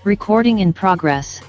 Recording in progress.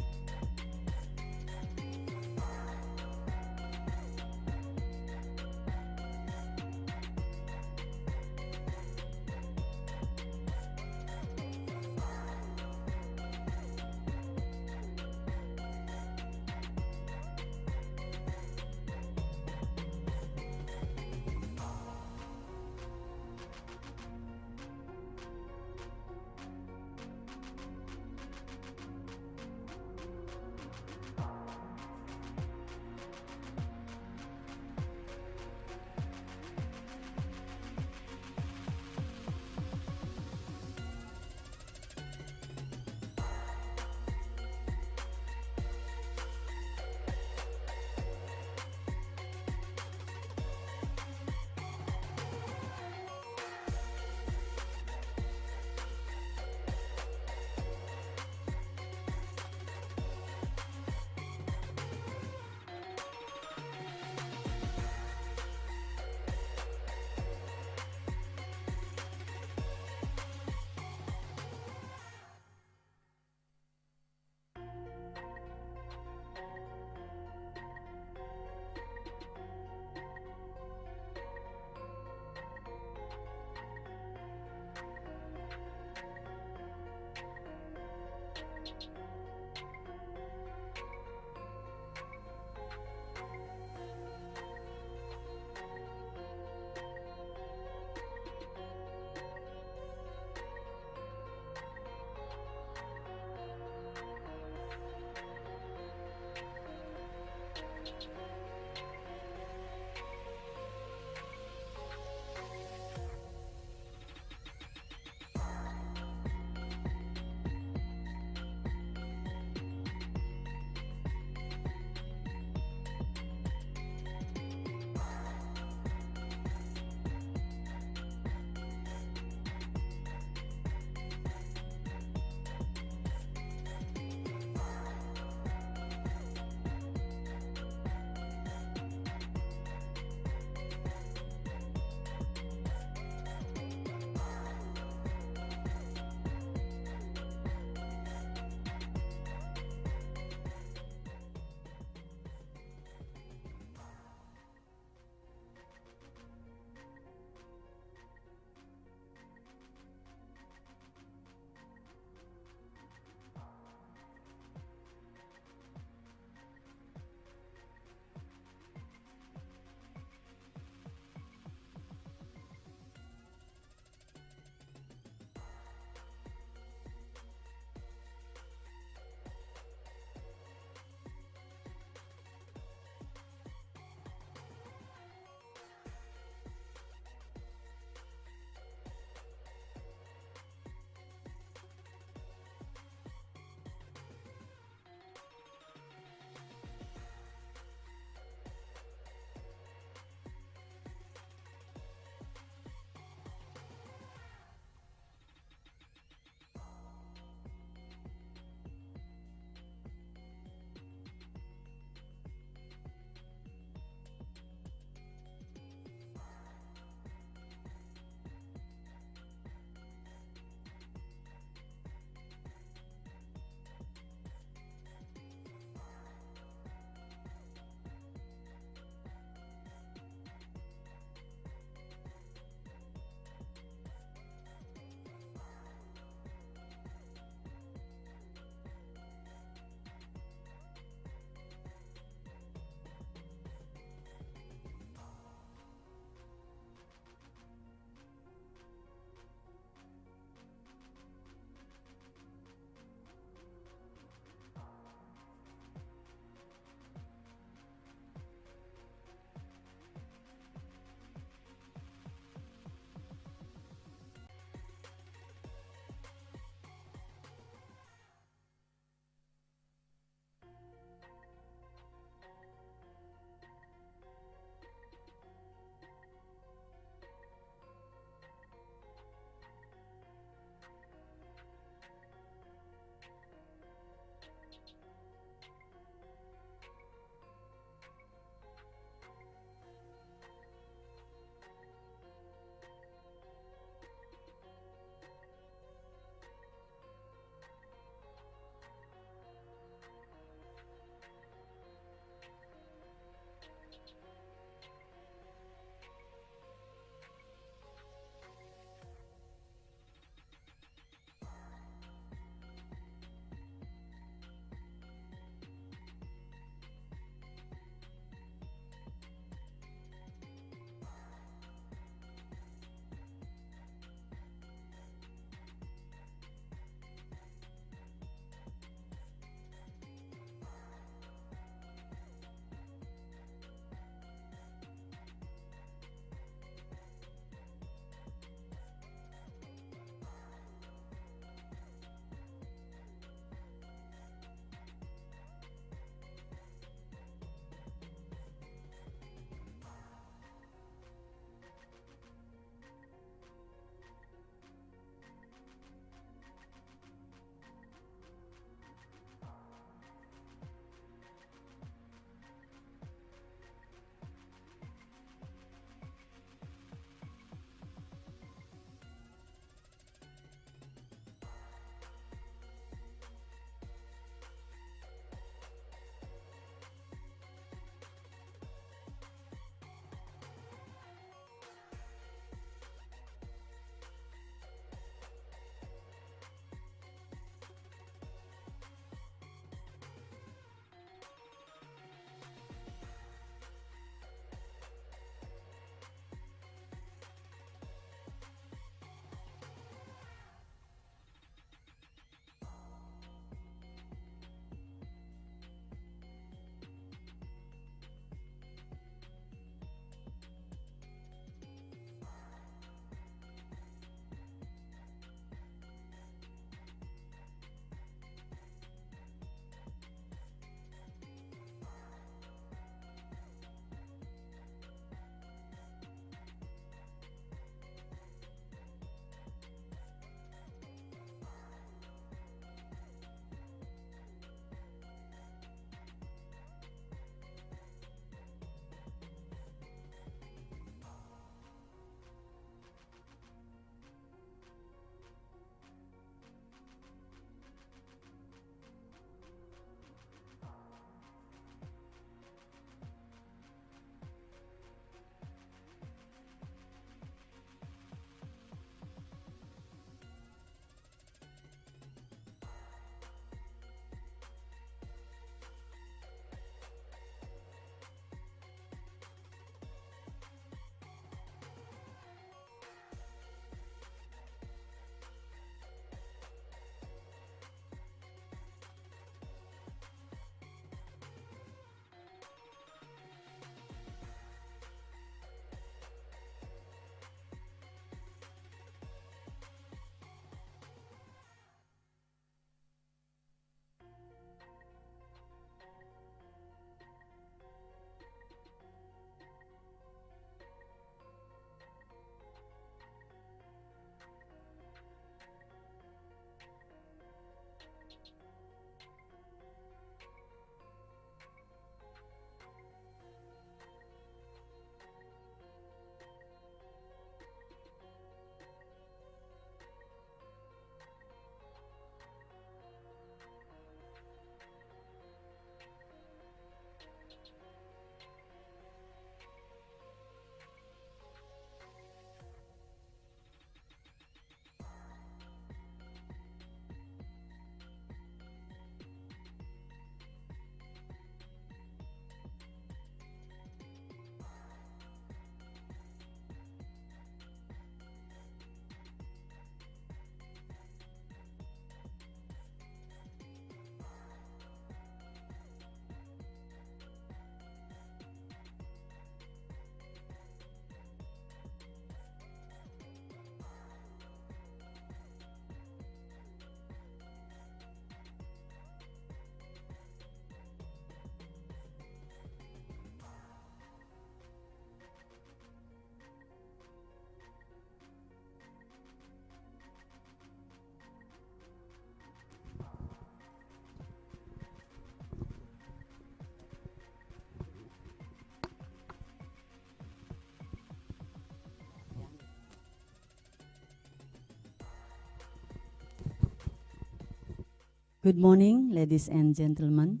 Good morning, ladies and gentlemen.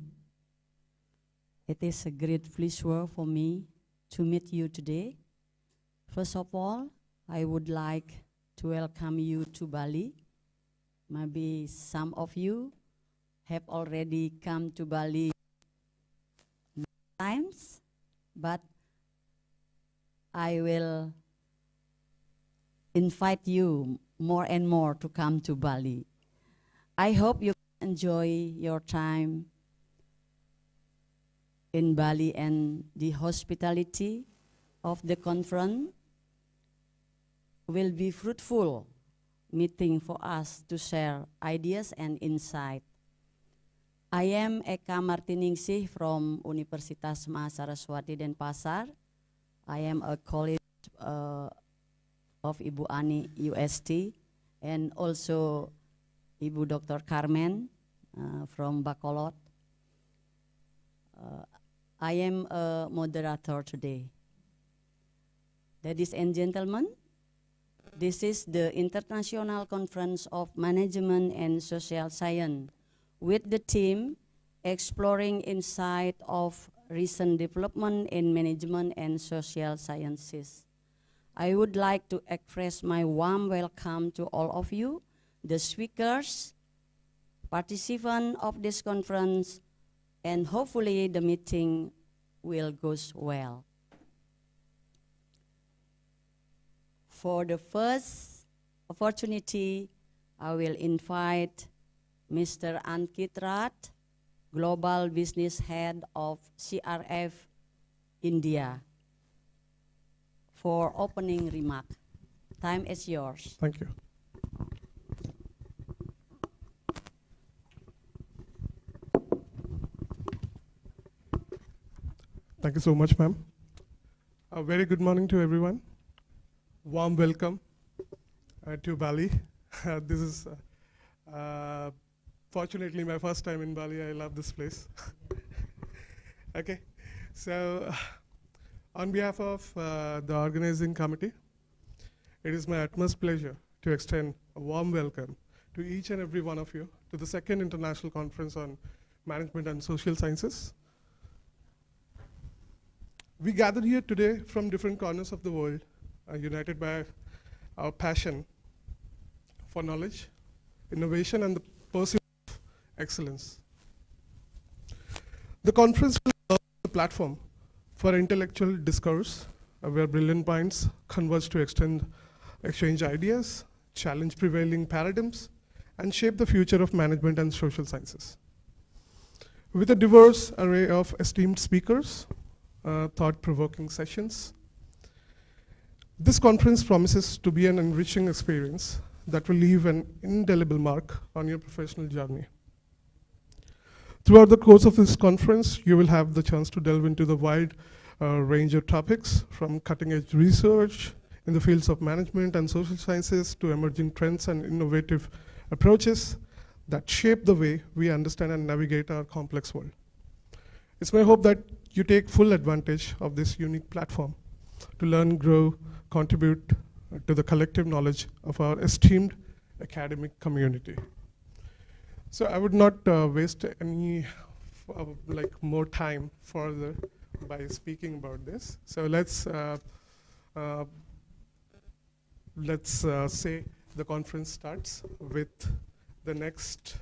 It is a great pleasure for me to meet you today. First of all, I would like to welcome you to Bali. Maybe some of you have already come to Bali many times, but I will invite you more and more to come to Bali. I hope you enjoy your time in Bali, and the hospitality of the conference will be fruitful meeting for us to share ideas and insight. I am Eka Martiningsih from Universitas Mahasaraswati Denpasar. I am a colleague of Ibu Ani UST, and also Ibu Dr. Carmen from Bacolod. I am a moderator today. Ladies and gentlemen, this is the International Conference of Management and Social Science with the theme Exploring Insight of Recent Development in Management and Social Sciences. I would like to express my warm welcome to all of you, the speakers, participants of this conference, and hopefully the meeting will go well. For the first opportunity, I will invite Mr. Ankit Rath, Global Business Head of CRF India, for opening remark. Time is yours. Thank you. Thank you so much, ma'am. A very good morning to everyone. Warm welcome to Bali. This is fortunately my first time in Bali. I love this place. Okay, so on behalf of the organizing committee, it is my utmost pleasure to extend a warm welcome to each and every one of you to the second International Conference on Management and Social Sciences. We gathered here today from different corners of the world, united by our passion for knowledge, innovation, and the pursuit of excellence. The conference will serve as a platform for intellectual discourse, where brilliant minds converge to exchange ideas, challenge prevailing paradigms, and shape the future of management and social sciences. With a diverse array of esteemed speakers, thought-provoking sessions, this conference promises to be an enriching experience that will leave an indelible mark on your professional journey. Throughout the course of this conference, you will have the chance to delve into the wide range of topics, from cutting-edge research in the fields of management and social sciences to emerging trends and innovative approaches that shape the way we understand and navigate our complex world. It's my hope that you take full advantage of this unique platform to learn, grow, contribute to the collective knowledge of our esteemed academic community. So I would not waste any more time further by speaking about this. So let's say the conference starts with the next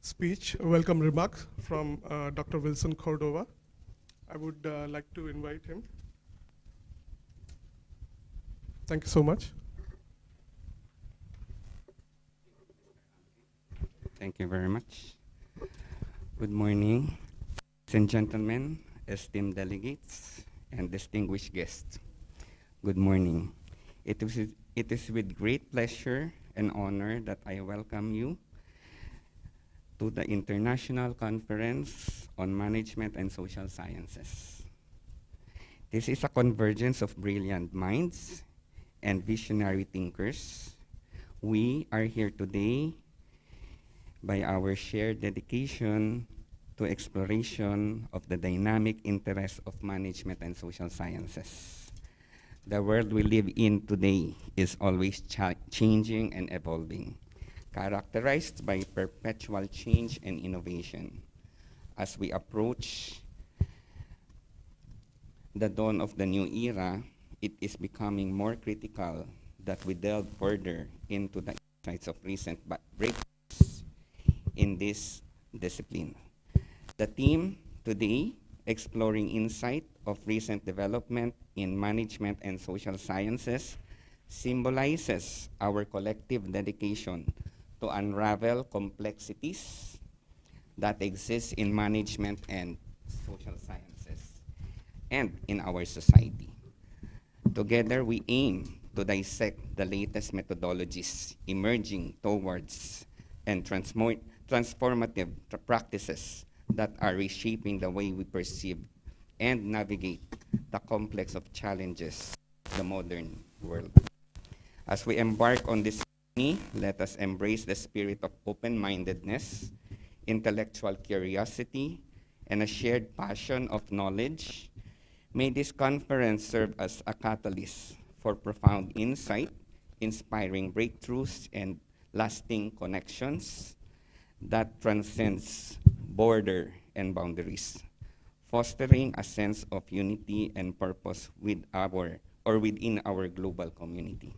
speech, welcome remark from Dr. Wilson Cordova. I would like to invite him. Thank you so much. Thank you very much. Good morning, ladies and gentlemen, esteemed delegates, and distinguished guests. Good morning. It is with great pleasure and honor that I welcome you to the International Conference on Management and Social Sciences. This is a convergence of brilliant minds and visionary thinkers. We are here today by our shared dedication to exploration of the dynamic interests of management and social sciences. The world we live in today is always changing and evolving. characterized by perpetual change and innovation. As we approach the dawn of the new era, it is becoming more critical that we delve further into the insights of recent breakthroughs in this discipline. The theme today, exploring insight of recent development in management and social sciences, symbolizes our collective dedication to unravel complexities that exist in management and social sciences and in our society. Together, we aim to dissect the latest methodologies emerging towards and transformative practices that are reshaping the way we perceive and navigate the complex of challenges of the modern world. As we embark on this journey, let us embrace the spirit of open-mindedness, intellectual curiosity, and a shared passion of knowledge. May this conference serve as a catalyst for profound insight, inspiring breakthroughs, and lasting connections that transcends border and boundaries, fostering a sense of unity and purpose within our global community.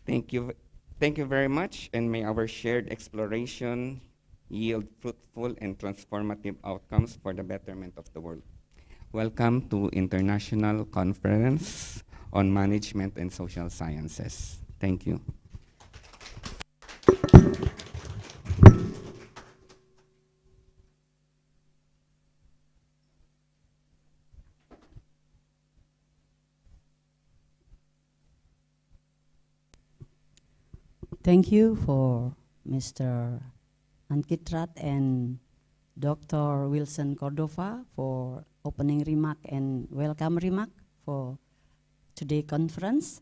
Thank you very much, and may our shared exploration yield fruitful and transformative outcomes for the betterment of the world. Welcome to International Conference on Management and Social Sciences. Thank you. Thank you for Mr. Ankitrat and Dr. Wilson Cordova for opening remark and welcome remark for today's conference.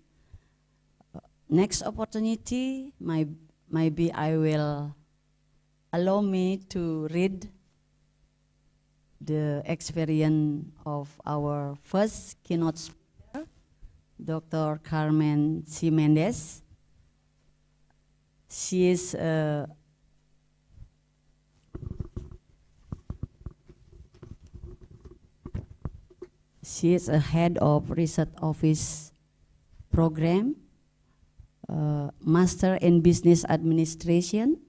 Next opportunity, maybe I will allow me to read the experience of our first keynote speaker, Dr. Carmen C. Mendez. She is a head of research office program, Master in Business Administration,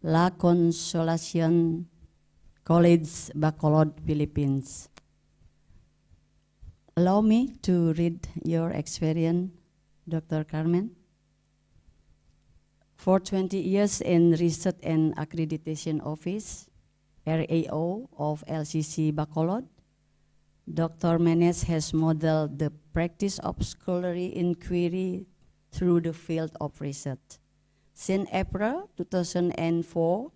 La Consolacion College, Bacolod, Philippines. Allow me to read your experience, Dr. Carmen. For 20 years in Research and Accreditation Office, RAO of LCC Bacolod, Dr. Menes has modeled the practice of scholarly inquiry through the field of research. Since April 2004,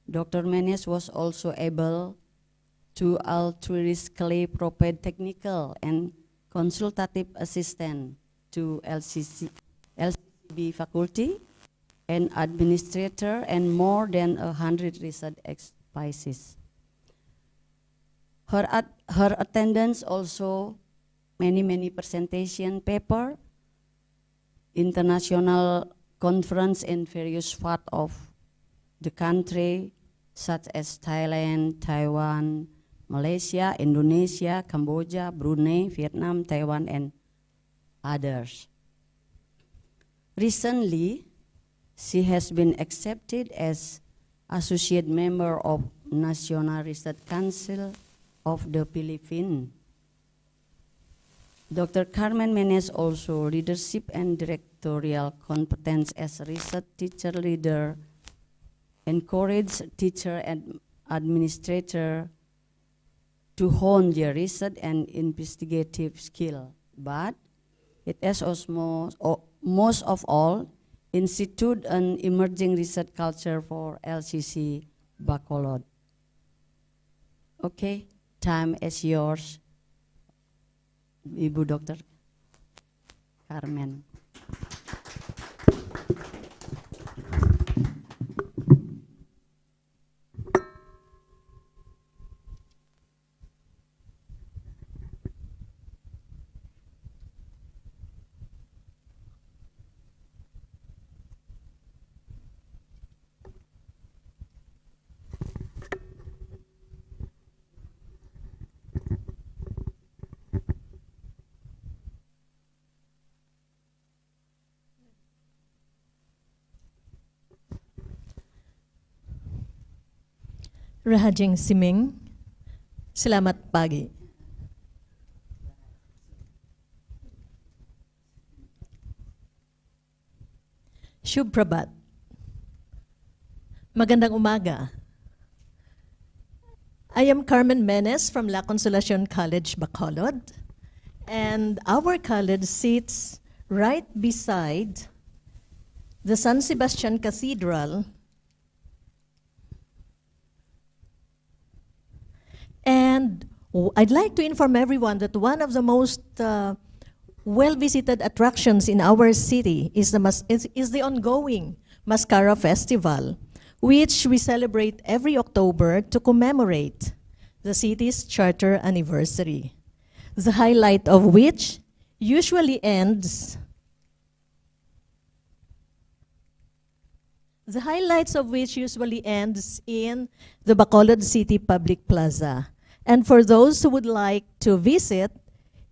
Dr. Menes was also able to altruistically provide technical and consultative assistance to LCB faculty and administrator and more than 100 research exercises. Her attendance also many presentation paper, international conference in various parts of the country, such as Thailand, Taiwan, Malaysia, Indonesia, Cambodia, Brunei, Vietnam, Taiwan, and others. Recently, she has been accepted as associate member of National Research Council of the Philippines. Dr. Carmen Menes also leadership and directorial competence as a research teacher leader, encourage teacher and administrator to hone their research and investigative skill. But it has also most of all institute an emerging research culture for LCC Bacolod. Okay, time is yours, Ibu Dr. Carmen. Rahajing Siming, salamat pagi. Shubh Prabhat. Magandang umaga. I am Carmen Menes from La Consolacion College, Bacolod, and our college sits right beside the San Sebastian Cathedral. And I'd like to inform everyone that one of the most well-visited attractions in our city is the ongoing Mascara Festival, which we celebrate every October to commemorate the city's charter anniversary, the highlight of which usually ends in the Bacolod City Public Plaza. And for those who would like to visit,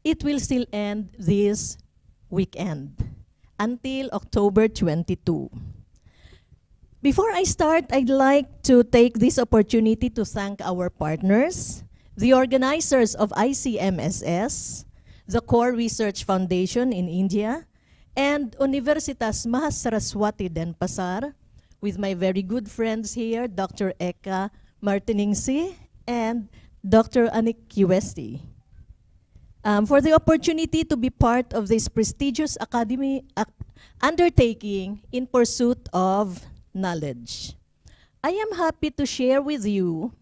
it will still end this weekend until October 22. Before I start, I'd like to take this opportunity to thank our partners, the organizers of ICMSS, the Core Research Foundation in India, and Universitas Mahasaraswati Denpasar, with my very good friends here, Dr. Eka Martiningsi and Dr. Anik Kiwesti, for the opportunity to be part of this prestigious academy undertaking in pursuit of knowledge. I am happy to share with you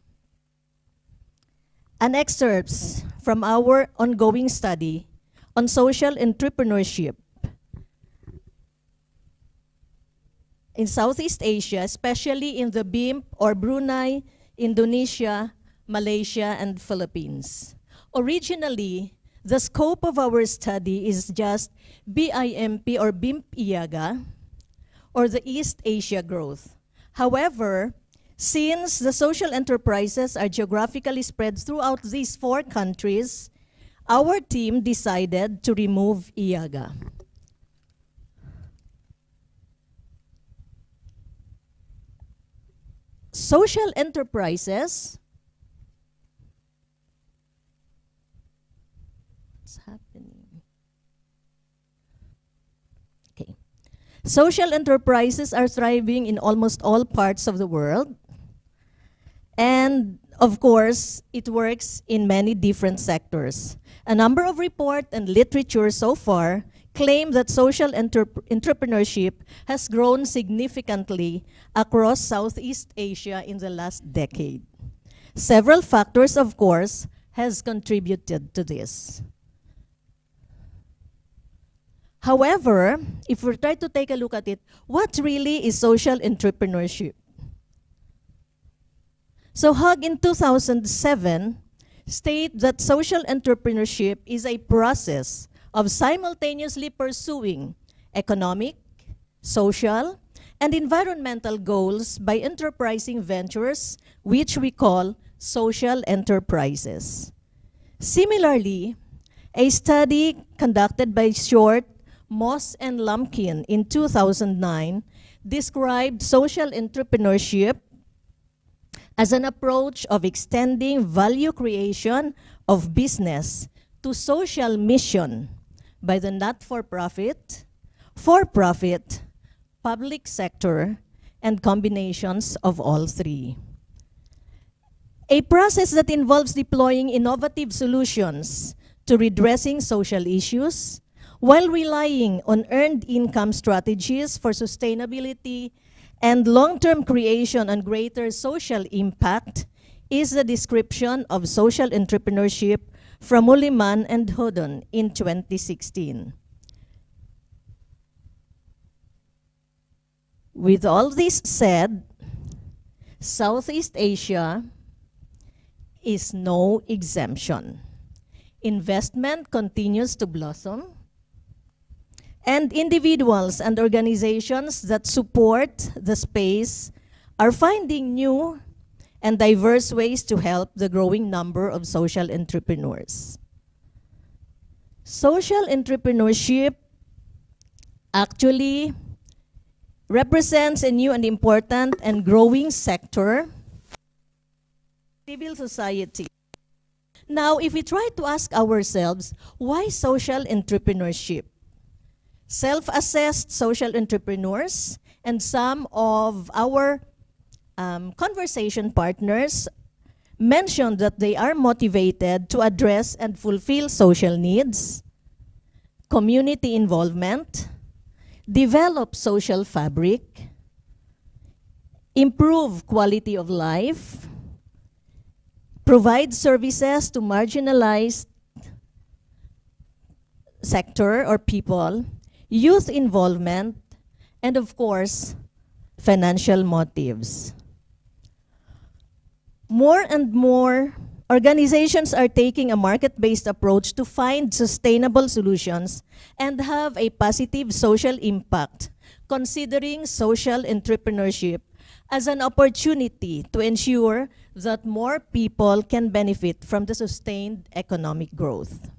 an excerpts from our ongoing study on social entrepreneurship in Southeast Asia, especially in the BIMP or Brunei, Indonesia, Malaysia, and Philippines. Originally, the scope of our study is just BIMP or BIMP-IAGA, or the East Asia growth. However, since the social enterprises are geographically spread throughout these 4 countries, our team decided to remove IAGA. Social enterprises, what's happening? Okay. Social enterprises are thriving in almost all parts of the world. And of course, it works in many different sectors. A number of reports and literature so far claim that social entrepreneurship has grown significantly across Southeast Asia in the last decade. Several factors, of course, has contributed to this. However, if we try to take a look at it, what really is social entrepreneurship? So Hug in 2007 state that social entrepreneurship is a process of simultaneously pursuing economic, social, and environmental goals by enterprising ventures, which we call social enterprises. Similarly, a study conducted by Short, Moss, and Lumpkin in 2009 described social entrepreneurship as an approach of extending value creation of business to social mission by the not-for-profit, for-profit, public sector, and combinations of all 3. A process that involves deploying innovative solutions to redressing social issues while relying on earned income strategies for sustainability and long-term creation and greater social impact is the description of social entrepreneurship from Mulliman and Hodon in 2016. With all this said, Southeast Asia is no exemption. Investment continues to blossom, and individuals and organizations that support the space are finding new and diverse ways to help the growing number of social entrepreneurs. Social entrepreneurship actually represents a new and important and growing sector civil society. Now, if we try to ask ourselves, why social entrepreneurship? Self-assessed social entrepreneurs and some of our conversation partners mentioned that they are motivated to address and fulfill social needs, community involvement, develop social fabric, improve quality of life, provide services to marginalized sector or people, youth involvement, and of course, financial motives. More and more organizations are taking a market-based approach to find sustainable solutions and have a positive social impact, considering social entrepreneurship as an opportunity to ensure that more people can benefit from the sustained economic growth.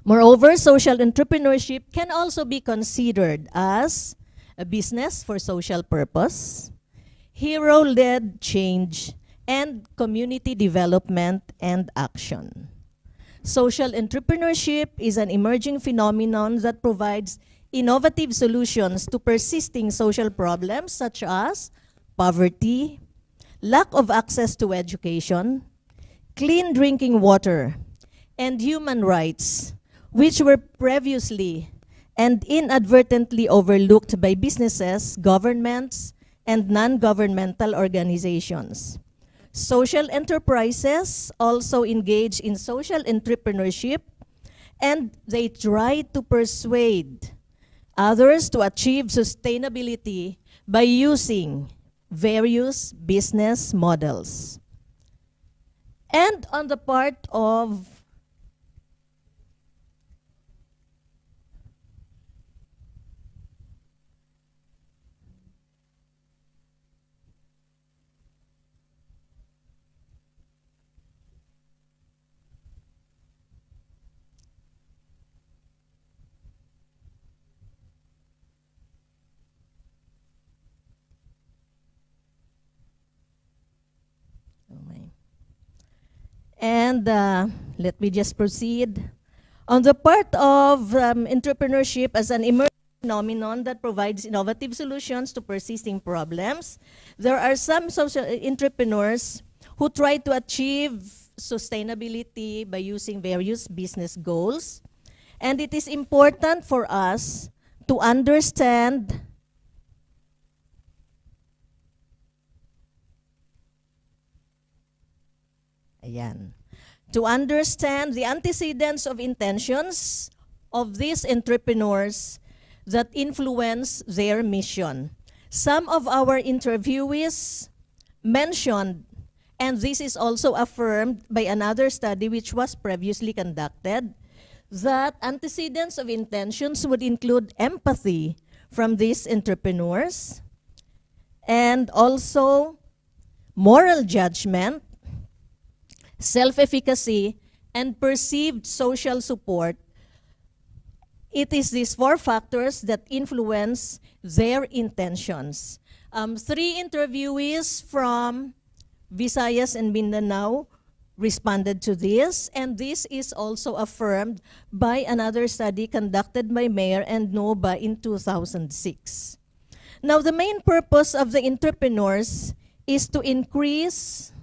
Moreover, social entrepreneurship can also be considered as a business for social purpose, hero-led change, and community development and action. Social entrepreneurship is an emerging phenomenon that provides innovative solutions to persisting social problems such as poverty, lack of access to education, clean drinking water, and human rights, which were previously and inadvertently overlooked by businesses, governments, and non-governmental organizations. Social enterprises also engage in social entrepreneurship, and they try to persuade others to achieve sustainability by using various business models. And on the part of And let me just proceed. On the part of entrepreneurship as an emerging phenomenon that provides innovative solutions to persisting problems, there are some social entrepreneurs who try to achieve sustainability by using various business goals. And it is important for us to understand to understand the antecedents of intentions of these entrepreneurs that influence their mission. Some of our interviewees mentioned, and this is also affirmed by another study which was previously conducted, that antecedents of intentions would include empathy from these entrepreneurs and also moral judgment, self-efficacy, and perceived social support. It is these four factors that influence their intentions. 3 interviewees from Visayas and Mindanao responded to this, and this is also affirmed by another study conducted by Mayer and NOBA in 2006. Now, the main purpose of the entrepreneurs is to increase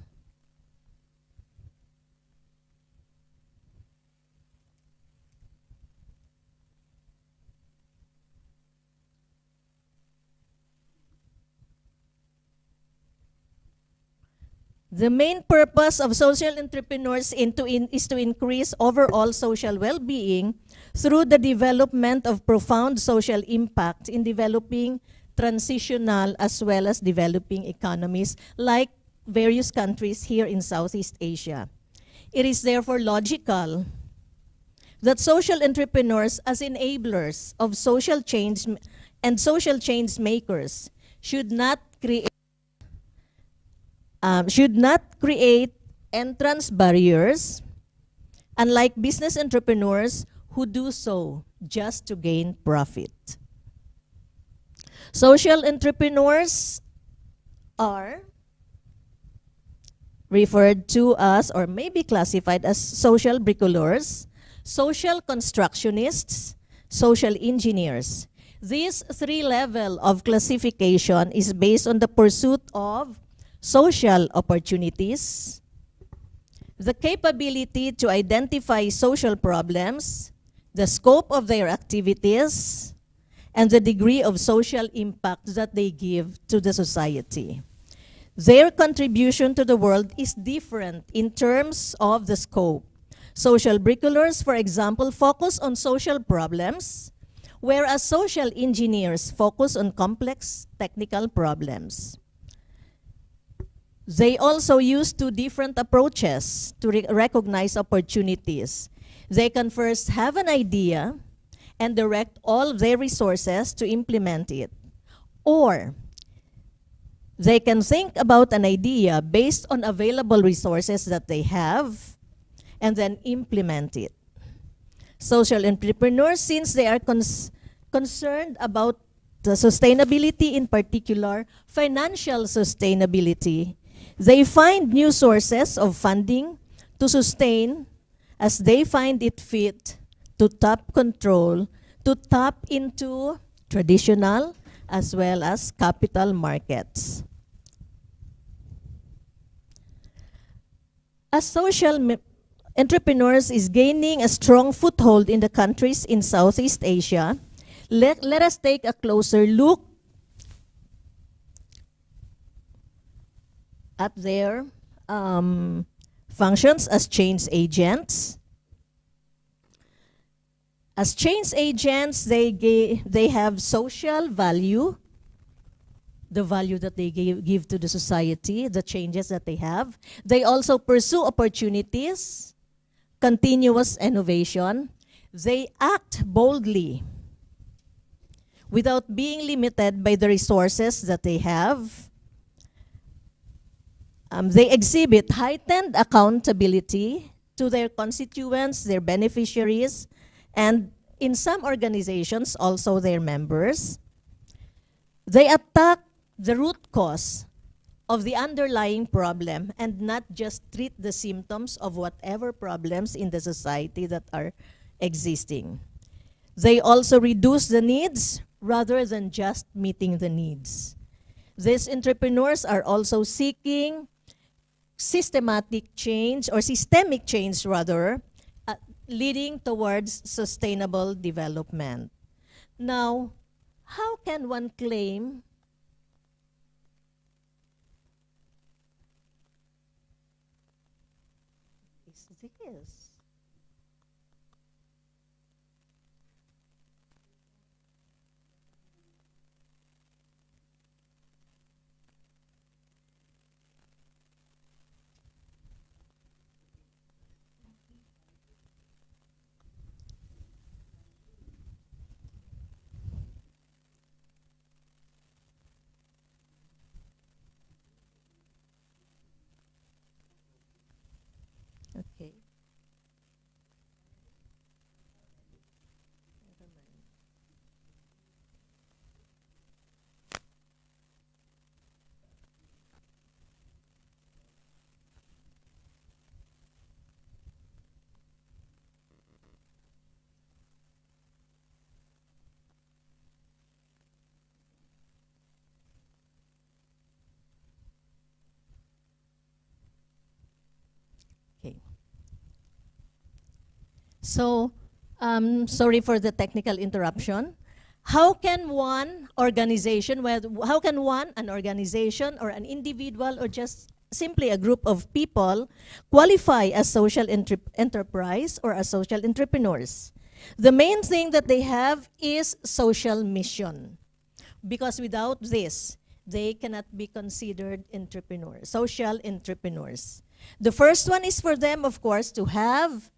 the main purpose of social entrepreneurs is to increase overall social well-being through the development of profound social impact in developing transitional as well as developing economies like various countries here in Southeast Asia. It is therefore logical that social entrepreneurs as enablers of social change and social change makers should not create entrance barriers, unlike business entrepreneurs who do so just to gain profit. Social entrepreneurs are referred to as, or may be classified as, social bricoleurs, social constructionists, social engineers. This three level of classification is based on the pursuit of social opportunities, the capability to identify social problems, the scope of their activities, and the degree of social impact that they give to the society. Their contribution to the world is different in terms of the scope. Social bricoleurs, for example, focus on social problems, whereas social engineers focus on complex technical problems. They also use two different approaches to recognize opportunities. They can first have an idea and direct all their resources to implement it. Or they can think about an idea based on available resources that they have and then implement it. Social entrepreneurs, since they are concerned about the sustainability, in particular financial sustainability, they find new sources of funding to sustain as they find it fit to tap into traditional as well as capital markets. As social entrepreneurs is gaining a strong foothold in the countries in Southeast Asia, let us take a closer look at their functions as change agents. As change agents, they have social value, the value that they give to the society, the changes that they have. They also pursue opportunities, continuous innovation. They act boldly without being limited by the resources that they have. They exhibit heightened accountability to their constituents, their beneficiaries, and in some organizations, also their members. They attack the root cause of the underlying problem and not just treat the symptoms of whatever problems in the society that are existing. They also reduce the needs rather than just meeting the needs. These entrepreneurs are also seeking systematic change, or systemic change rather, leading towards sustainable development. Now, how can one claim is this? Okay. Okay. So, sorry for the technical interruption. How can an organization or an individual or just simply a group of people qualify as social enterprise or as social entrepreneurs? The main thing that they have is social mission, because without this, they cannot be considered entrepreneurs, social entrepreneurs. The first one is for them, of course, to have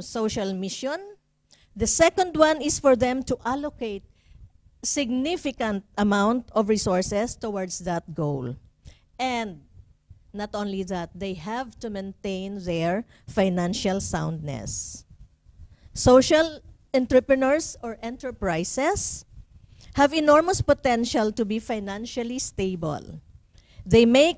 social mission. The second one is for them to allocate significant amount of resources towards that goal. And not only that, they have to maintain their financial soundness. Social entrepreneurs or enterprises have enormous potential to be financially stable. They make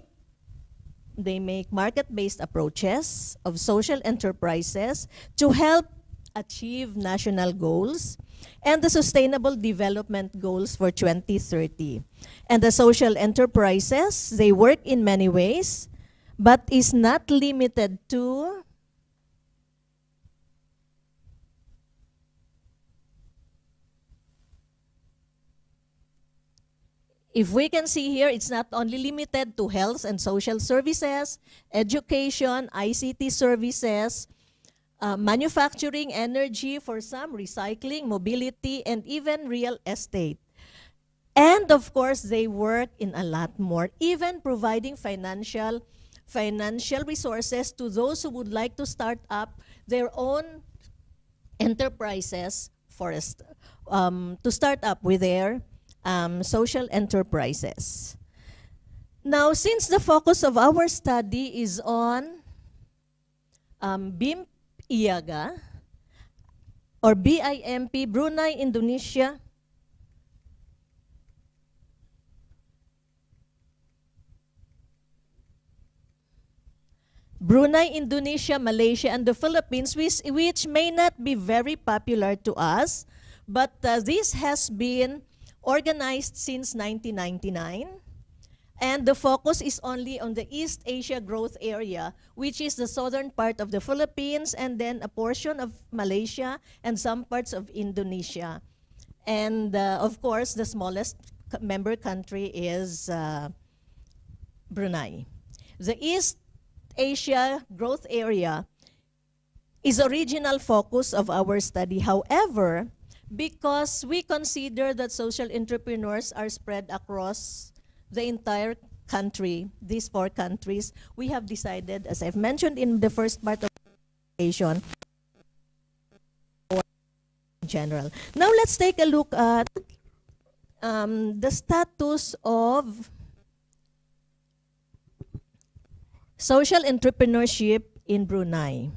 market-based approaches of social enterprises to help achieve national goals and the Sustainable Development Goals for 2030. And the social enterprises, they work in many ways, but is not limited to if we can see here, it's not only limited to health and social services, education, ICT services, manufacturing, energy, for some, recycling, mobility, and even real estate. And of course, they work in a lot more, even providing financial resources to those who would like to start up their own enterprises to start up with their social enterprises. Now, since the focus of our study is on BIMP IAGA, or BIMP, Brunei, Indonesia, Malaysia, and the Philippines, which may not be very popular to us, but this has been organized since 1999. And the focus is only on the East Asia growth area, which is the southern part of the Philippines, and then a portion of Malaysia and some parts of Indonesia. And of course, the smallest member country is Brunei. The East Asia growth area is original focus of our study. However, because we consider that social entrepreneurs are spread across the entire country, these 4 countries, we have decided, as I've mentioned in the first part of the presentation, in general. Now let's take a look at the status of social entrepreneurship in Brunei,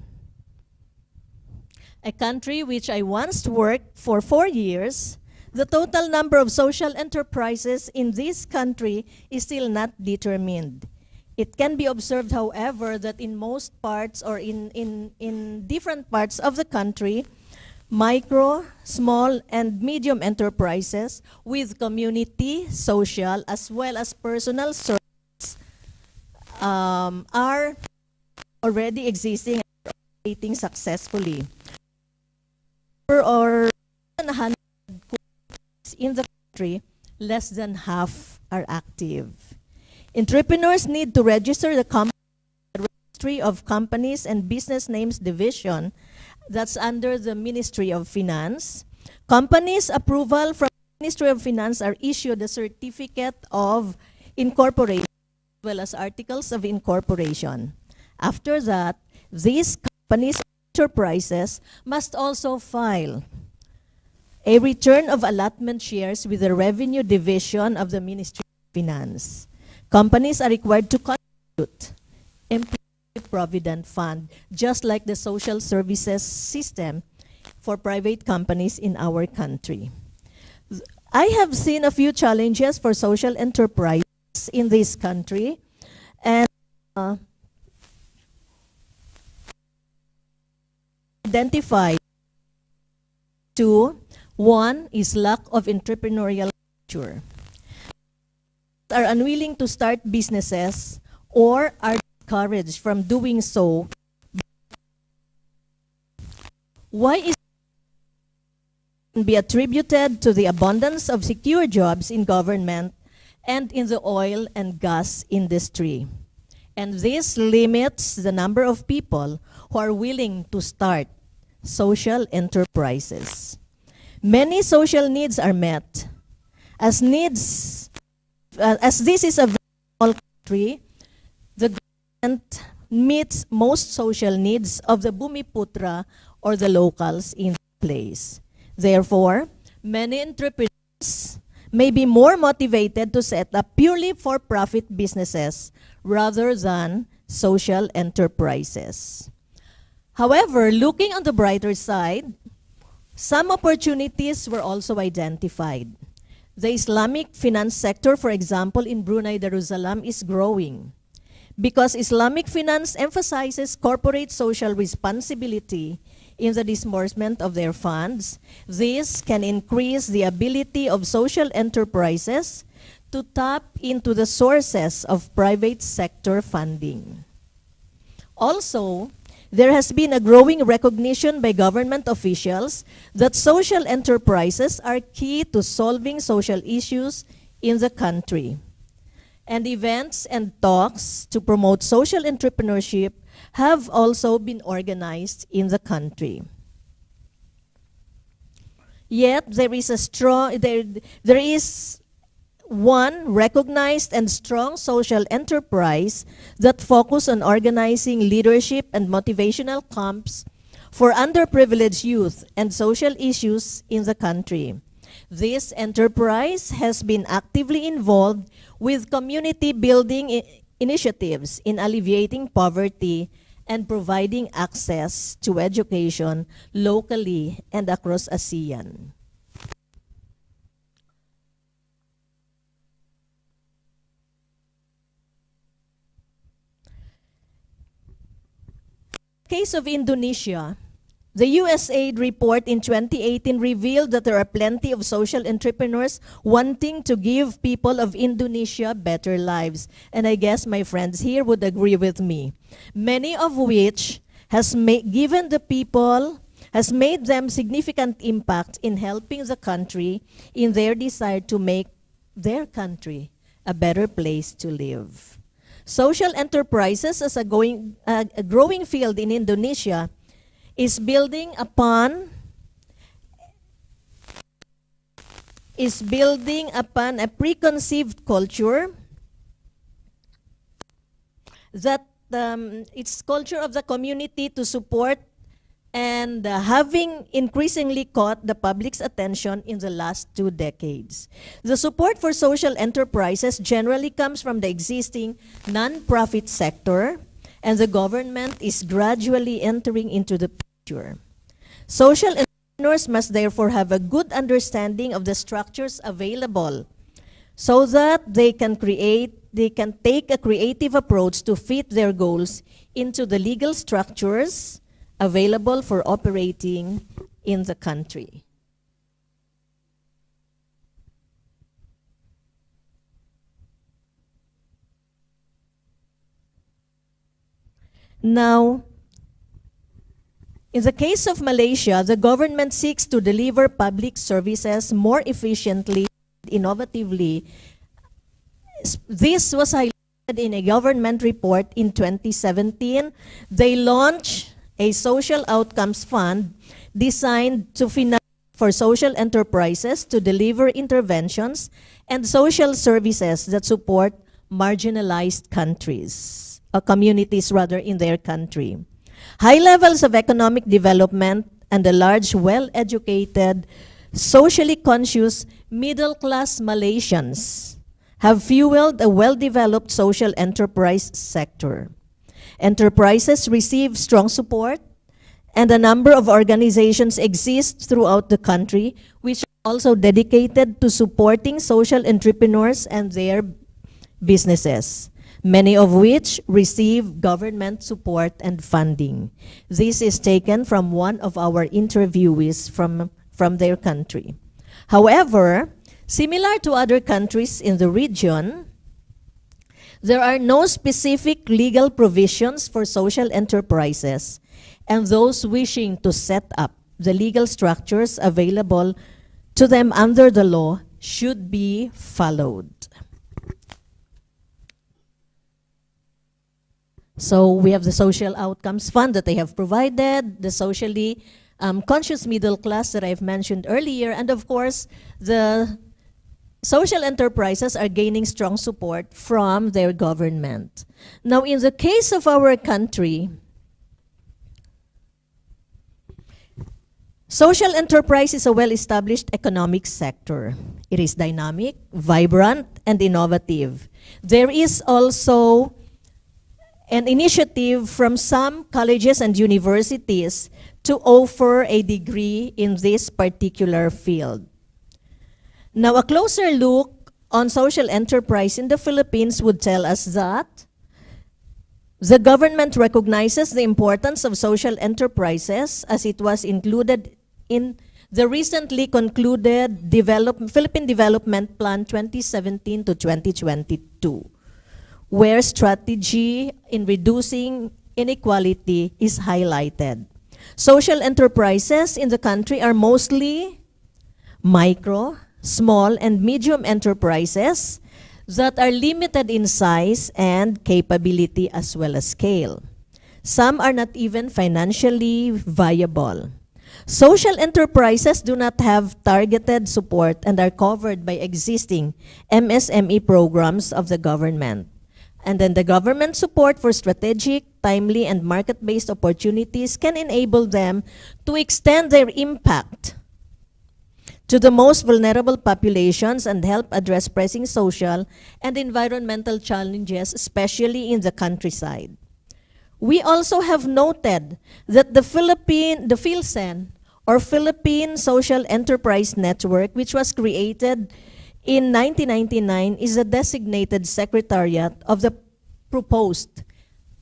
a country which I once worked for 4 years. The total number of social enterprises in this country is still not determined. It can be observed, however, that in most parts or in different parts of the country, micro, small, and medium enterprises with community, social, as well as personal services are already existing and operating successfully. Or in the country, less than half are active. Entrepreneurs need to register the Registry of Companies and Business Names Division, that's under the Ministry of Finance. Companies' approval from the Ministry of Finance are issued a certificate of incorporation as well as articles of incorporation. After that, these companies or enterprises must also file a return of allotment shares with the Revenue Division of the Ministry of Finance. Companies are required to contribute Employee Provident Fund, just like the social services system for private companies in our country. I have seen a few challenges for social enterprise in this country, and identify 2. One is lack of entrepreneurial culture. Are unwilling to start businesses or are discouraged from doing so. Why is it can be attributed to the abundance of secure jobs in government and in the oil and gas industry. And this limits the number of people who are willing to start social enterprises. Many social needs are met. As this is a very small country, the government meets most social needs of the Bumiputra or the locals in the place. Therefore, many entrepreneurs may be more motivated to set up purely for-profit businesses rather than social enterprises. However, looking on the brighter side, some opportunities were also identified. The Islamic finance sector, for example, in Brunei Darussalam is growing because Islamic finance emphasizes corporate social responsibility in the disbursement of their funds. This can increase the ability of social enterprises to tap into the sources of private sector funding. Also, there has been a growing recognition by government officials that social enterprises are key to solving social issues in the country. And events and talks to promote social entrepreneurship have also been organized in the country. Yet there is one recognized and strong social enterprise that focus on organizing leadership and motivational camps for underprivileged youth and social issues in the country. This enterprise has been actively involved with community building initiatives in alleviating poverty and providing access to education locally and across ASEAN. Case of Indonesia, the USAID report in 2018 revealed that there are plenty of social entrepreneurs wanting to give people of Indonesia better lives. And I guess my friends here would agree with me. Many of which has given the people, has made them significant impact in helping the country in their desire to make their country a better place to live. Social enterprises as a growing field in Indonesia is building upon a preconceived culture that it's culture of the community to support and having increasingly caught the public's attention in the last 2 decades. The support for social enterprises generally comes from the existing non-profit sector, and the government is gradually entering into the picture. Social entrepreneurs must therefore have a good understanding of the structures available so that they can take a creative approach to fit their goals into the legal structures available for operating in the country. Now, in the case of Malaysia, the government seeks to deliver public services more efficiently and innovatively. This was highlighted in a government report in 2017. They launched a social outcomes fund designed to finance for social enterprises to deliver interventions and social services that support marginalized communities in their country. High levels of economic development and a large, well-educated, socially conscious middle-class Malaysians have fueled a well-developed social enterprise sector. Enterprises receive strong support, and a number of organizations exist throughout the country which are also dedicated to supporting social entrepreneurs and their businesses, many of which receive government support and funding. This is taken from one of our interviewees from their country. However, similar to other countries in the region, there are no specific legal provisions for social enterprises, and those wishing to set up the legal structures available to them under the law should be followed. So we have the social outcomes fund that they have provided, the socially conscious middle class that I've mentioned earlier, and of course, the social enterprises are gaining strong support from their government. Now, in the case of our country, social enterprise is a well-established economic sector. It is dynamic, vibrant, and innovative. There is also an initiative from some colleges and universities to offer a degree in this particular field. Now, a closer look on social enterprise in the Philippines would tell us that the government recognizes the importance of social enterprises as it was included in the recently concluded Philippine Development Plan 2017 to 2022, where strategy in reducing inequality is highlighted. Social enterprises in the country are mostly micro, small, and medium enterprises that are limited in size and capability as well as scale. Some are not even financially viable. Social enterprises do not have targeted support and are covered by existing MSME programs of the government. And then the government support for strategic, timely, and market-based opportunities can enable them to extend their impact to the most vulnerable populations and help address pressing social and environmental challenges, especially in the countryside. We also have noted that the PhilSen, or Philippine Social Enterprise Network, which was created in 1999, is a designated secretariat of the proposed,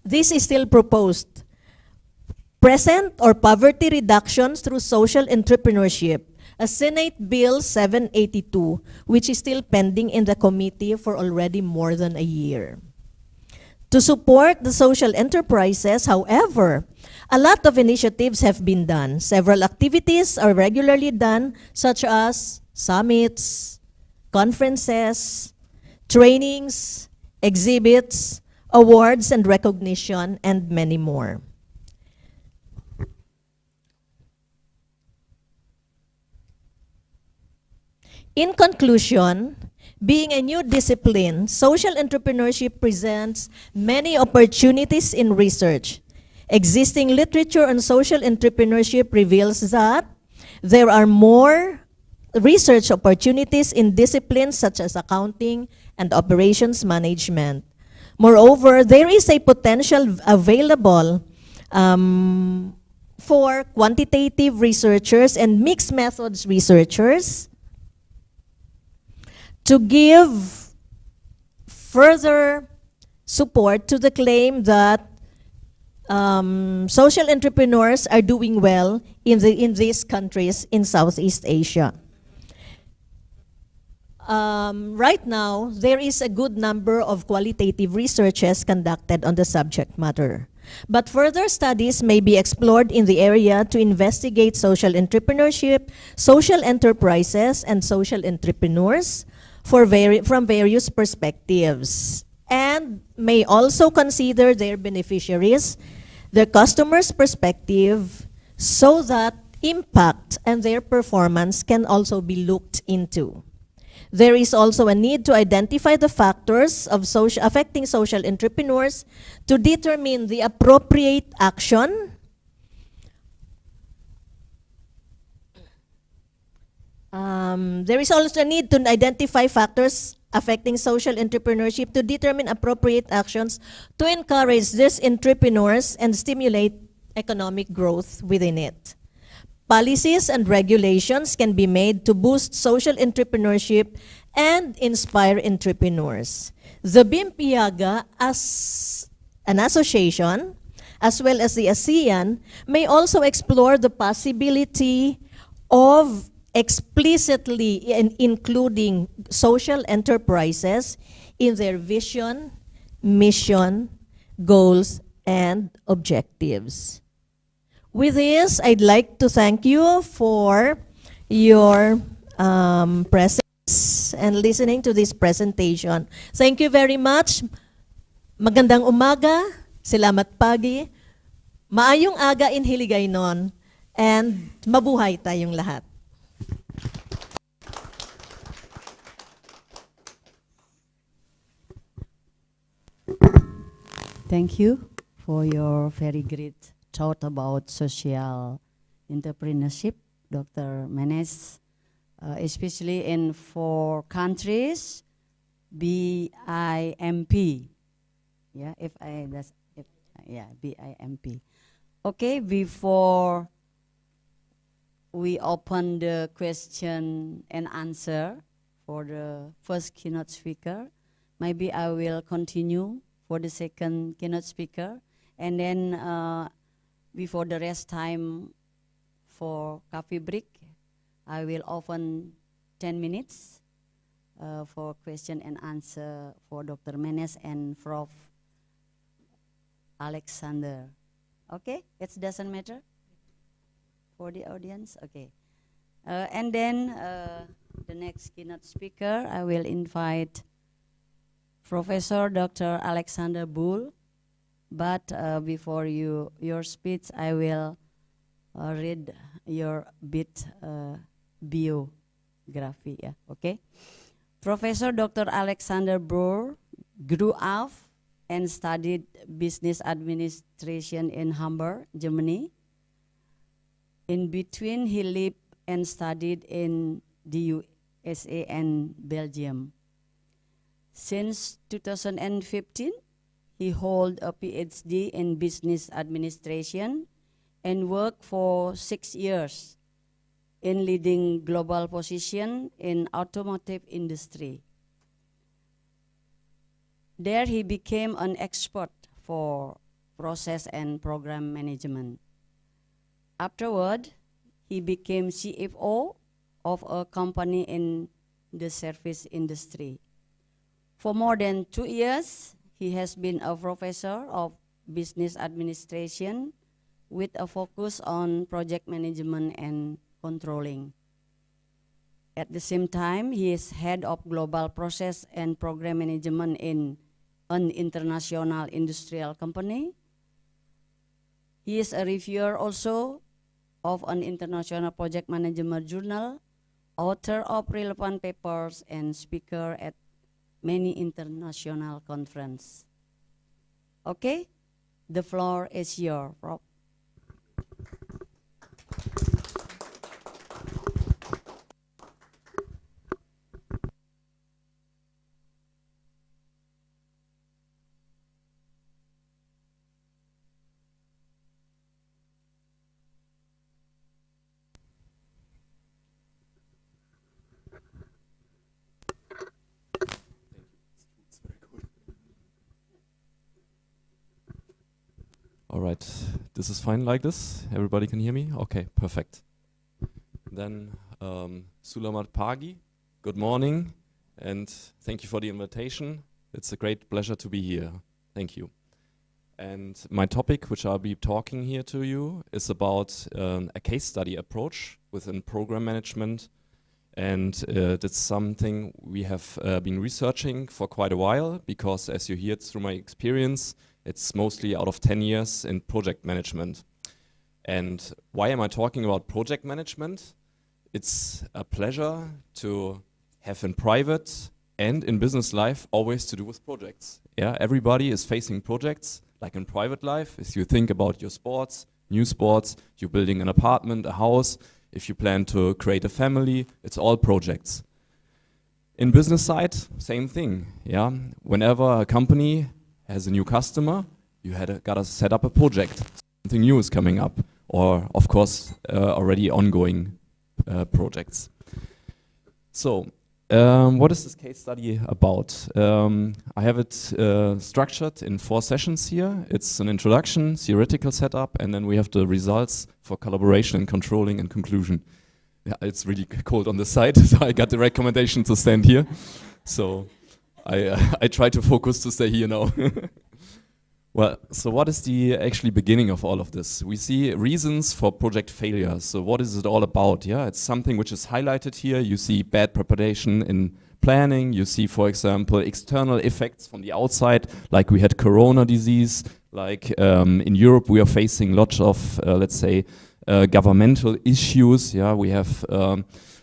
this is still proposed, present or poverty reductions through social entrepreneurship, a Senate Bill 782, which is still pending in the committee for already more than a year. To support the social enterprises, however, a lot of initiatives have been done. Several activities are regularly done, such as summits, conferences, trainings, exhibits, awards and recognition, and many more. In conclusion, being a new discipline, social entrepreneurship presents many opportunities in research. Existing literature on social entrepreneurship reveals that there are more research opportunities in disciplines such as accounting and operations management. Moreover, there is a potential available for quantitative researchers and mixed methods researchers to give further support to the claim that social entrepreneurs are doing well in these countries in Southeast Asia. Right now, there is a good number of qualitative researches conducted on the subject matter. But further studies may be explored in the area to investigate social entrepreneurship, social enterprises, and social entrepreneurs from various perspectives, and may also consider their beneficiaries, their customers' perspective, so that impact and their performance can also be looked into. There is also a need to identify the factors of affecting social entrepreneurs to determine the appropriate action there is also a need to identify factors affecting social entrepreneurship to determine appropriate actions to encourage these entrepreneurs and stimulate economic growth within it. Policies and regulations can be made to boost social entrepreneurship and inspire entrepreneurs. The BIMPIAGA, as an association, as well as the ASEAN, may also explore the possibility of explicitly including social enterprises in their vision, mission, goals, and objectives. With this, I'd like to thank you for your presence and listening to this presentation. Thank you very much. Magandang umaga, salamat pagi, maayong aga in Hiligaynon, and mabuhay tayong lahat. Thank you for your very great thought about social entrepreneurship, Dr. Menes, especially in 4 countries, BIMP. Yeah, BIMP. Okay, before we open the question and answer, for the first keynote speaker. Maybe I will continue for the second keynote speaker. And then before the rest time for coffee break, I will open 10 minutes for question and answer for Dr. Menes and Prof. Alexander. Okay, it doesn't matter for the audience. Okay, and then the next keynote speaker, I will invite Professor Dr. Alexander Bull. But before your speech, I will read your bit biography. Yeah, okay. Professor Dr. Alexander Bull grew up and studied business administration in Hamburg, Germany. In between, he lived and studied in the USA and Belgium. Since 2015, he holds a PhD in business administration and worked for 6 years in leading global position in automotive industry. There he became an expert for process and program management. Afterward, he became CFO of a company in the service industry. For more than 2 years, he has been a professor of business administration with a focus on project management and controlling. At the same time, he is head of global process and program management in an international industrial company. He is a reviewer also of an international project management journal, author of relevant papers, and speaker at many international conferences. Okay, the floor is yours, Rob. All right, this is fine like this? Everybody can hear me? Okay, perfect. Then, Sulamat Pagi, good morning, and thank you for the invitation. It's a great pleasure to be here. Thank you. And my topic, which I'll be talking here to you, is about a case study approach within program management. And that's something we have been researching for quite a while, because as you hear through my experience, it's mostly out of 10 years in project management. And why am I talking about project management? It's a pleasure to have in private and in business life always to do with projects. Yeah, everybody is facing projects, like in private life. If you think about your sports, new sports, you're building an apartment, a house, if you plan to create a family, it's all projects. In business side, same thing. Yeah, whenever a company has a new customer, you gotta set up a project. Something new is coming up, or of course already ongoing projects. So, what is this case study about? I have it structured in 4 sessions here. It's an introduction, theoretical setup, and then we have the results for collaboration and controlling and conclusion. Yeah, it's really cold on the side, so I got the recommendation to stand here. So I try to focus to stay here now. Well, so what is the actually beginning of all of this? We see reasons for project failure. So what is it all about? Yeah, it's something which is highlighted here. You see bad preparation in planning. You see, for example, external effects from the outside, like we had corona disease. Like in Europe, we are facing lots of, let's say, governmental issues. Yeah, we have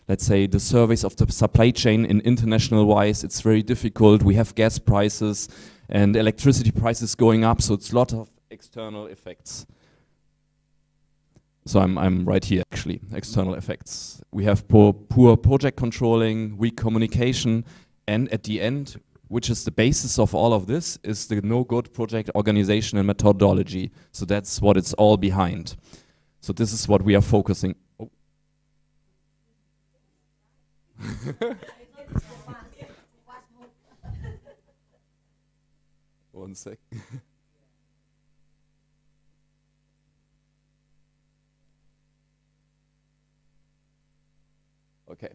let's say the service of the supply chain in international wise, it's very difficult. We have gas prices and electricity prices going up, so it's a lot of external effects. So I'm right here actually, external effects. We have poor project controlling, weak communication, and at the end, which is the basis of all of this, is the no good project organization and methodology. So that's what it's all behind. So this is what we are focusing. Oh. One sec. Okay.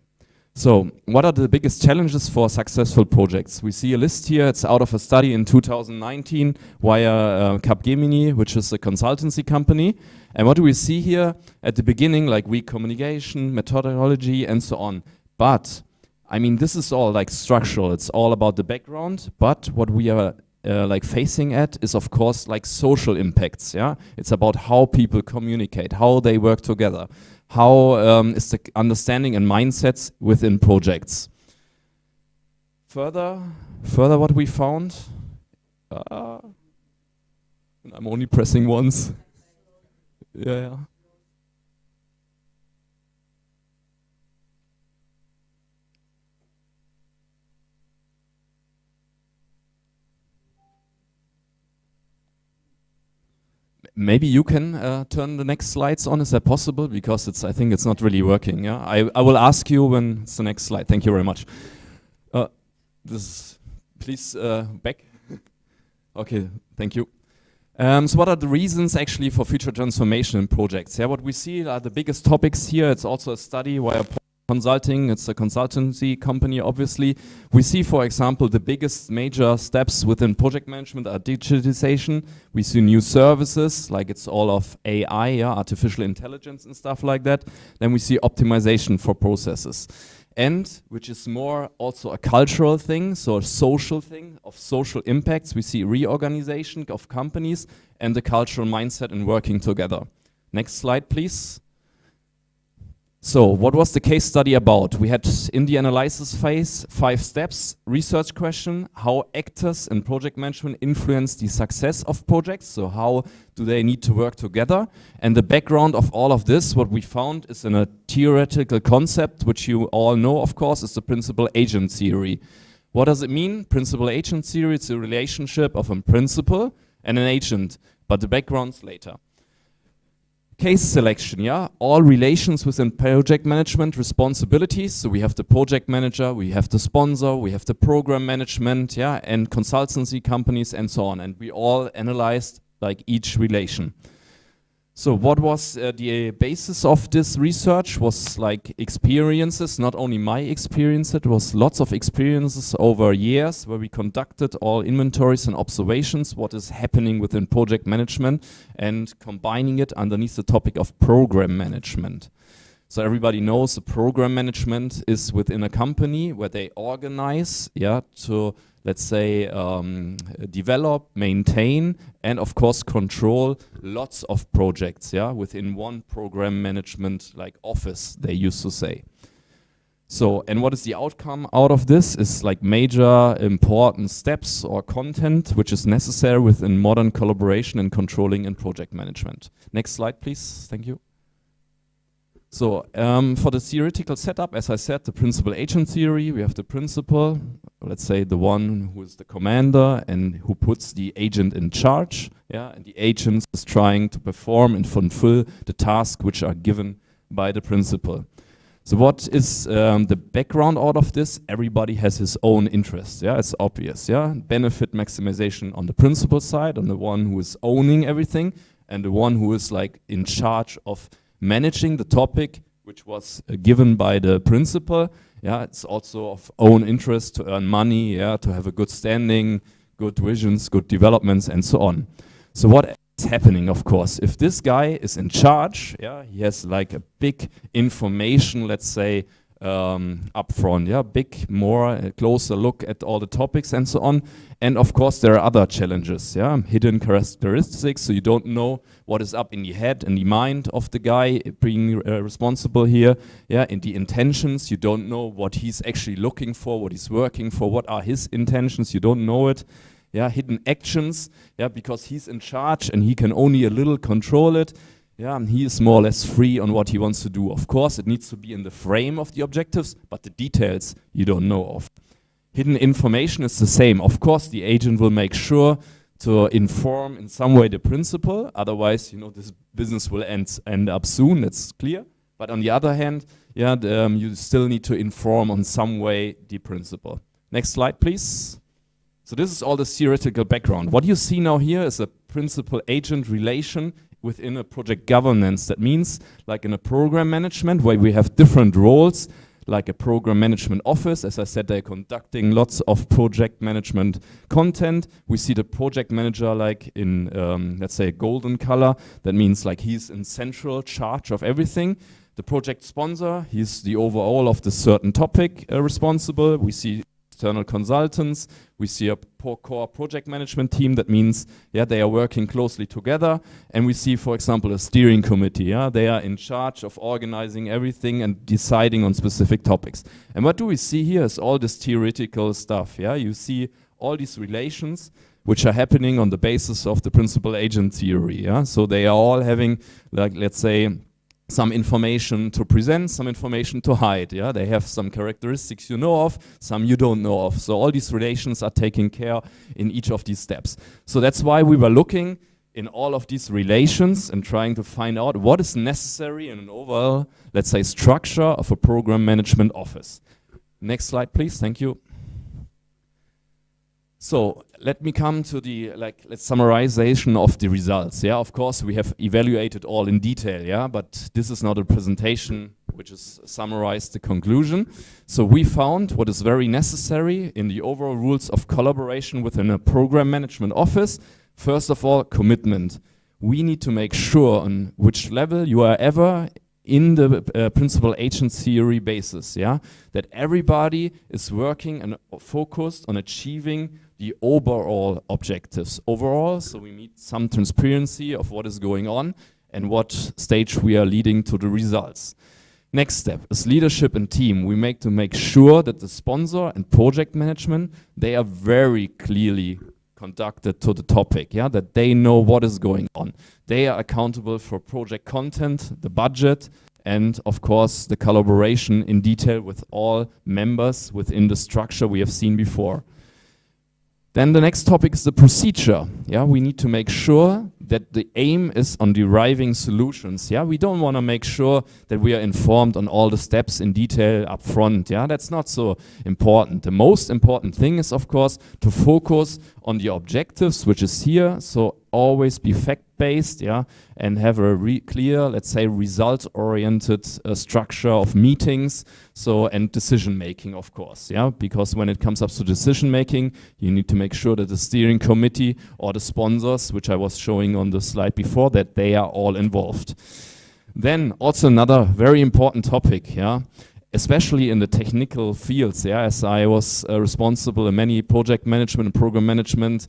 So, what are the biggest challenges for successful projects? We see a list here. It's out of a study in 2019 via Capgemini, which is a consultancy company. And what do we see here at the beginning? Like weak communication, methodology, and so on. But, I mean, this is all like structural. It's all about the background. But what we are like facing at is, of course, like social impacts. Yeah, it's about how people communicate, how they work together. How is the understanding and mindsets within projects? Further what we found, I'm only pressing once. Yeah. Maybe you can turn the next slides on. Is that possible? Because I think it's not really working. Yeah, I will ask you when it's the next slide. Thank you very much. Please back. Okay, thank you. So what are the reasons actually for future transformation in projects? Yeah, what we see are the biggest topics here. It's also a study via consulting. It's a consultancy company, obviously. We see, for example, the biggest major steps within project management are digitization. We see new services, like it's all of AI, yeah, artificial intelligence and stuff like that. Then we see optimization for processes. And, which is more also a cultural thing, so a social thing of social impacts, we see reorganization of companies and the cultural mindset in working together. Next slide, please. So, what was the case study about? We had in the analysis phase 5 steps. Research question: how actors in project management influence the success of projects? So, how do they need to work together? And the background of all of this, what we found is in a theoretical concept, which you all know, of course, is the principal-agent theory. What does it mean? Principal-agent theory, it's a relationship of a principal and an agent, but the background's later. Case selection, yeah, all relations within project management responsibilities. So we have the project manager, we have the sponsor, we have the program management, yeah, and consultancy companies and so on. And we all analyzed like each relation. So what was the basis of this research was like experiences, not only my experience, it was lots of experiences over years where we conducted all inventories and observations, what is happening within project management and combining it underneath the topic of program management. So everybody knows the program management is within a company where they organize, yeah, to let's say develop, maintain, and of course control lots of projects, yeah, within one program management like office, they used to say. So, and what is the outcome out of this is like major important steps or content which is necessary within modern collaboration and controlling in project management. Next slide, please. Thank you. So for the theoretical setup, as I said, the principal-agent theory, we have the principal, let's say the one who is the commander and who puts the agent in charge, yeah, and the agent is trying to perform and fulfill the tasks which are given by the principal. So what is the background out of this? Everybody has his own interest, yeah, it's obvious, yeah. Benefit maximization on the principal side, on the one who is owning everything, and the one who is like in charge of managing the topic which was given by the principal. Yeah, it's also of own interest to earn money, yeah, to have a good standing, good visions, good developments, and so on. So what is happening, of course, if this guy is in charge, yeah, he has like a big information, let's say, up front, yeah, big, more closer look at all the topics and so on. And of course there are other challenges, yeah, hidden characteristics, so you don't know what is up in the head and the mind of the guy being responsible here, yeah, in the intentions, you don't know what he's actually looking for, what he's working for, what are his intentions, you don't know it. Yeah, hidden actions, yeah, because he's in charge and he can only a little control it. Yeah, and he is more or less free on what he wants to do. Of course, it needs to be in the frame of the objectives, but the details you don't know of. Hidden information is the same. Of course, the agent will make sure to inform in some way the principal. Otherwise, you know, this business will end up soon. It's clear. But on the other hand, yeah, you still need to inform on some way the principal. Next slide, please. So this is all the theoretical background. What you see now here is a principal-agent relation within a project governance. That means, like in a program management, where we have different roles, like a program management office. As I said, they're conducting lots of project management content. We see the project manager like in, let's say, golden color. That means like he's in central charge of everything. The project sponsor, he's the overall of the certain topic responsible. We see external consultants. We see a core project management team. That means, yeah, they are working closely together. And we see, for example, a steering committee. Yeah, they are in charge of organizing everything and deciding on specific topics. And what do we see here is all this theoretical stuff. Yeah, you see all these relations which are happening on the basis of the principal agent theory. Yeah, so they are all having, like, let's say, some information to present, some information to hide. Yeah, they have some characteristics you know of, some you don't know of. So all these relations are taken care in each of these steps. So that's why we were looking in all of these relations and trying to find out what is necessary in an overall, let's say, structure of a program management office. Next slide, please. Thank you. So let me come to the, let's summarization of the results. Yeah, of course, we have evaluated all in detail, yeah, but this is not a presentation which is summarized the conclusion. So we found what is very necessary in the overall rules of collaboration within a program management office. First of all, commitment. We need to make sure on which level you are ever in the principal agent theory basis, yeah, that everybody is working and focused on achieving the overall objectives overall. So we need some transparency of what is going on and what stage we are leading to the results. Next step is leadership and team. We make sure that the sponsor and project management, they are very clearly conducted to the topic, yeah, that they know what is going on. They are accountable for project content, the budget, and of course the collaboration in detail with all members within the structure we have seen before. Then the next topic is the procedure. Yeah, we need to make sure that the aim is on deriving solutions. Yeah, we don't want to make sure that we are informed on all the steps in detail up front. Yeah, that's not so important. The most important thing is, of course, to focus on the objectives, which is here. So always be fact-based, yeah, and have a clear, let's say, result-oriented structure of meetings. So, and decision-making, of course, yeah, because when it comes up to decision-making, you need to make sure that the steering committee or the sponsors, which I was showing on the slide before, that they are all involved. Then also another very important topic, yeah, especially in the technical fields, yeah, as I was responsible in many project management and program management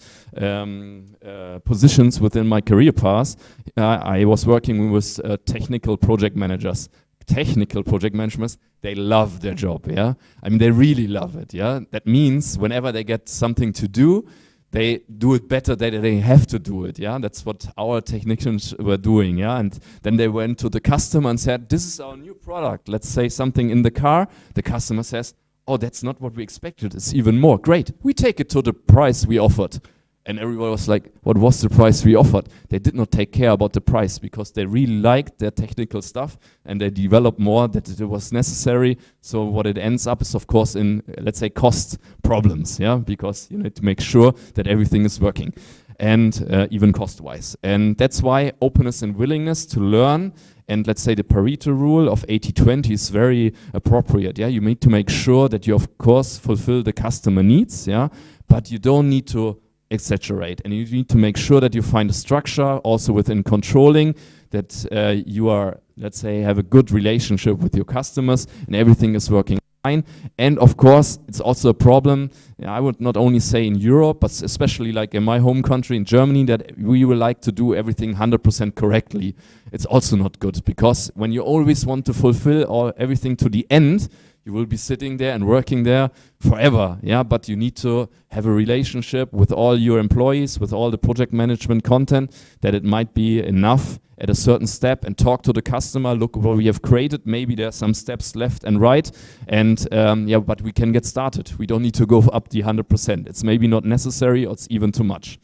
positions within my career path, I was working with technical project managers. Technical project managers, they love their job, yeah? I mean, they really love it, yeah? That means whenever they get something to do, they do it better than they have to do it, yeah? That's what our technicians were doing, yeah? And then they went to the customer and said, this is our new product. Let's say something in the car. The customer says, oh, that's not what we expected. It's even more. Great. We take it to the price we offered. And everybody was like, what was the price we offered? They did not take care about the price because they really liked their technical stuff and they developed more that it was necessary. So what it ends up is, of course, in, let's say, cost problems, yeah, because you need to make sure that everything is working and even cost-wise. And that's why openness and willingness to learn and let's say the Pareto rule of 80-20 is very appropriate, yeah. You need to make sure that you, of course, fulfill the customer needs, yeah, but you don't need to exaggerate, and you need to make sure that you find a structure also within controlling that you are, let's say, have a good relationship with your customers and everything is working fine. And of course, it's also a problem, I would not only say in Europe, but especially like in my home country in Germany, that we would like to do everything 100% correctly. It's also not good, because when you always want to fulfill everything to the end, you will be sitting there and working there forever, yeah. But you need to have a relationship with all your employees, with all the project management content, that it might be enough at a certain step and talk to the customer, look what we have created, maybe there are some steps left and right, and yeah, but we can get started. We don't need to go up the 100%. It's maybe not necessary, or it's even too much.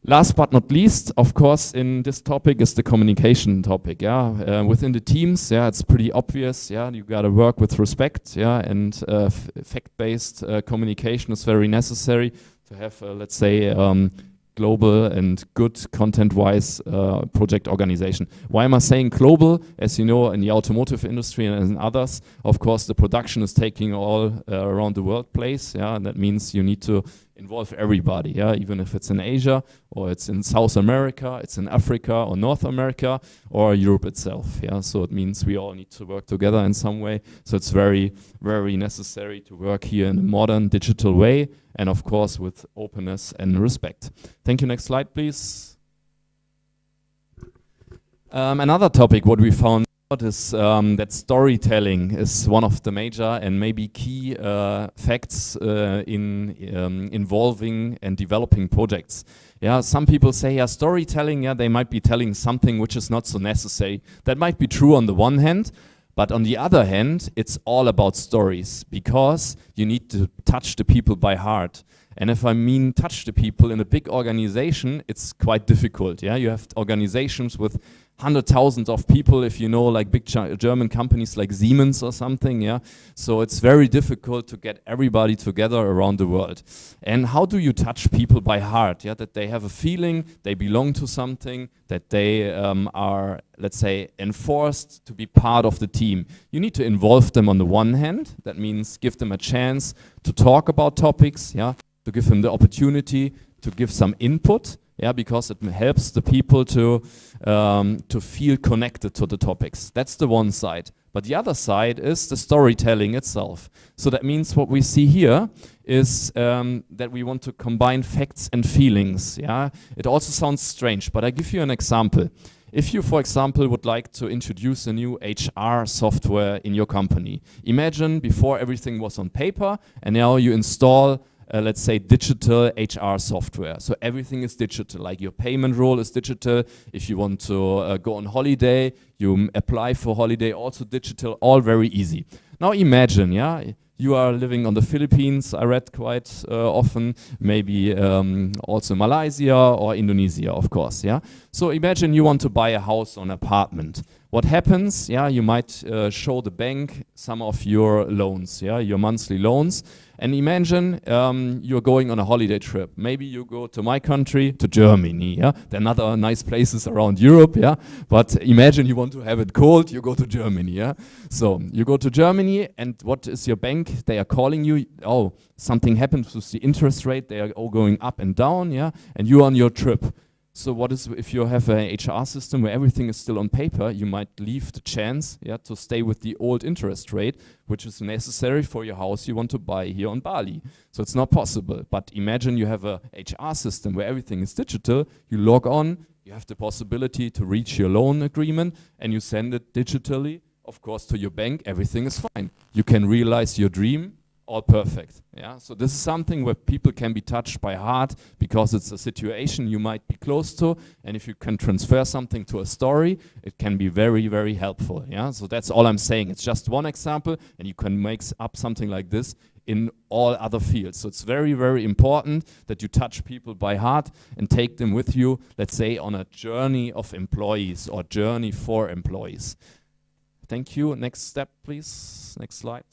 Last but not least, of course, in this topic is the communication topic, yeah. Within the teams, yeah, it's pretty obvious, yeah, you gotta work with respect, yeah, and fact-based communication is very necessary to have, let's say, global and good content-wise project organization. Why am I saying global? As you know, in the automotive industry and in others, of course, the production is taking all around the world place. Yeah, and that means you need to involve everybody. Yeah, even if it's in Asia or it's in South America, it's in Africa or North America or Europe itself. Yeah, so it means we all need to work together in some way. So it's very, very necessary to work here in a modern digital way, and of course with openness and respect. Thank you. Next slide, please. Another topic what we found out is that storytelling is one of the major and maybe key facts in involving and developing projects. Yeah, some people say, yeah, storytelling, yeah, they might be telling something which is not so necessary. That might be true on the one hand, but on the other hand, it's all about stories, because you need to touch the people by heart. And if I mean touch the people in a big organization, it's quite difficult. Yeah, you have organizations with 100,000 of people, if you know, like big German companies like Siemens or something. Yeah, so it's very difficult to get everybody together around the world. And how do you touch people by heart? Yeah, that they have a feeling, they belong to something, that they are, let's say, enforced to be part of the team. You need to involve them on the one hand. That means give them a chance to talk about topics. Yeah, to give them the opportunity to give some input. Yeah, because it helps the people to feel connected to the topics. That's the one side. But the other side is the storytelling itself. So that means what we see here is that we want to combine facts and feelings. Yeah, it also sounds strange, but I give you an example. If you, for example, would like to introduce a new HR software in your company, imagine before everything was on paper, and now you install let's say digital HR software. So everything is digital, like your payment roll is digital. If you want to go on holiday, you apply for holiday, also digital, all very easy. Now imagine, yeah, you are living on the Philippines, I read quite often, maybe also Malaysia or Indonesia, of course, yeah. So imagine you want to buy a house or an apartment. What happens, yeah, you might show the bank some of your loans, yeah, your monthly loans. And imagine you're going on a holiday trip. Maybe you go to my country, to Germany, yeah. There are other nice places around Europe, yeah. But imagine you want to have it cold, you go to Germany, yeah. So you go to Germany, and what is your bank? They are calling you, oh, something happens with the interest rate, they are all going up and down, yeah. And you're on your trip. So what is, if you have a HR system where everything is still on paper, you might leave the chance, yeah, to stay with the old interest rate, which is necessary for your house you want to buy here on Bali. So it's not possible. But imagine you have a HR system where everything is digital, you log on, you have the possibility to reach your loan agreement, and you send it digitally, of course, to your bank, everything is fine. You can realize your dream, all perfect. Yeah, so this is something where people can be touched by heart, because it's a situation you might be close to, and if you can transfer something to a story, it can be very, very helpful. Yeah, so that's all I'm saying. It's just one example, and you can make up something like this in all other fields. So it's very, very important that you touch people by heart and take them with you, let's say, on a journey of employees or journey for employees. Thank you. Next step, please. Next slide.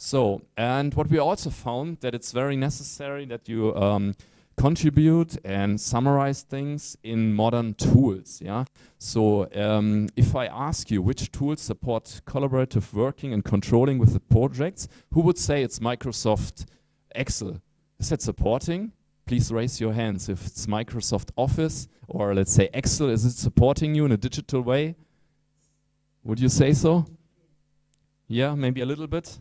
So, and what we also found, that it's very necessary that you contribute and summarize things in modern tools. Yeah. So, if I ask you which tools support collaborative working and controlling with the projects, who would say it's Microsoft Excel? Is that supporting? Please raise your hands if it's Microsoft Office, or let's say Excel. Is it supporting you in a digital way? Would you say so? Yeah, maybe a little bit.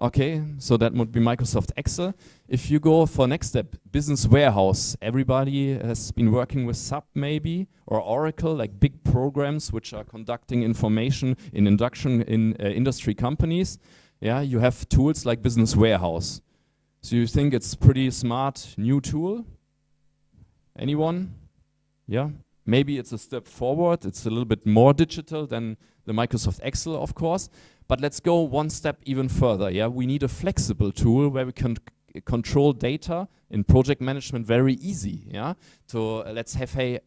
Okay, so that would be Microsoft Excel. If you go for next step, business warehouse, everybody has been working with SAP maybe, or Oracle, like big programs which are conducting information in induction in industry companies. Yeah, you have tools like business warehouse. So you think it's pretty smart new tool? Anyone? Yeah, maybe it's a step forward. It's a little bit more digital than the Microsoft Excel, of course. But let's go one step even further. Yeah, we need a flexible tool where we can control data in project management very easy. Yeah, to let's have a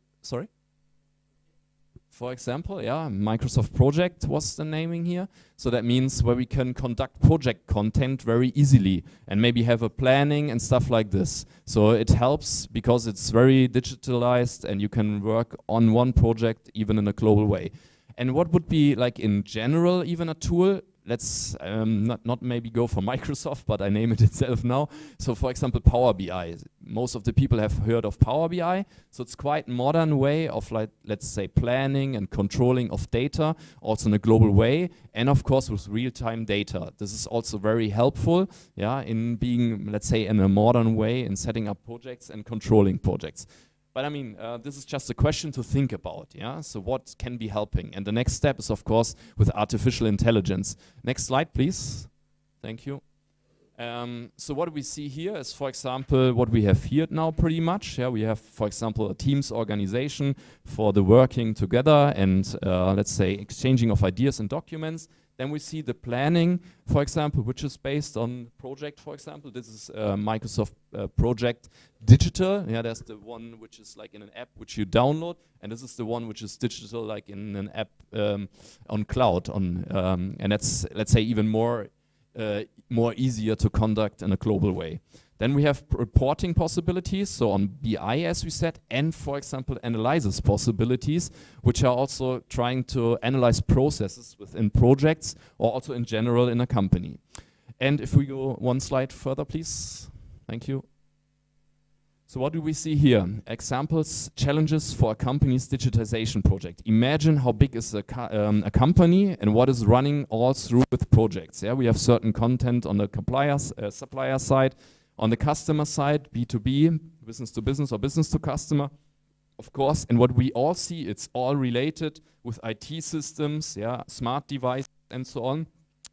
for example, yeah, Microsoft Project was the naming here. So that means where we can conduct project content very easily and maybe have a planning and stuff like this. So it helps because it's very digitalized and you can work on one project even in a global way. And what would be like in general even a tool? Let's not maybe go for Microsoft, but I name it itself now. So for example, Power BI. Most of the people have heard of Power BI. So it's quite modern way of, like, let's say, planning and controlling of data, also in a global way, and of course with real-time data. This is also very helpful, yeah, in being, let's say, in a modern way in setting up projects and controlling projects. But I mean, this is just a question to think about, yeah? So what can be helping? And the next step is, of course, with artificial intelligence. Next slide, please. Thank you. So what we see here is, for example, what we have here now pretty much. Yeah, we have, for example, a Teams organization for the working together and, let's say, exchanging of ideas and documents. Then we see the planning, for example, which is based on project, for example. This is Microsoft Project Digital. Yeah, there's the one which is like in an app which you download, and this is the one which is digital, like in an app on cloud. And that's, let's say, even more easier to conduct in a global way. Then we have reporting possibilities, so on BI, as we said, and, for example, analysis possibilities, which are also trying to analyze processes within projects or also in general in a company. And if we go one slide further, please. Thank you. So what do we see here? Examples, challenges for a company's digitization project. Imagine how big is a company and what is running all through with projects. Yeah, we have certain content on the supplier side, on the customer side, B2B, business to business or business to customer, of course. And what we all see, it's all related with IT systems, yeah, smart devices and so on.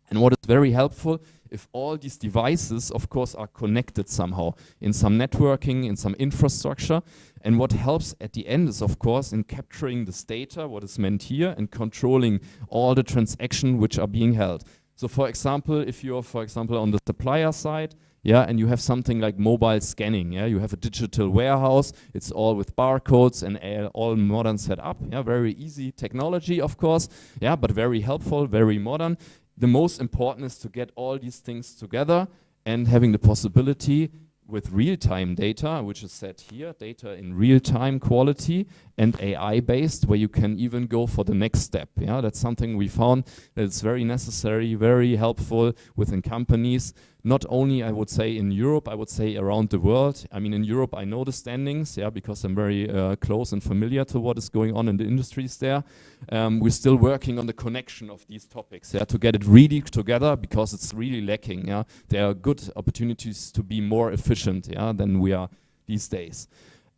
And what is very helpful, if all these devices, of course, are connected somehow in some networking, in some infrastructure. And what helps at the end is, of course, in capturing this data, what is meant here, and controlling all the transactions which are being held. So for example, if you're, for example, on the supplier side, yeah, and you have something like mobile scanning, yeah, you have a digital warehouse, it's all with barcodes and all modern set up, yeah, very easy technology, of course, yeah, but very helpful, very modern. The most important is to get all these things together and having the possibility with real-time data, which is set here, data in real-time quality and AI-based, where you can even go for the next step. Yeah, that's something we found that it's very necessary, very helpful within companies. Not only, I would say, in Europe, I would say around the world. I mean, in Europe, I know the standings, yeah, because I'm very close and familiar to what is going on in the industries there. We're still working on the connection of these topics, yeah, to get it really together, because it's really lacking. Yeah, there are good opportunities to be more efficient, yeah, than we are these days.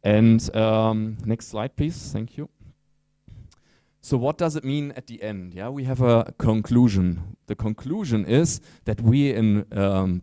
And next slide, please. Thank you. So what does it mean at the end? Yeah, we have a conclusion. The conclusion is that we in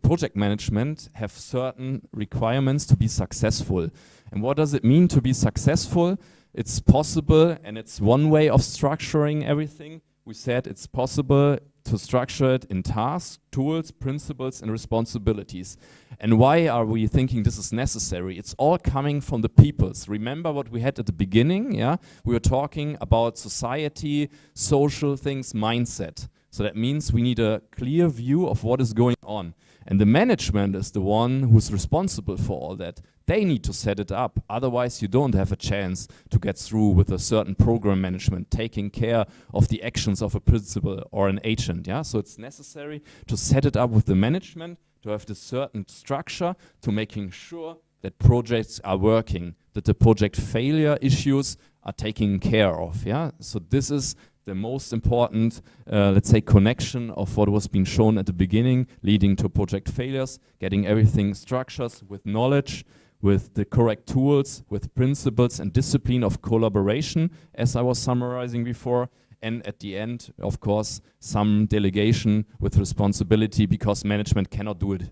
project management have certain requirements to be successful. And what does it mean to be successful? It's possible, and it's one way of structuring everything. We said it's possible to structure it in tasks, tools, principles, and responsibilities. And why are we thinking this is necessary? It's all coming from the peoples. Remember what we had at the beginning, yeah? We were talking about society, social things, mindset. So that means we need a clear view of what is going on. And the management is the one who's responsible for all that. They need to set it up. Otherwise, you don't have a chance to get through with a certain program management, taking care of the actions of a principal or an agent. Yeah? So it's necessary to set it up with the management, to have the certain structure, to making sure that projects are working, that the project failure issues are taken care of. Yeah? So this is the most important, let's say, connection of what was being shown at the beginning, leading to project failures, getting everything structured with knowledge, with the correct tools, with principles and discipline of collaboration, as I was summarizing before, and at the end, of course, some delegation with responsibility, because management cannot do it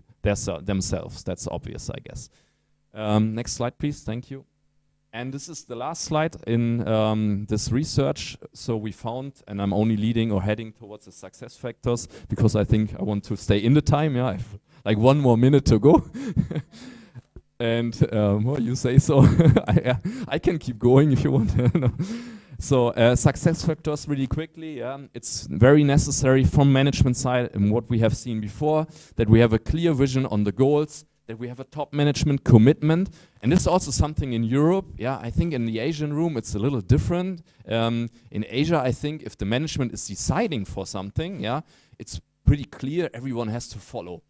themselves. That's obvious, I guess. Next slide, please. Thank you. And this is the last slide in this research. So we found, and I'm only leading or heading towards the success factors, because I think I want to stay in the time. Yeah, I have like 1 more minute to go. And well, you say so. I can keep going if you want. No. So success factors really quickly. Yeah. It's very necessary from management side and what we have seen before, that we have a clear vision on the goals, that we have a top management commitment. And this is also something in Europe. Yeah, I think in the Asian room it's a little different. In Asia, I think if the management is deciding for something, yeah, it's pretty clear everyone has to follow.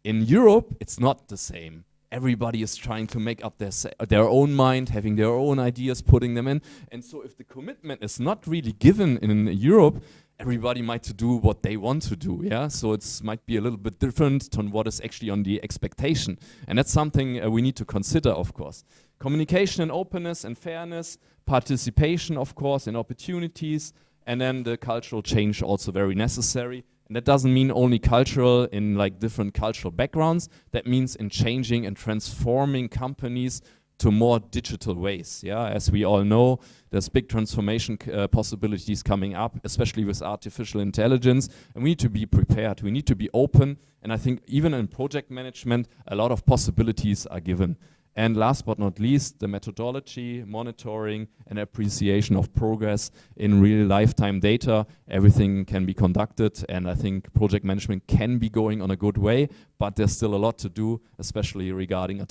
In Europe, it's not the same. Everybody is trying to make up their own mind, having their own ideas, putting them in. And so if the commitment is not really given in Europe, everybody might to do what they want to do, yeah? So it might be a little bit different than what is actually on the expectation. And that's something we need to consider, of course. Communication and openness and fairness, participation, of course, in opportunities, and then the cultural change also very necessary. And that doesn't mean only cultural in like different cultural backgrounds. That means in changing and transforming companies to more digital ways. Yeah, as we all know, there's big transformation possibilities coming up, especially with artificial intelligence, and we need to be prepared. We need to be open, and I think even in project management, a lot of possibilities are given. And last but not least, the methodology, monitoring, and appreciation of progress in real lifetime data. Everything can be conducted, and I think project management can be going on a good way, but there's still a lot to do, especially regarding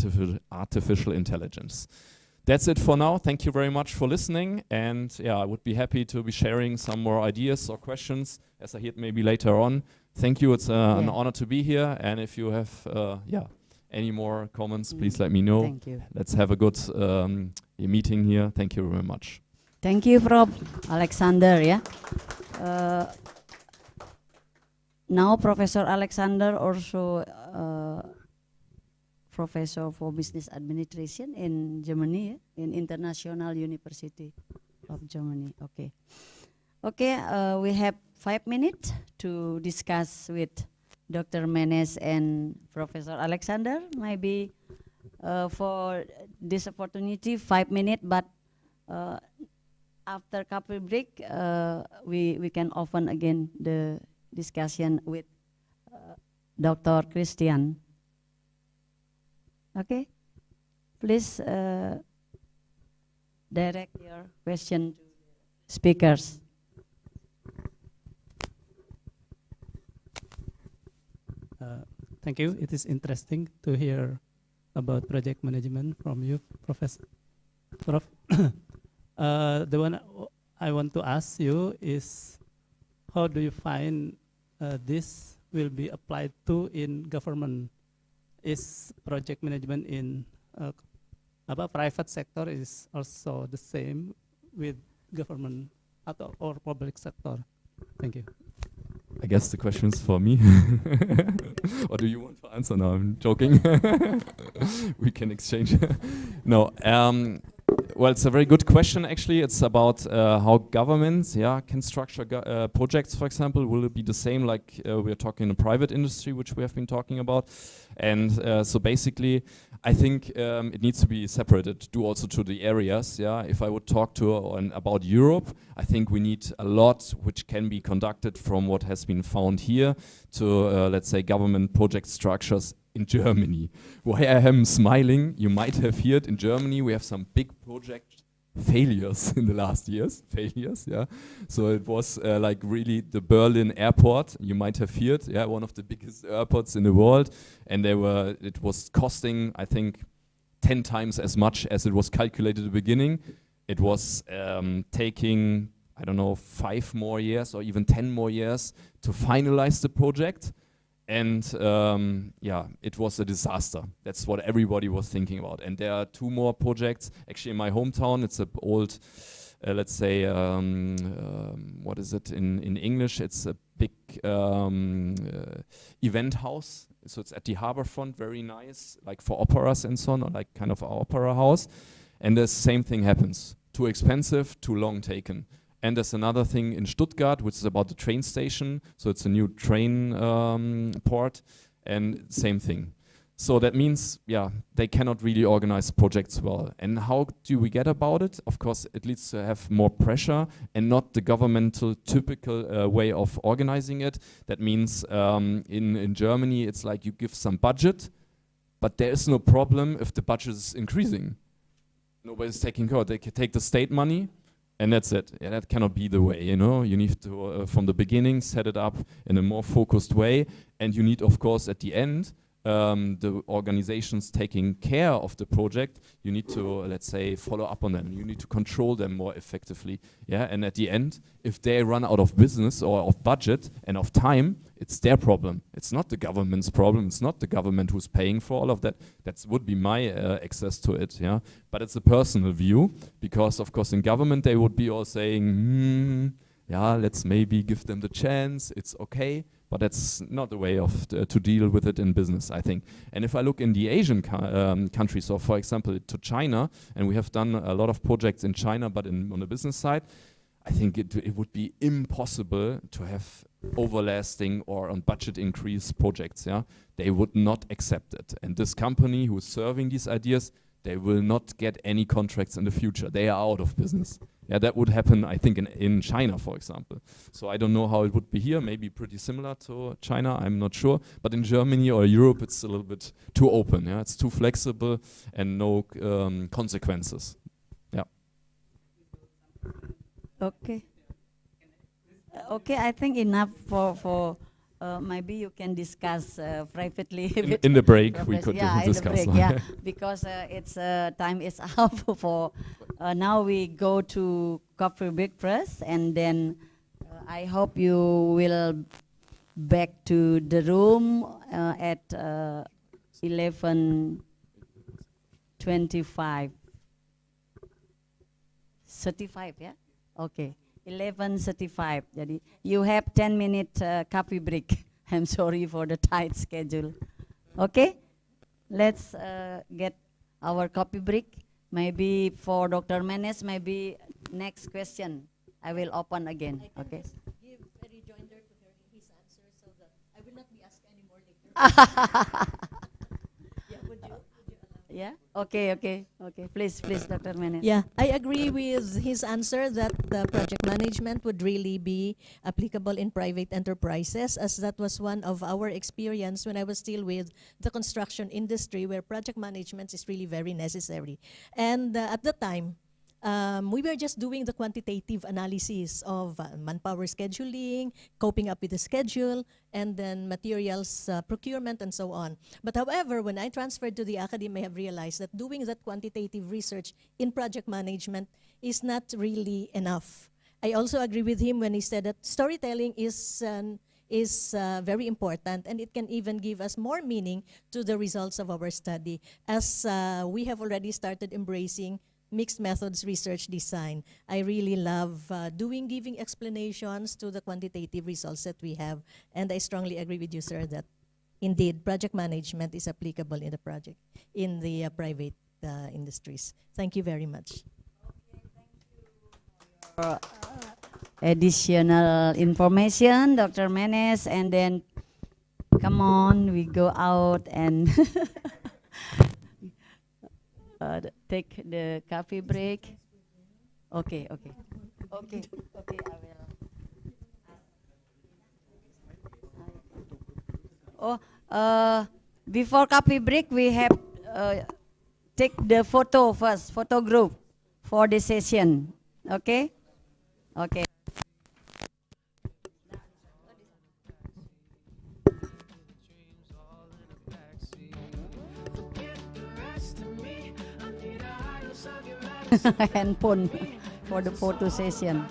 artificial intelligence. That's it for now. Thank you very much for listening, and yeah, I would be happy to be sharing some more ideas or questions, as I hear maybe later on. Thank you, it's an honor to be here, and if you have, any more comments, please let me know. Thank you. Let's have a good meeting here. Thank you very much. Thank you, Prof. Alexander. Yeah. Now, Professor Alexander also Professor for Business Administration in Germany, in International University of Germany. Okay. Okay. We have 5 minutes to discuss with Dr. Menes and Professor Alexander. Maybe for this opportunity, 5 minutes, but after couple break, we can open again the discussion with Dr. Christian. Okay, please direct your question to speakers. Thank you. It is interesting to hear about project management from you, Professor. Prof. The one I want to ask you is, how do you find this will be applied to in government? Is project management in private sector is also the same with government or public sector? Thank you. I guess the question is for me. Or do you want to answer now? I'm joking. We can exchange. No. Well, it's a very good question, actually. It's about how governments can structure projects, for example. Will it be the same like we're talking in the private industry, which we have been talking about? And so basically, I think it needs to be separated due also to the areas. Yeah, if I would talk to about Europe, I think we need a lot which can be conducted from what has been found here to, let's say, government project structures in Germany. Why I am smiling, you might have heard in Germany we have some big project failures in the last years. Yeah. So it was like really the Berlin airport, you might have heard, one of the biggest airports in the world, and it was costing, I think, 10 times as much as it was calculated at the beginning. It was taking, I don't know, 5 more years or even 10 more years to finalize the project. And it was a disaster. That's what everybody was thinking about. And there are 2 more projects. Actually, in my hometown, it's an old, let's say, what is it in English? It's a big event house. So it's at the harbor front, very nice, like for operas and so on, or like kind of an opera house. And the same thing happens. Too expensive, too long taken. And there's another thing in Stuttgart, which is about the train station. So it's a new train port, and same thing. So that means, they cannot really organize projects well. And how do we get about it? Of course, it leads to have more pressure and not the governmental typical way of organizing it. That means in Germany, it's like you give some budget, but there is no problem if the budget is increasing. Nobody's taking care. They can take the state money, and that's it. Yeah, that cannot be the way, you know. You need to, from the beginning, set it up in a more focused way, and you need, of course, at the end, the organizations taking care of the project, you need to, let's say, follow up on them. You need to control them more effectively. Yeah, and at the end, if they run out of business or of budget and of time, it's their problem. It's not the government's problem. It's not the government who's paying for all of that. That would be my access to it. Yeah, but it's a personal view, because of course in government they would be all saying, yeah, let's maybe give them the chance. It's okay. But that's not the way of to deal with it in business, I think. And if I look in the Asian countries, so for example to China, and we have done a lot of projects in China, but on the business side, I think it would be impossible to have overlasting or on budget increase projects. Yeah, they would not accept it. And this company who is serving these ideas, they will not get any contracts in the future. They are out of business. Yeah, that would happen, I think, in China, for example. So I don't know how it would be here. Maybe pretty similar to China. I'm not sure. But in Germany or Europe, it's a little bit too open. Yeah, it's too flexible and no consequences. Yeah. Okay. Okay, I think enough for maybe you can discuss privately. In the break, we could In discuss. the break, yeah, because it's time is up for. Now we go to coffee break first, and then I hope you will back to the room at 11:25. 35, yeah. Okay. 11:35. Jadi you have 10-minute coffee break. I'm sorry for the tight schedule. Okay, let's get our coffee break. Maybe for Dr. Menes, maybe next question I will open again. Okay. Give a rejoinder to his answer so that I will not be asked anymore later. Yeah, would you allow? Yeah. Okay. Please, Dr. Menes. Yeah, I agree with his answer that the project management would really be applicable in private enterprises, as that was one of our experience when I was still with the construction industry, where project management is really very necessary. And at the time, we were just doing the quantitative analysis of manpower scheduling, coping up with the schedule, and then materials procurement and so on. But however, when I transferred to the academy, I have realized that doing that quantitative research in project management is not really enough. I also agree with him when he said that storytelling is very important, and it can even give us more meaning to the results of our study, as we have already started embracing mixed methods research design. I really love giving explanations to the quantitative results that we have, and I strongly agree with you, sir, that indeed project management is applicable in the private industries. Thank you very much. Additional information, Dr. Menes, and then come on, we go out and take the coffee break. Okay, I will. Before coffee break, we have take the photo first, photo group for the session. Okay. Handphone for the photo session.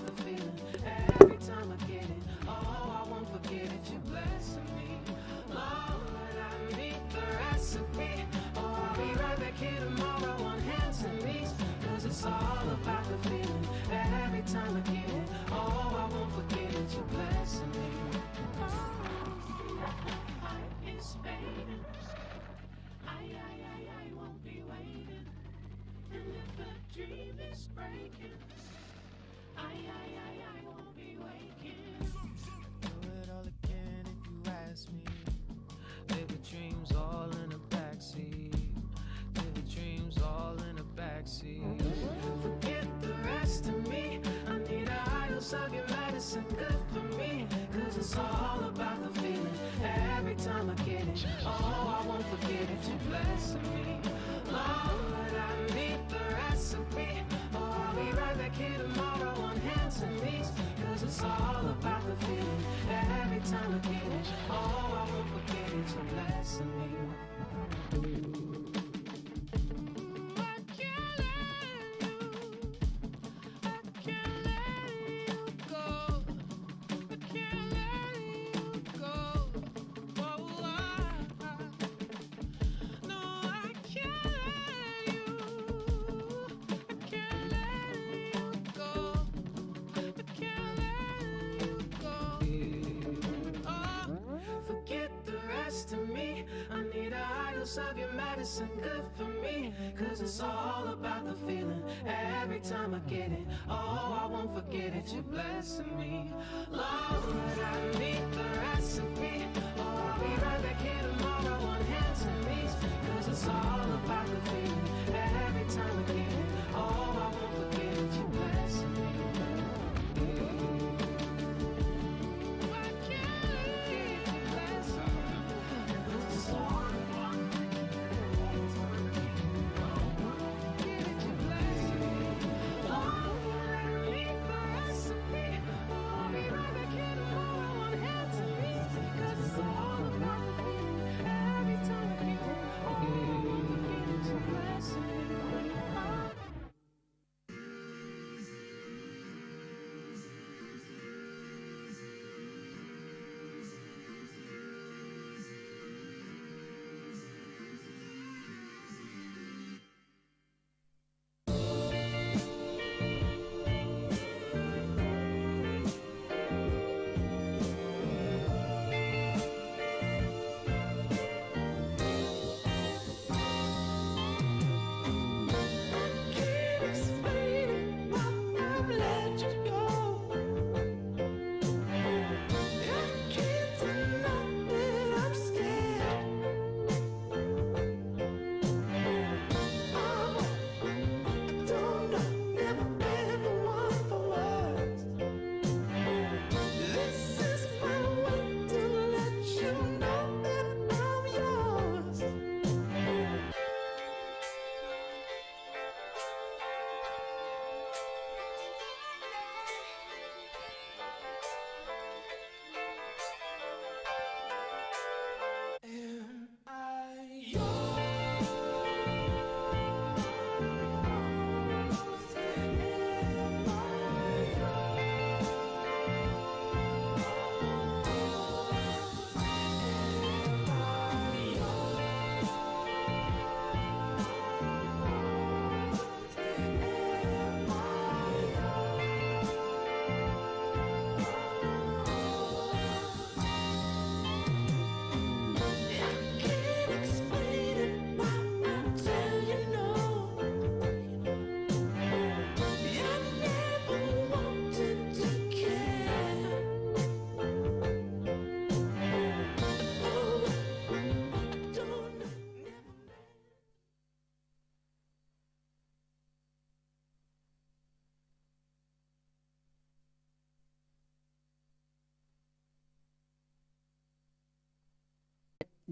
Forget the rest of me. I need a high dose of your medicine, good for me. 'Cause it's all about the feeling. Every time I get it, oh, I won't forget forget it, you're blessing me. Lord, I need the recipe. Oh, I'll be right back here tomorrow on hands and knees. Cause it's all about the feeling every time I get it. Oh, I won't forget it, you're blessing me. I can't let you go. I can't let you go. Oh, no, I can't let you. I can't let you go. I can't let you go. Oh, forget the rest of me. I need a high dose of your medicine, good for me. Cause it's all about the feeling every time I get it. Oh, I won't forget it, you're blessing me. Lord, I need the recipe. Oh, I'll be right back here tomorrow on hands and knees. Cause it's all about the feeling every time I get it. Oh, I won't forget it, you're blessing me. I can't leave you blessing me. Cause it's all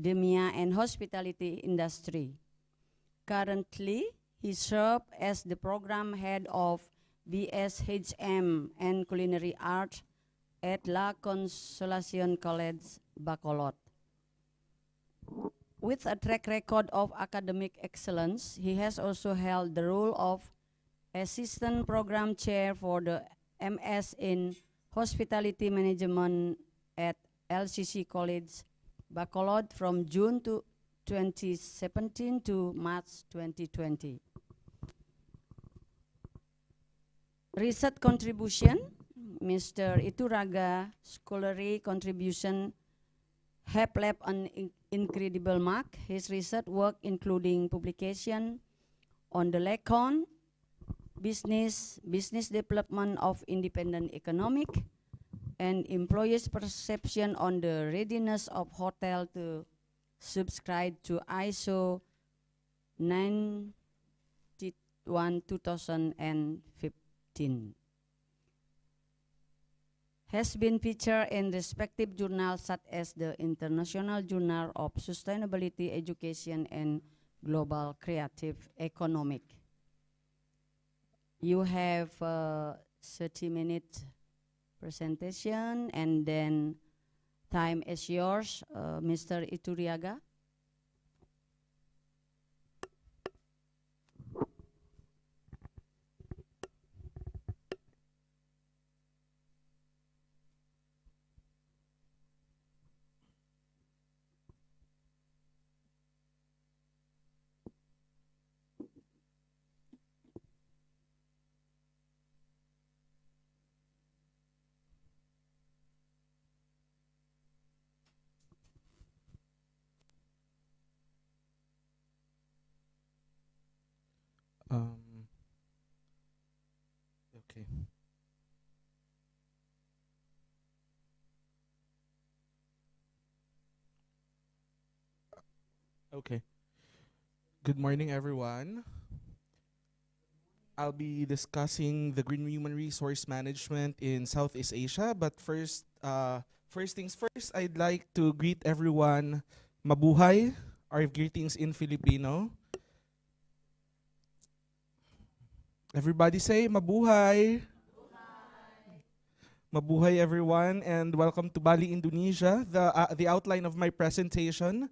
academia and hospitality industry. Currently, he serves as the program head of BSHM and Culinary Arts at La Consolation College, Bacolod. With a track record of academic excellence, he has also held the role of Assistant Program Chair for the MS in Hospitality Management at LCC College, Bacolod from June 2017 to March 2020. Research contribution, Mr. Ituraga scholarly contribution have left an incredible mark. His research work including publication on the LECON, business development of independent economic, and employees' perception on the readiness of hotel to subscribe to ISO 91/2015. has been featured in respective journals such as the International Journal of Sustainability Education and Global Creative Economic. You have 30-minute presentation, and then time is yours, Mr. Ituriaga. Okay. Okay. Good morning, everyone. I'll be discussing the green human resource management in Southeast Asia. But first things first, I'd like to greet everyone. Mabuhay, our greetings in Filipino. Everybody say mabuhay. Mabuhay everyone, and welcome to Bali, Indonesia. The outline of my presentation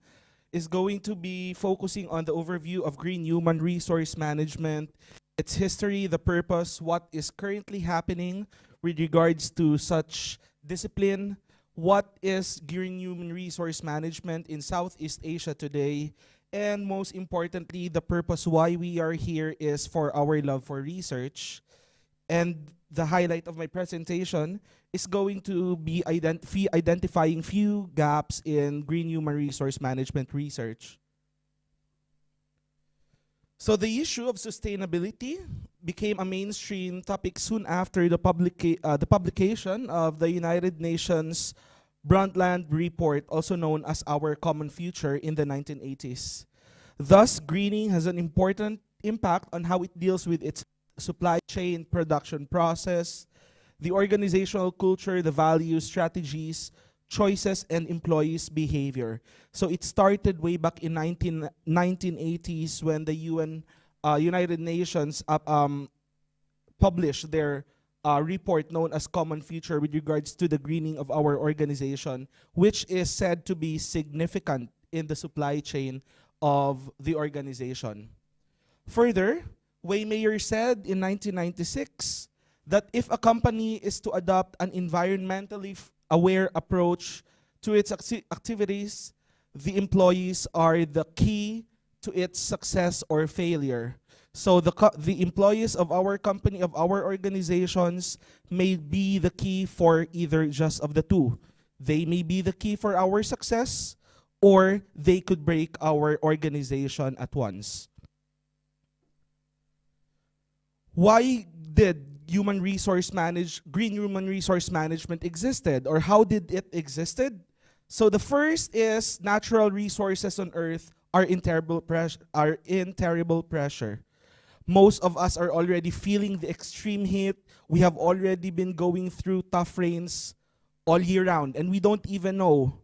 is going to be focusing on the overview of green human resource management, its history, the purpose, what is currently happening with regards to such discipline, what is green human resource management in Southeast Asia today, and most importantly, the purpose why we are here is for our love for research. And the highlight of my presentation is going to be identifying few gaps in green human resource management research. So the issue of sustainability became a mainstream topic soon after the publication of the United Nations Brundtland Report, also known as Our Common Future, in the 1980s. Thus, greening has an important impact on how it deals with its supply chain production process, the organizational culture, the values, strategies, choices, and employees' behavior. So it started way back in 1980s when the United Nations published their report known as Common Future with regards to the greening of our organization, which is said to be significant in the supply chain of the organization. Further, Waymayer said in 1996 that if a company is to adopt an environmentally aware approach to its activities, the employees are the key to its success or failure. So the employees of our company, of our organizations, may be the key for either just of the two. They may be the key for our success, or they could break our organization at once. Why did green human resource management existed, or how did it existed? So the first is natural resources on Earth are in terrible pressure. Most of us are already feeling the extreme heat. We have already been going through tough rains all year round, and we don't even know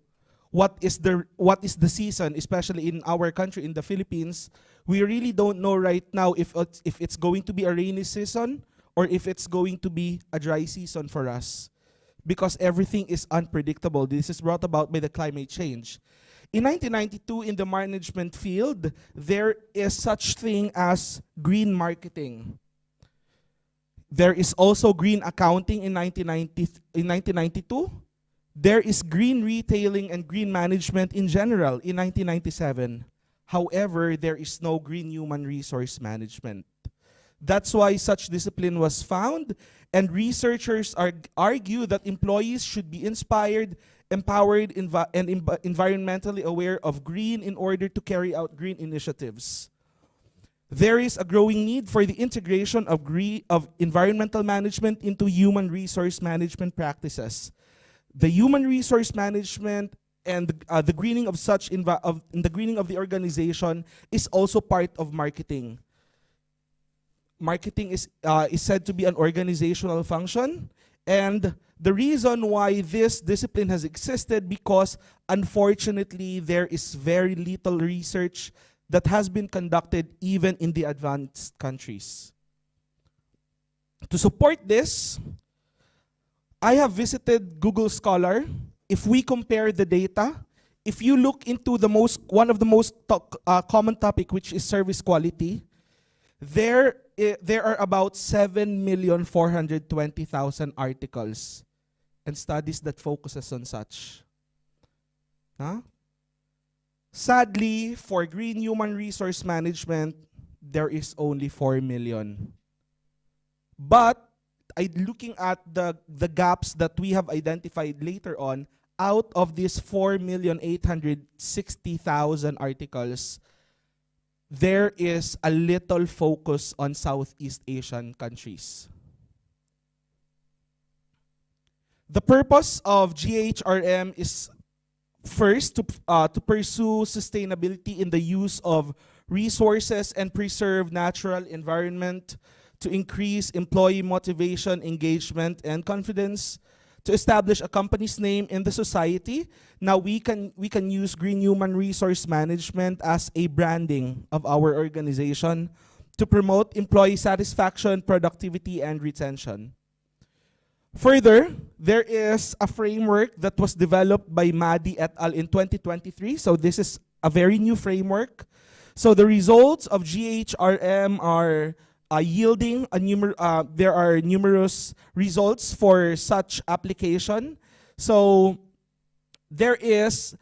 what is the season, especially in our country, in the Philippines. We really don't know right now if it's going to be a rainy season or if it's going to be a dry season for us, because everything is unpredictable. This is brought about by the climate change. In 1992, in the management field, there is such thing as green marketing. There is also green accounting in 1992. There is green retailing and green management in general in 1997. However, there is no green human resource management. That's why such discipline was found, and researchers argue that employees should be inspired, empowered, and environmentally aware of green in order to carry out green initiatives. There is a growing need for the integration of environmental management into human resource management practices. The human resource management and the greening of the greening of the organization is also part of marketing. Marketing is said to be an organizational function, and the reason why this discipline has existed, because unfortunately there is very little research that has been conducted even in the advanced countries. To support this, I have visited Google Scholar. If we compare the data, if you look into one of the most common topic, which is service quality, there are about 7,420,000 articles and studies that focuses on such. Huh? Sadly, for green human resource management, there is only 4 million. But looking at the gaps that we have identified later on, out of these 4,860,000 articles, there is a little focus on Southeast Asian countries. The purpose of GHRM is first to pursue sustainability in the use of resources and preserve natural environment, to increase employee motivation, engagement, and confidence, to establish a company's name in the society. Now we can use green human resource management as a branding of our organization, to promote employee satisfaction, productivity, and retention. Further, there is a framework that was developed by Madi et al. In 2023. So this is a very new framework. So the results of GHRM are yielding there are numerous results for such application. So there is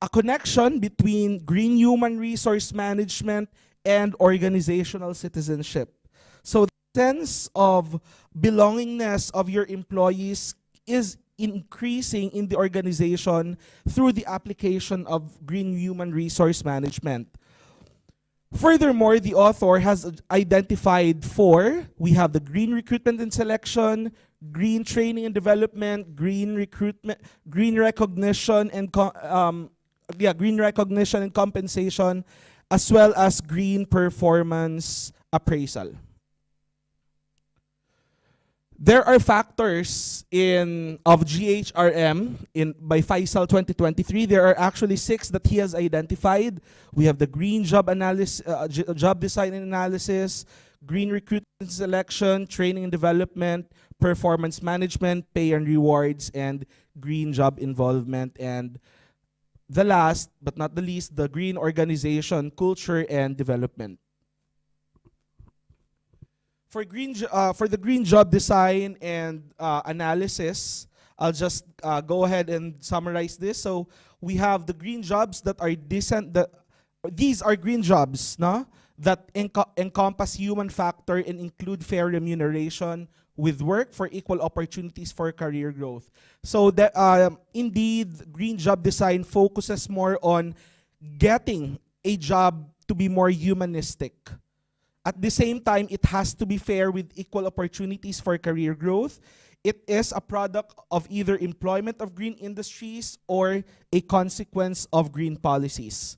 a connection between green human resource management and organizational citizenship. So the sense of belongingness of your employees is increasing in the organization through the application of green human resource management. Furthermore, the author has identified we have the green recruitment and selection, green training and development, green recognition and compensation, as well as green performance appraisal. There are factors of GHRM by Faisal 2023. There are actually 6 that he has identified. We have the green job analysis, job design and analysis, green recruitment and selection, training and development, performance management, pay and rewards, and green job involvement. And the last but not the least, the green organization, culture, and development. For the green job design and analysis, I'll just go ahead and summarize this. So we have the green jobs that are decent. These are green jobs, no? That encompass human factor and include fair remuneration with work for equal opportunities for career growth. So that indeed, green job design focuses more on getting a job to be more humanistic. At the same time, it has to be fair with equal opportunities for career growth. It is a product of either employment of green industries or a consequence of green policies.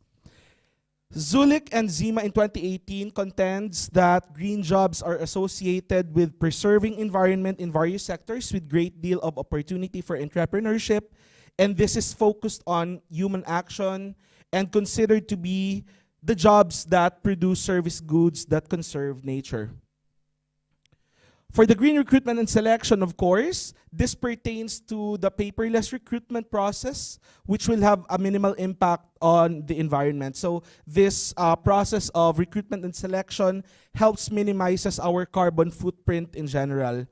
Zulik and Zima in 2018 contends that green jobs are associated with preserving environment in various sectors with great deal of opportunity for entrepreneurship, and this is focused on human action and considered to be the jobs that produce service goods that conserve nature. For the green recruitment and selection, of course, this pertains to the paperless recruitment process, which will have a minimal impact on the environment. So this process of recruitment and selection helps minimizes our carbon footprint in general.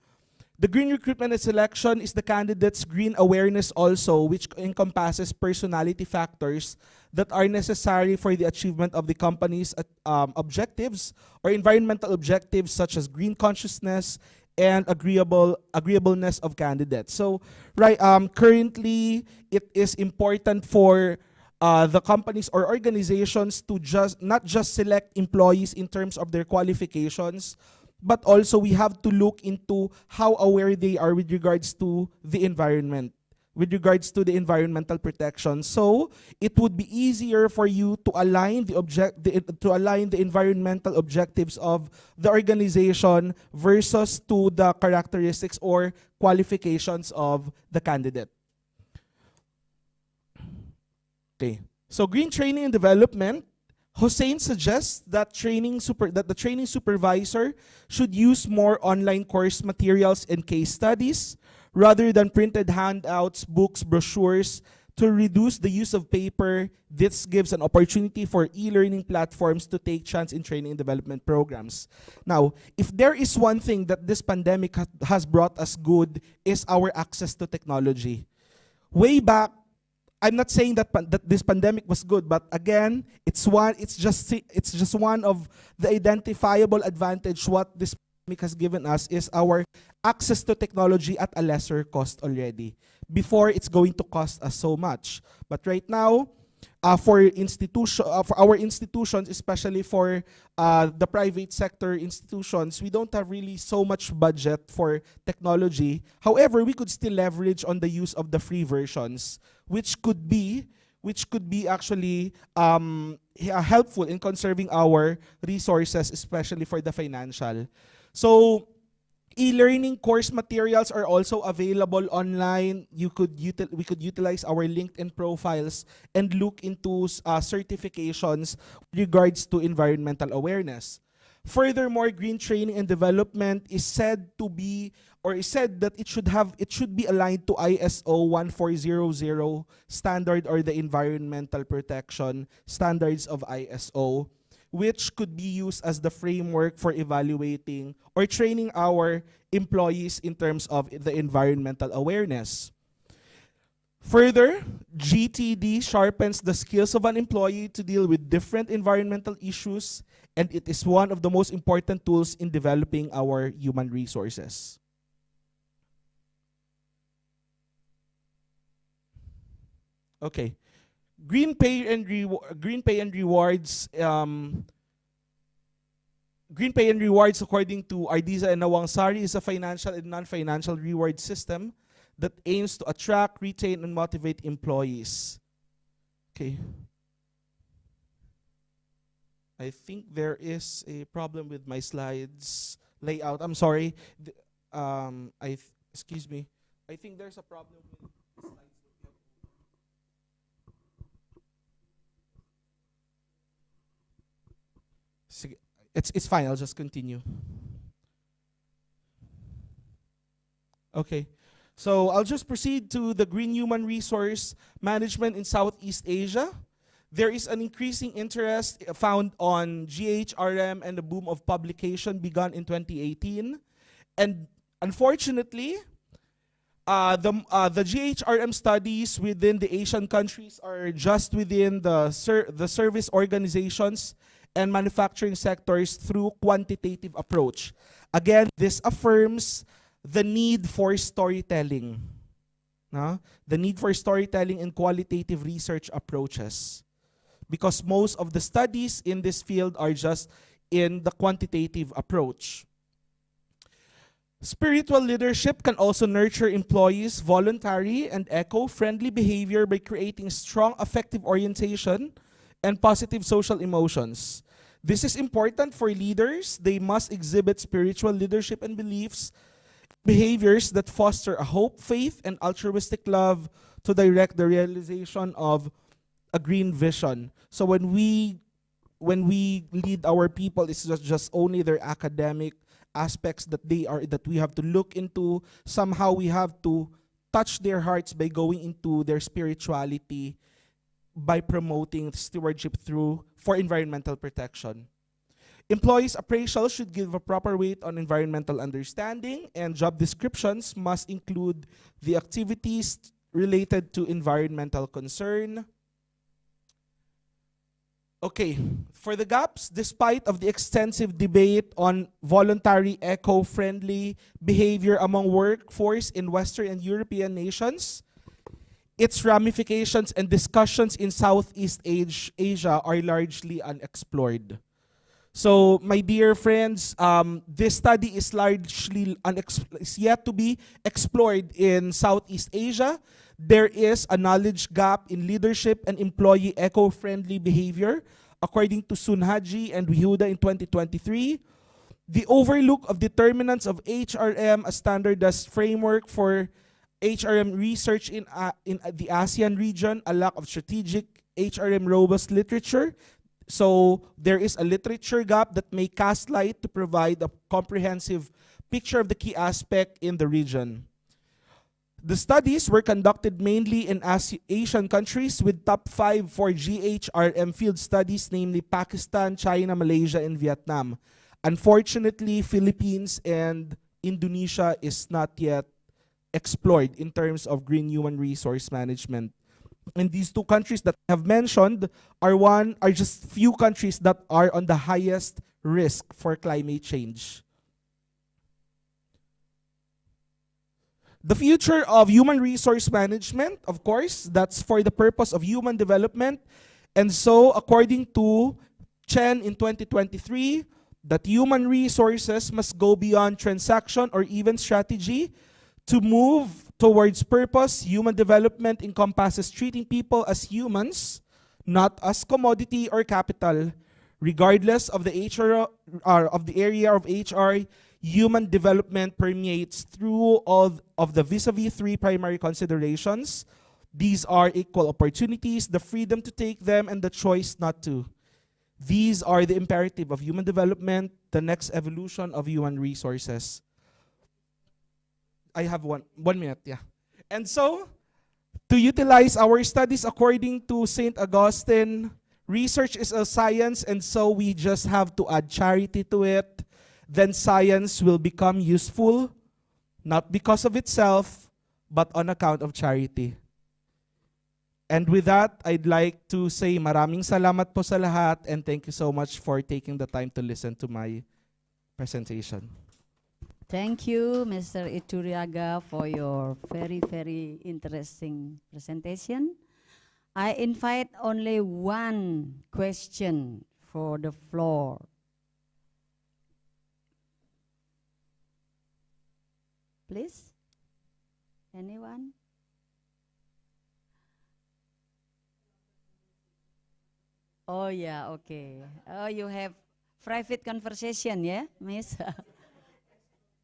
The green recruitment and selection is the candidate's green awareness also, which encompasses personality factors that are necessary for the achievement of the company's objectives or environmental objectives such as green consciousness and agreeableness of candidates. So, currently it is important for the companies or organizations to not just select employees in terms of their qualifications, but also we have to look into how aware they are with regards to the environment with regards to the environmental protection. So it would be easier for you to align the environmental objectives of the organization versus to the characteristics or qualifications of the candidate. Okay. So green training and development. Hossein suggests that the training supervisor should use more online course materials and case studies rather than printed handouts, books, brochures. To reduce the use of paper, this gives an opportunity for e-learning platforms to take chance in training and development programs. Now, if there is one thing that this pandemic has brought us good, is our access to technology. Way back, I'm not saying that this pandemic was good, but again, it's just one of the identifiable advantage what this pandemic has given us is our access to technology at a lesser cost already. Before, it's going to cost us so much, but right now, for our institutions, especially for the private sector institutions, we don't have really so much budget for technology. However, we could still leverage on the use of the free versions, which could be actually helpful in conserving our resources, especially for the financial. So e-learning course materials are also available online. We could utilize our LinkedIn profiles and look into certifications with regards to environmental awareness. Furthermore, green training and development is said that it should be aligned to ISO 1400 standard, or the environmental protection standards of ISO, which could be used as the framework for evaluating or training our employees in terms of the environmental awareness. Further, GTD sharpens the skills of an employee to deal with different environmental issues, and it is one of the most important tools in developing our human resources. Okay. Green pay and rewards. Green pay and rewards, according to Ardiza and Nawangsari, is a financial and non-financial reward system that aims to attract, retain, and motivate employees. Okay. I think there is a problem with my slides layout. I'm sorry. Excuse me. I think there's a problem with the slides. It's fine, I'll just continue. Okay, so I'll just proceed to the green human resource management in Southeast Asia. There is an increasing interest found on GHRM, and the boom of publication began in 2018. And unfortunately, the GHRM studies within the Asian countries are just within the service organizations and manufacturing sectors through quantitative approach. Again, this affirms the need for storytelling. The need for storytelling and qualitative research approaches. Because most of the studies in this field are just in the quantitative approach. Spiritual leadership can also nurture employees' voluntary and eco-friendly behavior by creating strong affective orientation and positive social emotions. This is important for leaders. They must exhibit spiritual leadership and behaviors that foster a hope, faith, and altruistic love to direct the realization of a green vision. So when we lead our people, it's just only their academic aspects that we have to look into. Somehow we have to touch their hearts by going into their spirituality, by promoting stewardship for environmental protection. Employees' appraisal should give a proper weight on environmental understanding, and job descriptions must include the activities related to environmental concern. Okay, for the gaps, despite of the extensive debate on voluntary eco-friendly behavior among workforce in Western and European nations, its ramifications and discussions in Southeast Asia are largely unexplored. So, my dear friends, this study is largely is yet to be explored in Southeast Asia. There is a knowledge gap in leadership and employee eco-friendly behavior, according to Sunhaji and Wihuda in 2023. The overlook of determinants of HRM, a standardized framework for HRM research in the ASEAN region, a lack of strategic HRM robust literature. So there is a literature gap that may cast light to provide a comprehensive picture of the key aspect in the region. The studies were conducted mainly in Asian countries with top 5 for GHRM field studies, namely Pakistan, China, Malaysia, and Vietnam. Unfortunately, Philippines and Indonesia is not yet explored in terms of green human resource management. And these two countries that I have mentioned are just few countries that are on the highest risk for climate change. The future of human resource management, of course, that's for the purpose of human development. And so, according to Chen in 2023, that human resources must go beyond transaction or even strategy to move towards purpose. Human development encompasses treating people as humans, not as commodity or capital. Regardless of the of the area of HR, human development permeates through all of the vis-a-vis 3 primary considerations. These are equal opportunities, the freedom to take them, and the choice not to. These are the imperative of human development, the next evolution of human resources. I have one minute, yeah. And so, to utilize our studies according to St. Augustine, research is a science, and so we just have to add charity to it. Then science will become useful, not because of itself, but on account of charity. And with that, I'd like to say maraming salamat po sa lahat, and thank you so much for taking the time to listen to my presentation. Thank you, Mr. Ituriaga, for your very, very interesting presentation. I invite only one question for the floor. Please? Anyone? Oh, yeah, okay. Oh, you have private conversation, yeah, Miss?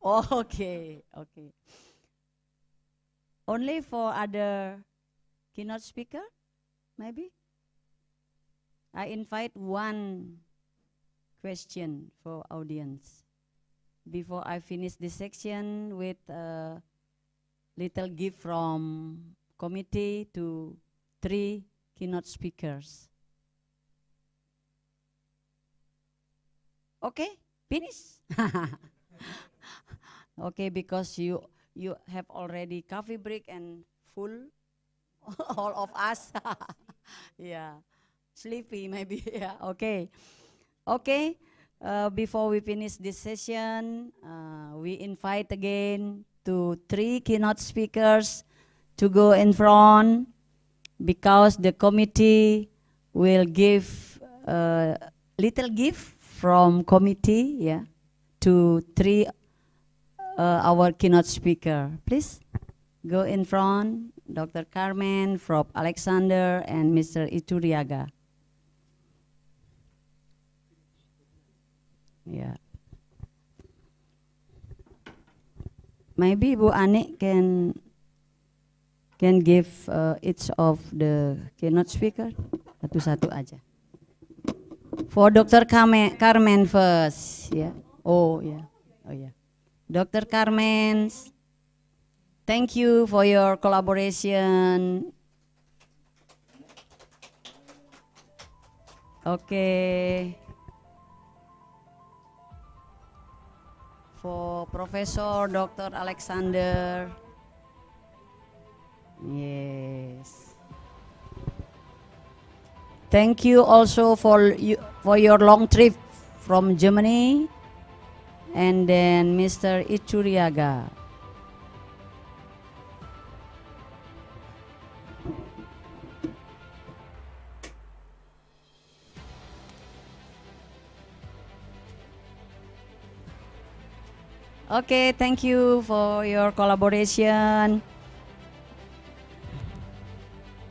Oh, okay, okay. Only for other keynote speaker, maybe? I invite one question for audience before I finish this section with a little gift from committee to 3 keynote speakers. Okay, finish. Okay, because you have already coffee break and full, all of us. Yeah, sleepy maybe. Yeah, okay, okay. Before we finish this session, we invite again to 3 keynote speakers to go in front, because the committee will give a little gift from committee, yeah, to 3 our keynote speaker. Please go in front, Dr. Carmen, Prof. Alexander, and Mr. Ituriaga. Yeah. Maybe Bu Ani can give each of the keynote speaker satu-satu aja. For Dr. Carmen first, yeah. Oh yeah, oh yeah. Dr. Carmen, thank you for your collaboration. Okay. For Professor Dr. Alexander. Yes. Thank you also for your long trip from Germany. And then Mr. Ituriaga. Okay, thank you for your collaboration.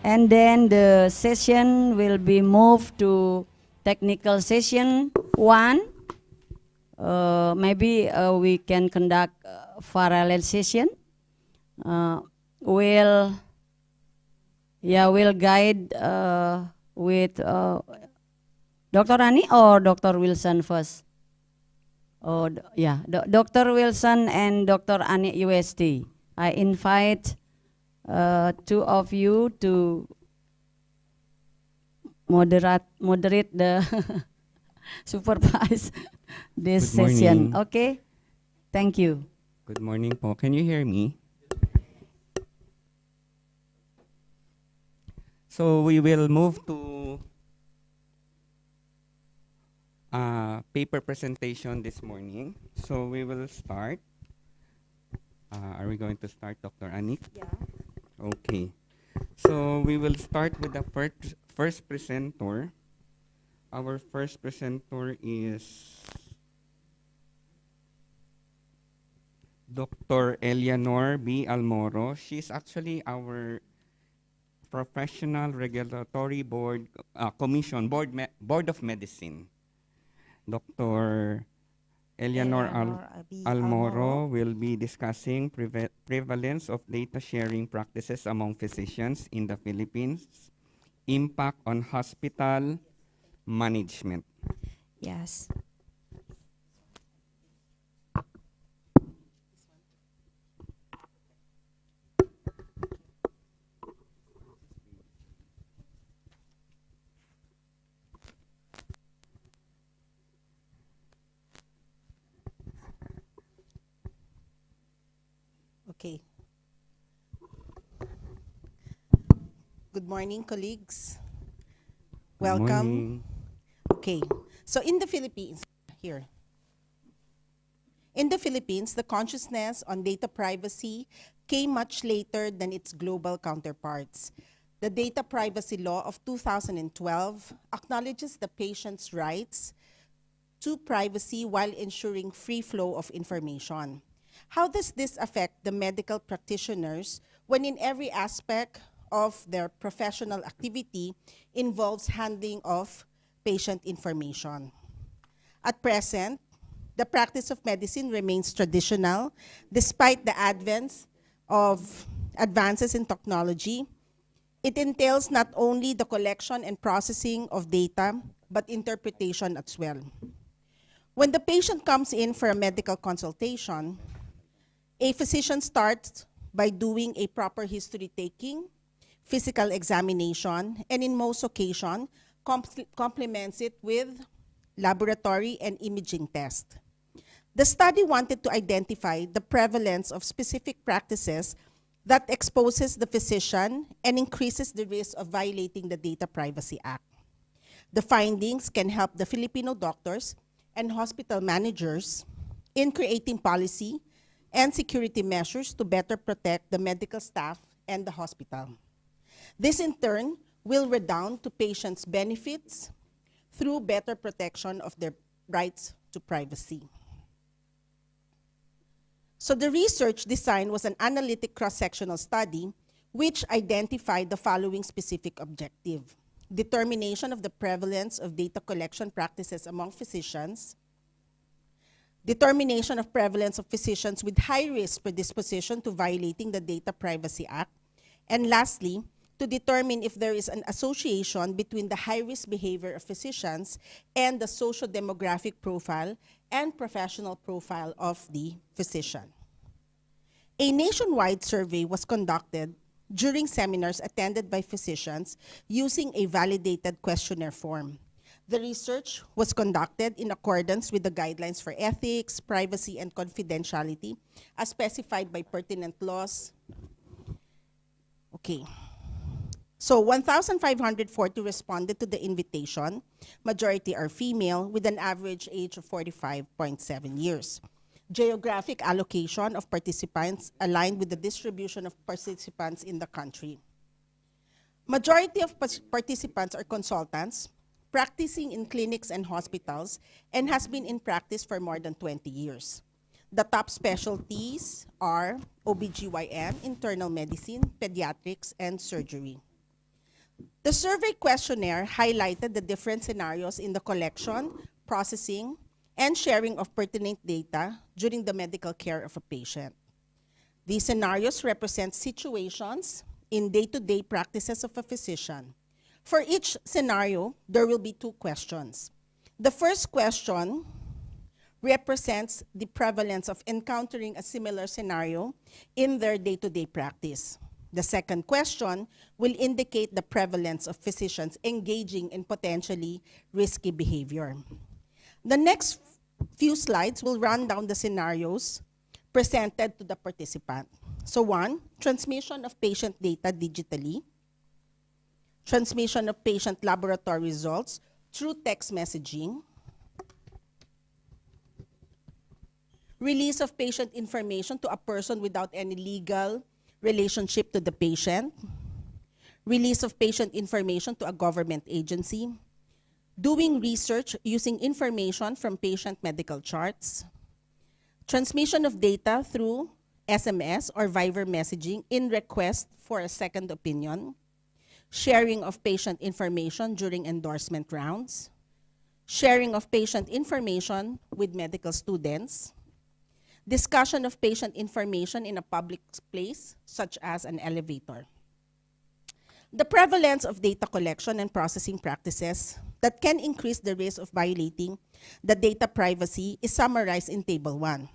And then the session will be moved to technical session 1. Maybe we can conduct parallel session. We'll guide with Dr. Ani or Dr. Wilson first. Oh, Dr. Wilson and Dr. Ani UST. I invite two of you to moderate the supervise this Good session. morning. Okay, thank you. Good morning po. Can you hear me? So we will move to paper presentation this morning. So we will start. Are we going to start, Dr. Anik? Yeah. Okay. So we will start with the first presenter. Our first presenter is Dr. Eleanor B. Almoro. She's actually our Professional Regulatory Board Commission Board of Medicine. Dr. Eleanor Almoro will be discussing prevalence of data sharing practices among physicians in the Philippines, impact on hospital management. Yes. Okay. Good morning, colleagues. Good Welcome. morning. Okay. So in the Philippines, the consciousness on data privacy came much later than its global counterparts. The Data Privacy Law of 2012 acknowledges the patient's rights to privacy while ensuring free flow of information. How does this affect the medical practitioners when in every aspect of their professional activity involves handling of patient information? At present, the practice of medicine remains traditional despite the advance of advances in technology. It entails not only the collection and processing of data, but interpretation as well. When the patient comes in for a medical consultation, a physician starts by doing a proper history taking, physical examination, and in most occasions, complements it with laboratory and imaging tests. The study wanted to identify the prevalence of specific practices that exposes the physician and increases the risk of violating the Data Privacy Act. The findings can help the Filipino doctors and hospital managers in creating policy and security measures to better protect the medical staff and the hospital. This in turn will redound to patients' benefits through better protection of their rights to privacy. So the research design was an analytic cross-sectional study which identified the following specific objective: determination of the prevalence of data collection practices among physicians, determination of prevalence of physicians with high risk predisposition to violating the Data Privacy Act, and lastly, to determine if there is an association between the high-risk behavior of physicians and the socio-demographic profile and professional profile of the physician. A nationwide survey was conducted during seminars attended by physicians using a validated questionnaire form. The research was conducted in accordance with the guidelines for ethics, privacy, and confidentiality as specified by pertinent laws. Okay. So 1,540 responded to the invitation. Majority are female with an average age of 45.7 years. Geographic allocation of participants aligned with the distribution of participants in the country. Majority of participants are consultants, practicing in clinics and hospitals, and has been in practice for more than 20 years. The top specialties are OBGYN, internal medicine, pediatrics, and surgery. The survey questionnaire highlighted the different scenarios in the collection, processing, and sharing of pertinent data during the medical care of a patient. These scenarios represent situations in day-to-day practices of a physician. For each scenario, there will be 2 questions. The first question represents the prevalence of encountering a similar scenario in their day-to-day practice. The second question will indicate the prevalence of physicians engaging in potentially risky behavior. The next few slides will run down the scenarios presented to the participant. So 1, transmission of patient data digitally, transmission of patient laboratory results through text messaging, release of patient information to a person without any legal relationship to the patient, release of patient information to a government agency, doing research using information from patient medical charts, transmission of data through SMS or Viber messaging in request for a second opinion, sharing of patient information during endorsement rounds, sharing of patient information with medical students, discussion of patient information in a public place, such as an elevator. The prevalence of data collection and processing practices that can increase the risk of violating the data privacy is summarized in Table 1.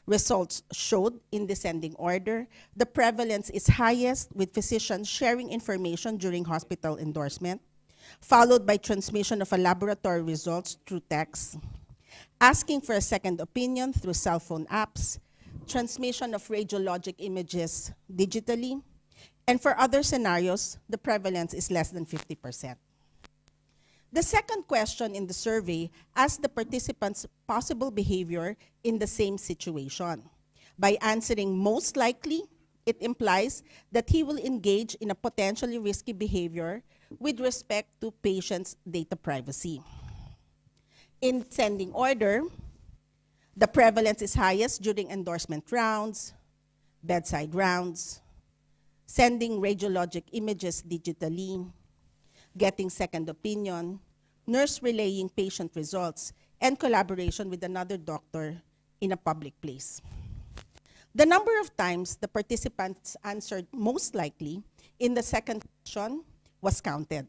Results showed in descending order. The prevalence is highest with physicians sharing information during hospital endorsement, followed by transmission of a laboratory results through text, asking for a second opinion through cell phone apps, transmission of radiologic images digitally, and for other scenarios, the prevalence is less than 50%. The second question in the survey asked the participants' possible behavior in the same situation. By answering most likely, it implies that he will engage in a potentially risky behavior with respect to patients' data privacy. In descending order, the prevalence is highest during endorsement rounds, bedside rounds, sending radiologic images digitally, getting second opinion, nurse relaying patient results, and collaboration with another doctor in a public place. The number of times the participants answered most likely in the second question was counted.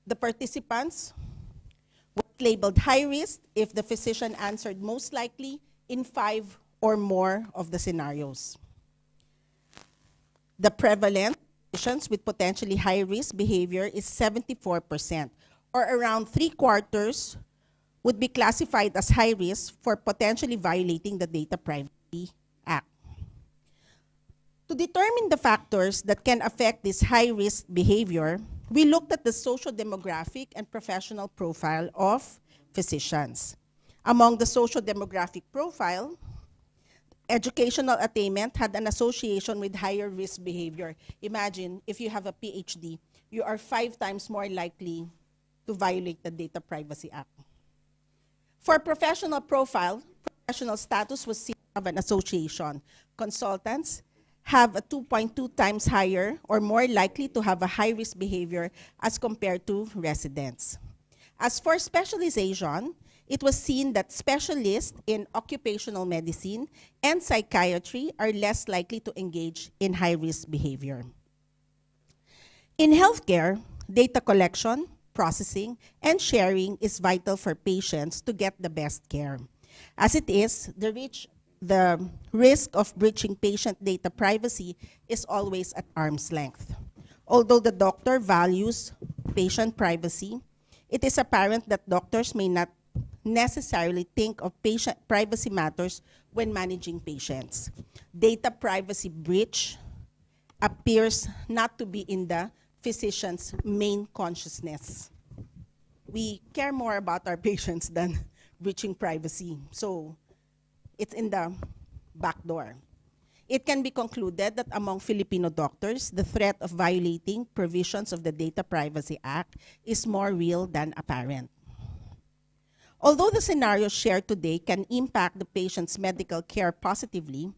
The participants were labeled high risk if the physician answered most likely in 5 or more of the scenarios. The prevalence of patients with potentially high-risk behavior is 74%, or around 3/4 would be classified as high risk for potentially violating the Data Privacy Act. To determine the factors that can affect this high-risk behavior, we looked at the socio-demographic and professional profile of physicians. Among the socio-demographic profile, educational attainment had an association with higher risk behavior. Imagine, if you have a PhD, you are 5 times more likely to violate the Data Privacy Act. For professional profile, professional status was seen to have an association. Consultants have a 2.2 times higher or more likely to have a high-risk behavior as compared to residents. As for specialization, it was seen that specialists in occupational medicine and psychiatry are less likely to engage in high-risk behavior. In healthcare, data collection, processing, and sharing is vital for patients to get the best care. As it is, the risk of breaching patient data privacy is always at arm's length. Although the doctor values patient privacy, it is apparent that doctors may not necessarily think of patient privacy matters when managing patients. Data privacy breach appears not to be in the physician's main consciousness. We care more about our patients than breaching privacy, so it's in the back door. It can be concluded that among Filipino doctors, the threat of violating provisions of the Data Privacy Act is more real than apparent. Although the scenarios shared today can impact the patient's medical care positively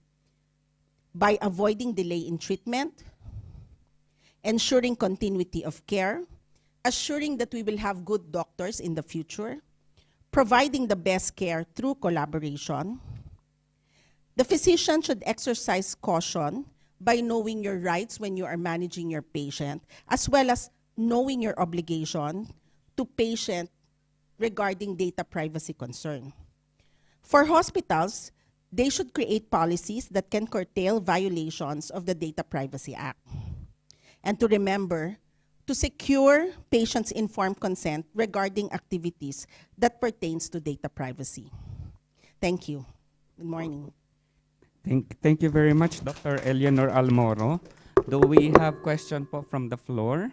by avoiding delay in treatment, ensuring continuity of care, assuring that we will have good doctors in the future, providing the best care through collaboration, the physician should exercise caution by knowing your rights when you are managing your patient, as well as knowing your obligation to patient regarding data privacy concern. For hospitals, they should create policies that can curtail violations of the Data Privacy Act. And to remember, to secure patients' informed consent regarding activities that pertains to data privacy. Thank you. Good morning. Thank you very much, Dr. Eleanor Almoro. Do we have question po from the floor?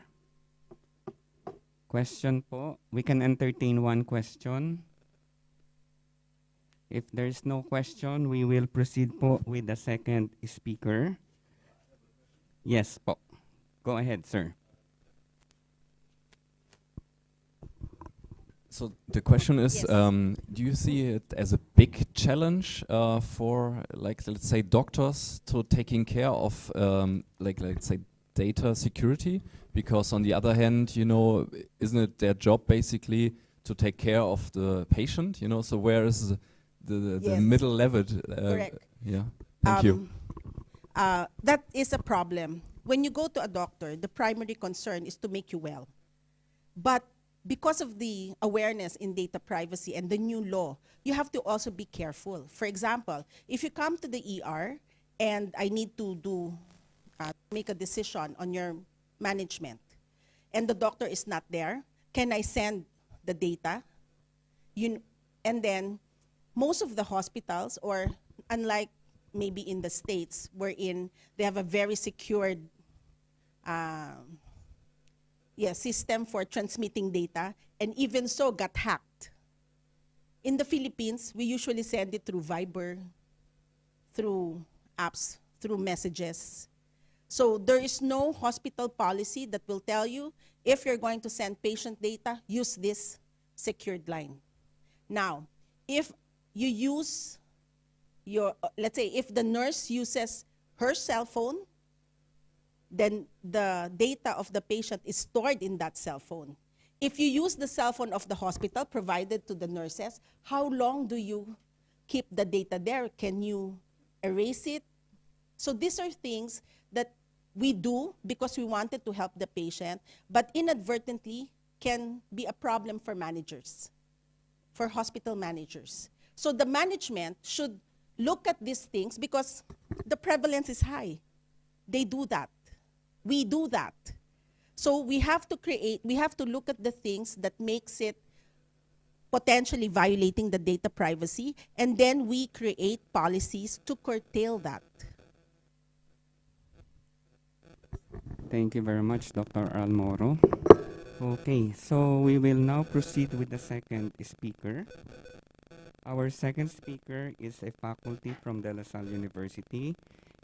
Question po. We can entertain one question. If there's no question, we will proceed po with the second speaker. Yes po. Go ahead, sir. So the question is, Yes. do you see it as a big challenge for, like, let's say, doctors to taking care of, like, let's say, data security? Because on the other hand, you know, isn't it their job basically to take care of the patient? You know, so where is the Yes. middle level? Correct. Yeah. Thank you. That is a problem. When you go to a doctor, the primary concern is to make you well. But because of the awareness in data privacy and the new law, you have to also be careful. For example, if you come to the ER and I need to make a decision on your management and the doctor is not there, can I send the data? And then most of the hospitals, or unlike maybe in the States, wherein they have a very secured system for transmitting data, and even so got hacked. In the Philippines, we usually send it through Viber, through apps, through messages. So there is no hospital policy that will tell you, if you're going to send patient data, use this secured line. Now, if you use your, let's say, if the nurse uses her cell phone, then the data of the patient is stored in that cell phone. If you use the cell phone of the hospital provided to the nurses, how long do you keep the data there? Can you erase it? So these are things that we do because we wanted to help the patient, but inadvertently can be a problem for managers, for hospital managers. So the management should look at these things because the prevalence is high. They do that. We do that. So we have to look at the things that makes it potentially violating the data privacy, and then we create policies to curtail that. Thank you very much, Dr. Almoro. Okay, so we will now proceed with the second speaker. Our second speaker is a faculty from De La Salle University.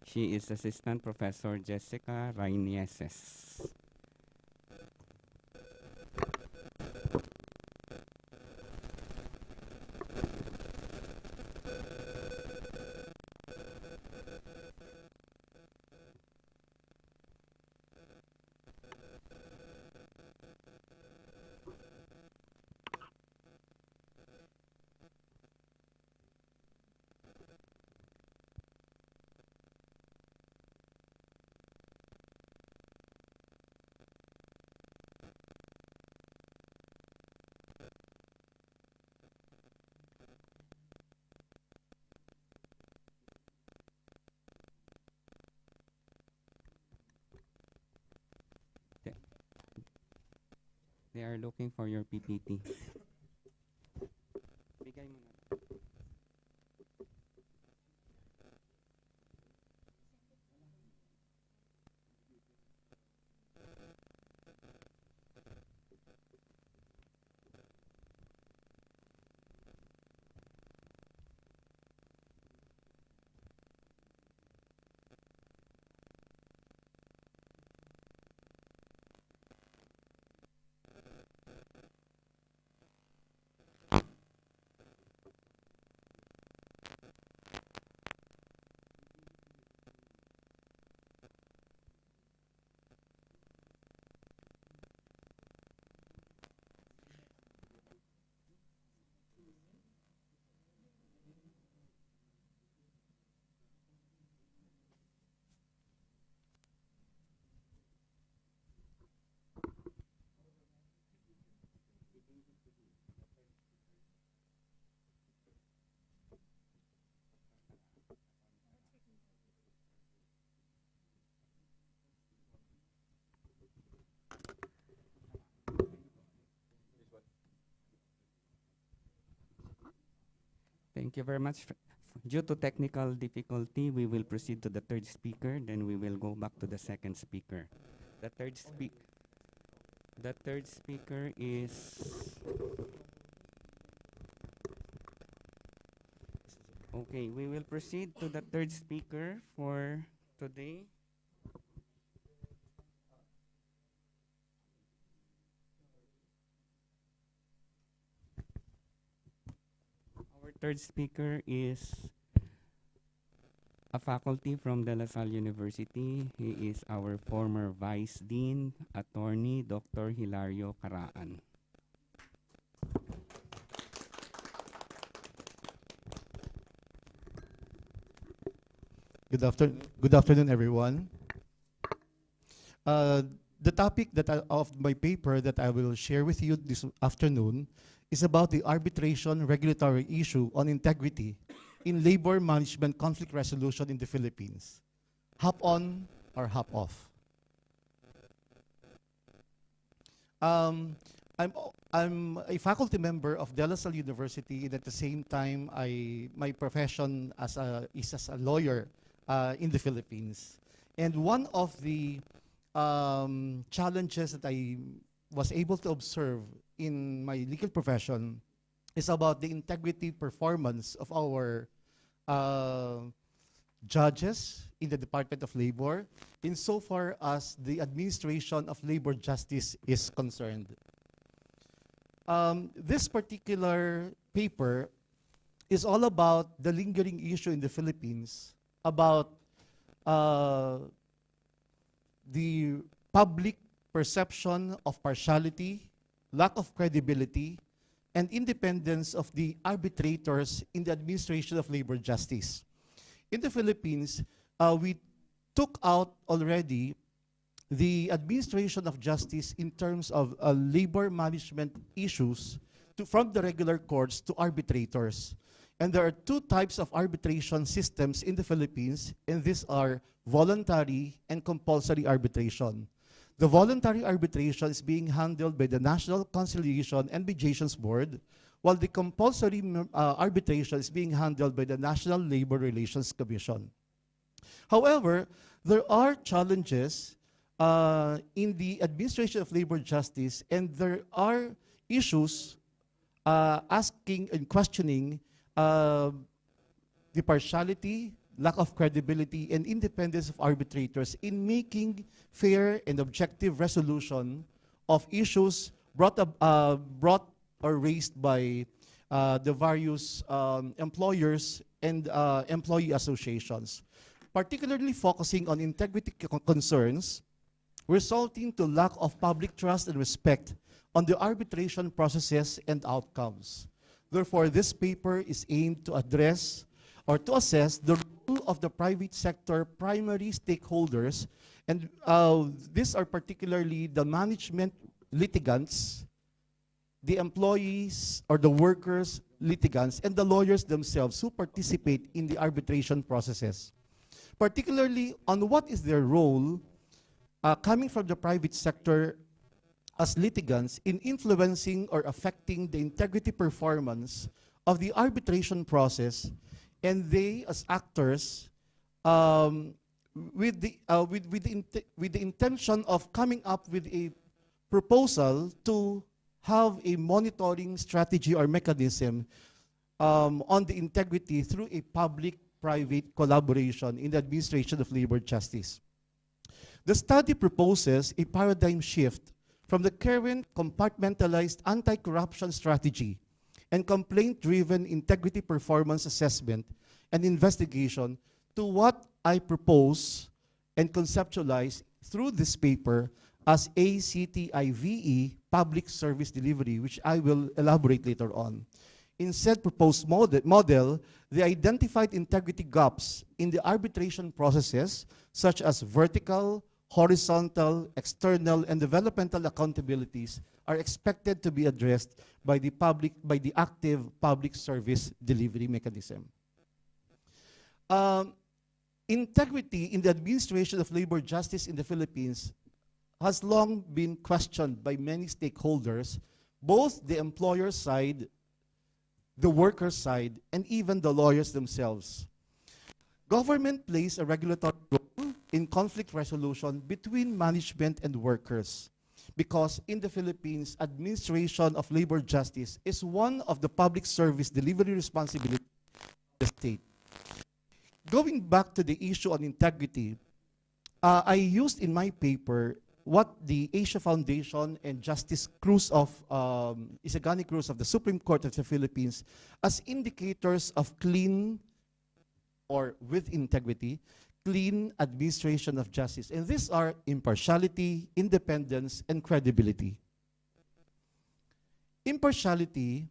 She is Assistant Professor Jessica Rainieses. They are looking for your PPT. Bigay mo na. Thank you very much. Due to technical difficulty, we will proceed to the third speaker, then we will go back to the second speaker. The third speaker is... Okay, we will proceed to the third speaker for today. Our third speaker is a faculty from De La Salle University. He is our former Vice Dean, Attorney Dr. Hilario Caraan. Good afternoon, everyone. The topic of my paper that I will share with you this afternoon is about the arbitration regulatory issue on integrity in labor management conflict resolution in the Philippines. Hop on or hop off. I'm a faculty member of De La Salle University, and at the same time, my profession is as a lawyer in the Philippines. And one of the challenges that I was able to observe in my legal profession is about the integrity performance of our judges in the Department of Labor insofar as the administration of labor justice is concerned. This particular paper is all about the lingering issue in the Philippines about the public perception of partiality, lack of credibility, and independence of the arbitrators in the administration of labor justice. In the Philippines, we took out already the administration of justice in terms of labor management issues from the regular courts to arbitrators. And there are two types of arbitration systems in the Philippines, and these are voluntary and compulsory arbitration. The voluntary arbitration is being handled by the National Conciliation and Mediations Board, while the compulsory arbitration is being handled by the National Labor Relations Commission. However, there are challenges in the administration of labor justice, and there are issues asking and questioning the partiality, lack of credibility, and independence of arbitrators in making fair and objective resolution of issues brought or raised by the various employers and employee associations, particularly focusing on integrity concerns resulting to lack of public trust and respect on the arbitration processes and outcomes. Therefore, this paper is aimed to address or to assess the role of the private sector primary stakeholders, and these are particularly the management litigants, the employees or the workers litigants, and the lawyers themselves who participate in the arbitration processes. Particularly on what is their role coming from the private sector as litigants in influencing or affecting the integrity performance of the arbitration process, and they as actors with the intention of coming up with a proposal to have a monitoring strategy or mechanism on the integrity through a public-private collaboration in the administration of labor justice. The study proposes a paradigm shift from the current compartmentalized anti-corruption strategy and complaint-driven integrity performance assessment and investigation to what I propose and conceptualize through this paper as ACTIVE, Public Service Delivery, which I will elaborate later on. In said proposed model, the identified integrity gaps in the arbitration processes, such as vertical, horizontal, external, and developmental accountabilities, are expected to be addressed by the active public service delivery mechanism. Integrity in the administration of labor justice in the Philippines has long been questioned by many stakeholders, both the employer side, the worker side, and even the lawyers themselves. Government plays a regulatory role in conflict resolution between management and workers, because in the Philippines, administration of labor justice is one of the public service delivery responsibilities of the state. Going back to the issue on integrity, I used in my paper what the Asia Foundation and Justice Cruz of Isagani Cruz of the Supreme Court of the Philippines as indicators of clean or with integrity, clean administration of justice. And these are impartiality, independence, and credibility. Impartiality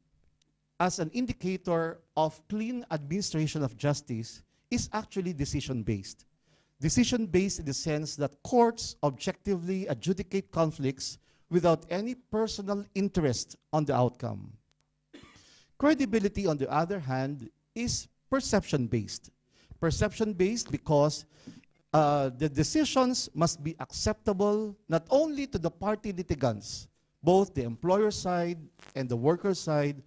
as an indicator of clean administration of justice is actually decision-based. Decision-based in the sense that courts objectively adjudicate conflicts without any personal interest on the outcome. Credibility, on the other hand, is perception-based. Perception-based because the decisions must be acceptable not only to the party litigants, both the employer side and the worker side,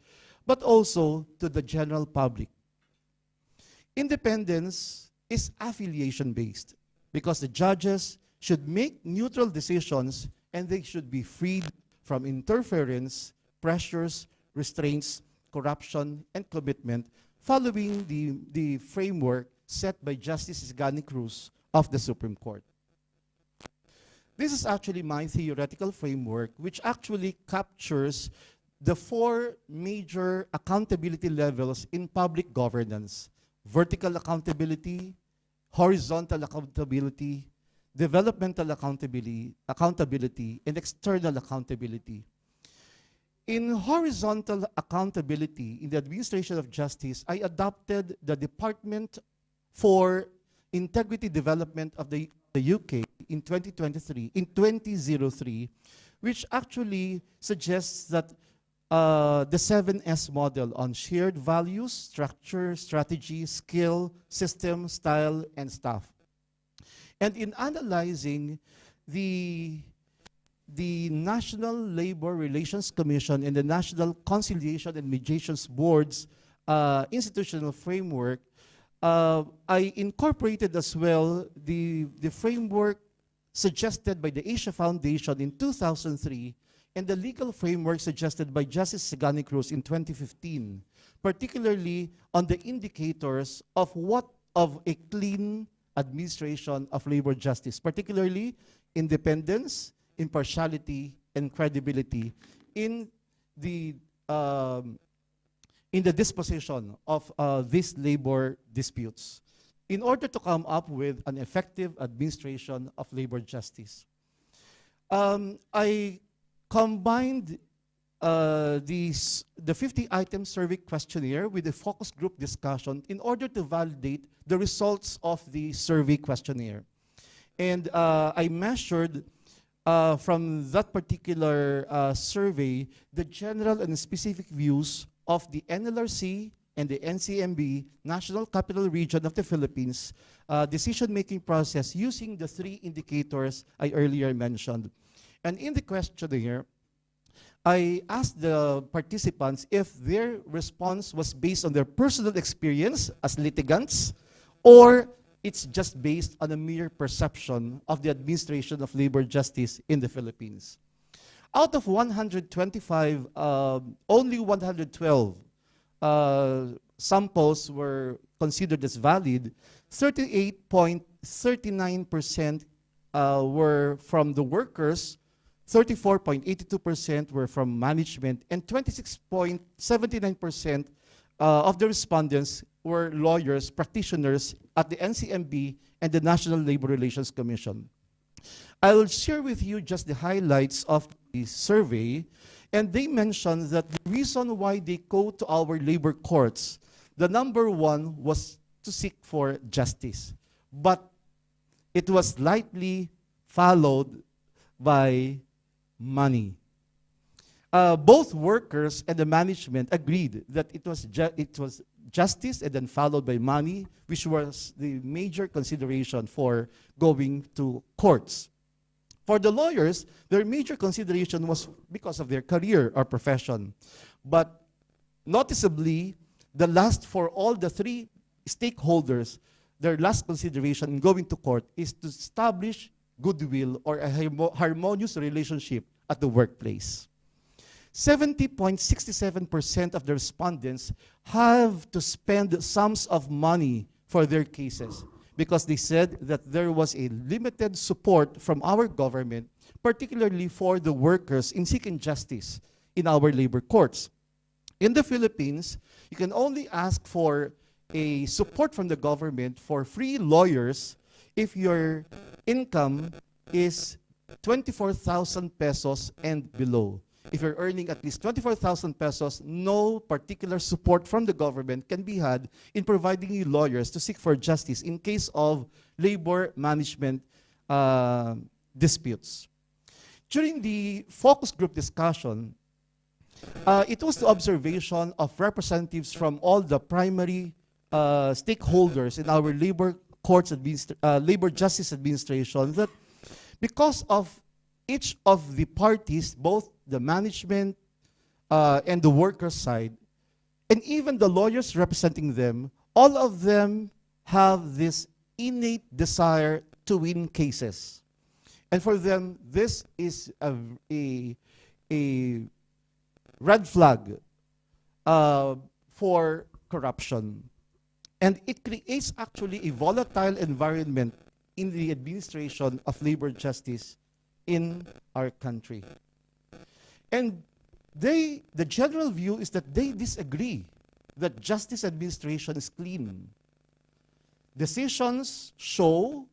but also to the general public. Independence is affiliation-based because the judges should make neutral decisions and they should be freed from interference, pressures, restraints, corruption, and commitment following the framework set by Justice Isagani Cruz of the Supreme Court. This is actually my theoretical framework, which actually captures the four major accountability levels in public governance: vertical accountability, horizontal accountability, developmental accountability, and external accountability. In horizontal accountability in the administration of justice, I adopted the Department for Integrity Development of the UK in 2003, which actually suggests that the 7S model on shared values, structure, strategy, skill, system, style, and staff. And in analyzing the National Labor Relations Commission and the National Conciliation and Mediations Board's institutional framework, I incorporated as well the framework suggested by the Asia Foundation in 2003 and the legal framework suggested by Justice Isagani Cruz in 2015, particularly on the indicators of a clean administration of labor justice, particularly independence, impartiality, and credibility in the disposition of these labor disputes, in order to come up with an effective administration of labor justice. I combined the 50-item survey questionnaire with a focus group discussion in order to validate the results of the survey questionnaire. And I measured from that particular survey the general and specific views of the NLRC and the NCMB, National Capital Region of the Philippines, decision-making process using the three indicators I earlier mentioned. And in the questionnaire, I asked the participants if their response was based on their personal experience as litigants, or it's just based on a mere perception of the administration of labor justice in the Philippines. Out of 125, only 112 samples were considered as valid. 38.39% were from the workers, 34.82% were from management, and 26.79% of the respondents were lawyers, practitioners at the NCMB and the National Labor Relations Commission. I will share with you just the highlights of the survey, and they mentioned that the reason why they go to our labor courts, the number one was to seek for justice, but it was lightly followed by money. Both workers and the management agreed that it was justice and then followed by money, which was the major consideration for going to courts. For the lawyers, their major consideration was because of their career or profession. But noticeably, the last for all the three stakeholders, their last consideration in going to court is to establish goodwill or a harmonious relationship at the workplace. 70.67% of the respondents have to spend sums of money for their cases because they said that there was a limited support from our government, particularly for the workers in seeking justice in our labor courts. In the Philippines, you can only ask for a support from the government for free lawyers if your income is 24,000 pesos and below. If you're earning at least 24,000 pesos, no particular support from the government can be had in providing you lawyers to seek for justice in case of labor management disputes. During the focus group discussion, it was the observation of representatives from all the primary stakeholders in our labor courts, labor justice administration, that because of each of the parties, both the management and the workers' side, and even the lawyers representing them, all of them have this innate desire to win cases. And for them, this is a red flag for corruption. And it creates actually a volatile environment in the administration of labor justice in our country. And the general view is that they disagree that justice administration is clean. Decisions show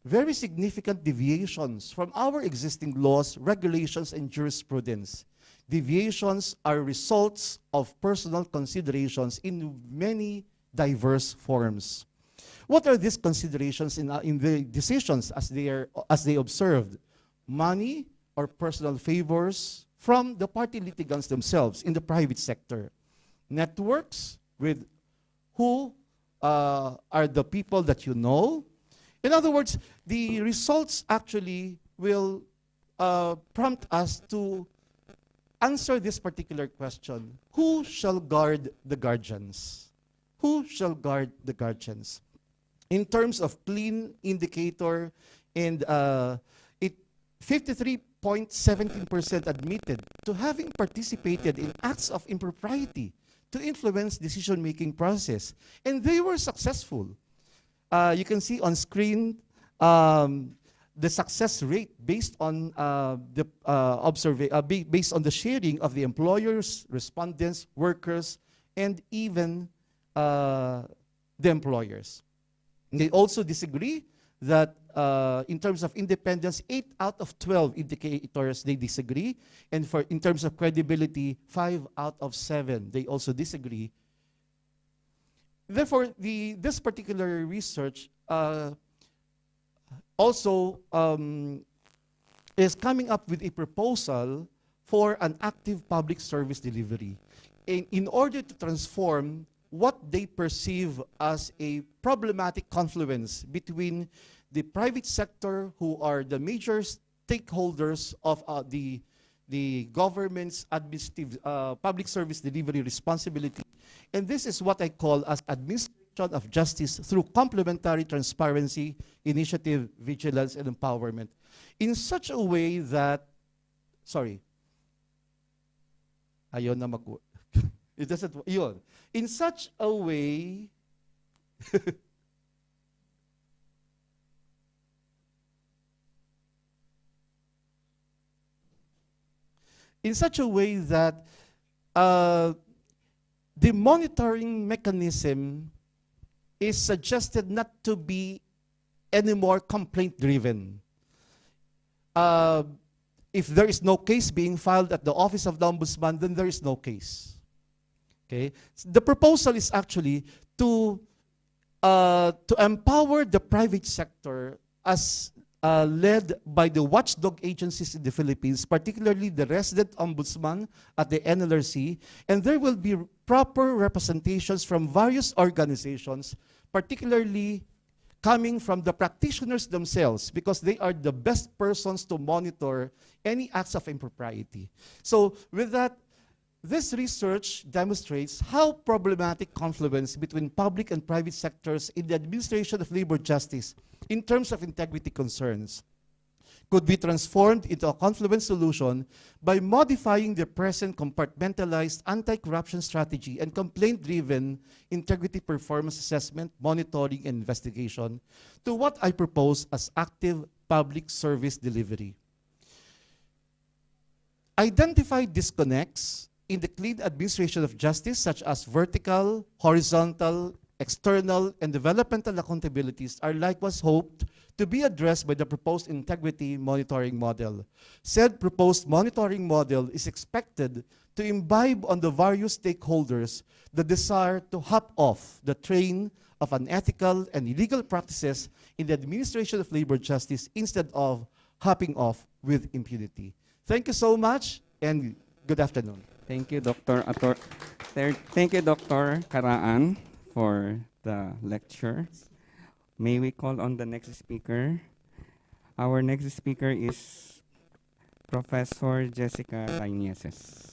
very significant deviations from our existing laws, regulations, and jurisprudence. Deviations are results of personal considerations in many diverse forms. What are these considerations in the decisions as they observed? Money or personal favors from the party litigants themselves in the private sector. Networks with who are the people that you know. In other words, the results actually will prompt us to answer this particular question. Who shall guard the guardians? Who shall guard the guardians? In terms of clean indicator, and 53.17% admitted to having participated in acts of impropriety to influence decision-making process. And they were successful. You can see on screen the success rate based on based on the sharing of the employers, respondents, workers, and even the employers. They also disagree that in terms of independence, 8 out of 12 indicators they disagree, and in terms of credibility, 5 out of 7 they also disagree. Therefore, this particular research also is coming up with a proposal for an active public service delivery in order to transform what they perceive as a problematic confluence between the private sector, who are the major stakeholders of the government's administrative public service delivery responsibility. And this is what I call as administration of justice through complementary transparency, initiative, vigilance, and empowerment. In such a way that, sorry, ayaw na it doesn't, yun. In such a way, in such a way that the monitoring mechanism is suggested not to be any more complaint-driven. If there is no case being filed at the Office of the Ombudsman, then there is no case. Okay? The proposal is actually to empower the private sector as led by the watchdog agencies in the Philippines, particularly the resident ombudsman at the NLRC, and there will be proper representations from various organizations, particularly coming from the practitioners themselves, because they are the best persons to monitor any acts of impropriety. So with that, This research demonstrates how problematic confluence between public and private sectors in the administration of labor justice in terms of integrity concerns could be transformed into a confluent solution by modifying the present compartmentalized anti-corruption strategy and complaint-driven integrity performance assessment, monitoring, and investigation to what I propose as active public service delivery. Identify disconnects in the clean administration of justice, such as vertical, horizontal, external, and developmental accountabilities, are likewise hoped to be addressed by the proposed integrity monitoring model. Said proposed monitoring model is expected to imbibe on the various stakeholders the desire to hop off the train of unethical and illegal practices in the administration of labor justice instead of hopping off with impunity. Thank you so much, and good afternoon. Thank you, Thank you, Dr. Karaan, for the lecture. May we call on the next speaker? Our next speaker is Professor Jessica Rainieses.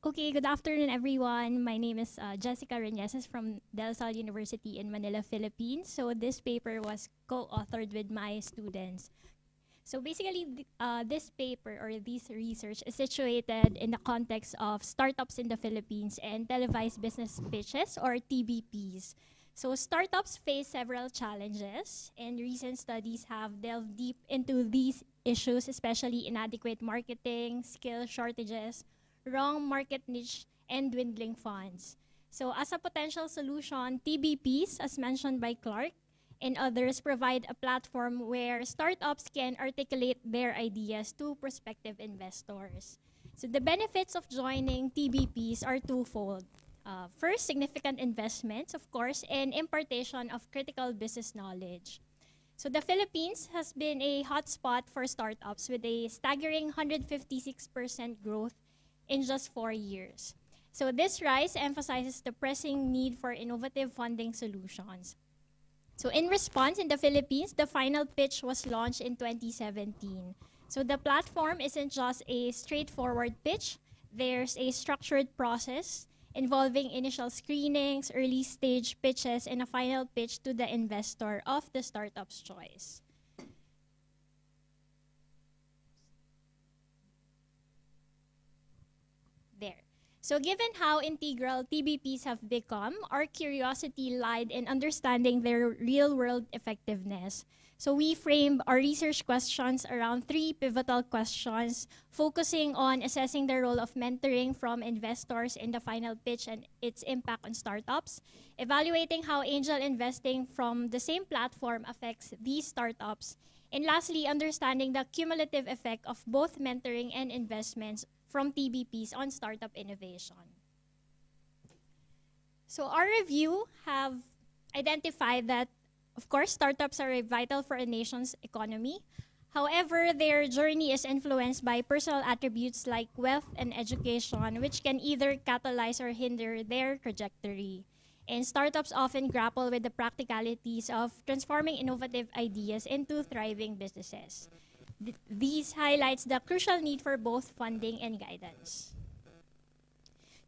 Okay, good afternoon, everyone. My name is Jessica Reneses from De La Salle University in Manila, Philippines. So this paper was co-authored with my students. So basically, this paper or this research is situated in the context of startups in the Philippines and televised business pitches, or TBPs. So startups face several challenges, and recent studies have delved deep into these issues, especially inadequate marketing, skill shortages, wrong market niche, and dwindling funds. So as a potential solution, TBPs, as mentioned by Clark and others, provide a platform where startups can articulate their ideas to prospective investors. So the benefits of joining TBPs are twofold. First, significant investments, of course, and impartation of critical business knowledge. So the Philippines has been a hotspot for startups with a staggering 156% growth in just 4 years. So this rise emphasizes the pressing need for innovative funding solutions. So in response, in the Philippines, the final pitch was launched in 2017. So the platform isn't just a straightforward pitch. There's a structured process involving initial screenings, early stage pitches, and a final pitch to the investor of the startup's choice. There. So given how integral TBPs have become, our curiosity lied in understanding their real-world effectiveness. So we framed our research questions around 3 pivotal questions, focusing on assessing the role of mentoring from investors in the final pitch and its impact on startups, evaluating how angel investing from the same platform affects these startups, and lastly, understanding the cumulative effect of both mentoring and investments from TBPs on startup innovation. So our review have identified that, of course, startups are vital for a nation's economy. However, their journey is influenced by personal attributes like wealth and education, which can either catalyze or hinder their trajectory. And startups often grapple with the practicalities of transforming innovative ideas into thriving businesses. These highlights the crucial need for both funding and guidance.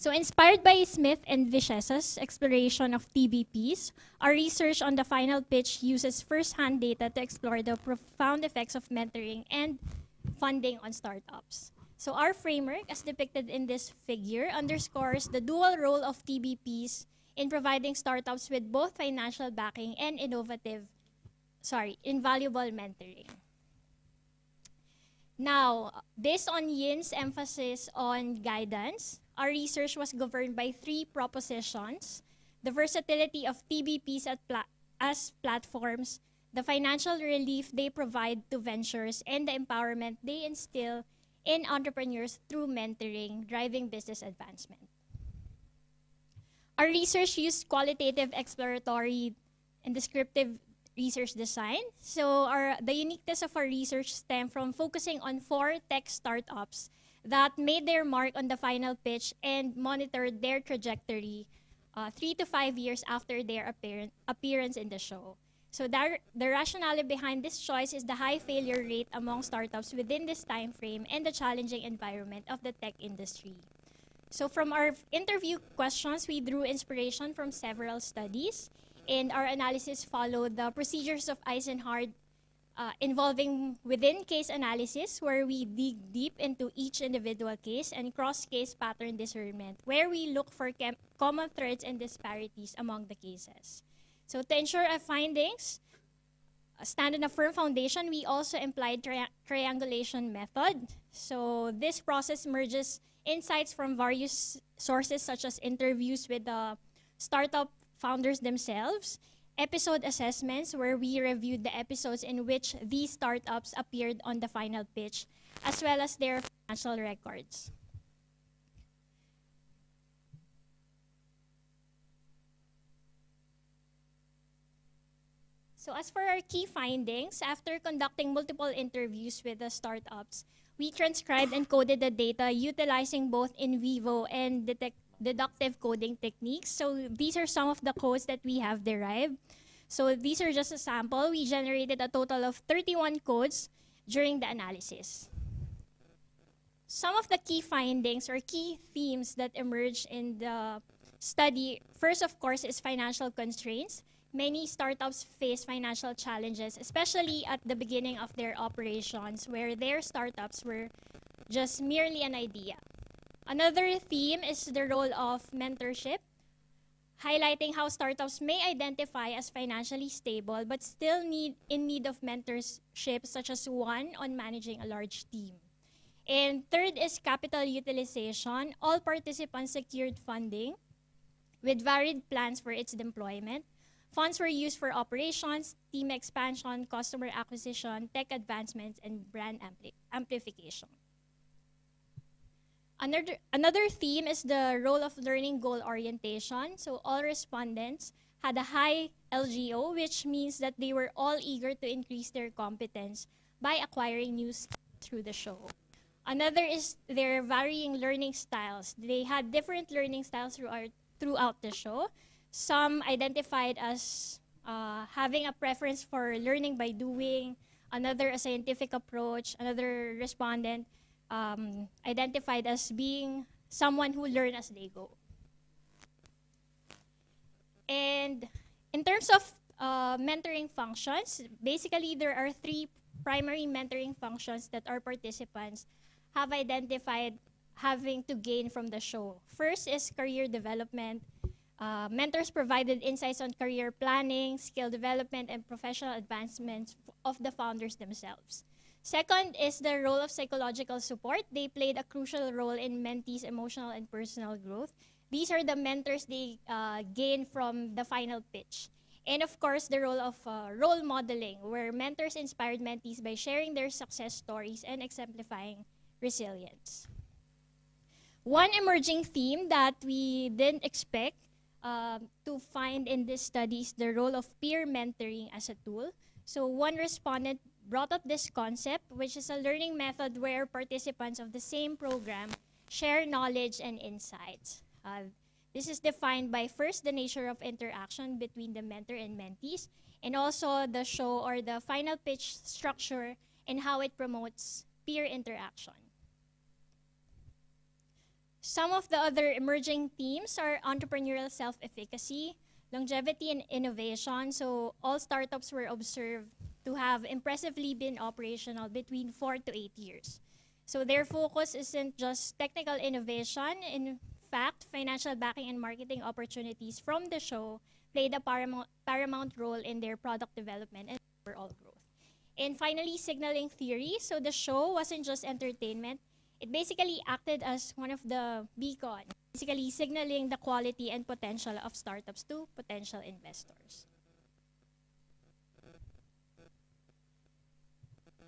So inspired by Smith and Vichesa's exploration of TBPs, our research on the final pitch uses first-hand data to explore the profound effects of mentoring and funding on startups. So our framework, as depicted in this figure, underscores the dual role of TBPs in providing startups with both financial backing and invaluable mentoring. Now, based on Yin's emphasis on guidance, our research was governed by three propositions: the versatility of TBPs as platforms, the financial relief they provide to ventures, and the empowerment they instill in entrepreneurs through mentoring, driving business advancement. Our research used qualitative, exploratory, and descriptive research design. So the uniqueness of our research stemmed from focusing on 4 tech startups that made their mark on the final pitch and monitored their trajectory 3 to 5 years after their appearance in the show. So the rationale behind this choice is the high failure rate among startups within this time frame and the challenging environment of the tech industry. So from our interview questions, we drew inspiration from several studies, and our analysis followed the procedures of Eisenhard, involving within-case analysis, where we dig deep into each individual case, and cross-case pattern discernment, where we look for common threads and disparities among the cases. So to ensure our findings stand on a firm foundation, we also employed triangulation method. So this process merges insights from various sources, such as interviews with the startup founders themselves, episode assessments, where we reviewed the episodes in which these startups appeared on the final pitch, as well as their financial records. So as for our key findings, after conducting multiple interviews with the startups, we transcribed and coded the data utilizing both in vivo and deductive coding techniques. So these are some of the codes that we have derived. So these are just a sample. We generated a total of 31 codes during the analysis. Some of the key findings or key themes that emerged in the study, first, of course, is financial constraints. Many startups face financial challenges, especially at the beginning of their operations, where their startups were just merely an idea. Another theme is the role of mentorship, highlighting how startups may identify as financially stable but still in need of mentorship, such as one on managing a large team. And third is capital utilization. All participants secured funding with varied plans for its deployment. Funds were used for operations, team expansion, customer acquisition, tech advancements, and brand amplification. Another theme is the role of learning goal orientation. So all respondents had a high LGO, which means that they were all eager to increase their competence by acquiring new skills through the show. Another is their varying learning styles. They had different learning styles throughout the show. Some identified as having a preference for learning by doing, another a scientific approach, another respondent identified as being someone who learn as they go. And in terms of mentoring functions, basically there are 3 primary mentoring functions that our participants have identified having to gain from the show. First is career development. Mentors provided insights on career planning, skill development, and professional advancements of the founders themselves. Second is the role of psychological support. They played a crucial role in mentees' emotional and personal growth. These are the mentors they gain from the final pitch. And of course, the role of role modeling, where mentors inspired mentees by sharing their success stories and exemplifying resilience. One emerging theme that we didn't expect to find in this study is the role of peer mentoring as a tool. So one respondent brought up this concept, which is a learning method where participants of the same program share knowledge and insights. This is defined by first the nature of interaction between the mentor and mentees, and also the show or the final pitch structure and how it promotes peer interaction. some of the other emerging themes are entrepreneurial self-efficacy, longevity, and innovation. So all startups were observed to have impressively been operational between 4 to 8 years. So their focus isn't just technical innovation. In fact, financial backing and marketing opportunities from the show played a paramount role in their product development and overall growth. And finally, signaling theory. So the show wasn't just entertainment. It basically acted as one of the beacon, basically signaling the quality and potential of startups to potential investors.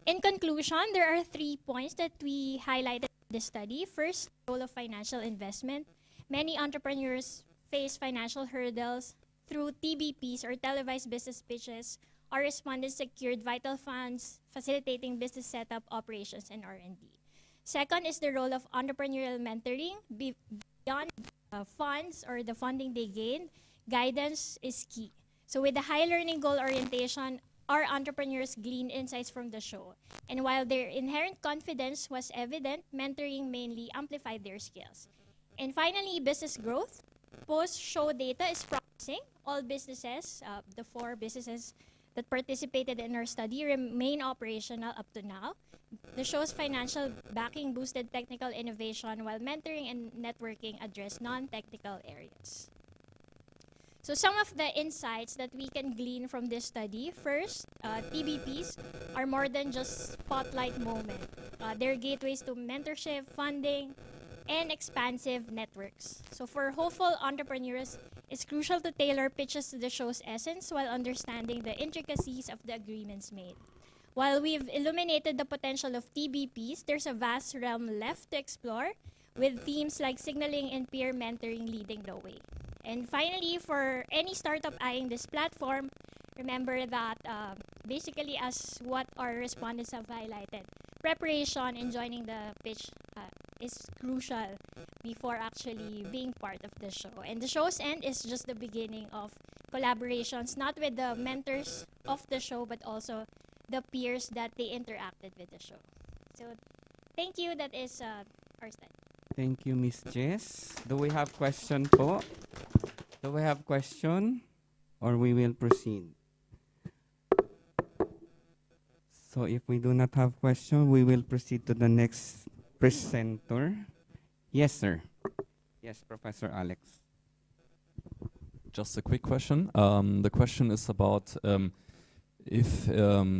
In conclusion, there are 3 points that we highlighted in this study. First, the role of financial investment. Many entrepreneurs face financial hurdles. Through TBPs or televised business pitches, our respondents secured vital funds, facilitating business setup, operations, and R&D. Second is the role of entrepreneurial mentoring. Beyond funds or the funding they gained, guidance is key. So with the high learning goal orientation, our entrepreneurs gleaned insights from the show. And while their inherent confidence was evident, mentoring mainly amplified their skills. And finally, business growth. Post-show data is promising. All businesses, the 4 businesses that participated in our study, remain operational up to now. The show's financial backing boosted technical innovation, while mentoring and networking addressed non-technical areas. So some of the insights that we can glean from this study: first, TBPs are more than just spotlight moment. They're gateways to mentorship, funding, and expansive networks. So for hopeful entrepreneurs, it's crucial to tailor pitches to the show's essence while understanding the intricacies of the agreements made. While we've illuminated the potential of TBPs, there's a vast realm left to explore, with themes like signaling and peer mentoring leading the way. And finally, for any startup eyeing this platform, remember that basically, as what our respondents have highlighted, preparation and joining the pitch is crucial before actually being part of the show. And the show's end is just the beginning of collaborations, not with the mentors of the show, but also the peers that they interacted with the show. So thank you. That is our study. Thank you, Miss Jess. Do we have question po? Do we have question? Or we will proceed? So if we do not have question, we will proceed to the next presenter. Yes, sir. Yes, Professor Alex. Just a quick question. The question is about if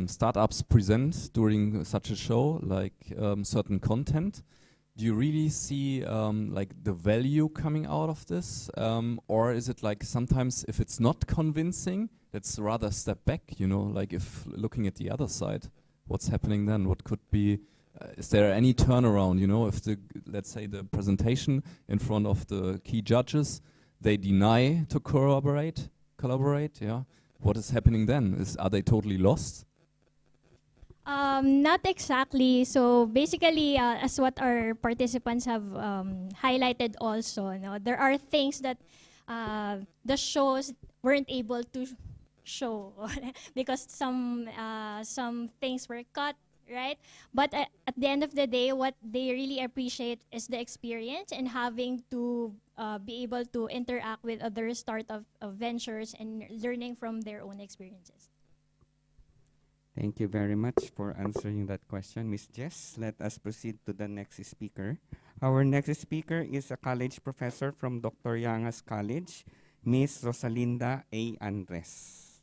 startups present during such a show, like certain content, do you really see like the value coming out of this? Or is it like sometimes if it's not convincing, that's rather step back, you know, like if looking at the other side, what's happening then? What could be, is there any turnaround, you know, if the, let's say the presentation in front of the key judges, they deny to collaborate, yeah? What is happening then? Are they totally lost? Not exactly. So basically, as what our participants have highlighted also, you know, there are things that the shows weren't able to show because some things were cut, right? But at the end of the day, what they really appreciate is the experience and having to be able to interact with other startup ventures and learning from their own experiences. Thank you very much for answering that question, Ms. Jess. Let us proceed to the next speaker. Our next speaker is a college professor from Dr. Yanga's College, Ms. Rosalinda A. Andres.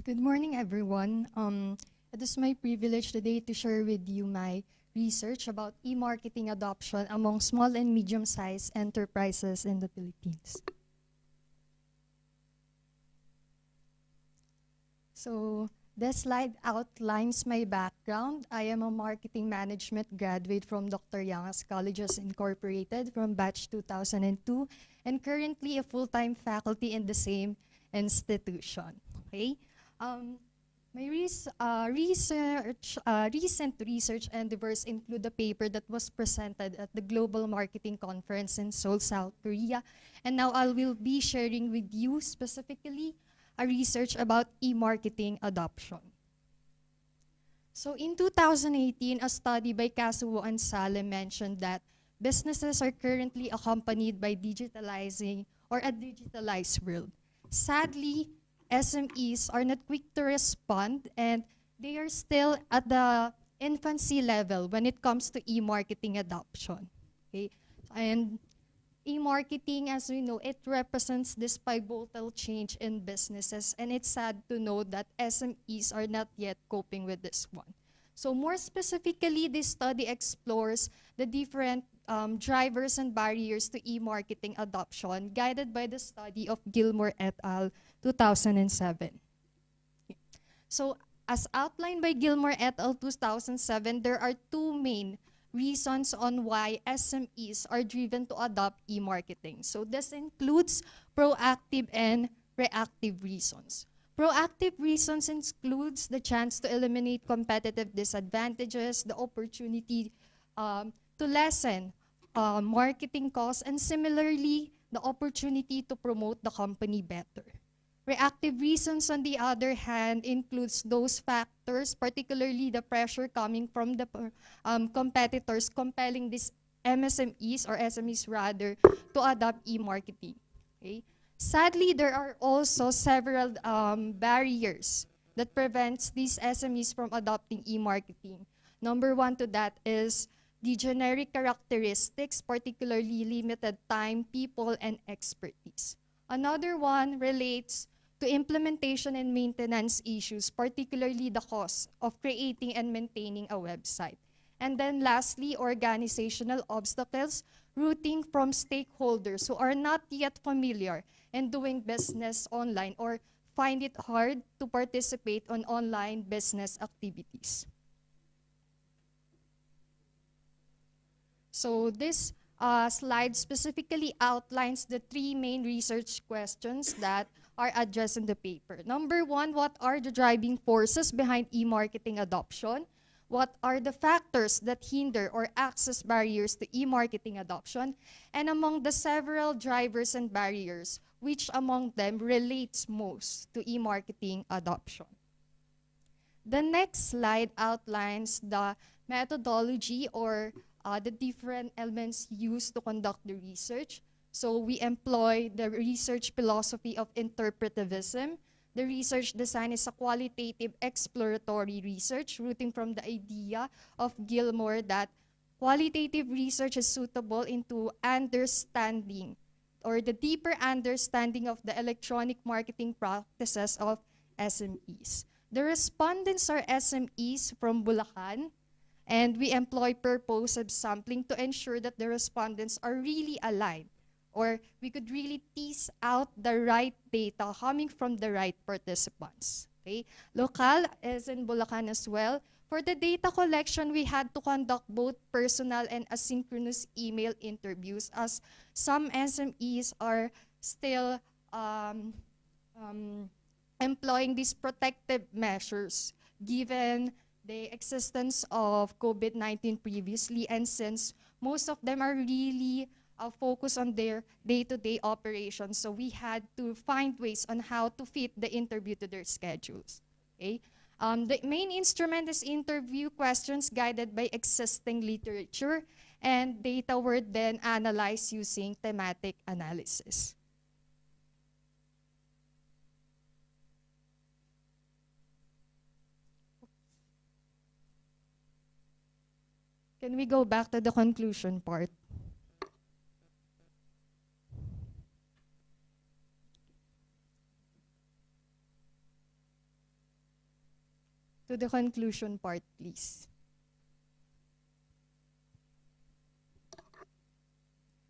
Good morning, everyone. It is my privilege today to share with you my research about e-marketing adoption among small and medium-sized enterprises in the Philippines. So this slide outlines my background. I am a marketing management graduate from Dr. Yanga's Colleges Incorporated from batch 2002 and currently a full-time faculty in the same institution. Okay. My recent research endeavors include a paper that was presented at the Global Marketing Conference in Seoul, South Korea. And now I will be sharing with you specifically a research about e-marketing adoption. So in 2018, a study by Kazuo and Saleh mentioned that businesses are currently accompanied by digitalizing or a digitalized world. Sadly, SMEs are not quick to respond, and they are still at the infancy level when it comes to e-marketing adoption. Okay? And e-marketing, as we know, it represents this pivotal change in businesses, and it's sad to know that SMEs are not yet coping with this one. So more specifically, this study explores the different drivers and barriers to e-marketing adoption, guided by the study of Gilmore et al. 2007. So as outlined by Gilmore et al. 2007, there are two main reasons on why SMEs are driven to adopt e-marketing. So this includes proactive and reactive reasons. Proactive reasons includes the chance to eliminate competitive disadvantages, the opportunity to lessen marketing costs, and similarly, the opportunity to promote the company better. Reactive reasons, on the other hand, includes those factors, particularly the pressure coming from the competitors compelling these MSMEs or SMEs rather to adopt e-marketing. Okay? Sadly, there are also several barriers that prevents these SMEs from adopting e-marketing. Number one to that is the generic characteristics, particularly limited time, people, and expertise. Another one relates to implementation and maintenance issues, particularly the cost of creating and maintaining a website. And then lastly, organizational obstacles rooting from stakeholders who are not yet familiar in doing business online or find it hard to participate on online business activities. So this slide specifically outlines the three main research questions that are addressed in the paper. Number one, what are the driving forces behind e-marketing adoption? What are the factors that hinder or access barriers to e-marketing adoption? And among the several drivers and barriers, which among them relates most to e-marketing adoption? The next slide outlines the methodology or the different elements used to conduct the research. So we employ the research philosophy of interpretivism. The research design is a qualitative exploratory research rooting from the idea of Gilmore that qualitative research is suitable into understanding or the deeper understanding of the electronic marketing practices of SMEs. The respondents are SMEs from Bulacan, and we employ purposive sampling to ensure that the respondents are really aligned, or we could really tease out the right data coming from the right participants. Okay? Local is in Bulacan as well. For the data collection, we had to conduct both personal and asynchronous email interviews, as some SMEs are still employing these protective measures given the existence of COVID-19 previously, and since most of them are really focused on their day-to-day operations, so we had to find ways on how to fit the interview to their schedules. Okay? The main instrument is interview questions guided by existing literature, and data were then analyzed using thematic analysis. Can we go back to the conclusion part? To the conclusion part, please.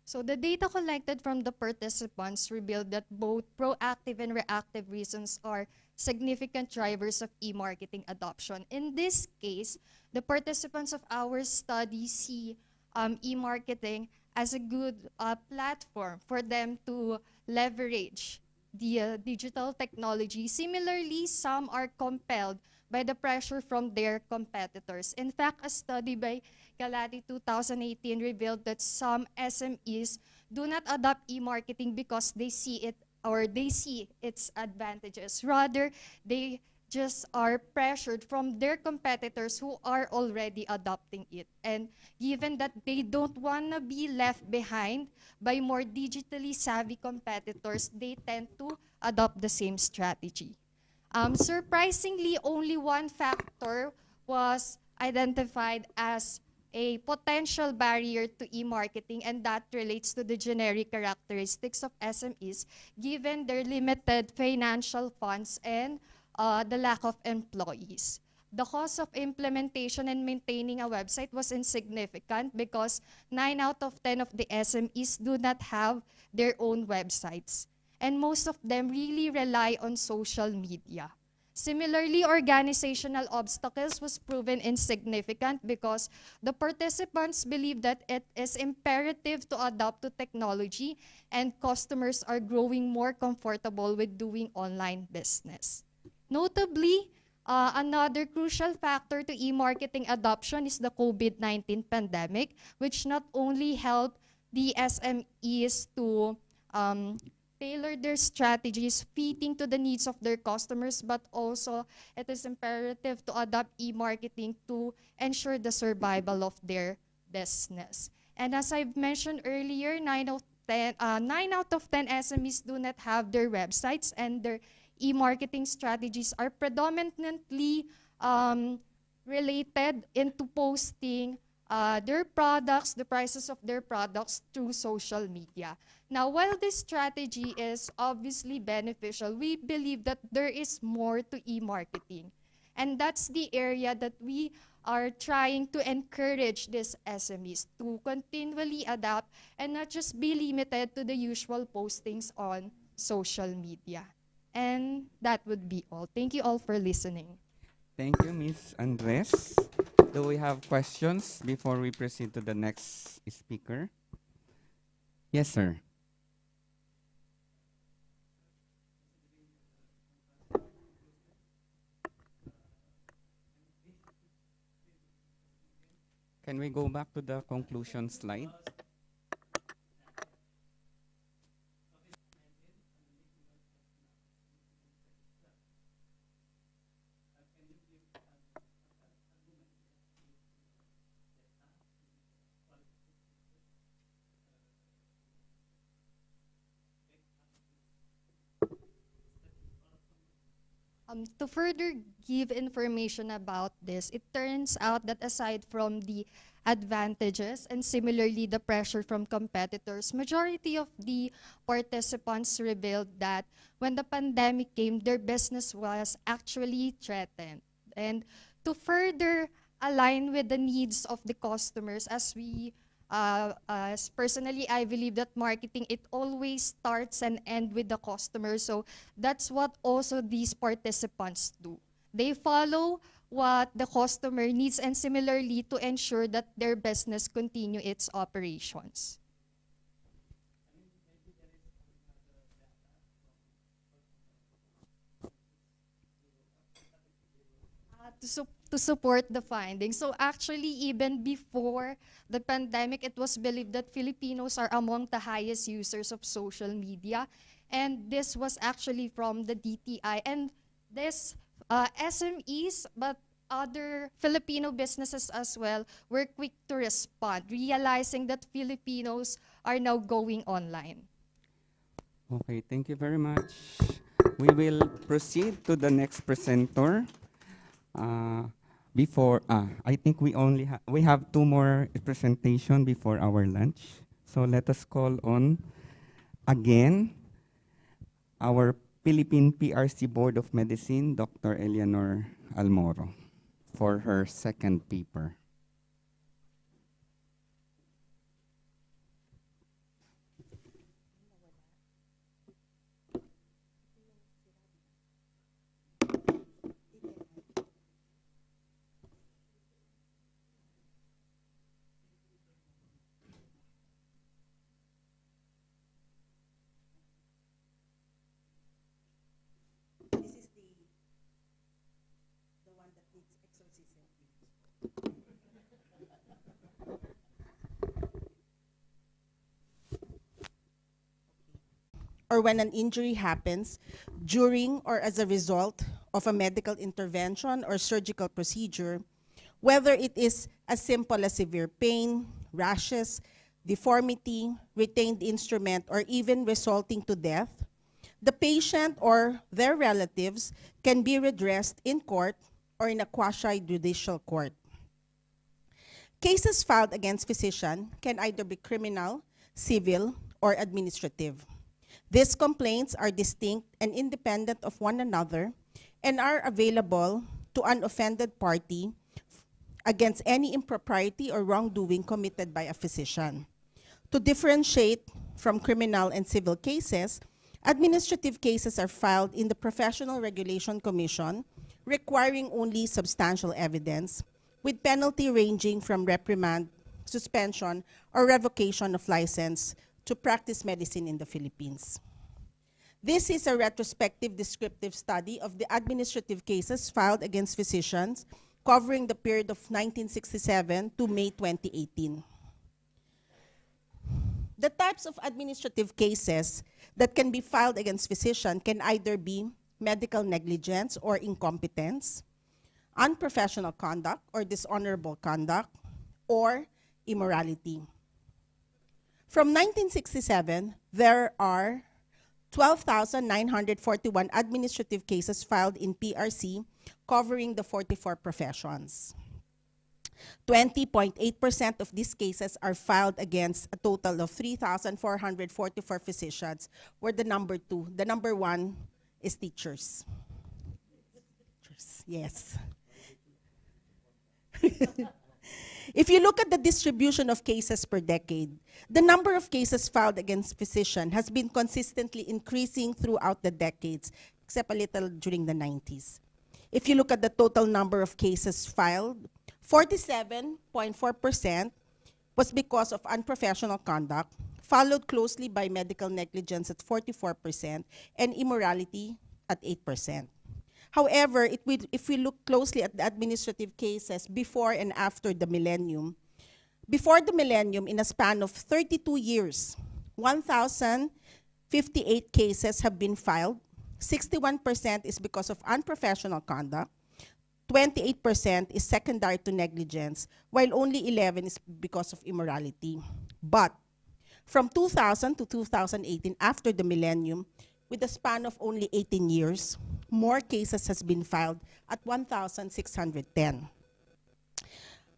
So the data collected from the participants revealed that both proactive and reactive reasons are significant drivers of e-marketing adoption. In this case, the participants of our study see e-marketing as a good platform for them to leverage the digital technology. Similarly, some are compelled by the pressure from their competitors. In fact, a study by Kalati 2018 revealed that some SMEs do not adopt e-marketing because they see it or they see its advantages. Rather, they just are pressured from their competitors who are already adopting it. And given that they don't want to be left behind by more digitally savvy competitors, they tend to adopt the same strategy. Surprisingly, only one factor was identified as a potential barrier to e-marketing, and that relates to the generic characteristics of SMEs, given their limited financial funds and the lack of employees. The cost of implementation and maintaining a website was insignificant because 9 out of 10 of the SMEs do not have their own websites. And most of them really rely on social media. Similarly, organizational obstacles was proven insignificant because the participants believe that it is imperative to adapt to technology and customers are growing more comfortable with doing online business. Notably, another crucial factor to e-marketing adoption is the COVID-19 pandemic, which not only helped the SMEs to tailor their strategies fitting to the needs of their customers, but also it is imperative to adopt e-marketing to ensure the survival of their business. And as I've mentioned earlier, 9 out of 10 SMEs do not have their websites, and their e-marketing strategies are predominantly related into posting their products, the prices of their products through social media. Now, while this strategy is obviously beneficial, we believe that there is more to e-marketing. And that's the area that we are trying to encourage these SMEs to continually adapt and not just be limited to the usual postings on social media. And that would be all. Thank you all for listening. Thank you, Ms. Andres. Do we have questions before we proceed to the next speaker? Yes, sir. Can we go back to the conclusion slide? To further give information about this, it turns out that aside from the advantages and similarly the pressure from competitors, majority of the participants revealed that when the pandemic came, their business was actually threatened. And to further align with the needs of the customers, as personally, I believe that marketing, it always starts and ends with the customer. So that's what also these participants do. They follow what the customer needs and similarly to ensure that their business continue its operations. To support the findings. So actually, even before the pandemic, it was believed that Filipinos are among the highest users of social media. And this was actually from the DTI. And this SMEs, but other Filipino businesses as well, were quick to respond, realizing that Filipinos are now going online. Okay, thank you very much. We will proceed to the next presenter. I think we have 2 more presentation before our lunch. So let us call on again our Philippine PRC Board of Medicine, Dr. Eleanor Almoro, for her second paper. or when an injury happens during or as a result of a medical intervention or surgical procedure, whether it is as simple as severe pain, rashes, deformity, retained instrument, or even resulting to death, the patient or their relatives can be redressed in court or in a quasi-judicial court. Cases filed against physician can either be criminal, civil, or administrative. These complaints are distinct and independent of one another and are available to an offended party against any impropriety or wrongdoing committed by a physician. To differentiate from criminal and civil cases, administrative cases are filed in the Professional Regulation Commission, requiring only substantial evidence, with penalty ranging from reprimand, suspension, or revocation of license to practice medicine in the Philippines. This is a retrospective descriptive study of the administrative cases filed against physicians covering the period of 1967 to May 2018. The types of administrative cases that can be filed against physicians can either be medical negligence or incompetence, unprofessional conduct or dishonorable conduct, or immorality. From 1967, there are 12,941 administrative cases filed in PRC covering the 44 professions. 20.8% of these cases are filed against a total of 3,444 physicians, where the number one is teachers. Teachers, yes. If you look at the distribution of cases per decade, the number of cases filed against physicians has been consistently increasing throughout the decades, except a little during the 90s. If you look at the total number of cases filed, 47.4% was because of unprofessional conduct, followed closely by medical negligence at 44% and immorality at 8%. However, if we look closely at the administrative cases before and after the millennium, before the millennium, in a span of 32 years, 1,058 cases have been filed. 61% is because of unprofessional conduct. 28% is secondary to negligence, while only 11% is because of immorality. But from 2000 to 2018, after the millennium, with a span of only 18 years, more cases has been filed at 1,610.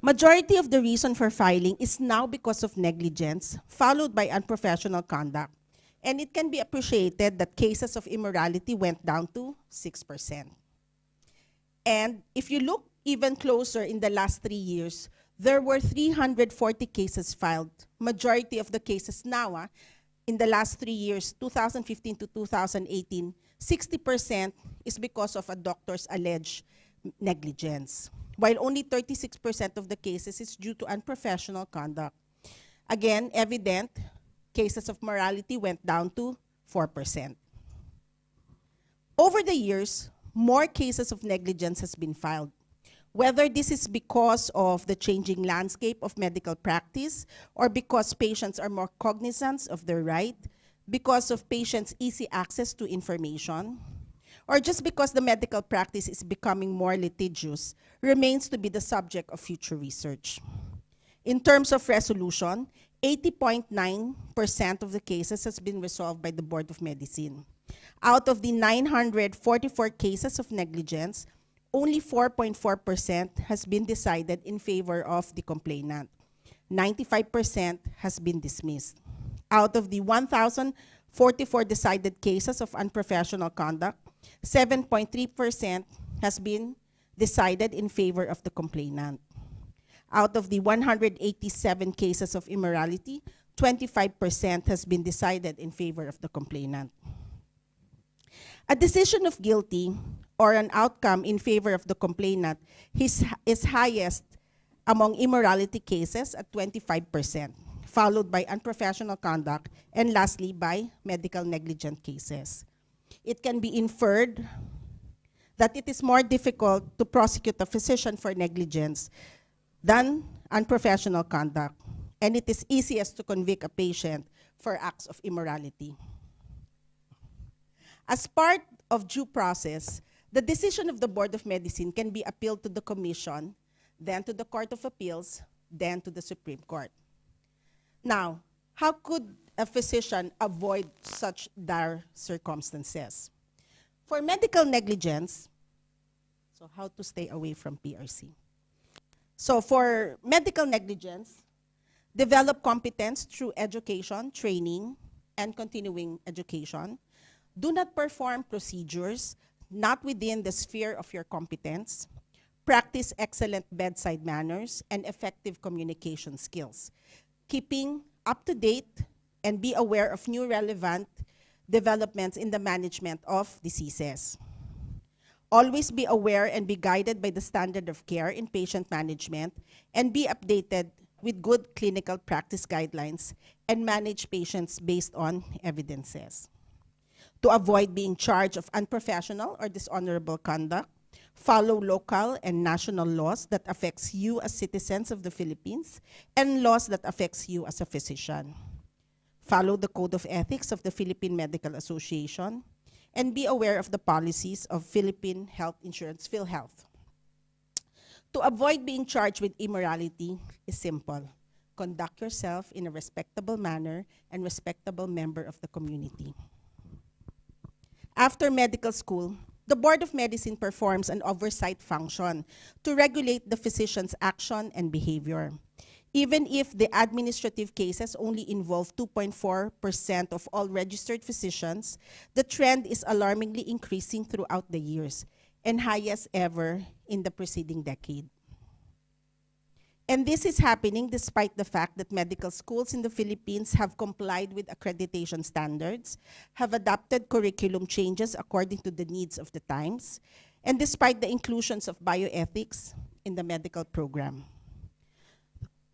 Majority of the reason for filing is now because of negligence, followed by unprofessional conduct. And it can be appreciated that cases of immorality went down to 6%. And if you look even closer in the last 3 years, there were 340 cases filed. Majority of the cases now, in the last 3 years, 2015 to 2018, 60% is because of a doctor's alleged negligence, while only 36% of the cases is due to unprofessional conduct. Again, evident, cases of morality went down to 4%. Over the years, more cases of negligence has been filed. Whether this is because of the changing landscape of medical practice or because patients are more cognizant of their right, because of patients' easy access to information, or just because the medical practice is becoming more litigious, remains to be the subject of future research. In terms of resolution, 80.9% of the cases has been resolved by the Board of Medicine. Out of the 944 cases of negligence, only 4.4% has been decided in favor of the complainant. 95% has been dismissed. Out of the 1,044 decided cases of unprofessional conduct, 7.3% has been decided in favor of the complainant. Out of the 187 cases of immorality, 25% has been decided in favor of the complainant. A decision of guilty or an outcome in favor of the complainant is highest among immorality cases at 25%, followed by unprofessional conduct, and lastly by medical negligent cases. It can be inferred that it is more difficult to prosecute a physician for negligence than unprofessional conduct, and it is easiest to convict a patient for acts of immorality. As part of due process, the decision of the Board of Medicine can be appealed to the Commission, then to the Court of Appeals, then to the Supreme Court. Now, how could a physician avoid such dire circumstances? For medical negligence, so how to stay away from PRC. So for medical negligence, develop competence through education, training, and continuing education. Do not perform procedures not within the sphere of your competence. Practice excellent bedside manners and effective communication skills, keeping up to date and be aware of new relevant developments in the management of diseases. Always be aware and be guided by the standard of care in patient management, and be updated with good clinical practice guidelines and manage patients based on evidences. To avoid being charged of unprofessional or dishonorable conduct, follow local and national laws that affects you as citizens of the Philippines and laws that affects you as a physician. Follow the Code of Ethics of the Philippine Medical Association, and be aware of the policies of Philippine Health Insurance, PhilHealth. To avoid being charged with immorality is simple. Conduct yourself in a respectable manner and respectable member of the community. After medical school, the Board of Medicine performs an oversight function to regulate the physician's action and behavior. Even if the administrative cases only involve 2.4% of all registered physicians, the trend is alarmingly increasing throughout the years, and highest ever in the preceding decade. And this is happening despite the fact that medical schools in the Philippines have complied with accreditation standards, have adopted curriculum changes according to the needs of the times, and despite the inclusions of bioethics in the medical program.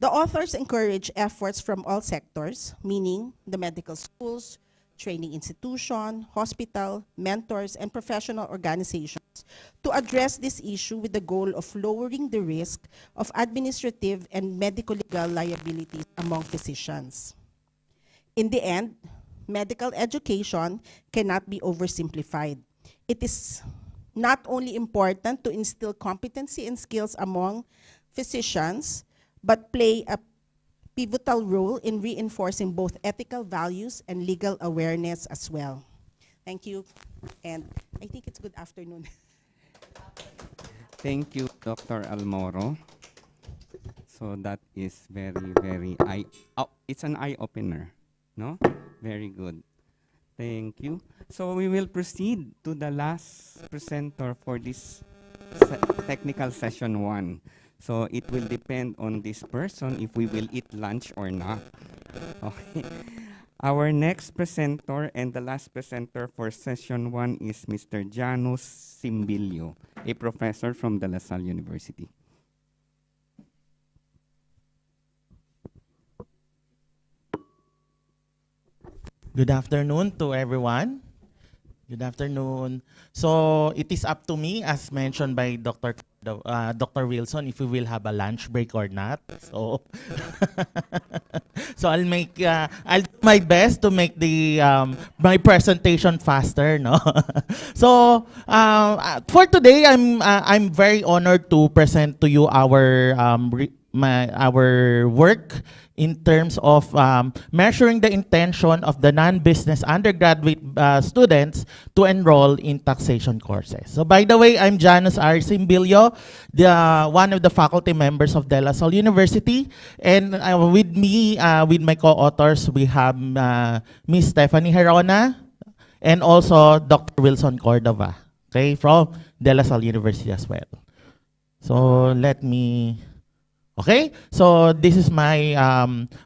The authors encourage efforts from all sectors, meaning the medical schools, training institution, hospital, mentors, and professional organizations to address this issue with the goal of lowering the risk of administrative and medico-legal liabilities among physicians. In the end, medical education cannot be oversimplified. It is not only important to instill competency and skills among physicians, but play a pivotal role in reinforcing both ethical values and legal awareness as well. Thank you, and I think it's good afternoon. Thank you, Dr. Almoro. So that is very, very it's an eye-opener, no? Very good. Thank you. So we will proceed to the last presenter for this technical session 1. So it will depend on this person if we will eat lunch or not. Okay. Our next presenter and the last presenter for session 1 is Mr. Janus Simbilio, a professor from De La Salle University. Good afternoon to everyone. Good afternoon. So it is up to me, as mentioned by Dr. Wilson, if we will have a lunch break or not. So, so I'll do my best to make the my presentation faster. No. So for today, I'm very honored to present to you our our work in terms of measuring the intention of the non-business undergraduate students to enroll in taxation courses. So by the way, I'm Janus R. Simbilio, one of the faculty members of De La Salle University. And with me, with my co-authors, we have Ms. Stephanie Herona and also Dr. Wilson Cordova, okay, from De La Salle University as well. So let me... Okay, so this is my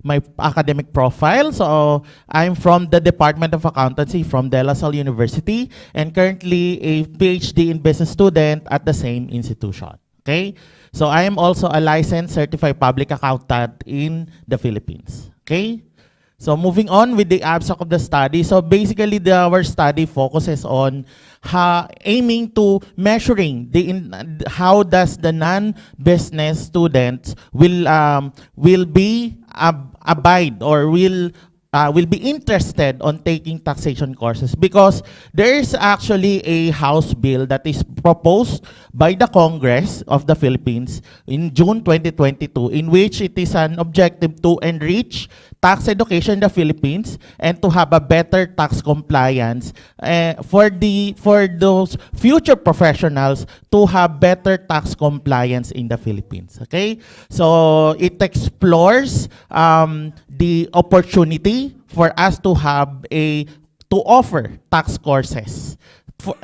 my academic profile. So I'm from the Department of Accountancy from De La Salle University and currently a PhD in business student at the same institution. Okay, so I am also a licensed certified public accountant in the Philippines. Okay, So moving on with the abstract of the study. So basically, our study focuses on aiming to measuring how does the non-business students will be abide or will be interested on taking taxation courses, because there is actually a House bill that is proposed by the Congress of the Philippines in June 2022, in which it is an objective to enrich tax education in the Philippines and to have a better tax compliance for those future professionals to have better tax compliance in the Philippines. Okay, so it explores the opportunity for us to offer tax courses,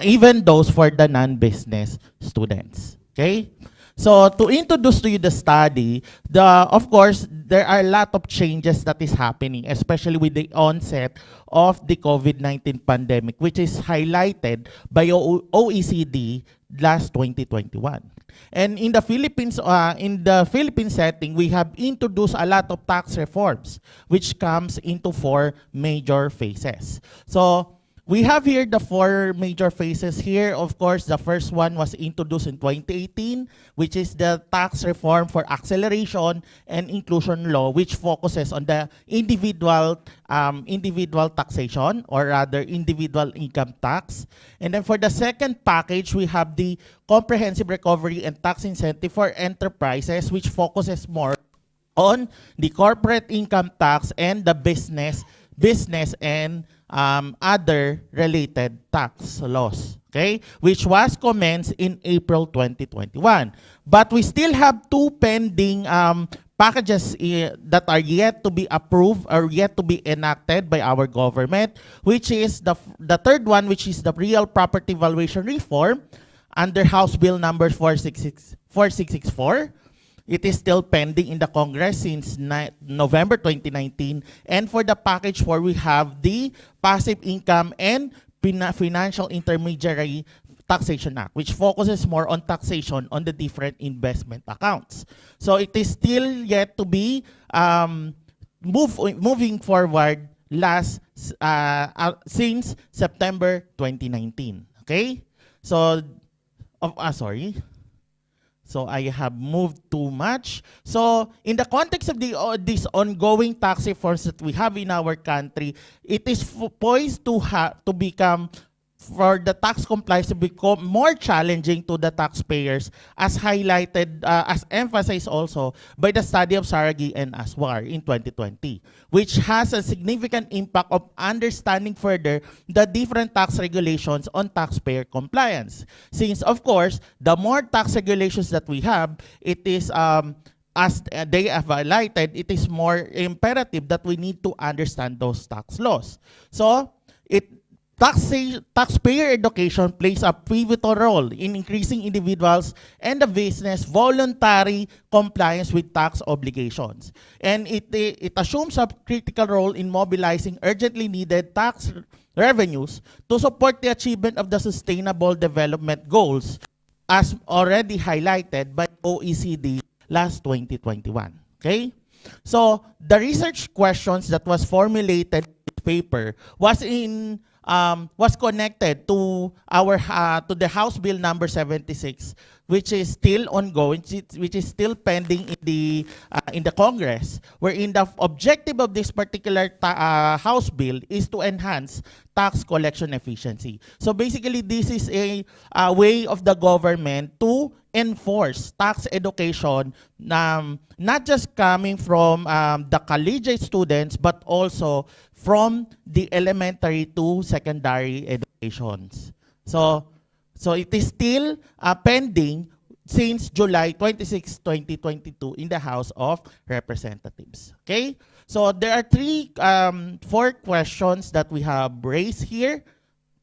even those for the non-business students. Okay. So to introduce to you the study, of course, there are a lot of changes that is happening, especially with the onset of the COVID-19 pandemic, which is highlighted by OECD last 2021. And in the Philippines setting, we have introduced a lot of tax reforms, which comes into 4 major phases. So we have here the 4 major phases here. Of course, the first one was introduced in 2018, which is the tax reform for acceleration and inclusion law, which focuses on the individual taxation, or rather individual income tax. And then for the second package, we have the comprehensive recovery and tax incentive for enterprises, which focuses more on the corporate income tax and the business and other related tax laws, okay, which was commenced in April 2021. But we still have 2 pending packages that are yet to be approved or yet to be enacted by our government, which is the third one, which is the real property valuation reform under House Bill number 4664. It is still pending in the Congress since November 2019. And for the package 4, we have the Passive Income and Financial Intermediary Taxation Act, which focuses more on taxation on the different investment accounts. So it is still yet to be moving forward since September 2019. Okay? So, sorry. So I have moved too much. So in the context of these ongoing tax reforms that we have in our country, it is poised to become, for the tax compliance to become more challenging to the taxpayers, as highlighted, as emphasized also by the study of Saragi and Aswar in 2020, which has a significant impact of understanding further the different tax regulations on taxpayer compliance. Since, of course, the more tax regulations that we have, it is, as they have highlighted, it is more imperative that we need to understand those tax laws. So, taxpayer education plays a pivotal role in increasing individuals and the business voluntary compliance with tax obligations. And it assumes a critical role in mobilizing urgently needed tax revenues to support the achievement of the Sustainable Development Goals, as already highlighted by OECD last 2021. Okay? So the research questions that was formulated in this paper was connected to the House Bill number 76, which is still ongoing, which is still pending in the Congress, wherein the objective of this particular House Bill is to enhance tax collection efficiency. So basically, this is a way of the government to enforce tax education, not just coming from the collegiate students, but also from the elementary to secondary educations. So it is still pending since July 26, 2022 in the House of Representatives. Okay? So there are 4 questions that we have raised here.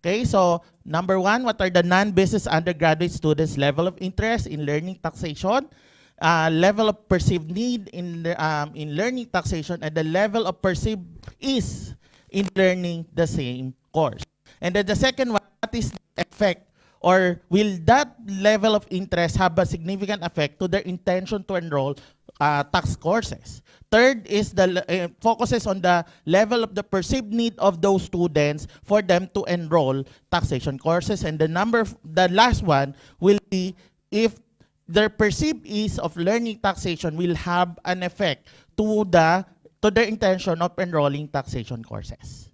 Okay, so number 1, what are the non-business undergraduate students' level of interest in learning taxation, level of perceived need in learning taxation, and the level of perceived ease in learning the same course. And then the second one, what is the effect, or will that level of interest have a significant effect to their intention to enroll tax courses. Third is focuses on the level of the perceived need of those students for them to enroll taxation courses. And the last one will be if their perceived ease of learning taxation will have an effect to their intention of enrolling taxation courses.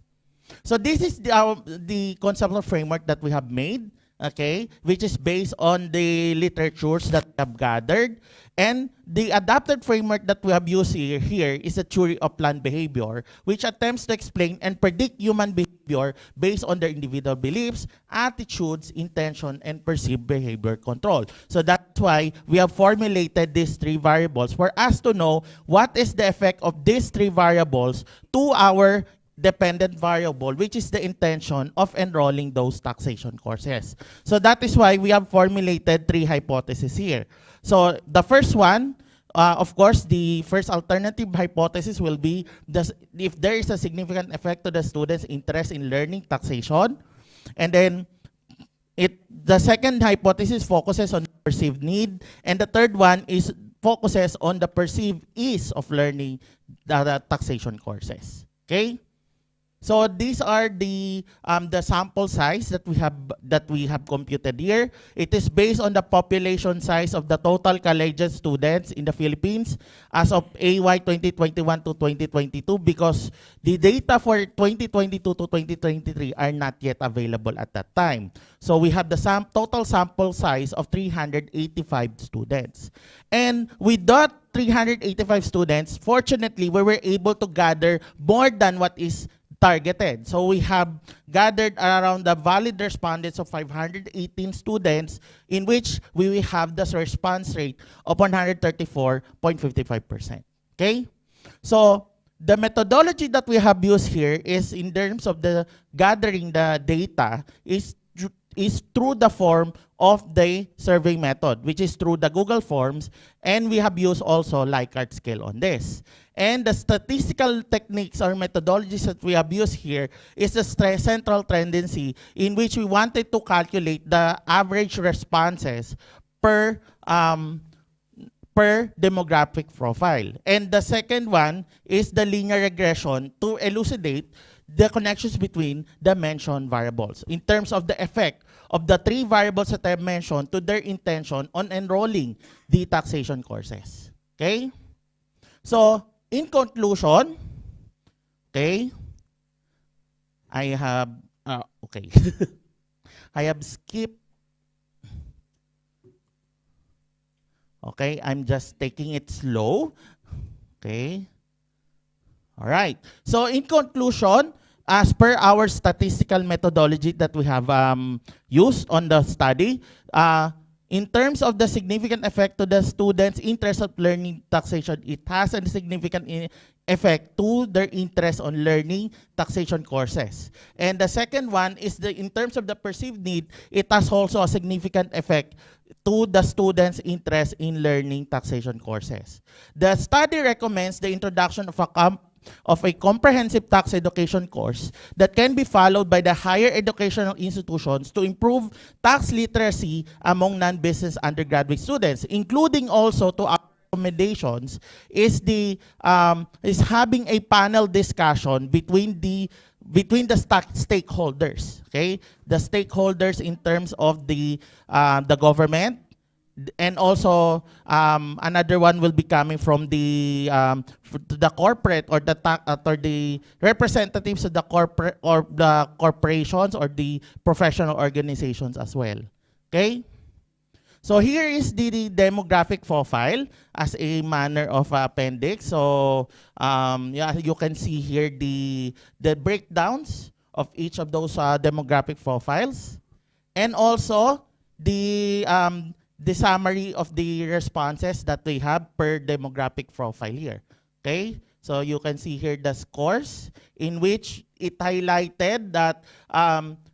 So this is the conceptual framework that we have made, okay, which is based on the literatures that we have gathered. And the adapted framework that we have used here is a theory of planned behavior, which attempts to explain and predict human behavior based on their individual beliefs, attitudes, intention, and perceived behavior control. So that's why we have formulated these three variables for us to know what is the effect of these three variables to our dependent variable, which is the intention of enrolling those taxation courses. So that is why we have formulated three hypotheses here. So the first one, of course, the first alternative hypothesis will be if there is a significant effect to the students' interest in learning taxation. And then the second hypothesis focuses on perceived need. And the third one focuses on the perceived ease of learning the taxation courses. Okay? So these are the sample size that we have computed here. It is based on the population size of the total collegiate students in the Philippines as of AY 2021 to 2022, because the data for 2022 to 2023 are not yet available at that time. So we have the total sample size of 385 students. And with that 385 students, fortunately, we were able to gather more than what is targeted. So we have gathered around the valid respondents of 518 students, in which we will have the response rate of 134.55%. Okay? So the methodology that we have used here is, in terms of the gathering the data, is through the form of the survey method, which is through the Google Forms, and we have used also Likert scale on this. And the statistical techniques or methodologies that we have used here is the central tendency, in which we wanted to calculate the average responses per demographic profile. And the second one is the linear regression to elucidate the connections between the mentioned variables in terms of the effect of the three variables that I mentioned to their intention on enrolling the taxation courses. Okay? So, in conclusion, okay, I have, okay, I have skipped. Okay, I'm just taking it slow. Okay. All right. So, in conclusion, as per our statistical methodology that we have used on the study, in terms of the significant effect to the students' interest of learning taxation, it has a significant effect to their interest on learning taxation courses. And the second one is in terms of the perceived need, it has also a significant effect to the students' interest in learning taxation courses. The study recommends the introduction of a comprehensive tax education course that can be followed by the higher educational institutions to improve tax literacy among non-business undergraduate students, including also to our recommendations is having a panel discussion between the stakeholders, okay? The stakeholders in terms of the government. And also, another one will be coming from the corporate or the representatives of the corporate or the corporations or the professional organizations as well. Okay. So here is the demographic profile as a manner of appendix. So yeah, you can see here the breakdowns of each of those demographic profiles, and also the summary of the responses that we have per demographic profile here. Okay, so you can see here the scores in which it highlighted that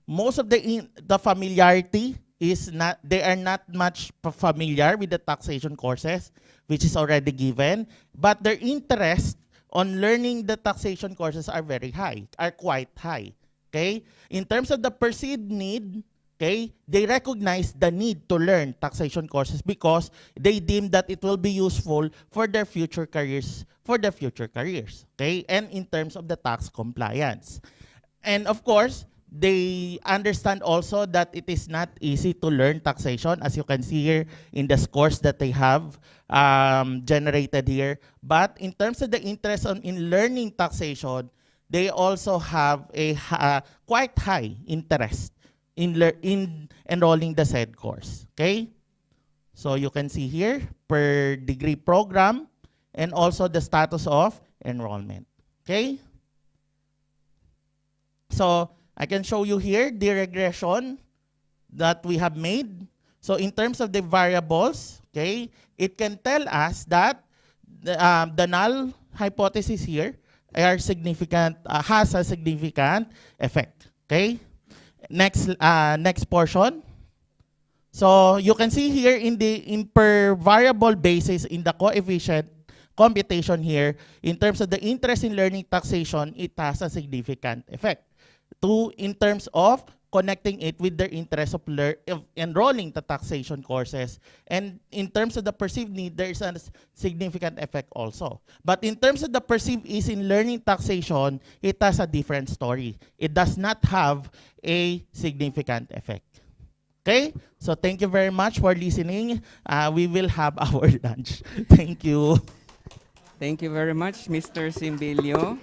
most of the familiarity is not, they are not much familiar with the taxation courses, which is already given, but their interest on learning the taxation courses are very high, are quite high. Okay, in terms of the perceived need, Okay? They recognize the need to learn taxation courses because they deem that it will be useful for their future careers, okay? And in terms of the tax compliance. And of course, they understand also that it is not easy to learn taxation, as you can see here in the scores that they have generated here. But in terms of the interest in learning taxation, they also have a quite high interest in enrolling the said course. Okay? So you can see here per degree program and also the status of enrollment. Okay? So I can show you here the regression that we have made. So in terms of the variables, okay, it can tell us that the null hypothesis here are significant, has a significant effect. Okay. Next portion. So you can see here in per variable basis in the coefficient computation here, in terms of the interest in learning taxation, it has a significant effect. In terms of connecting it with their interest of enrolling the taxation courses. And in terms of the perceived need, there is a significant effect also. But in terms of the perceived ease in learning taxation, it has a different story. It does not have a significant effect. Okay? So thank you very much for listening. We will have our lunch. Thank you. Thank you very much, Mr. Simbilio.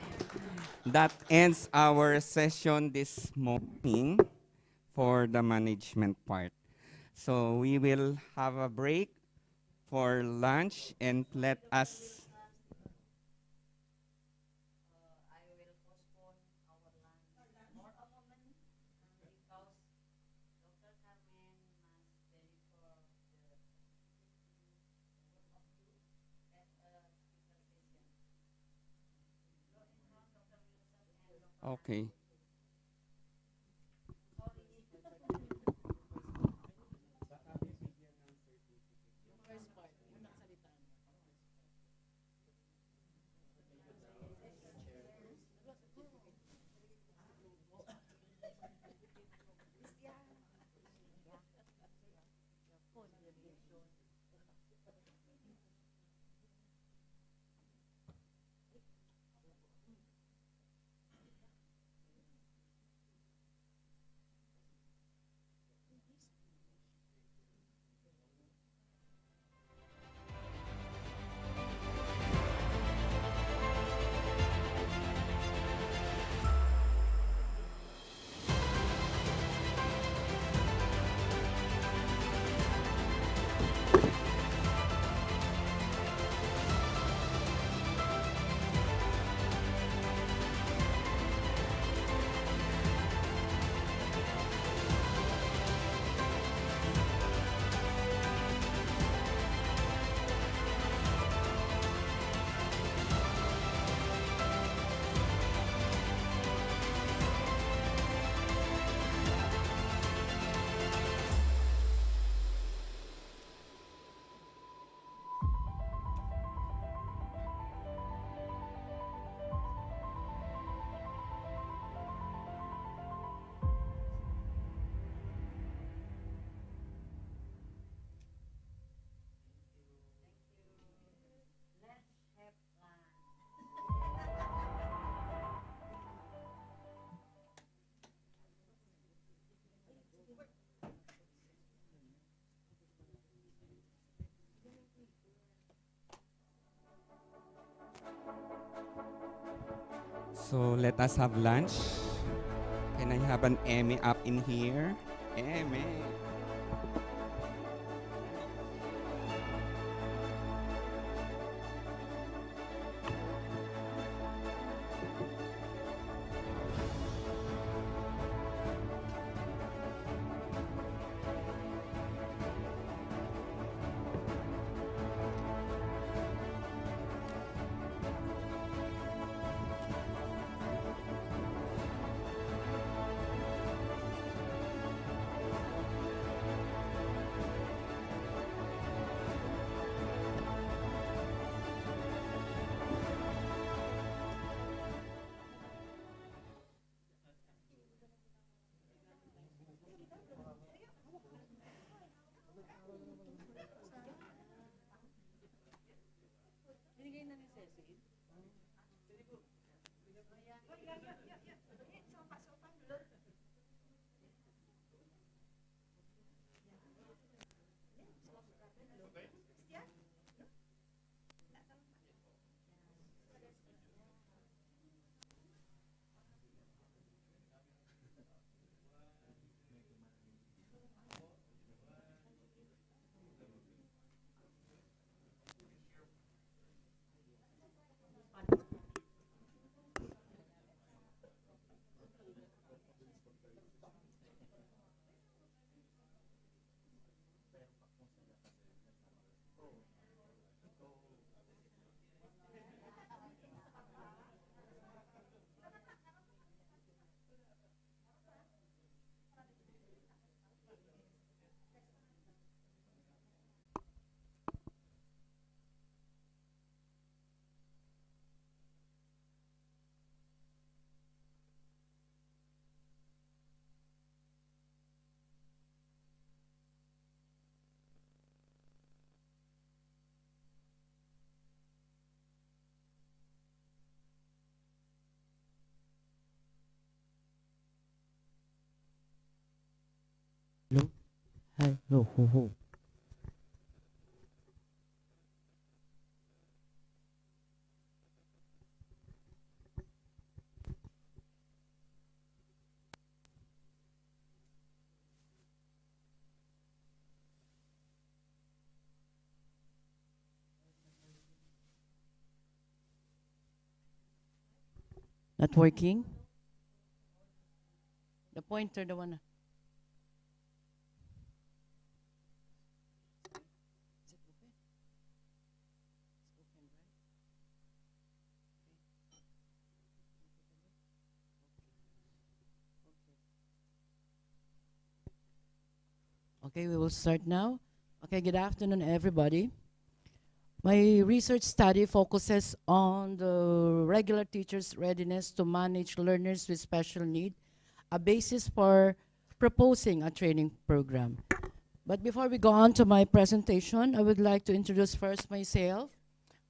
That ends our session this morning for the management part. So we will have a break for lunch and let us... Okay. So let us have lunch. Can I have an Emmy up in here? Emmy. Hello. Hi. Ho, ho, ho. Not working? The pointer, the one. Okay, we will start now. Okay, good afternoon, everybody. My research study focuses on the regular teacher's readiness to manage learners with special need, a basis for proposing a training program. But before we go on to my presentation, I would like to introduce first myself.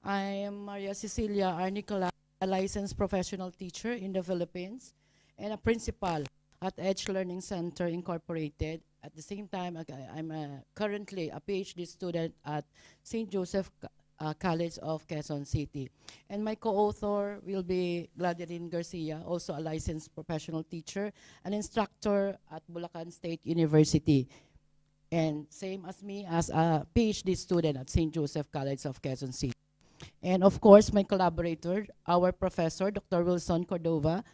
I am Maria Cecilia Arnicola, a licensed professional teacher in the Philippines and a principal at Edge Learning Center Incorporated. At the same time, I'm currently a PhD student at St. Joseph College of Quezon City. And my co-author will be Gladys Garcia, also a licensed professional teacher, an instructor at Bulacan State University. And same as me, as a PhD student at St. Joseph College of Quezon City. And of course, my collaborator, our professor, Dr. Wilson Cordova,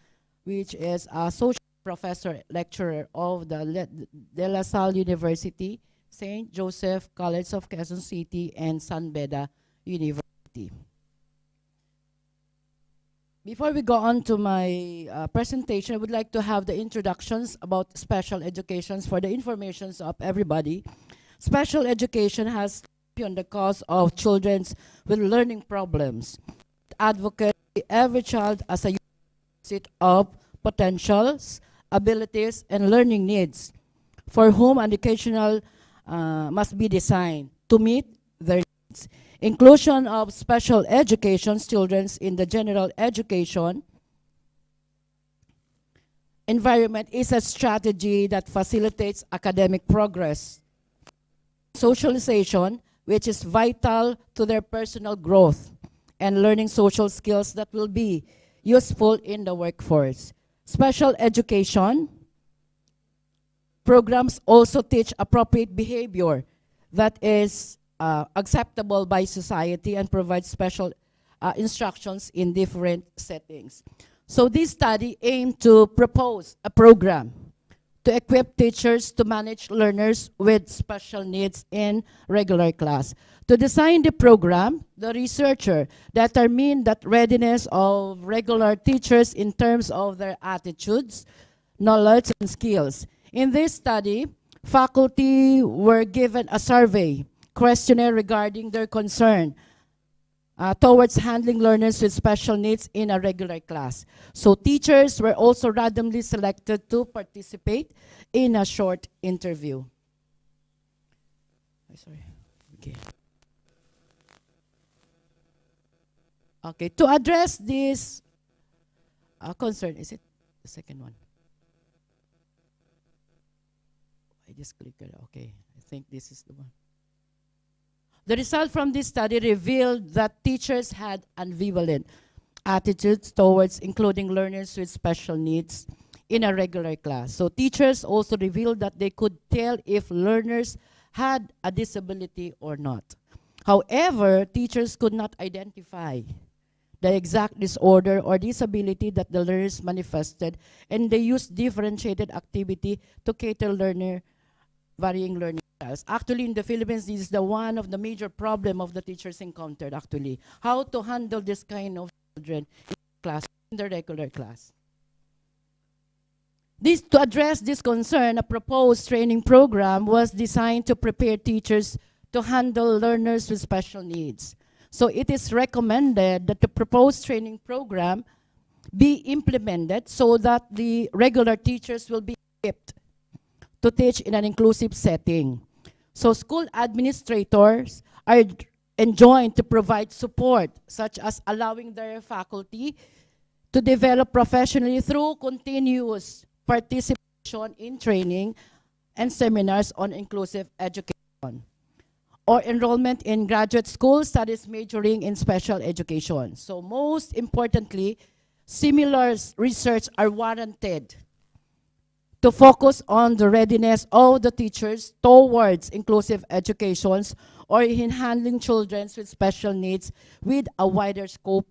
which is a social professor lecturer of the De La Salle University, St. Joseph College of Quezon City, and San Beda University. Before we go on to my presentation, I would like to have the introductions about special educations for the informations of everybody. Special education has championed the cause of children with learning problems. Advocate every child as a unit of potentials, abilities, and learning needs, for whom educational must be designed to meet their needs. Inclusion of special education students in the general education environment is a strategy that facilitates academic progress, socialization, which is vital to their personal growth, and learning social skills that will be useful in the workforce. Special education programs also teach appropriate behavior that is acceptable by society and provide special instructions in different settings. So this study aimed to propose a program to equip teachers to manage learners with special needs in regular class. To design the program, the researcher determined that readiness of regular teachers in terms of their attitudes, knowledge, and skills. In this study, faculty were given a survey questionnaire regarding their concern towards handling learners with special needs in a regular class. So teachers were also randomly selected to participate in a short interview. Sorry. Okay. Okay, to address this concern, is it the second one? I just clicked it. Okay, I think this is the one. The result from this study revealed that teachers had ambivalent attitudes towards including learners with special needs in a regular class. So teachers also revealed that they could tell if learners had a disability or not. However, teachers could not identify the exact disorder or disability that the learners manifested, and they used differentiated activity to cater varying learning styles. Actually, in the Philippines, this is the one of the major problem of the teachers encountered, actually. How to handle this kind of children in class, in the regular class. To address this concern, a proposed training program was designed to prepare teachers to handle learners with special needs. So it is recommended that the proposed training program be implemented so that the regular teachers will be equipped to teach in an inclusive setting. So school administrators are enjoined to provide support, such as allowing their faculty to develop professionally through continuous participation in training and seminars on inclusive education, or enrollment in graduate school studies majoring in special education. So most importantly, similar research are warranted to focus on the readiness of the teachers towards inclusive educations or in handling children with special needs with a wider scope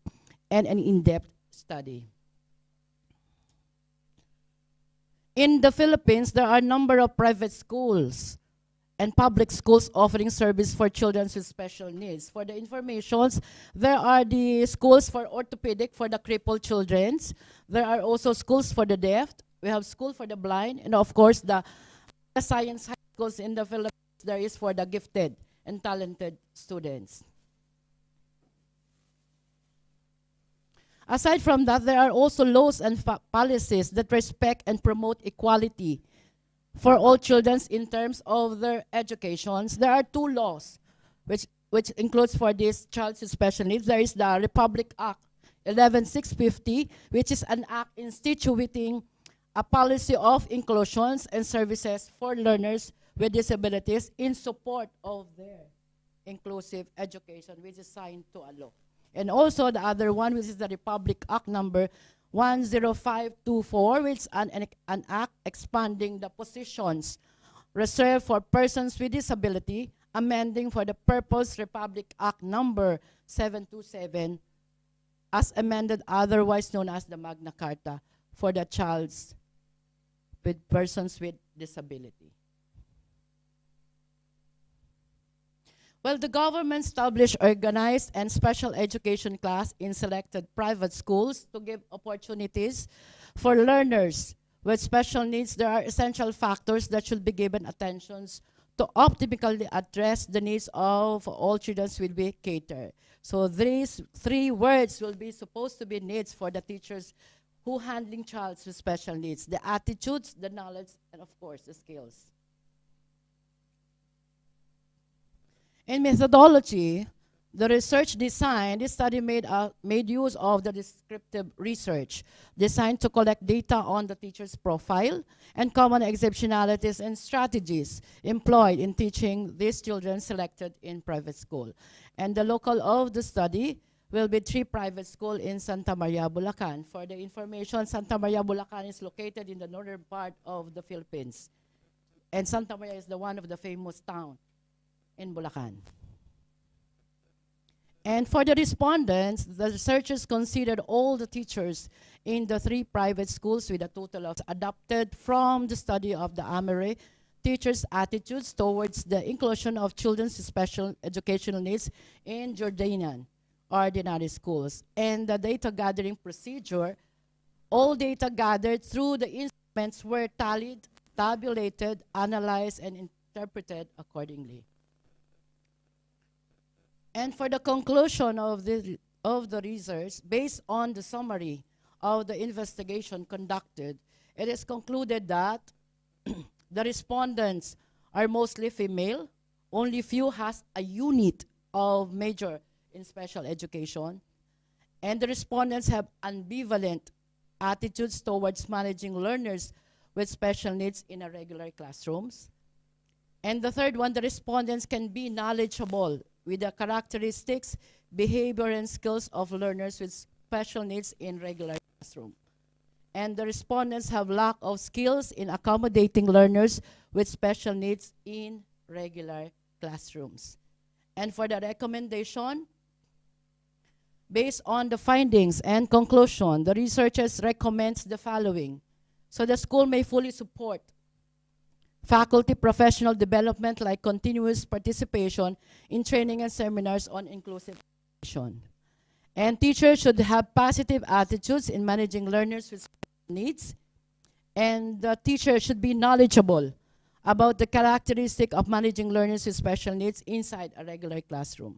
and an in-depth study. In the Philippines, there are a number of private schools and public schools offering service for children with special needs. For the informations, there are the schools for orthopedic for the crippled children. There are also schools for the deaf. We have school for the blind. And of course, the science high schools in the Philippines, there is for the gifted and talented students. Aside from that, there are also laws and policies that respect and promote equality for all children in terms of their educations. There are two laws which includes for this child with special needs. There is the Republic Act 11650, which is an act instituting a policy of inclusions and services for learners with disabilities in support of their inclusive education, which is signed to a law. And also the other one, which is the Republic Act number 10524, which is an act expanding the positions reserved for persons with disability, amending for the purpose Republic Act number 727, as amended, otherwise known as the Magna Carta, for the persons with disability. Well, the government established organized and special education class in selected private schools to give opportunities for learners with special needs. There are essential factors that should be given attention to optimally address the needs of all children will be catered. So these three words will be supposed to be needs for the teachers who handling child with special needs: the attitudes, the knowledge, and of course the skills. In methodology, the research design, this study made use of the descriptive research designed to collect data on the teacher's profile and common exceptionalities and strategies employed in teaching these children selected in private school. And the local of the study will be 3 private schools in Santa Maria, Bulacan. For the information, Santa Maria, Bulacan is located in the northern part of the Philippines. And Santa Maria is one of the famous towns in Bulacan. And for the respondents, the researchers considered all the teachers in the 3 private schools with a total of adopted from the study of the AMERE teachers' attitudes towards the inclusion of children with special educational needs in Jordanian ordinary schools. And the data gathering procedure, all data gathered through the instruments were tallied, tabulated, analyzed, and interpreted accordingly. And for the conclusion of the research, based on the summary of the investigation conducted, it is concluded that the respondents are mostly female. Only few has a unit of major in special education. And the respondents have ambivalent attitudes towards managing learners with special needs in a regular classrooms. And the third one, the respondents can be knowledgeable with the characteristics, behavior, and skills of learners with special needs in regular classroom. And the respondents have lack of skills in accommodating learners with special needs in regular classrooms. And for the recommendation, based on the findings and conclusion, the researchers recommends the following. So the school may fully support faculty professional development like continuous participation in training and seminars on inclusive education. And teachers should have positive attitudes in managing learners with special needs. And the teacher should be knowledgeable about the characteristic of managing learners with special needs inside a regular classroom.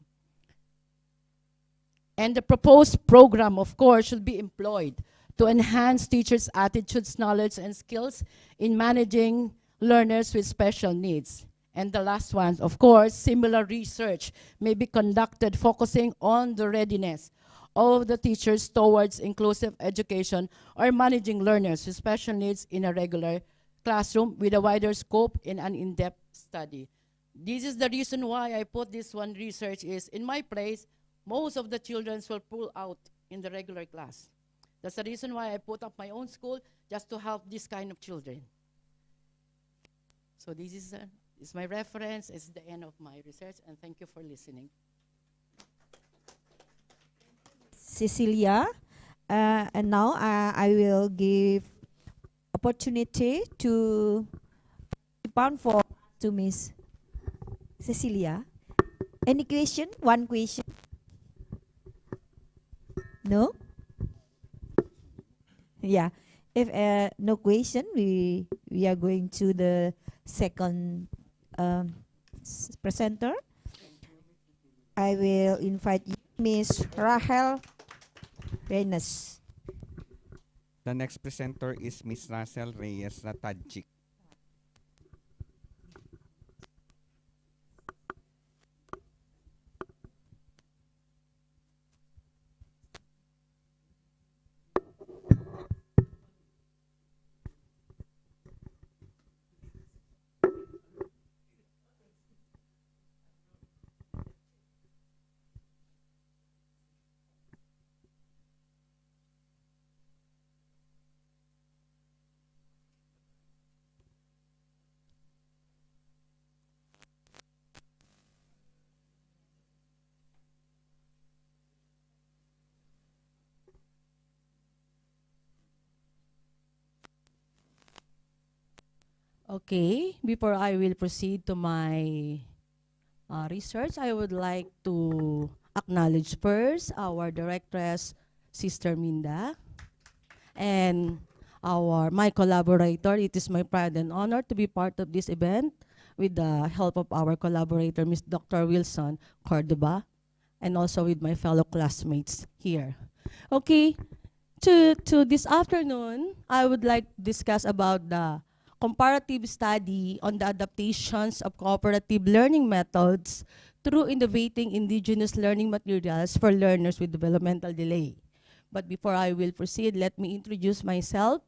And the proposed program, of course, should be employed to enhance teachers' attitudes, knowledge, and skills in managing learners with special needs. And the last one, of course, similar research may be conducted focusing on the readiness of the teachers towards inclusive education or managing learners with special needs in a regular classroom with a wider scope in an in-depth study. This is the reason why I put this one research is, in my place, most of the children will pull out in the regular class. That's the reason why I put up my own school, just to help this kind of children. So this is my reference, it's the end of my research, and thank you for listening. Cecilia, and now I will give opportunity to for to Miss Cecilia. Any question? One question? No? Yeah. If no question, we are going to the second presenter. I will invite you, Miss Rahel Reyes. The next presenter is Miss Rachel Reyes Ratadjik. Okay, before I will proceed to my research, I would like to acknowledge first our directress, Sister Minda, and my collaborator. It is my pride and honor to be part of this event with the help of our collaborator, Ms. Dr. Wilson Cordoba, and also with my fellow classmates here. Okay, to this afternoon, I would like to discuss about the comparative study on the adaptations of cooperative learning methods through innovating indigenous learning materials for learners with developmental delay. But before I will proceed, let me introduce myself.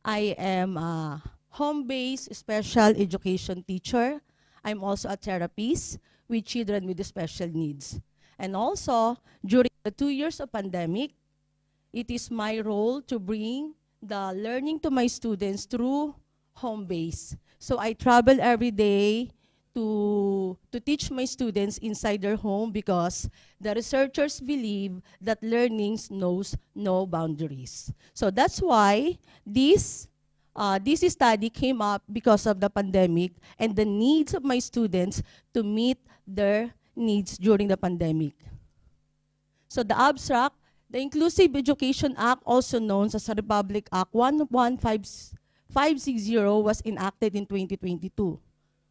I am a home-based special education teacher. I'm also a therapist with children with special needs. And also, during the 2 years of pandemic, it is my role to bring the learning to my students through home base. So I travel every day to teach my students inside their home because the researchers believe that learning knows no boundaries. So that's why this study came up because of the pandemic and the needs of my students to meet their needs during the pandemic. So the abstract, the Inclusive Education Act, also known as the Republic Act 11560, was enacted in 2022.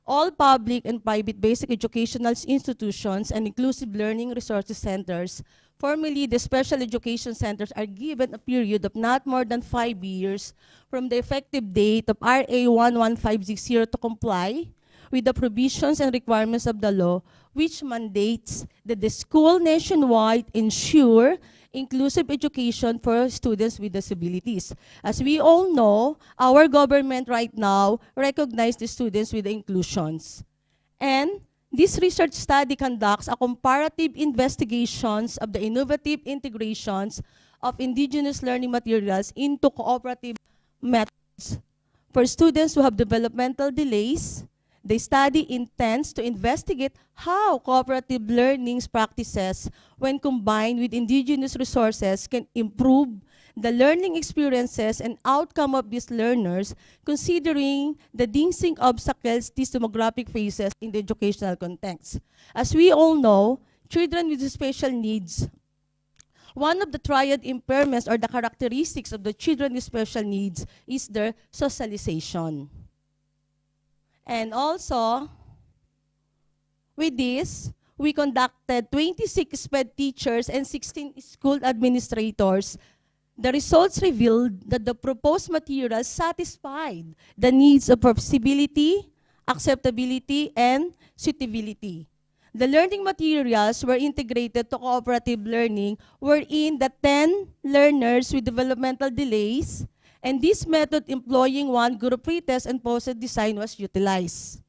All public and private basic educational institutions and inclusive learning resource centers, formerly the special education centers, are given a period of not more than 5 years from the effective date of RA 11560 to comply with the provisions and requirements of the law, which mandates that the school nationwide ensure inclusive education for students with disabilities. As we all know, our government right now recognizes the students with inclusions. And this research study conducts a comparative investigations of the innovative integrations of indigenous learning materials into cooperative methods. For students who have developmental delays, the study intends to investigate how cooperative learning practices, when combined with indigenous resources, can improve the learning experiences and outcome of these learners, considering the distinct obstacles these demographic faces in the educational context. As we all know, children with special needs, one of the triad impairments or the characteristics of the children with special needs is their socialization. And also, with this, we conducted 26 SPED teachers and 16 school administrators. The results revealed that the proposed materials satisfied the needs of accessibility, acceptability, and suitability. The learning materials were integrated to cooperative learning, wherein the 10 learners with developmental delays, and this method employing one group pretest and poster design was utilized.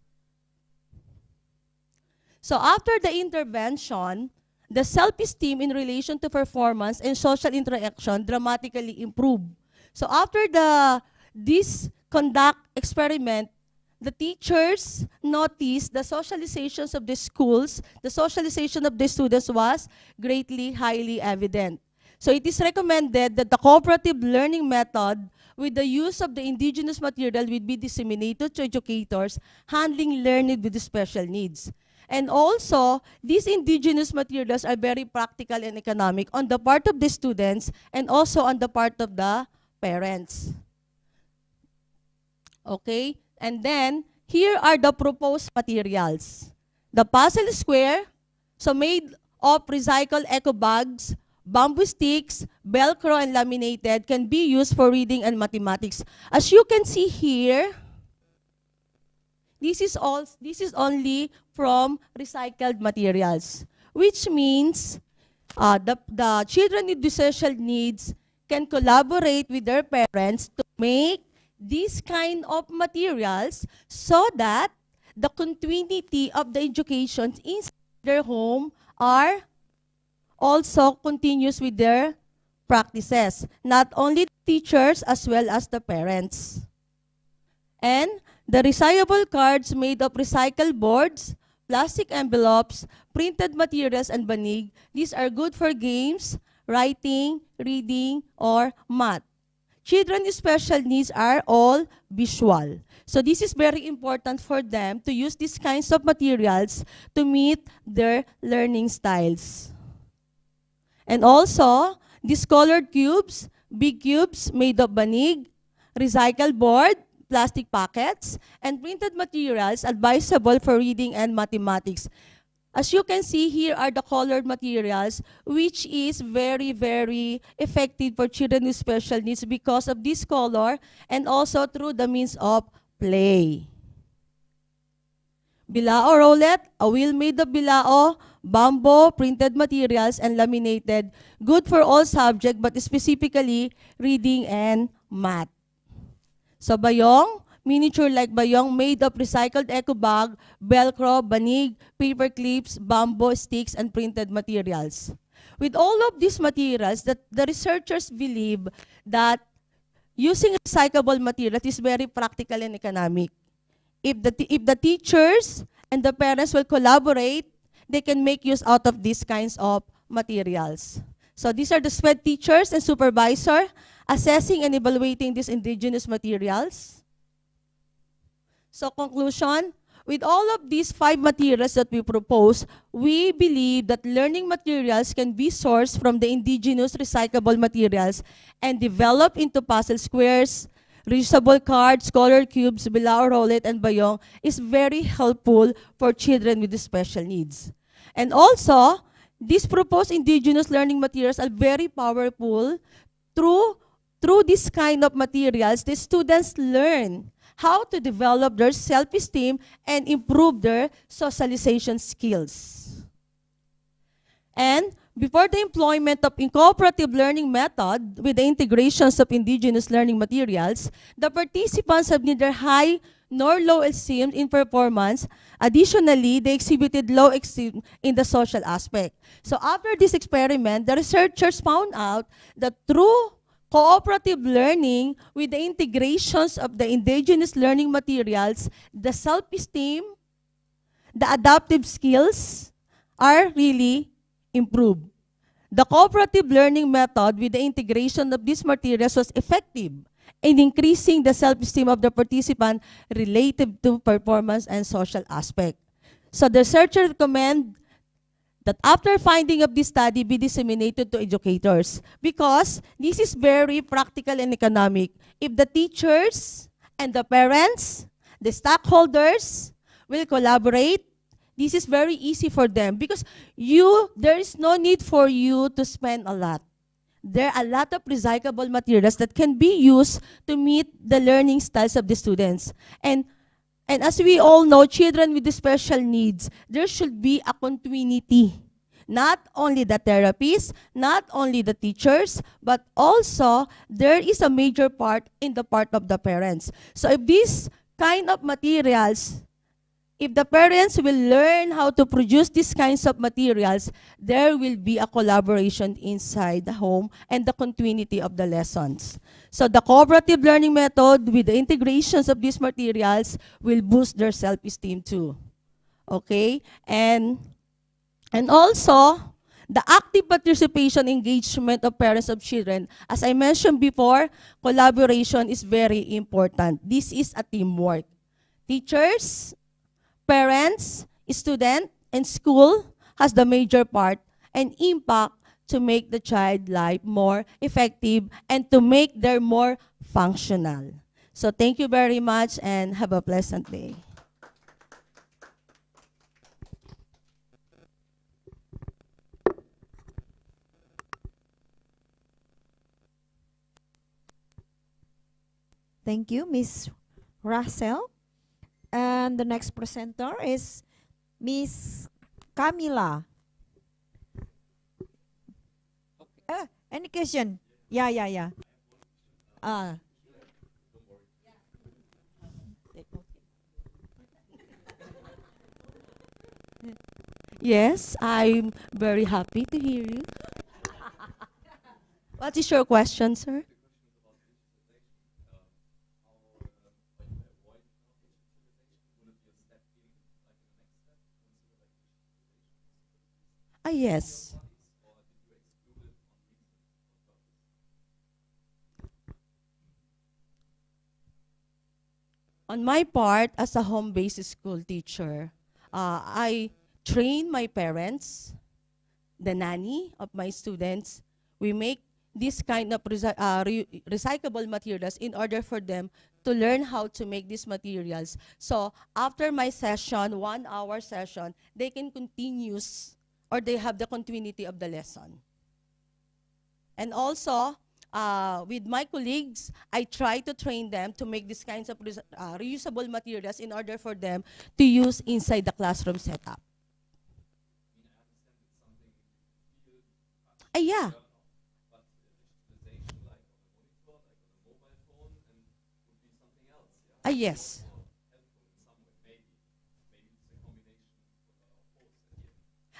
So after the intervention, the self-esteem in relation to performance and social interaction dramatically improved. So after this conduct experiment, the teachers noticed the socializations of the schools, the socialization of the students was greatly, highly evident. So it is recommended that the cooperative learning method with the use of the indigenous material will be disseminated to educators handling learning with special needs. And also, these indigenous materials are very practical and economic on the part of the students and also on the part of the parents. Okay? And then, here are the proposed materials. The puzzle square, so made of recycled eco bags, bamboo sticks, Velcro, and laminated, can be used for reading and mathematics. As you can see here, this is only from recycled materials, which means the children with special needs can collaborate with their parents to make these kind of materials so that the continuity of the education in their home are also continuous with their practices, not only teachers as well as the parents. And the recyclable cards made of recycled boards, plastic envelopes, printed materials, and banig, these are good for games, writing, reading, or math. Children with special needs are all visual. So this is very important for them to use these kinds of materials to meet their learning styles. And also, these colored cubes, big cubes made of banig, recycled board, plastic packets, and printed materials advisable for reading and mathematics. As you can see, here are the colored materials, which is very, very effective for children with special needs because of this color and also through the means of play. Bilao roulette, a wheel made of bilao, bamboo, printed materials, and laminated, good for all subjects, but specifically reading and math. So bayong, miniature like bayong made of recycled eco bag, Velcro, banig, paper clips, bamboo sticks, and printed materials. With all of these materials, the researchers believe that using recyclable materials is very practical and economic. If the teachers and the parents will collaborate, they can make use out of these kinds of materials. So these are the SPED teachers and supervisor assessing and evaluating these indigenous materials. So conclusion, with all of these 5 materials that we propose, we believe that learning materials can be sourced from the indigenous recyclable materials and developed into puzzle squares, reusable cards, color cubes, bilao roulette, and bayong is very helpful for children with special needs. And also, these proposed indigenous learning materials are very powerful. Through this kind of materials, the students learn how to develop their self-esteem and improve their socialization skills. And before the employment of cooperative learning method with the integrations of indigenous learning materials, the participants have neither high nor low esteem in performance. Additionally, they exhibited low esteem in the social aspect. So after this experiment, the researchers found out that through cooperative learning with the integrations of the indigenous learning materials, the self-esteem, the adaptive skills are really improved. The cooperative learning method with the integration of these materials was effective in increasing the self-esteem of the participant related to performance and social aspect. So the researchers recommend that after finding of this study be disseminated to educators because this is very practical and economic. If the teachers and the parents, the stockholders will collaborate, this is very easy for them because there is no need for you to spend a lot. There are a lot of recyclable materials that can be used to meet the learning styles of the students. And as we all know, children with special needs, there should be a continuity. Not only the therapists, not only the teachers, but also there is a major part in the part of the parents. So if these kind of materials, if the parents will learn how to produce these kinds of materials, there will be a collaboration inside the home and the continuity of the lessons. So the cooperative learning method with the integrations of these materials will boost their self-esteem too. Okay? And also, the active participation engagement of parents of children. As I mentioned before, collaboration is very important. This is a teamwork. Teachers, parents, student, and school has the major part and impact to make the child life more effective and to make them more functional. So thank you very much and have a pleasant day. Thank you, Miss Russell. And the next presenter is Miss Camila. Any question? Yeah. Yes, I'm very happy to hear you. What is your question, sir? Yes. On my part, as a home-based school teacher, I train my parents, the nanny of my students. We make this kind of recyclable materials in order for them to learn how to make these materials. So after my session, 1 hour session, they can continue or they have the continuity of the lesson. And also, with my colleagues, I try to train them to make these kinds of reusable materials in order for them to use inside the classroom setup. Yeah. Yes.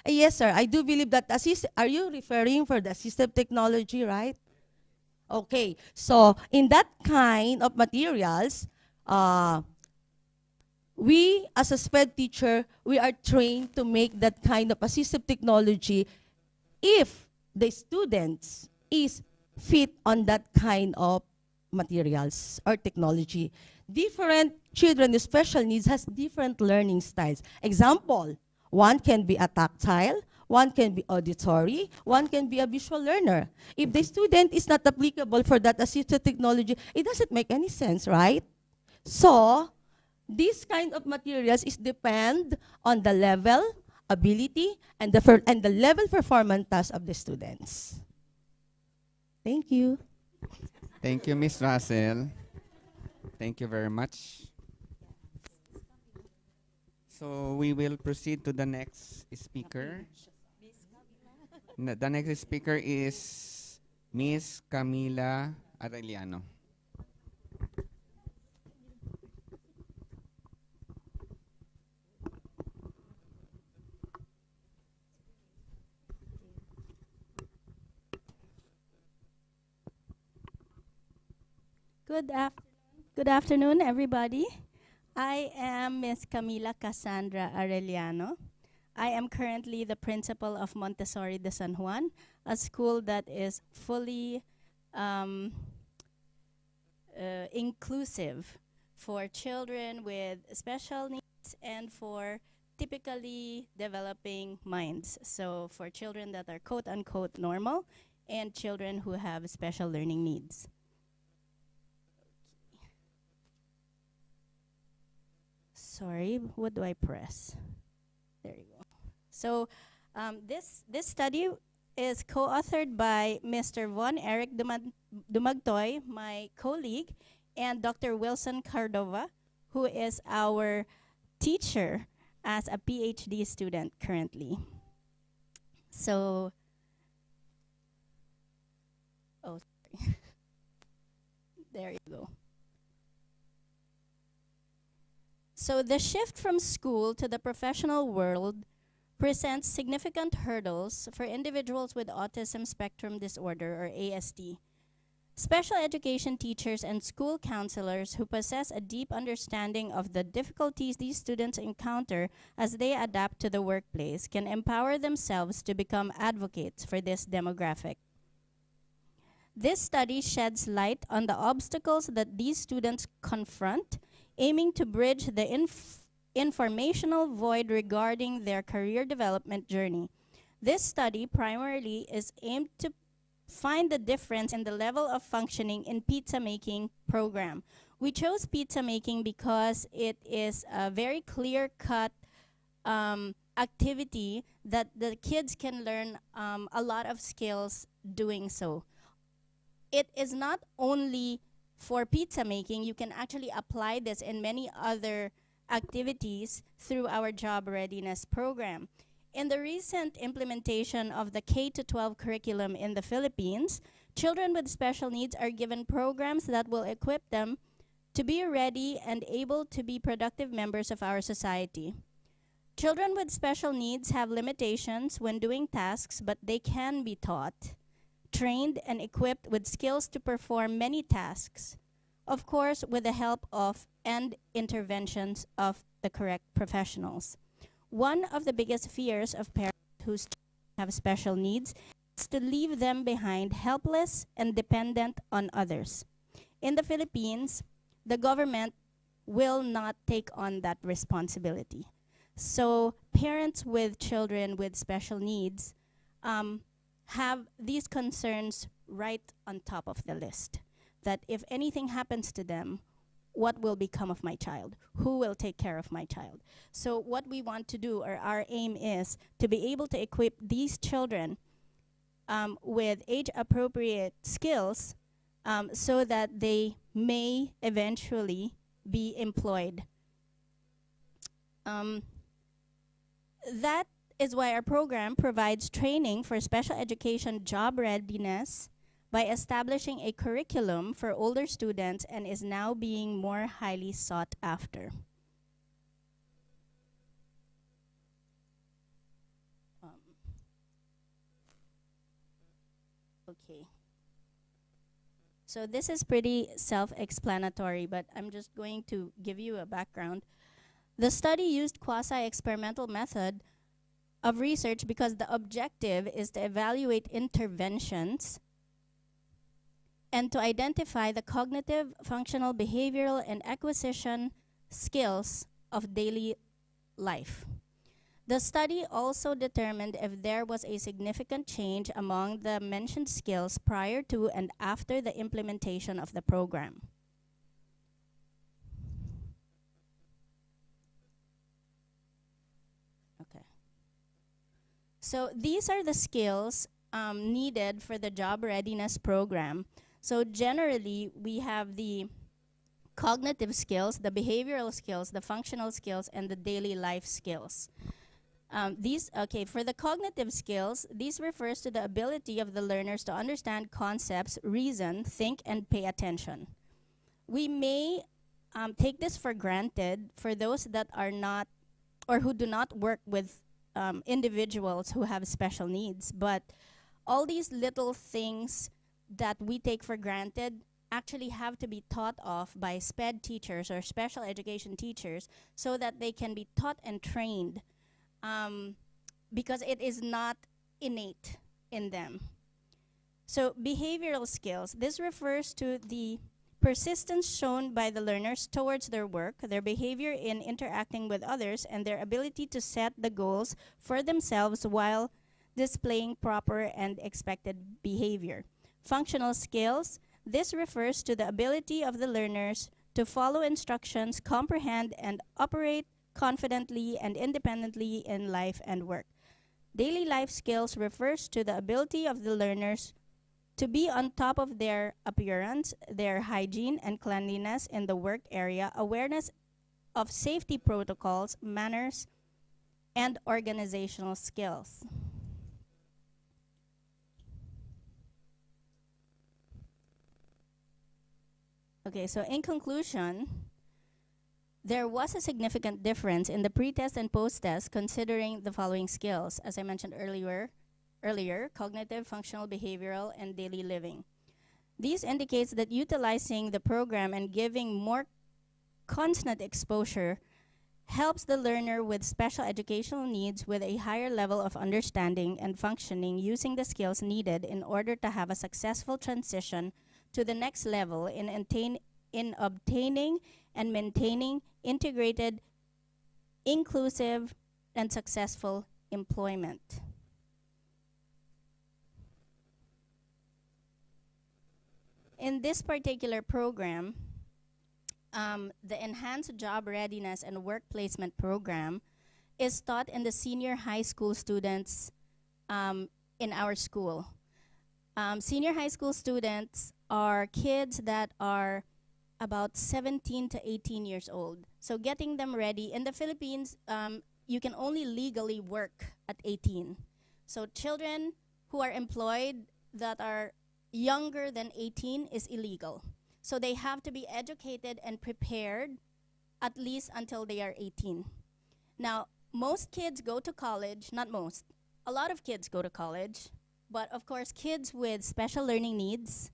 Yes, sir. I do believe that are you referring for the assistive technology, right? Okay. So in that kind of materials, we as a SPED teacher, we are trained to make that kind of assistive technology if the students is fit on that kind of materials or technology. Different children with special needs has different learning styles. Example, one can be a tactile, one can be auditory, one can be a visual learner. If the student is not applicable for that assistive technology, it doesn't make any sense, right? So, this kind of materials is depend on the level, ability, and the level performance task of the students. Thank you. Thank you, Ms. Russell. Thank you very much. So we will proceed to the next speaker. The next speaker is Miss Camila Arellano. Good afternoon, everybody. I am Miss Camila Cassandra Arellano. I am currently the principal of Montessori de San Juan, a school that is fully inclusive for children with special needs and for typically developing minds. So for children that are quote unquote normal and children who have special learning needs. Sorry, what do I press? There you go. So this study is co-authored by Mr. Von Eric Dumagtoy, my colleague, and Dr. Wilson Cardova, who is our teacher as a PhD student currently. So, oh, sorry. There you go. So the shift from school to the professional world presents significant hurdles for individuals with autism spectrum disorder, or ASD. Special education teachers and school counselors who possess a deep understanding of the difficulties these students encounter as they adapt to the workplace can empower themselves to become advocates for this demographic. This study sheds light on the obstacles that these students confront, aiming to bridge the informational void regarding their career development journey. This study primarily is aimed to find the difference in the level of functioning in pizza making program. We chose pizza making because it is a very clear-cut activity that the kids can learn a lot of skills doing so. It is not only for pizza making, you can actually apply this in many other activities through our job readiness program. In the recent implementation of the K-12 curriculum in the Philippines, children with special needs are given programs that will equip them to be ready and able to be productive members of our society. Children with special needs have limitations when doing tasks, but they can be taught, trained, and equipped with skills to perform many tasks, of course, with the help of and interventions of the correct professionals. One of the biggest fears of parents who have special needs is to leave them behind helpless and dependent on others. In the Philippines, the government will not take on that responsibility. So parents with children with special needs have these concerns right on top of the list. That if anything happens to them, what will become of my child? Who will take care of my child? So what we want to do, or our aim is, to be able to equip these children with age-appropriate skills so that they may eventually be employed. That is why our program provides training for special education job readiness by establishing a curriculum for older students and is now being more highly sought after. Okay. So this is pretty self-explanatory, but I'm just going to give you a background. The study used quasi-experimental method of research because the objective is to evaluate interventions and to identify the cognitive, functional, behavioral, and acquisition skills of daily life. The study also determined if there was a significant change among the mentioned skills prior to and after the implementation of the program. Okay. So these are the skills needed for the job readiness program. So generally, we have the cognitive skills, the behavioral skills, the functional skills, and the daily life skills. For the cognitive skills, these refers to the ability of the learners to understand concepts, reason, think, and pay attention. We may take this for granted for those that are not or who do not work with individuals who have special needs, but all these little things that we take for granted actually have to be taught of by SPED teachers or special education teachers so that they can be taught and trained, because it is not innate in them. So behavioral skills, this refers to the persistence shown by the learners towards their work, their behavior in interacting with others, and their ability to set the goals for themselves while displaying proper and expected behavior. Functional skills, this refers to the ability of the learners to follow instructions, comprehend, and operate confidently and independently in life and work. Daily life skills refers to the ability of the learners to be on top of their appearance, their hygiene and cleanliness in the work area, awareness of safety protocols, manners, and organizational skills. Okay, so in conclusion, there was a significant difference in the pre-test and post-test considering the following skills, as I mentioned earlier, cognitive, functional, behavioral, and daily living. These indicates that utilizing the program and giving more constant exposure helps the learner with special educational needs with a higher level of understanding and functioning using the skills needed in order to have a successful transition to the next level in obtaining and maintaining integrated, inclusive, and successful employment. In this particular program, the Enhanced Job Readiness and Work Placement Program is taught in the senior high school students in our school. Senior high school students are kids that are about 17 to 18 years old. So getting them ready, in the Philippines, you can only legally work at 18. So children who are employed that are younger than 18 is illegal. So they have to be educated and prepared at least until they are 18. Now, most kids go to college, not most, a lot of kids go to college, but of course kids with special learning needs,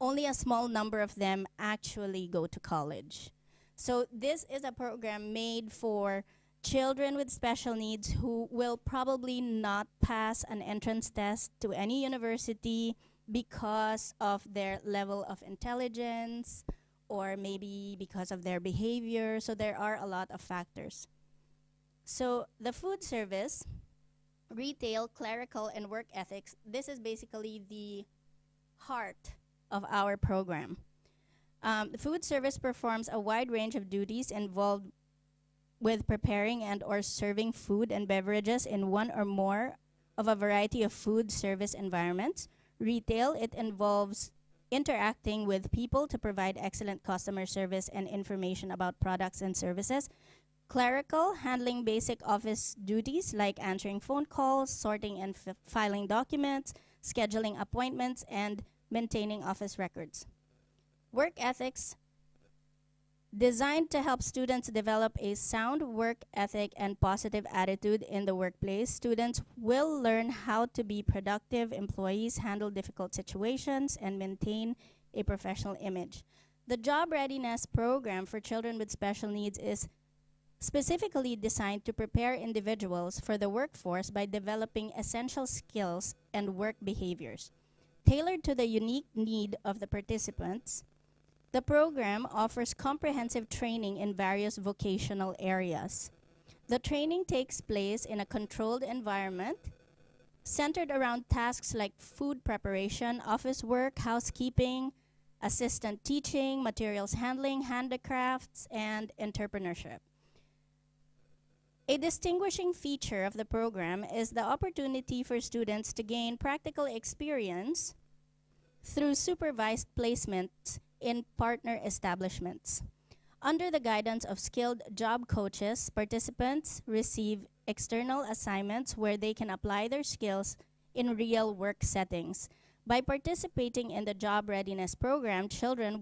only a small number of them actually go to college. So this is a program made for children with special needs who will probably not pass an entrance test to any university because of their level of intelligence or maybe because of their behavior. So there are a lot of factors. So the food service, retail, clerical, and work ethics, this is basically the heart of our program. The food service performs a wide range of duties involved with preparing and or serving food and beverages in one or more of a variety of food service environments. Retail, it involves interacting with people to provide excellent customer service and information about products and services. Clerical, handling basic office duties like answering phone calls, sorting and filing documents, scheduling appointments, and maintaining office records. Work ethics, designed to help students develop a sound work ethic and positive attitude in the workplace. Students will learn how to be productive employees, handle difficult situations, and maintain a professional image. The job readiness program for children with special needs is specifically designed to prepare individuals for the workforce by developing essential skills and work behaviors. Tailored to the unique need of the participants, the program offers comprehensive training in various vocational areas. The training takes place in a controlled environment centered around tasks like food preparation, office work, housekeeping, assistant teaching, materials handling, handicrafts, and entrepreneurship. A distinguishing feature of the program is the opportunity for students to gain practical experience through supervised placements in partner establishments. Under the guidance of skilled job coaches, participants receive external assignments where they can apply their skills in real work settings. By participating in the job readiness program, children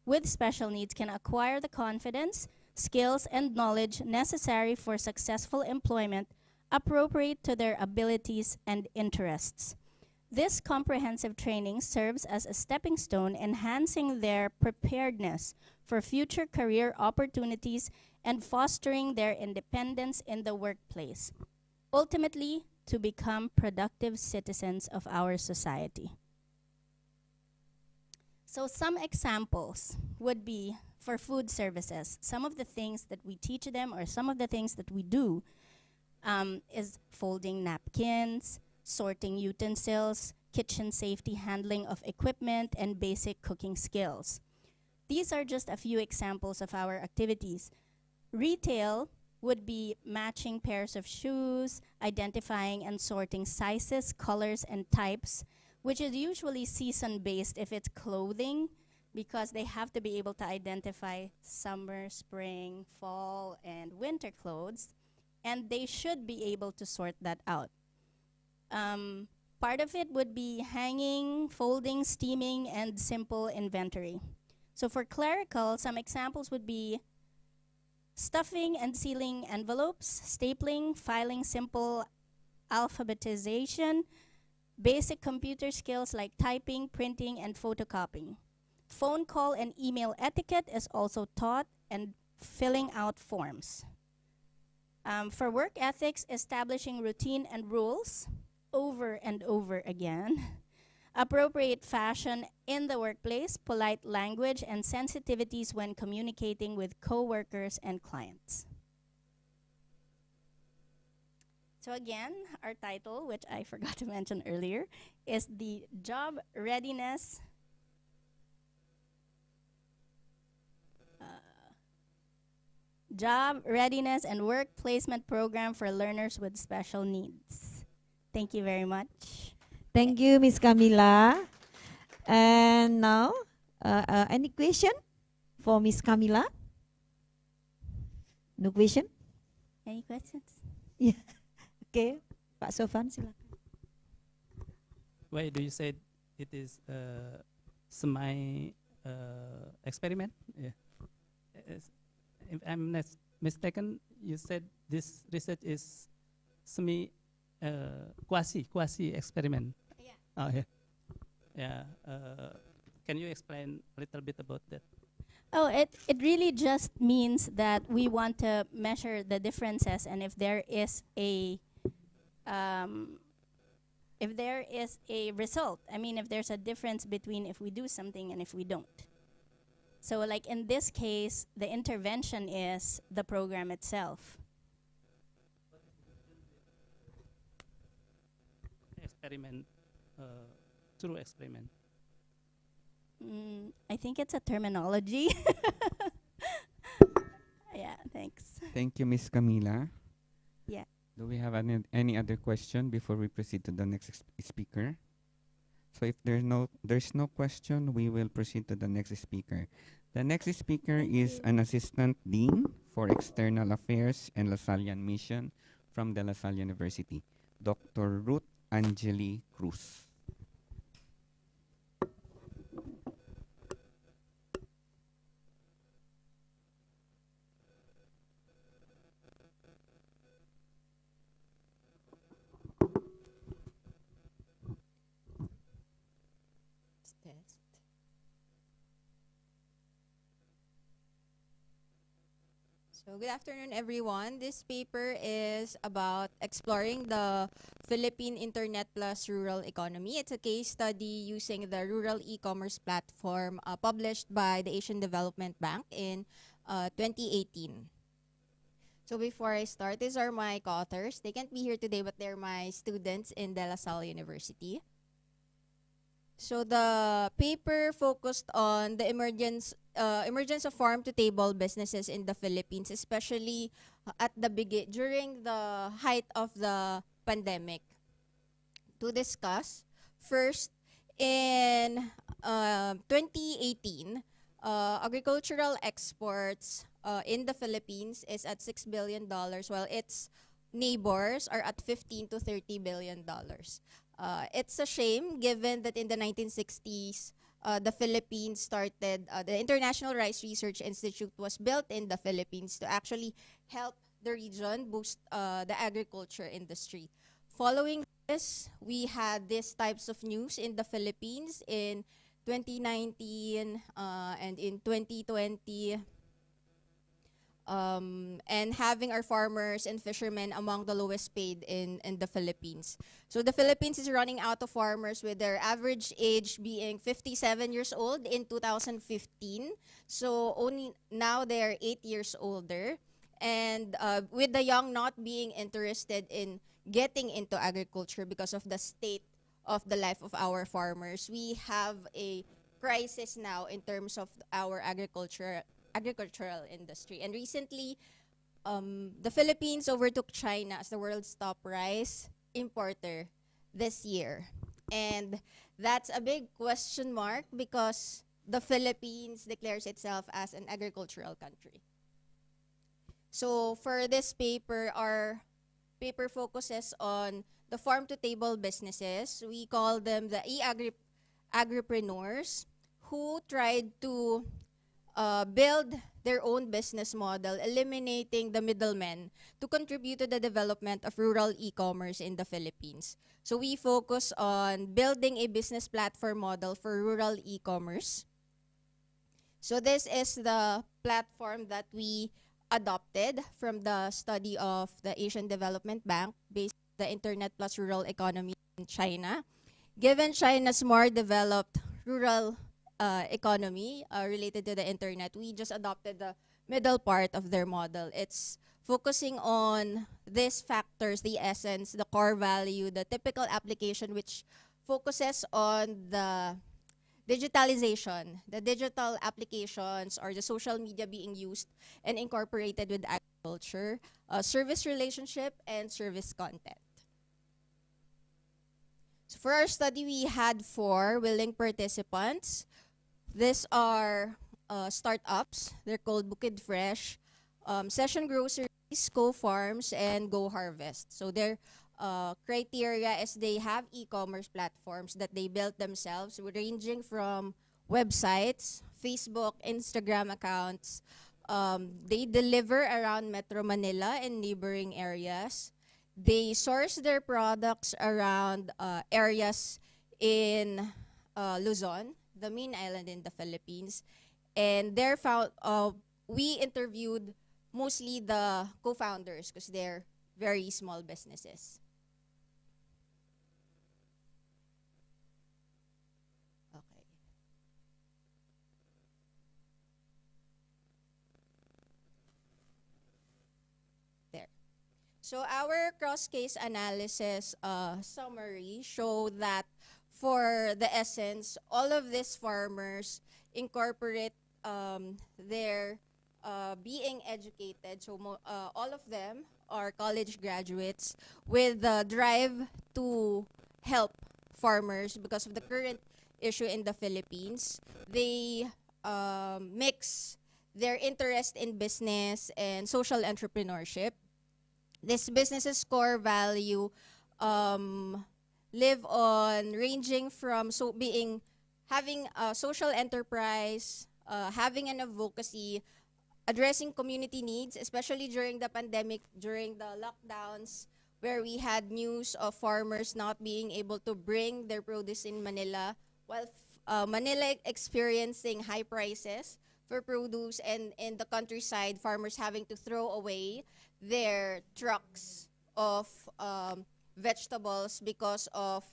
with special needs can acquire the confidence, skills, and knowledge necessary for successful employment appropriate to their abilities and interests. This comprehensive training serves as a stepping stone, enhancing their preparedness for future career opportunities and fostering their independence in the workplace, ultimately to become productive citizens of our society. So some examples would be for food services. Some of the things that we teach them or some of the things that we do is folding napkins, sorting utensils, kitchen safety, handling of equipment, and basic cooking skills. These are just a few examples of our activities. Retail would be matching pairs of shoes, identifying and sorting sizes, colors, and types, which is usually season-based if it's clothing, because they have to be able to identify summer, spring, fall, and winter clothes, and they should be able to sort that out. Part of it would be hanging, folding, steaming, and simple inventory. So for clerical, some examples would be stuffing and sealing envelopes, stapling, filing simple alphabetization, basic computer skills like typing, printing, and photocopying. Phone call and email etiquette is also taught, and filling out forms. For work ethics, establishing routine and rules over and over again. Appropriate fashion in the workplace, polite language, and sensitivities when communicating with coworkers and clients. So again, our title, which I forgot to mention earlier, is the Job Readiness and Work Placement Program for Learners with Special Needs. Thank you very much. Thank you, Ms. Camila. And now, any question for Ms. Camila? No question? Any questions? Yeah. Okay, Pak Sofan, silakan. Why do you say it is semi experiment? Yeah. If I'm not mistaken, you said this research is semi quasi experiment. Yeah. Oh yeah. Yeah. Can you explain a little bit about that? Oh, it really just means that we want to measure the differences, and if there is a result, I mean, if there's a difference between if we do something and if we don't. So like in this case, the intervention is the program itself. Experiment, through experiment. I think it's a terminology. Yeah, thanks. Thank you, Ms. Camila. Yeah. Do we have any other question before we proceed to the next speaker? So if there's no question, we will proceed to the next speaker. The next speaker is an Assistant Dean for External Affairs and Lasallian Mission from De La Salle University, Dr. Ruth Angeli Cruz. Test. So good afternoon, everyone. This paper is about exploring the Philippine Internet plus rural economy. It's a case study using the rural e-commerce platform published by the Asian Development Bank in 2018. So before I start, these are my co-authors. They can't be here today, but they're my students in De La Salle University. So the paper focused on the emergence of farm-to-table businesses in the Philippines, especially at the during the height of the pandemic. To discuss, first, in 2018, agricultural exports in the Philippines is at $6 billion, while its neighbors are at 15 to 30 billion dollars. It's a shame given that in the 1960s, the Philippines started, the International Rice Research Institute was built in the Philippines to actually help the region boost the agriculture industry. Following this, we had these types of news in the Philippines in 2019 and in 2020. And having our farmers and fishermen among the lowest paid in the Philippines. So the Philippines is running out of farmers with their average age being 57 years old in 2015. So only now they're 8 years older. And with the young not being interested in getting into agriculture because of the state of the life of our farmers, we have a crisis now in terms of our agricultural industry. And recently, the Philippines overtook China as the world's top rice importer this year. And that's a big question mark because the Philippines declares itself as an agricultural country. So for this paper, our paper focuses on the farm-to-table businesses. We call them the agripreneurs who tried to build their own business model, eliminating the middlemen to contribute to the development of rural e-commerce in the Philippines. So we focus on building a business platform model for rural e-commerce. So this is the platform that we adopted from the study of the Asian Development Bank based on the Internet plus Rural Economy in China. Given China's more developed rural economy related to the internet, we just adopted the middle part of their model. It's focusing on these factors, the essence, the core value, the typical application, which focuses on the digitalization, the digital applications or the social media being used and incorporated with agriculture, service relationship, and service content. So for our study, we had 4 willing participants. These are startups. They're called Bukid Fresh, Session Groceries, Go Farms, and Go Harvest. So their criteria is they have e-commerce platforms that they built themselves, ranging from websites, Facebook, Instagram accounts. They deliver around Metro Manila and neighboring areas. They source their products around areas in Luzon, the main island in the Philippines. And we interviewed mostly the co-founders because they're very small businesses. Okay. There. So our cross-case analysis summary showed that for the essence, all of these farmers incorporate their being educated. So all of them are college graduates with the drive to help farmers because of the current issue in the Philippines. They mix their interest in business and social entrepreneurship. This business's core value live on ranging from having a social enterprise, having an advocacy, addressing community needs, especially during the pandemic, during the lockdowns, where we had news of farmers not being able to bring their produce in Manila, while Manila experiencing high prices for produce, and in the countryside, farmers having to throw away their trucks of vegetables because of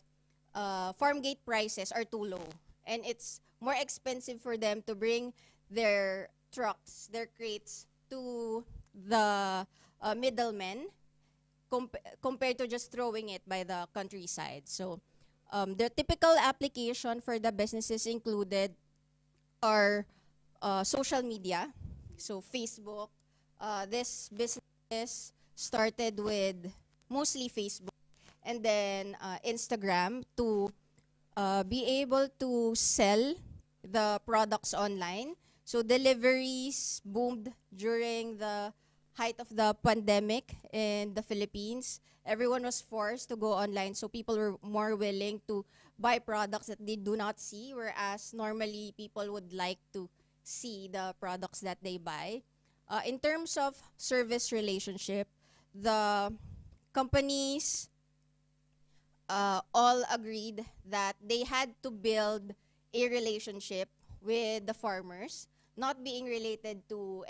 farm gate prices are too low. And it's more expensive for them to bring their trucks, their crates, to the middlemen compared to just throwing it by the countryside. So the typical application for the businesses included are social media, so Facebook. This business started with mostly Facebook and then Instagram to be able to sell the products online. So deliveries boomed during the height of the pandemic in the Philippines, everyone was forced to go online, so people were more willing to buy products that they do not see, whereas normally people would like to see the products that they buy. In terms of service relationship, the companies all agreed that they had to build a relationship with the farmers, not being related to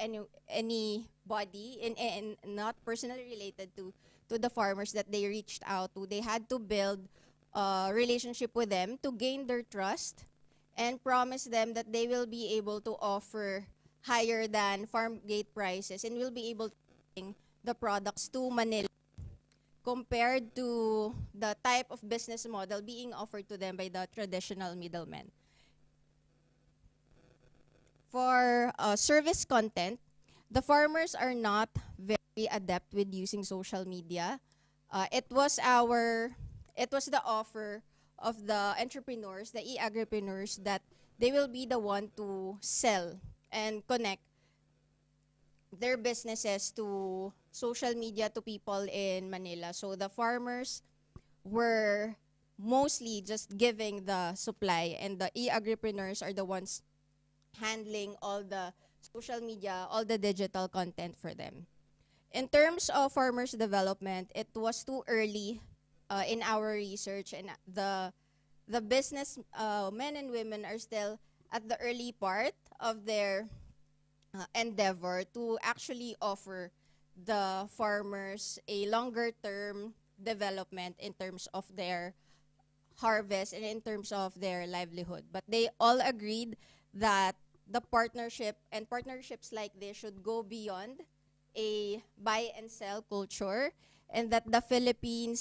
anybody and not personally related to the farmers that they reached out to. They had to build a relationship with them to gain their trust and promise them that they will be able to offer higher than farm gate prices and will be able to bring the products to Manila compared to the type of business model being offered to them by the traditional middlemen. For service content, the farmers are not very adept with using social media. It was the offer of the entrepreneurs, the e-agripreneurs, that they will be the one to sell and connect their businesses to social media to people in Manila. So the farmers were mostly just giving the supply, and the e-agripreneurs are the ones handling all the social media, all the digital content for them. In terms of farmers development, it was too early in our research, and the business men and women are still at the early part of their endeavor to actually offer the farmers a longer term development in terms of their harvest and in terms of their livelihood. But they all agreed that the partnership and partnerships like this should go beyond a buy and sell culture, and that the Philippine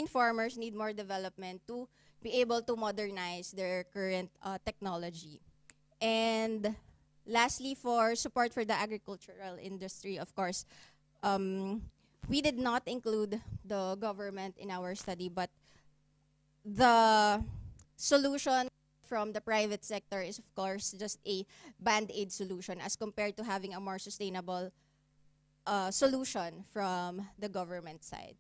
farmers need more development to be able to modernize their current technology. And lastly, for support for the agricultural industry, of course, we did not include the government in our study, but the solution from the private sector is, of course, just a band-aid solution as compared to having a more sustainable solution from the government side.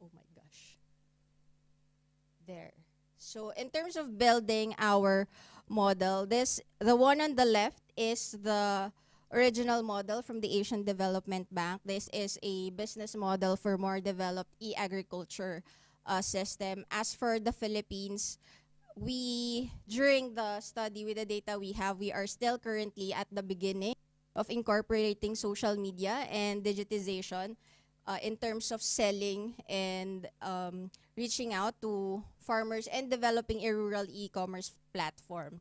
Oh my gosh. There. So in terms of building our model, the one on the left is the original model from the Asian Development Bank. This is a business model for more developed e-agriculture system. As for the Philippines, during the study with the data we have, we are still currently at the beginning of incorporating social media and digitization in terms of selling and reaching out to farmers and developing a rural e-commerce platform.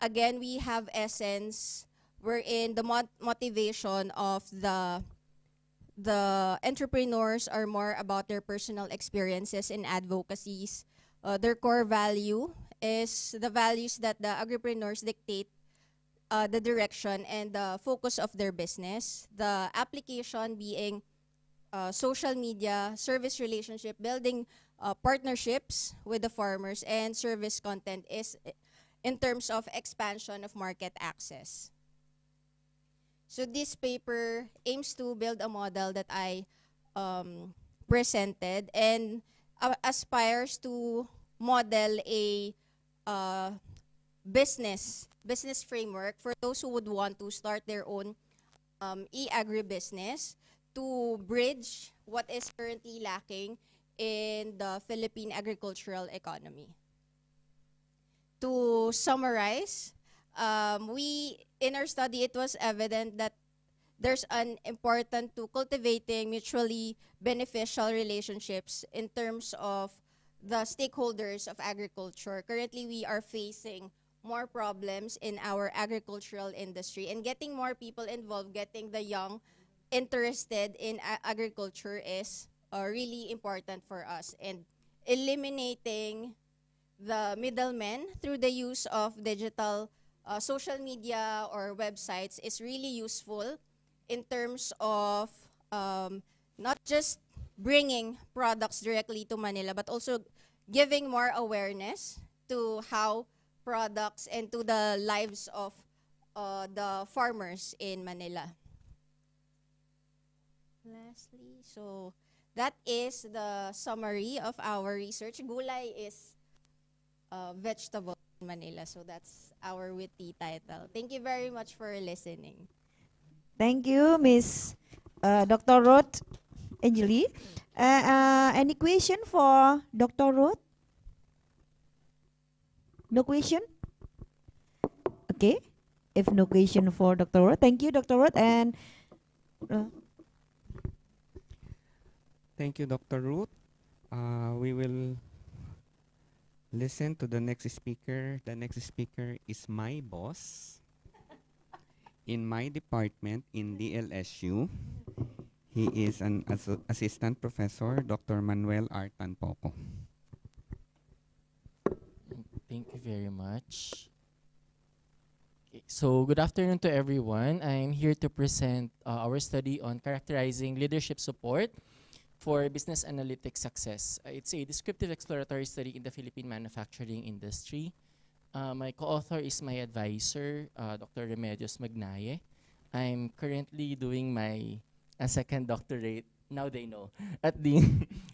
Again, we have Essence, wherein the motivation of the entrepreneurs are more about their personal experiences and advocacies. Their core value is the values that the agripreneurs dictate the direction and the focus of their business. The application being social media, service relationship, building partnerships with the farmers, and service content is in terms of expansion of market access. So this paper aims to build a model that I presented and aspires to model a business framework for those who would want to start their own e-agribusiness to bridge what is currently lacking in the Philippine agricultural economy. To summarize, in our study, it was evident that there's an important to cultivating mutually beneficial relationships in terms of the stakeholders of agriculture. Currently, we are facing more problems in our agricultural industry, and getting more people involved, getting the young interested in agriculture is really important for us, and eliminating the middlemen through the use of digital social media or websites is really useful in terms of not just bringing products directly to Manila, but also giving more awareness to how products and to the lives of the farmers in Manila. Lastly, so that is the summary of our research. Gulay is vegetable in Manila, so that's our witty title. Thank you very much for listening. Thank you, Miss Dr. Ruth Angeli. Any question for Dr. Ruth? No question? Okay. If no question for Dr. Ruth, thank you, Dr. Ruth. And Thank you, Dr. Ruth. We will listen to the next speaker. The next speaker is my boss in my department in DLSU. He is an assistant professor, Dr. Manuel R. Tanpoco. Thank you very much. Okay, so good afternoon to everyone. I'm here to present our study on characterizing leadership support for business analytics success. It's a descriptive exploratory study in the Philippine manufacturing industry. My co-author is my advisor, Dr. Remedios Magnaye. I'm currently doing my second doctorate, now they know, at the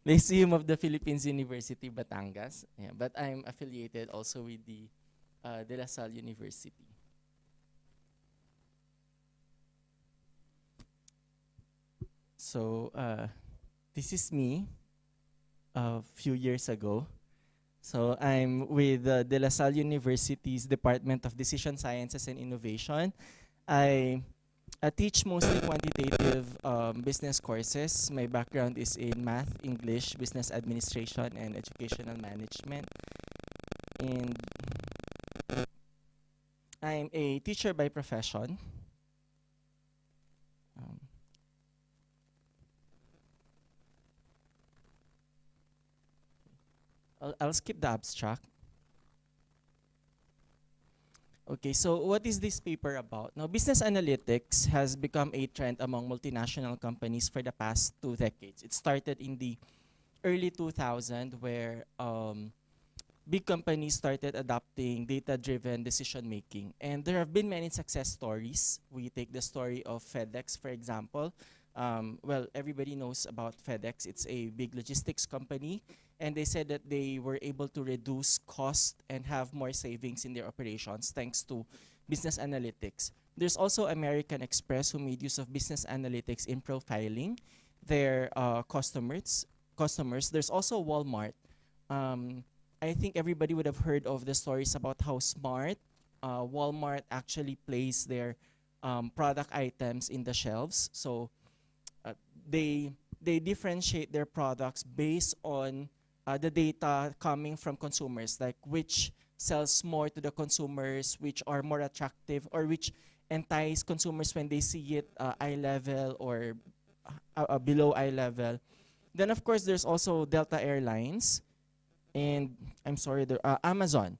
Lyceum of the Philippines University, Batangas. Yeah, but I'm affiliated also with the De La Salle University. So this is me a few years ago. So I'm with De La Salle University's Department of Decision Sciences and Innovation. I teach mostly quantitative business courses. My background is in math, English, business administration, and educational management. And I'm a teacher by profession. I'll skip the abstract. Okay, so what is this paper about? Now, business analytics has become a trend among multinational companies for the past 2 decades. It started in the early 2000s where big companies started adopting data-driven decision-making. And there have been many success stories. We take the story of FedEx, for example. Well, everybody knows about FedEx. It's a big logistics company. And they said that they were able to reduce cost and have more savings in their operations thanks to business analytics. There's also American Express, who made use of business analytics in profiling their customers. There's also Walmart. I think everybody would have heard of the stories about how smart Walmart actually place their product items in the shelves. So they differentiate their products based on the data coming from consumers, like which sells more to the consumers, which are more attractive, or which entice consumers when they see it eye level or below eye level. Then of course there's also Delta Airlines, and I'm sorry, Amazon.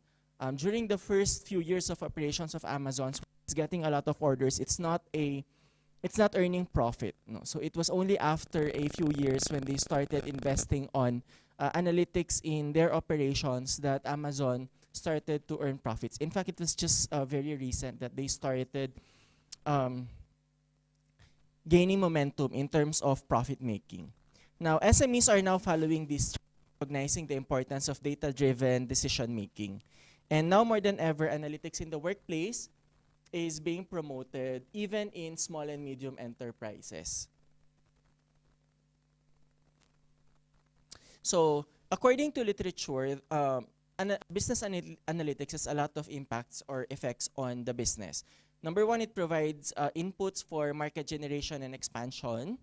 During the first few years of operations of Amazon, it's getting a lot of orders. It's not earning profit. No. So it was only after a few years when they started investing on analytics in their operations that Amazon started to earn profits. In fact, it was just very recent that they started gaining momentum in terms of profit making. Now, SMEs are now following this, recognizing the importance of data-driven decision making. And now more than ever, analytics in the workplace is being promoted even in small and medium enterprises. So according to literature, business analytics has a lot of impacts or effects on the business. Number one, it provides inputs for market generation and expansion,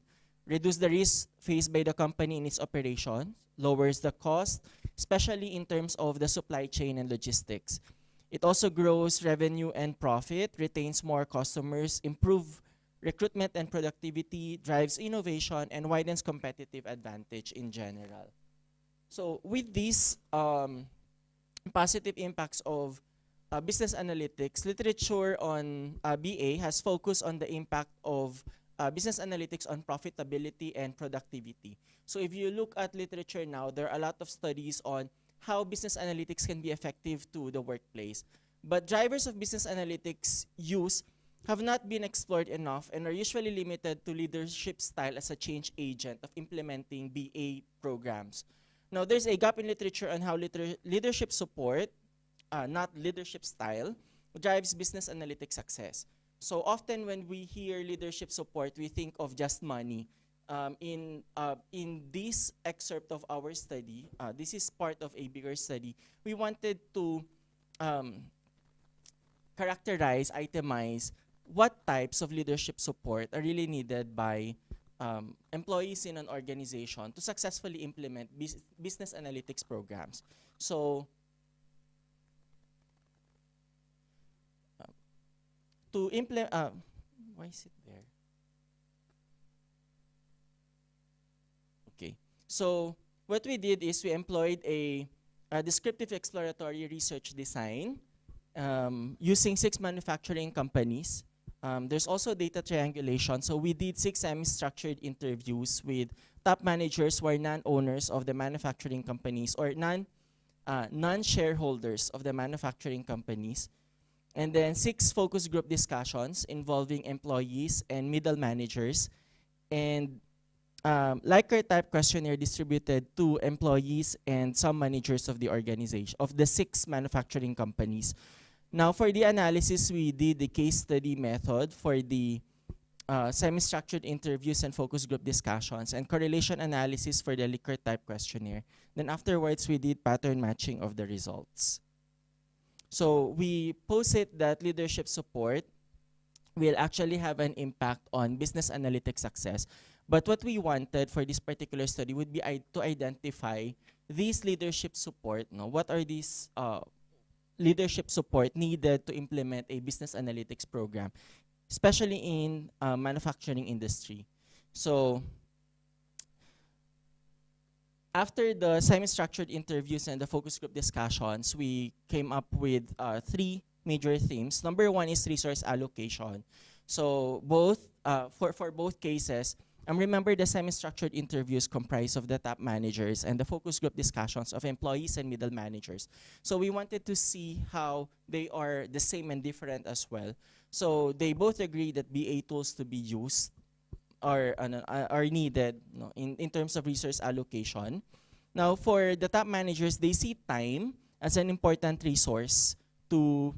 reduce the risk faced by the company in its operation, lowers the cost, especially in terms of the supply chain and logistics. It also grows revenue and profit, retains more customers, improve recruitment and productivity, drives innovation, and widens competitive advantage in general. So with these positive impacts of business analytics, literature on BA has focused on the impact of business analytics on profitability and productivity. So if you look at literature now, there are a lot of studies on how business analytics can be effective to the workplace. But drivers of business analytics use have not been explored enough and are usually limited to leadership style as a change agent of implementing BA programs. Now, there's a gap in literature on how leadership support, not leadership style, drives business analytics success. So often when we hear leadership support, we think of just money. In this excerpt of our study, this is part of a bigger study, we wanted to characterize, itemize what types of leadership support are really needed by employees in an organization to successfully implement business analytics programs. So, to implement, why is it there? Okay, so what we did is we employed a descriptive exploratory research design using 6 manufacturing companies. There's also data triangulation. So we did 6 semi-structured interviews with top managers who are non-owners of the manufacturing companies or non-shareholders of the manufacturing companies. And then 6 focus group discussions involving employees and middle managers. And Likert type questionnaire distributed to employees and some managers of the organization, of the 6 manufacturing companies. Now, for the analysis, we did the case study method for the semi-structured interviews and focus group discussions and correlation analysis for the Likert type questionnaire. Then afterwards, we did pattern matching of the results. So we posit that leadership support will actually have an impact on business analytics success. But what we wanted for this particular study would be to identify these leadership support. What are these leadership support needed to implement a business analytics program, especially in manufacturing industry. So after the semi-structured interviews and the focus group discussions, we came up with 3 major themes. Number 1 is resource allocation. So for both cases, remember the semi-structured interviews comprise of the top managers and the focus group discussions of employees and middle managers. So we wanted to see how they are the same and different as well. So they both agree that BA tools to be used are needed in terms of resource allocation. Now, for the top managers, they see time as an important resource to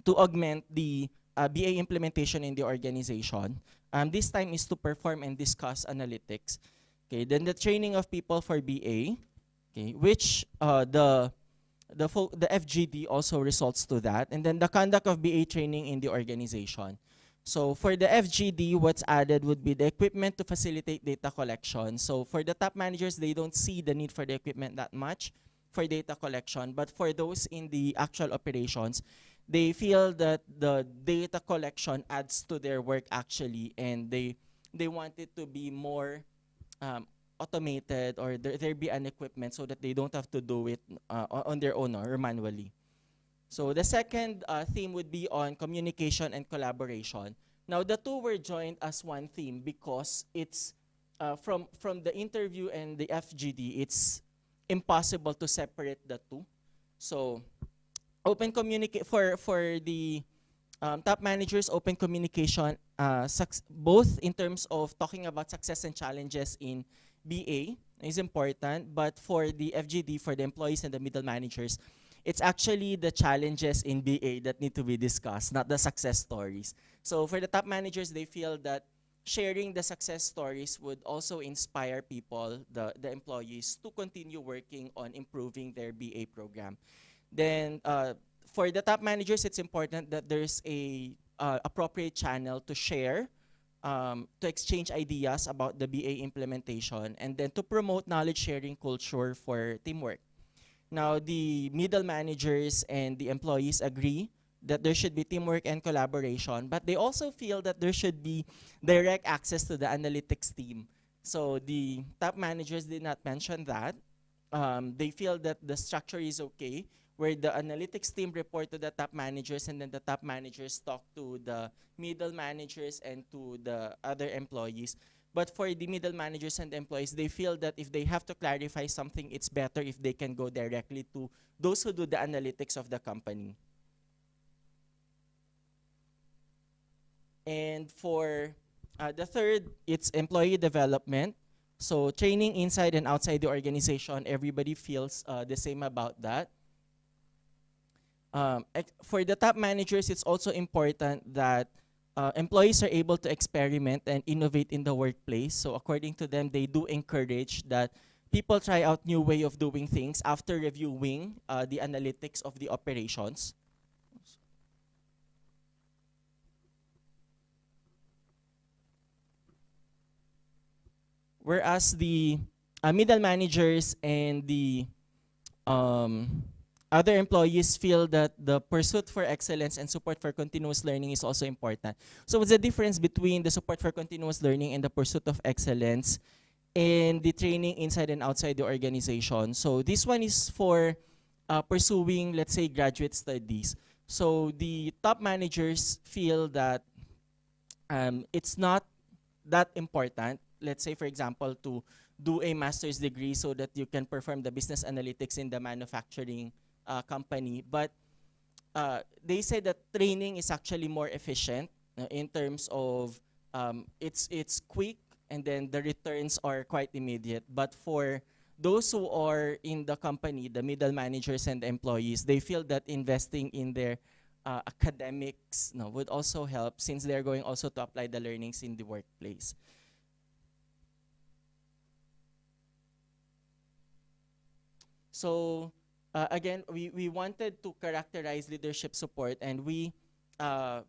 augment the BA implementation in the organization. This time is to perform and discuss analytics. Okay, then the training of people for BA, okay, which the FGD also results to that, and then the conduct of BA training in the organization. So for the FGD, what's added would be the equipment to facilitate data collection. So for the top managers, they don't see the need for the equipment that much for data collection, but for those in the actual operations, they feel that the data collection adds to their work actually, and they want it to be more automated, or there be an equipment so that they don't have to do it on their own or manually. So the second theme would be on communication and collaboration. Now the 2 were joined as one theme because it's from the interview and the FGD, it's impossible to separate the 2. So open communicate for the top managers, open communication, both in terms of talking about success and challenges in BA is important, but for the FGD, for the employees and the middle managers, it's actually the challenges in BA that need to be discussed, not the success stories. So for the top managers, they feel that sharing the success stories would also inspire people, the employees, to continue working on improving their BA program. Then for the top managers, it's important that there's a appropriate channel to share, to exchange ideas about the BA implementation, and then to promote knowledge sharing culture for teamwork. Now, the middle managers and the employees agree that there should be teamwork and collaboration, but they also feel that there should be direct access to the analytics team. So the top managers did not mention that. They feel that the structure is okay, where the analytics team report to the top managers, and then the top managers talk to the middle managers and to the other employees. But for the middle managers and employees, they feel that if they have to clarify something, it's better if they can go directly to those who do the analytics of the company. And for the third, it's employee development. So training inside and outside the organization, everybody feels the same about that. For the top managers, it's also important that employees are able to experiment and innovate in the workplace. So according to them, they do encourage that people try out new way of doing things after reviewing the analytics of the operations. Whereas the middle managers and the other employees feel that the pursuit for excellence and support for continuous learning is also important. So what's the difference between the support for continuous learning and the pursuit of excellence in the training inside and outside the organization? So this one is for pursuing, let's say, graduate studies. So the top managers feel that it's not that important, let's say, for example, to do a master's degree so that you can perform the business analytics in the manufacturing company. But they say that training is actually more efficient in terms of it's quick and then the returns are quite immediate. But for those who are in the company, the middle managers and employees, they feel that investing in their academics would also help, since they're going also to apply the learnings in the workplace. So again, we wanted to characterize leadership support, and we were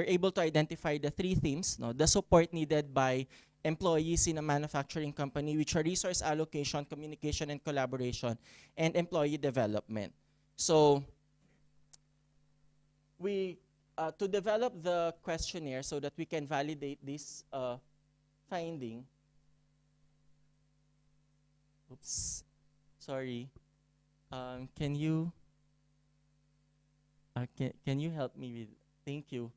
able to identify the three themes: the support needed by employees in a manufacturing company, which are resource allocation, communication and collaboration, and employee development. So we to develop the questionnaire so that we can validate this finding. Oops, sorry. Can you help me with? Thank you.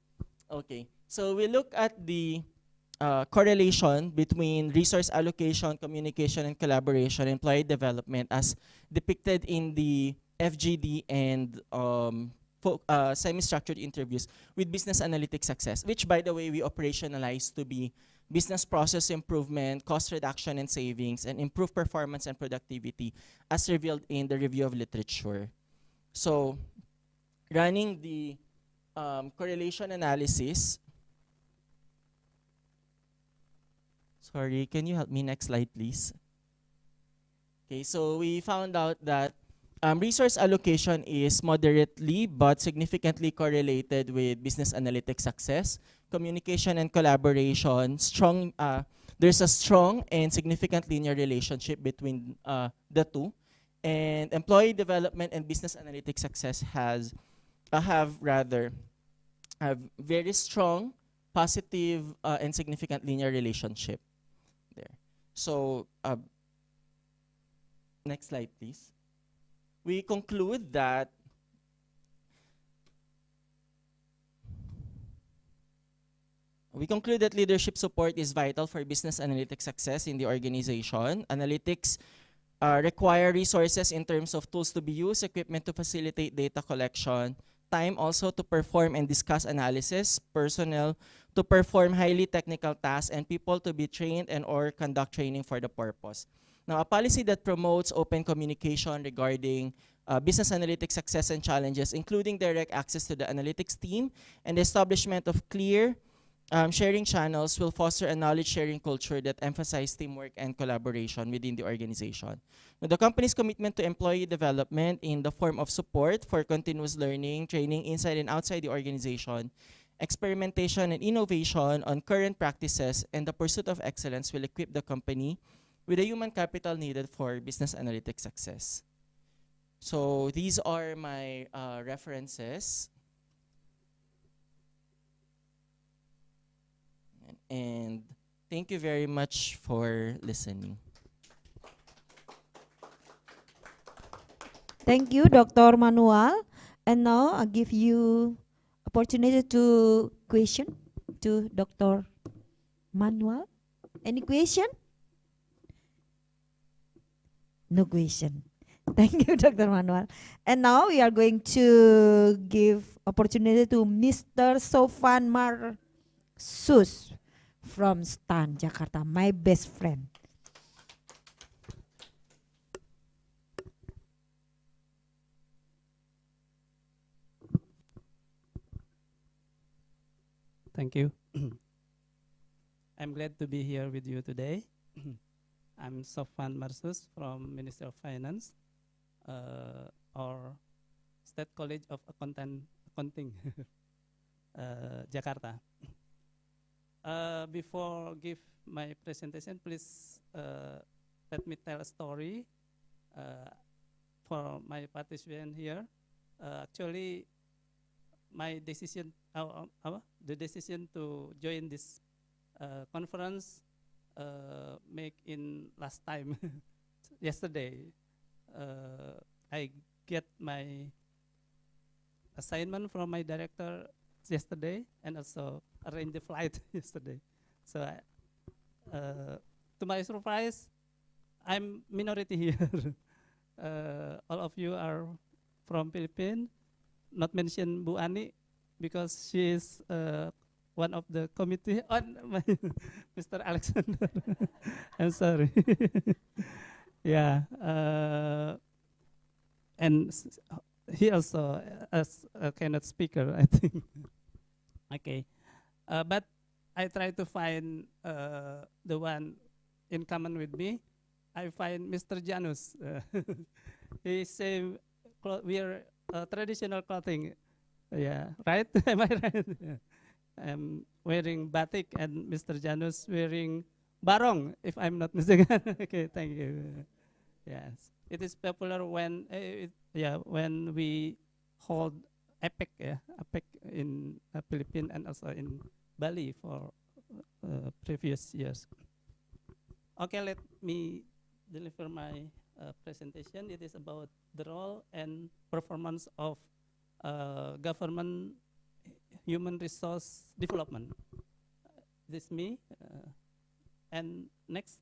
Okay, so we look at the correlation between resource allocation, communication and collaboration, employee development, as depicted in the FGD and semi-structured interviews with business analytics success, which, by the way, we operationalize to be business process improvement, cost reduction and savings, and improved performance and productivity, as revealed in the review of literature. So running the correlation analysis. Sorry, can you help me? Next slide, please. Okay, so we found out that resource allocation is moderately but significantly correlated with business analytics success. Communication and collaboration, there's a strong and significant linear relationship between the two. And employee development and business analytics success have very strong, positive, and significant linear relationship there. So next slide, please. We conclude that leadership support is vital for business analytics success in the organization. Analytics require resources in terms of tools to be used, equipment to facilitate data collection, time also to perform and discuss analysis, personnel to perform highly technical tasks, and people to be trained and or conduct training for the purpose. Now, a policy that promotes open communication regarding business analytics success and challenges, including direct access to the analytics team and the establishment of clear sharing channels, will foster a knowledge-sharing culture that emphasizes teamwork and collaboration within the organization. Now, the company's commitment to employee development in the form of support for continuous learning, training inside and outside the organization, experimentation and innovation on current practices, and the pursuit of excellence will equip the company with the human capital needed for business analytics success. So these are my references. And thank you very much for listening. Thank you, Dr. Manuel. And now I give you opportunity to question to Dr. Manual? Any question? No question. Thank you, Dr. Manuel. And now we are going to give opportunity to Mr. Sofan Marsus from Stan, Jakarta, my best friend. Thank you. I'm glad to be here with you today. I'm Sofan Marsus from Ministry of Finance, or State College of Accounting, Jakarta. Before give my presentation, please let me tell a story for my participant here. Actually, my decision, the decision to join this conference make in last time, yesterday. I get my assignment from my director yesterday and also arrange the flight yesterday. So to my surprise, I'm minority here. All of you are from Philippines. Not mention Bu Ani because she is one of the committee on Mr. Alexander. I'm sorry. Yeah, and he also as a keynote speaker, I think. Okay, but I try to find the one in common with me. I find Mr. Janus. He say we are traditional clothing. Yeah, right? Am I right? I'm wearing batik and Mr. Janus wearing barong, if I'm not mistaken. Okay, thank you. Yes, it is popular when when we hold APEC, APEC in Philippines and also in Bali for previous years. Okay, let me deliver my presentation. It is about the role and performance of government human resource development. This is me. And next.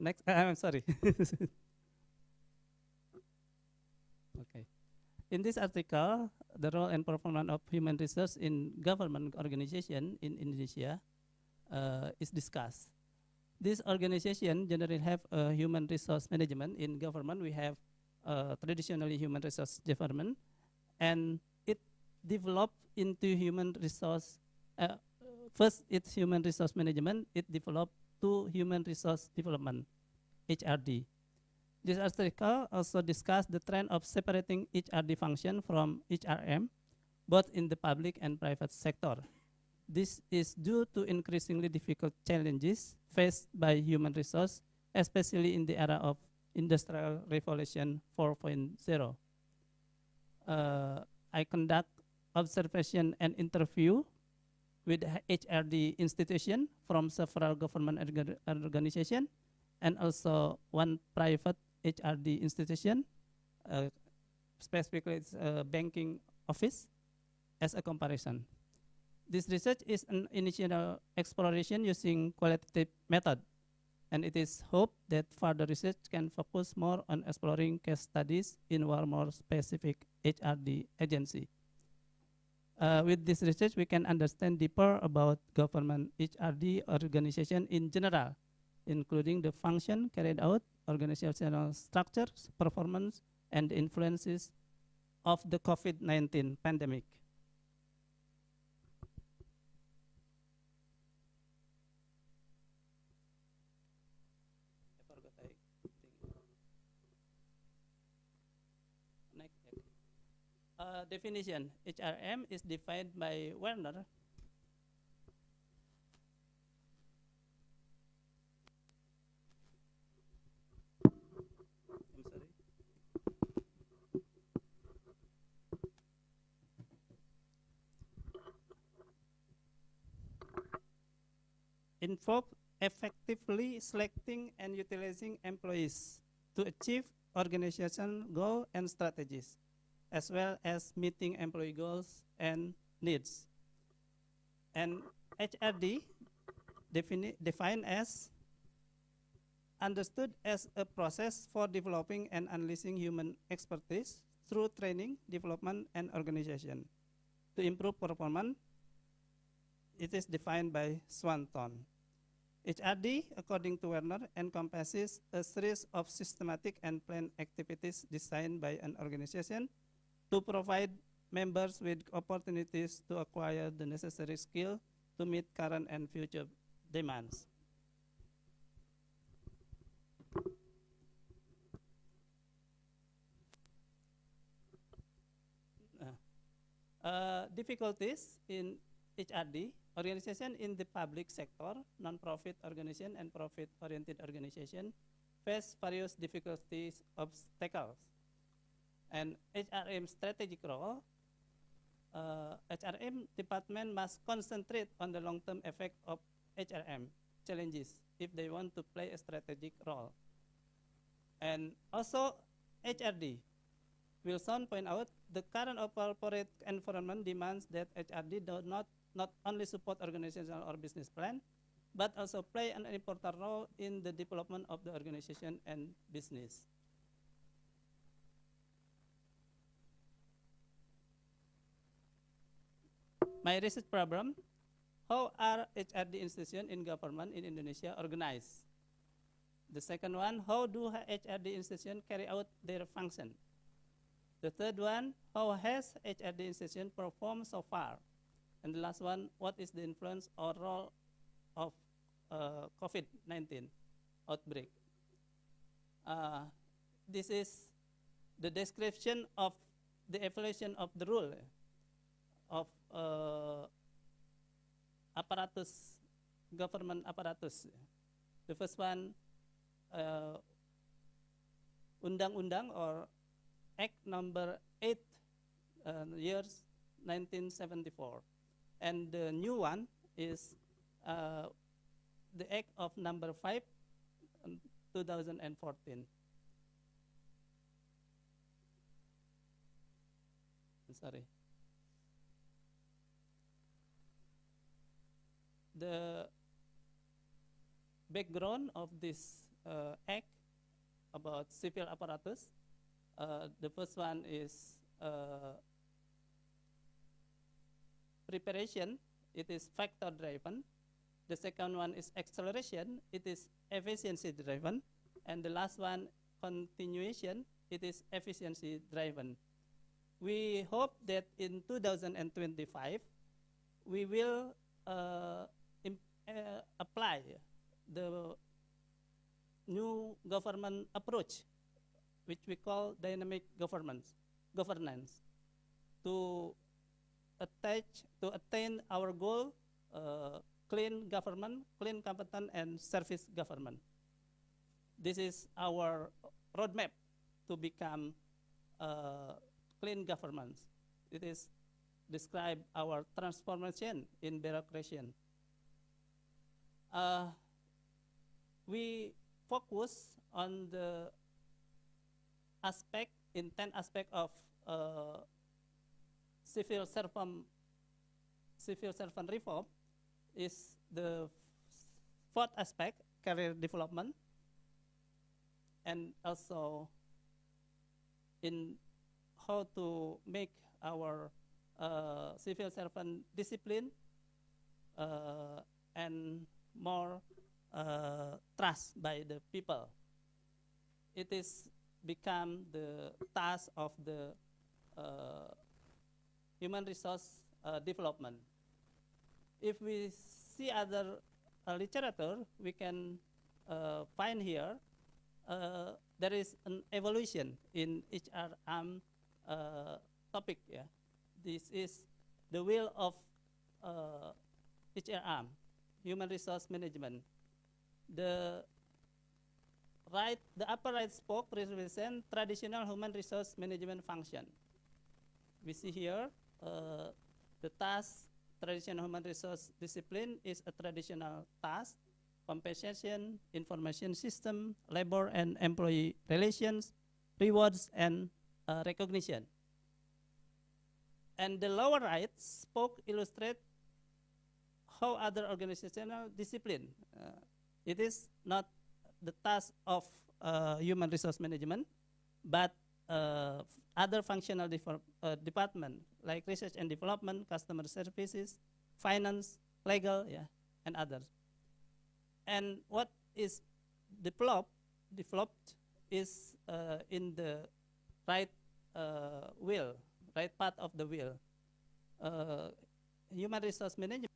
Next, I'm sorry. Okay. In this article, the role and performance of human resource in government organization in Indonesia is discussed. This organization generally have human resource management. In government, we have traditionally human resource development, and it developed into human resource. First, it's human resource management. It developed to human resource development, HRD. This article also discussed the trend of separating HRD function from HRM, both in the public and private sector. This is due to increasingly difficult challenges faced by human resource, especially in the era of Industrial Revolution 4.0. I conduct observation and interview with HRD institution from several government organization and also one private HRD institution, specifically it's a banking office, as a comparison. This research is an initial exploration using qualitative method, and it is hoped that further research can focus more on exploring case studies in one more specific HRD agency. With this research, we can understand deeper about government HRD organization in general, including the function carried out, organizational structures, performance, and the influences of the COVID-19 pandemic. Definition, HRM is defined by Werner. I'm sorry. Involve effectively selecting and utilizing employees to achieve organizational goals and strategies. as well as meeting employee goals and needs. And HRD defined as understood as a process for developing and unleashing human expertise through training, development, and organization. To improve performance, it is defined by Swanton. HRD, according to Werner, encompasses a series of systematic and planned activities designed by an organization to provide members with opportunities to acquire the necessary skill to meet current and future demands. Difficulties in HRD, organization in the public sector, non-profit organization and profit-oriented organization face various difficulties, obstacles. And HRM strategic role, HRM department must concentrate on the long-term effect of HRM challenges if they want to play a strategic role. And also HRD, Wilson point out, the current corporate environment demands that HRD do not only support organizational or business plan, but also play an important role in the development of the organization and business. My research problem, how are HRD institutions in government in Indonesia organized? The second one, how do HRD institutions carry out their function? The third one, how has HRD institution performed so far? And the last one, what is the influence or role of COVID-19 outbreak? This is the description of the evaluation of the role of apparatus, government apparatus. The first one, undang-undang or Act number 8, years 1974. And the new one is the Act of number 5, 2014. Sorry. The background of this act about civil apparatus, the first one is preparation, it is factor driven. The second one is acceleration, it is efficiency driven. And the last one, continuation, it is efficiency driven. We hope that in 2025, we will apply the new government approach, which we call dynamic governance, to attain our goal, clean government, clean, competent, and service government. This is our roadmap to become clean governments. It is describe our transformation in bureaucracy. We focus on the aspect, in 10 aspects of civil servant reform. Is the fourth aspect, career development, and also in how to make our civil servant discipline and more trust by the people. It is become the task of the human resource development. If we see other literature, we can find here there is an evolution in HR topic. Yeah, this is the wheel of HR human resource management. The upper right spoke represents traditional human resource management function. We see here the task. Traditional human resource discipline is a traditional task, compensation, information system, labor and employee relations, rewards, and recognition. And the lower right illustrate how other organizational discipline. It is not the task of human resource management, but other functional department like research and development, customer services, finance, legal, yeah, and others. And what is developed is in the right right part of the wheel. Human resource management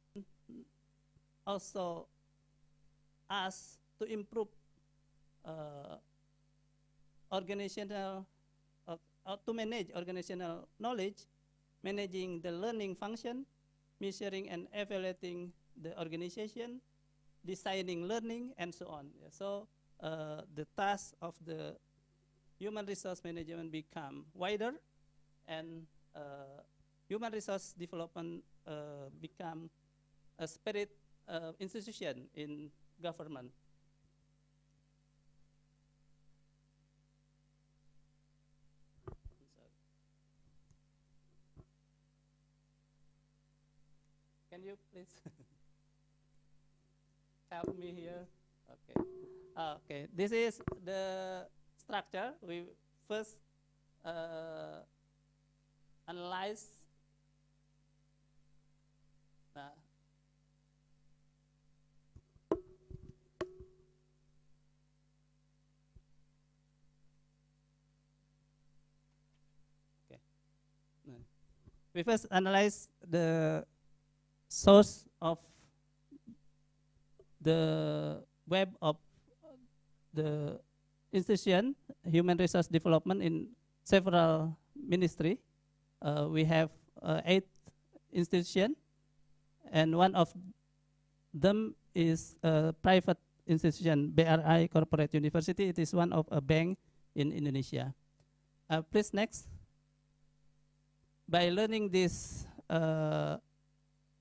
also asks to improve organizational to manage organizational knowledge, managing the learning function, measuring and evaluating the organization, designing learning, and so on. So the task of the human resource management become wider, and human resource development become a spirit institution in government. Can you please help me here? Okay. Okay. This is the structure. We first analyze we first analyze the source of the web of the institution, human resource development in several ministry. We have 8 institutions, and one of them is a private institution, BRI Corporate University. It is one of a bank in Indonesia. Please next. By learning this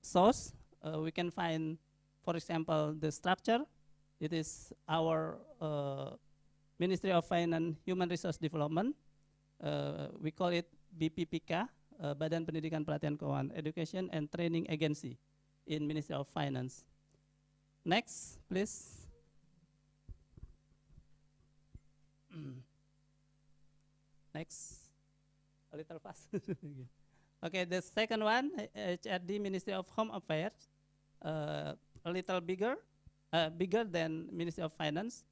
source, we can find, for example, the structure. It is our Ministry of Finance Human Resource Development. We call it BPPK, Badan Pendidikan Pelatihan Keuangan, Education and Training Agency in Ministry of Finance. Next, please. Next, a little fast. Okay, the second one, HRD, Ministry of Home Affairs, a little bigger than Ministry of Finance.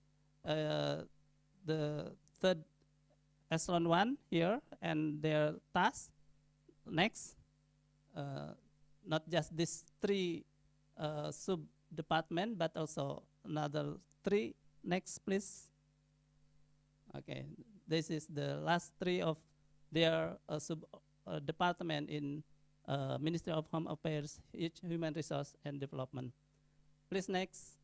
The third echelon one here, and their task. Next, not just these 3 sub-department, but also another 3. Next, please. Okay, this is the last 3 of their department in Ministry of Home Affairs, Human Resource and Development. Please next.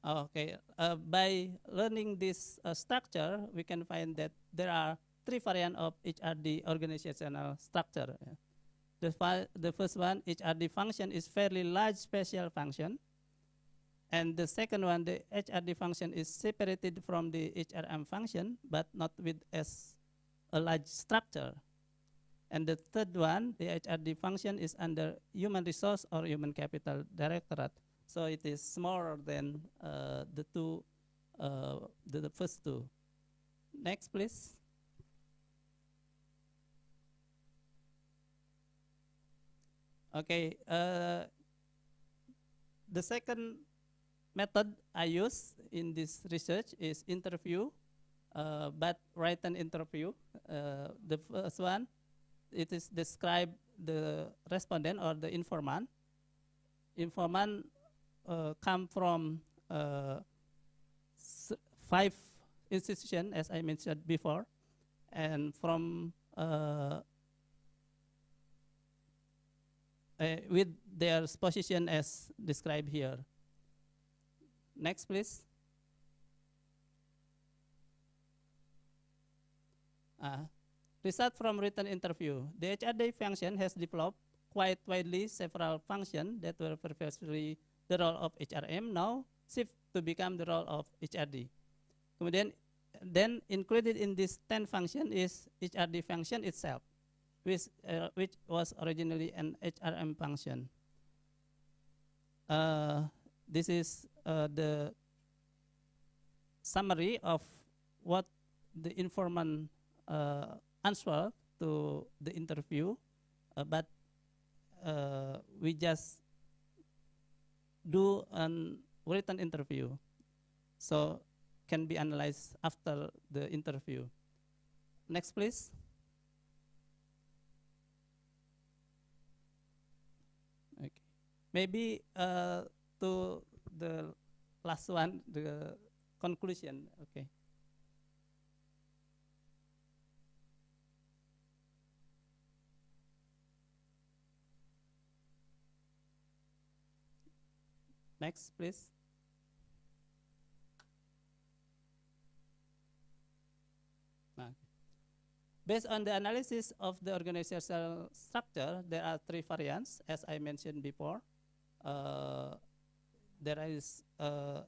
Okay, by learning this structure, we can find that there are 3 variants of HRD organizational structure. The first one, HRD function, is fairly large special function. And the second one, the HRD function is separated from the HRM function, but not with as a large structure. And the third one, the HRD function, is under Human Resource or Human Capital Directorate. So it is smaller than the first 2. Next, please. Okay, the second method I use in this research is interview, but written interview. The first one, it is describe the respondent or the informant. Informant come from 5 institutions, as I mentioned before, and from with their position as described here. Next, please. Result from written interview. The HRD function has developed quite widely several functions that were previously the role of HRM, now shift to become the role of HRD. Kemudian then included in this 10 function is HRD function itself, which was originally an HRM function. This is the summary of what the informant answered to the interview, but we just do an written interview, so can be analyzed after the interview. Next, please. Okay. Maybe to the last one, the conclusion. Okay. Next, please. Based on the analysis of the organizational structure, there are 3 variants, as I mentioned before. There is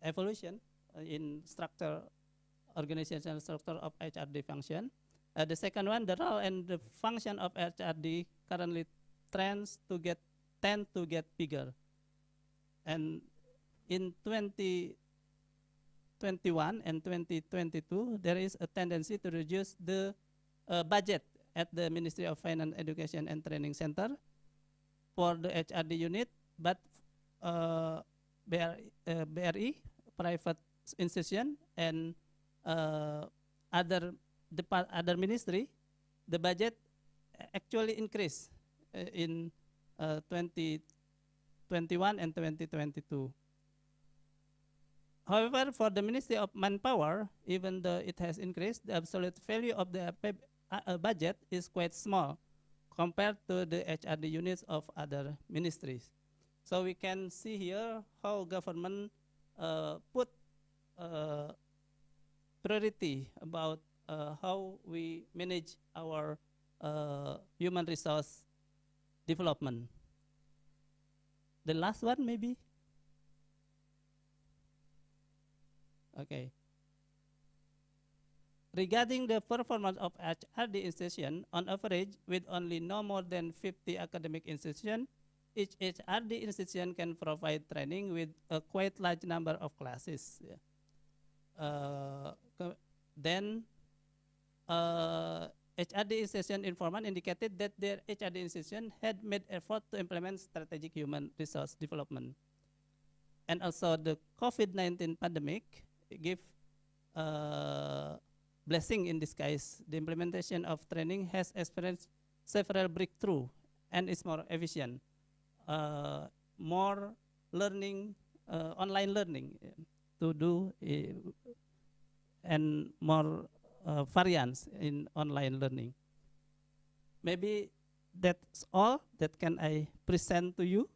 evolution in organizational structure of HRD function. The second one, the role and the function of HRD currently tend to get bigger. And in 2021 and 2022, there is a tendency to reduce the budget at the Ministry of Finance, Education and Training Center for the HRD unit, but BRI, private institution, and other ministry, the budget actually increased in 2021 and 2022. However, for the Ministry of Manpower, even though it has increased, the absolute value of the budget is quite small compared to the HRD units of other ministries. So we can see here how government put priority about how we manage our human resource development. The last one, maybe? Okay. Regarding the performance of HRD institution, on average, with only no more than 50 academic institutions, each HRD institution can provide training with a quite large number of classes. Then HRD institution informant indicated that their HRD institution had made effort to implement strategic human resource development. And also the COVID-19 pandemic gave blessing in disguise. The implementation of training has experienced several breakthroughs and is more efficient. More learning, online learning to do, and more variants in online learning. Maybe that's all that can I present to you.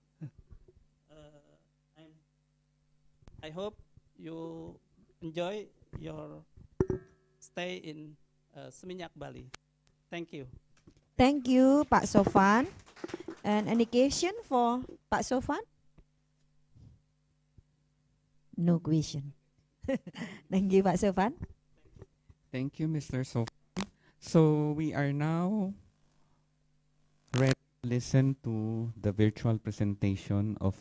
I hope you enjoy your stay in Seminyak, Bali. Thank you. Thank you, Pak Sofan. And any question for Pak Sofan? No question. Thank you, Pak Sofan. Thank you, Mr. Sofan. So we are now ready to listen to the virtual presentation of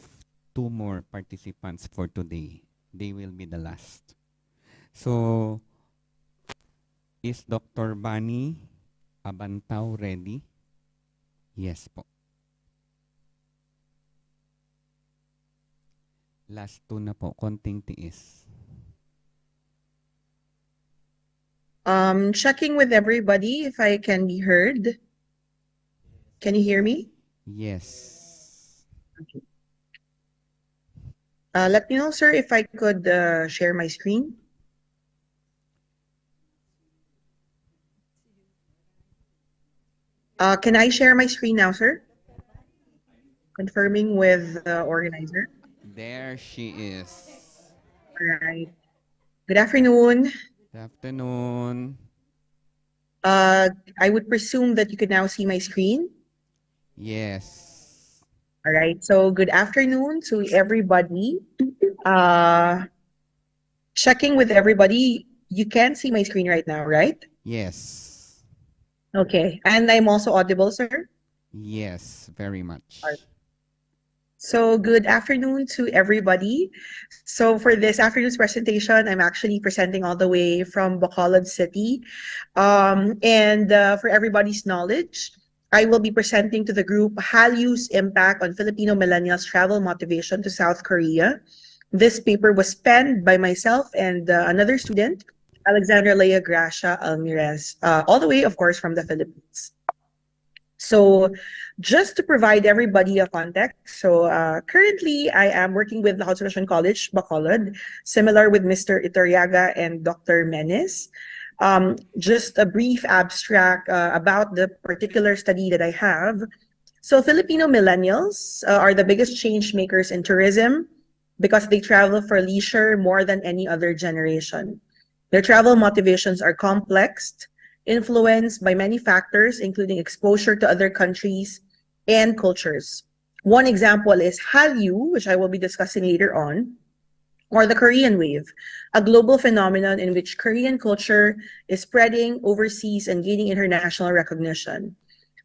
2 more participants for today. They will be the last. So, is Dr. Bani Abantao ready? Yes po. Last 2 na po, konting tiis. Checking with everybody if I can be heard. Can you hear me? Yes. Okay. Let me know, sir, if I could share my screen. Can I share my screen now, sir? Confirming with the organizer. There she is. All right. Good afternoon. Good afternoon. I would presume that you could now see my screen. Yes. All right. So good afternoon to everybody. Checking with everybody. You can see my screen right now, right? Yes. Okay. And I'm also audible, sir? Yes, very much. So good afternoon to everybody. So for this afternoon's presentation, I'm actually presenting all the way from Bacolod City. For everybody's knowledge, I will be presenting to the group Halyu's impact on Filipino millennials' travel motivation to South Korea. This paper was penned by myself and another student, Alexandra Lea Gracia Almirez, all the way, of course, from the Philippines. So just to provide everybody a context, so currently I am working with the Conservation College, Bacolod, similar with Mr. Itoriaga and Dr. Menes. Just a brief abstract about the particular study that I have. So Filipino millennials are the biggest change makers in tourism because they travel for leisure more than any other generation. Their travel motivations are complex, influenced by many factors, including exposure to other countries and cultures. One example is Hallyu, which I will be discussing later on, or the Korean wave, a global phenomenon in which Korean culture is spreading overseas and gaining international recognition.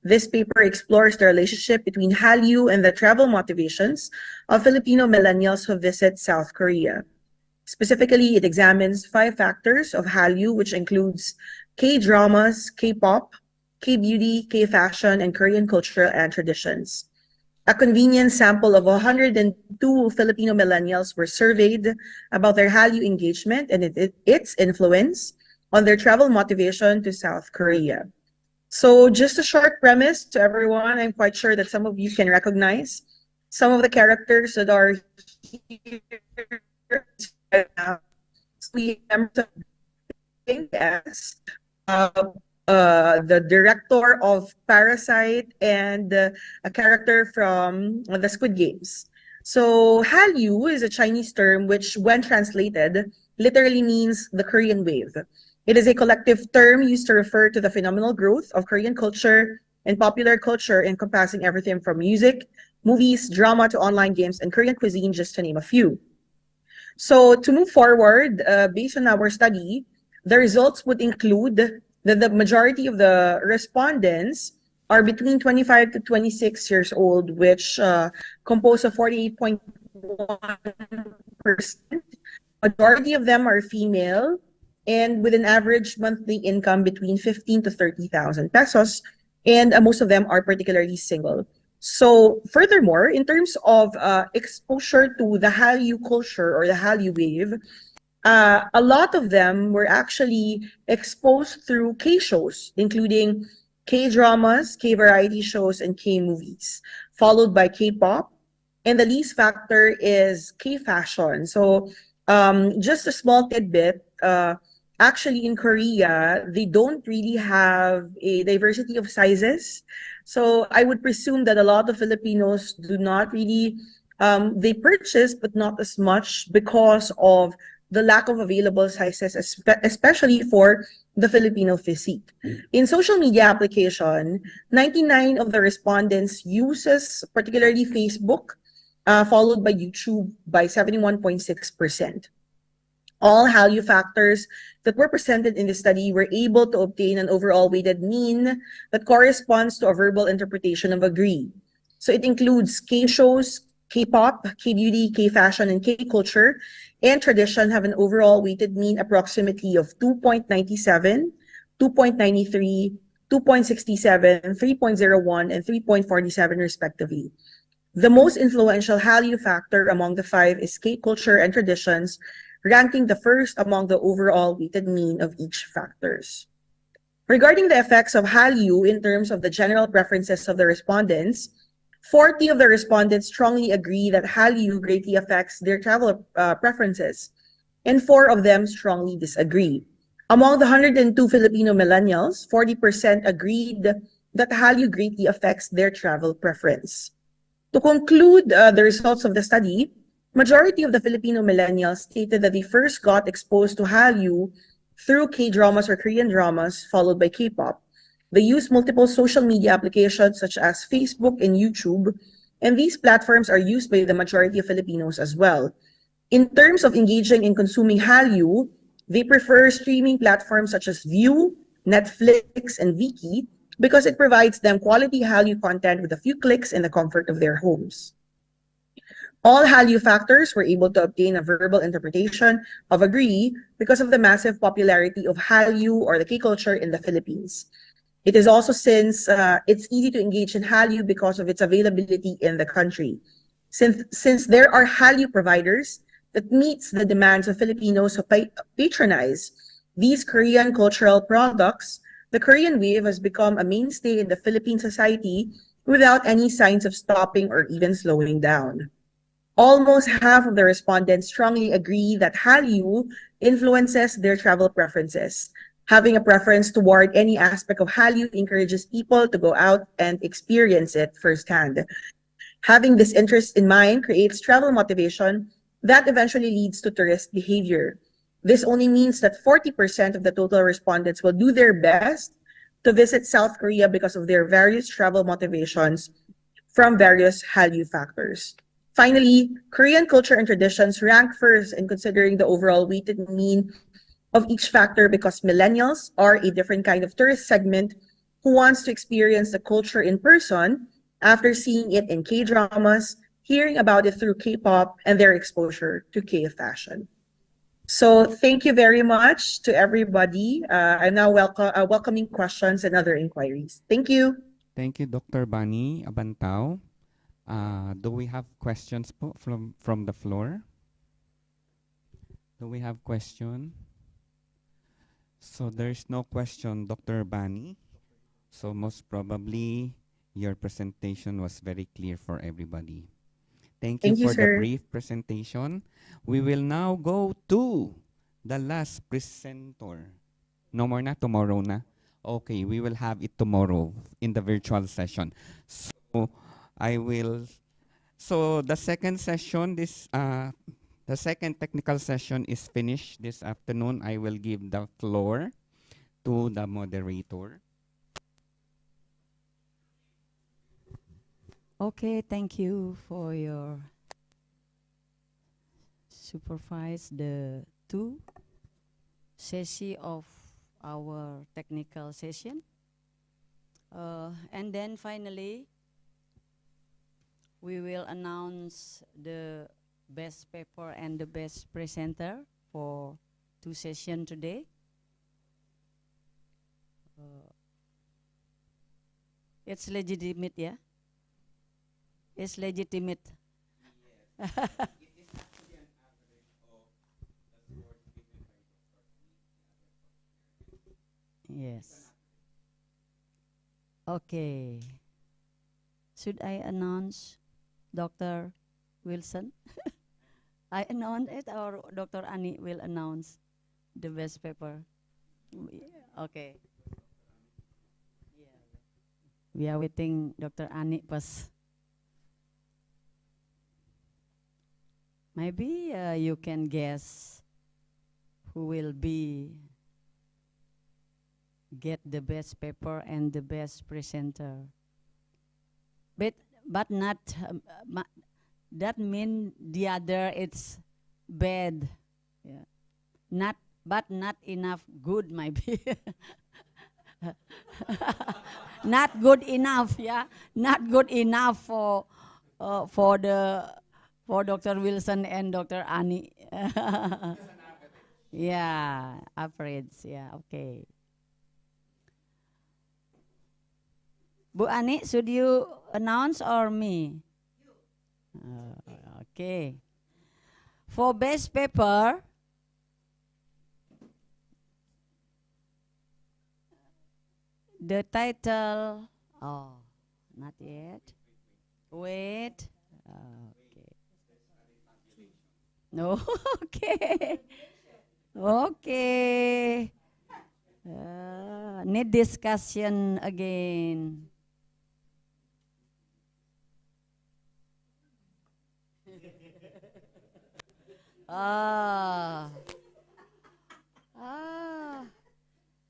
This paper explores the relationship between Hallyu and the travel motivations of Filipino millennials who visit South Korea. Specifically, it examines 5 factors of Hallyu, which includes K-dramas, K-pop, K-beauty, K-fashion, and Korean culture and traditions. A convenient sample of 102 Filipino millennials were surveyed about their Hallyu engagement and its influence on their travel motivation to South Korea. So just a short premise to everyone. I'm quite sure that some of you can recognize some of the characters that are here. We as the director of Parasite and a character from the Squid Games. So Hallyu is a Chinese term which, when translated, literally means the Korean wave. It is a collective term used to refer to the phenomenal growth of Korean culture and popular culture, encompassing everything from music, movies, drama to online games and Korean cuisine, just to name a few. So to move forward, based on our study, the results would include that the majority of the respondents are between 25 to 26 years old, which compose of 48.1%. Majority of them are female and with an average monthly income between 15 to 30,000 pesos, and most of them are particularly single. So furthermore, in terms of exposure to the Hallyu culture or the Hallyu wave, a lot of them were actually exposed through K-shows, including K-dramas, K-variety shows, and K-movies, followed by K-pop. And the least factor is K-fashion. So just a small tidbit, actually in Korea, they don't really have a diversity of sizes. So I would presume that a lot of Filipinos do not really, they purchase, but not as much because of the lack of available sizes, especially for the Filipino physique. In social media application, 99 of the respondents uses particularly Facebook, followed by YouTube by 71.6%. All Hallyu factors that were presented in the study were able to obtain an overall weighted mean that corresponds to a verbal interpretation of agree. So it includes K-shows, K-pop, K-beauty, K-fashion, and K-culture, and tradition have an overall weighted mean approximately of 2.97, 2.93, 2.67, 3.01, and 3.47 respectively. The most influential Hallyu factor among the 5 is K-culture and traditions, ranking the first among the overall weighted mean of each factors. Regarding the effects of Hallyu in terms of the general preferences of the respondents, 40 of the respondents strongly agree that Hallyu greatly affects their travel preferences, and 4 of them strongly disagree. Among the 102 Filipino millennials, 40% agreed that Hallyu greatly affects their travel preference. To conclude the results of the study, majority of the Filipino millennials stated that they first got exposed to Hallyu through K-dramas or Korean dramas, followed by K-pop. They use multiple social media applications such as Facebook and YouTube, and these platforms are used by the majority of Filipinos as well. In terms of engaging in consuming Hallyu, They prefer streaming platforms such as View, Netflix, and Viki because it provides them quality Hallyu content with a few clicks in the comfort of their homes. All Hallyu factors were able to obtain a verbal interpretation of agree because of the massive popularity of Hallyu or the K culture in the Philippines. It is also since it's easy to engage in Hallyu because of its availability in the country. Since there are Hallyu providers that meets the demands of Filipinos who patronize these Korean cultural products, the Korean wave has become a mainstay in the Philippine society without any signs of stopping or even slowing down. Almost half of the respondents strongly agree that Hallyu influences their travel preferences. Having a preference toward any aspect of Hallyu encourages people to go out and experience it firsthand. Having this interest in mind creates travel motivation that eventually leads to tourist behavior. This only means that 40% of the total respondents will do their best to visit South Korea because of their various travel motivations from various Hallyu factors. Finally, Korean culture and traditions rank first in considering the overall weighted mean of each factor because millennials are a different kind of tourist segment who wants to experience the culture in person after seeing it in K-dramas, hearing about it through K-pop, and their exposure to K-fashion. So thank you very much to everybody. I'm now welcoming questions and other inquiries. Thank you. Thank you, Dr. Bani Abantao. Do we have questions from the floor? Do we have question? So there's no question, Dr. Bani. So most probably your presentation was very clear for everybody. Thank you for the sir. brief presentation. We will now go to the last presenter. No more na, tomorrow na. Okay, we will have it tomorrow in the virtual session. So so the second session, the second technical session is finished this afternoon. I will give the floor to the moderator. Okay, thank you for your supervise the two session of our technical session. And then finally, we will announce the best paper and the best presenter for two sessions today. It's legitimate, yeah? It's legitimate. Yes. Okay. Should I announce Dr. Wilson? I announce it or Dr. Ani will announce the best paper? Okay. We are waiting Dr. Ani first. Maybe you can guess who will get the best paper and the best presenter. But not that mean the other it's bad. Yeah. But not enough good maybe. Not good enough, yeah. Not good enough for Dr. Wilson and Dr. Ani. Yeah, average. Yeah, okay. Bu Ani, should you announce or me? Okay. For best paper, the title, not yet. Wait. Okay. No, okay. Okay. Need discussion again.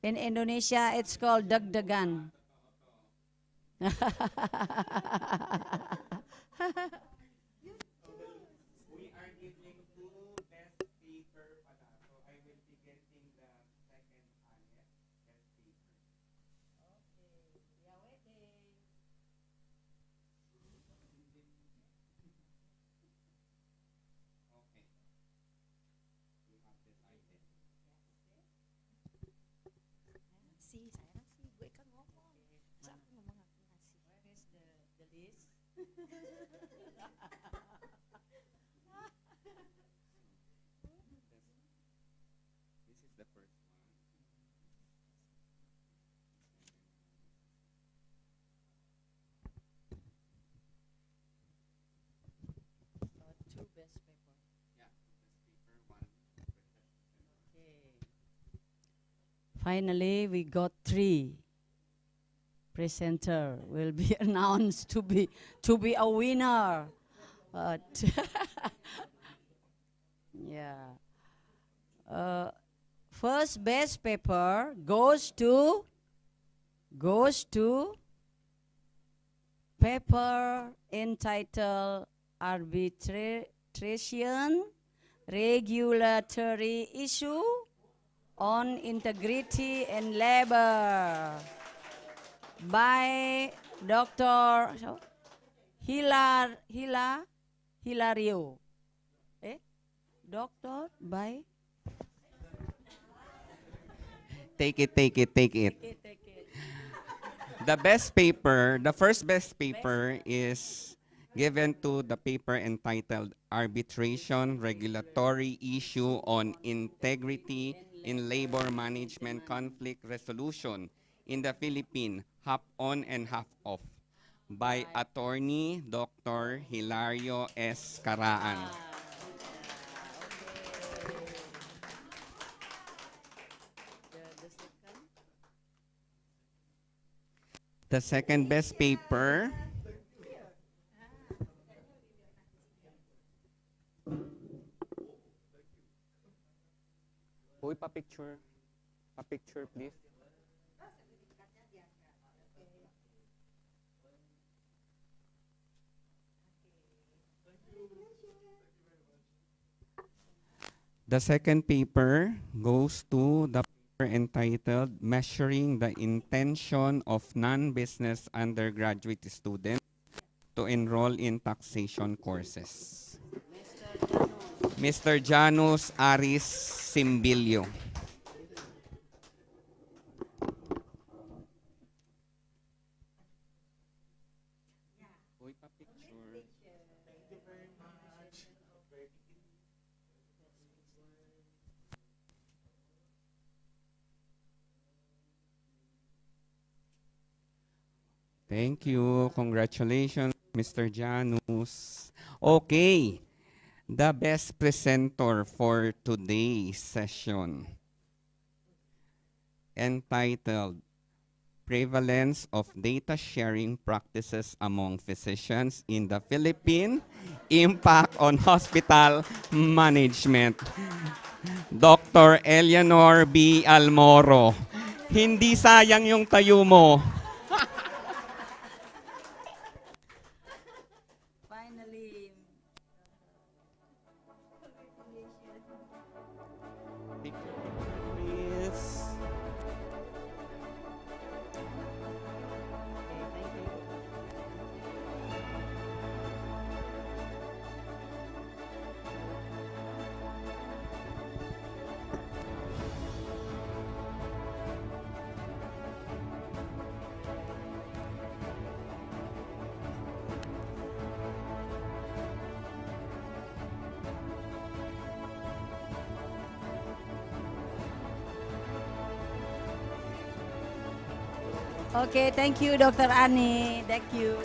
In Indonesia, it's called deg-degan. This is the first one. Two best paper. Yeah, best paper, one. Okay. Finally, we got three. Presenter will be announced to be a winner. Yeah. First best paper goes to paper entitled Arbitration Regulatory Issue on Integrity and Labor by Dr. Hilario. Doctor by? Take it. The first best paper is given to the paper entitled Arbitration Regulatory Issue on Integrity in Labor Management Conflict Resolution in the Philippines, half on and half off, by attorney Dr. Hilario S. Caraan. The second best paper Uy, pa-picture. Pa-picture, please. The second paper goes to the paper entitled Measuring the Intention of Non-Business Undergraduate Students to Enroll in Taxation Courses. Mr. Janus Aris Simbilio. Thank you. Congratulations, Mr. Janus. Okay. The best presenter for today's session, entitled Prevalence of Data Sharing Practices Among Physicians in the Philippines, Impact on Hospital Management. Dr. Eleanor B. Almoro. Hindi sayang yung tayo mo. Finally. Please. Okay, thank you, Dr. Ani. Thank you.